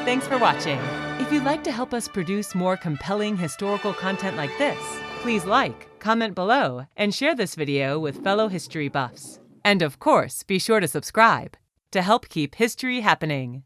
Thanks for watching. If you'd like to help us produce more compelling historical content like this, please like, comment below, and share this video with fellow history buffs. And of course, be sure to subscribe to help keep history happening.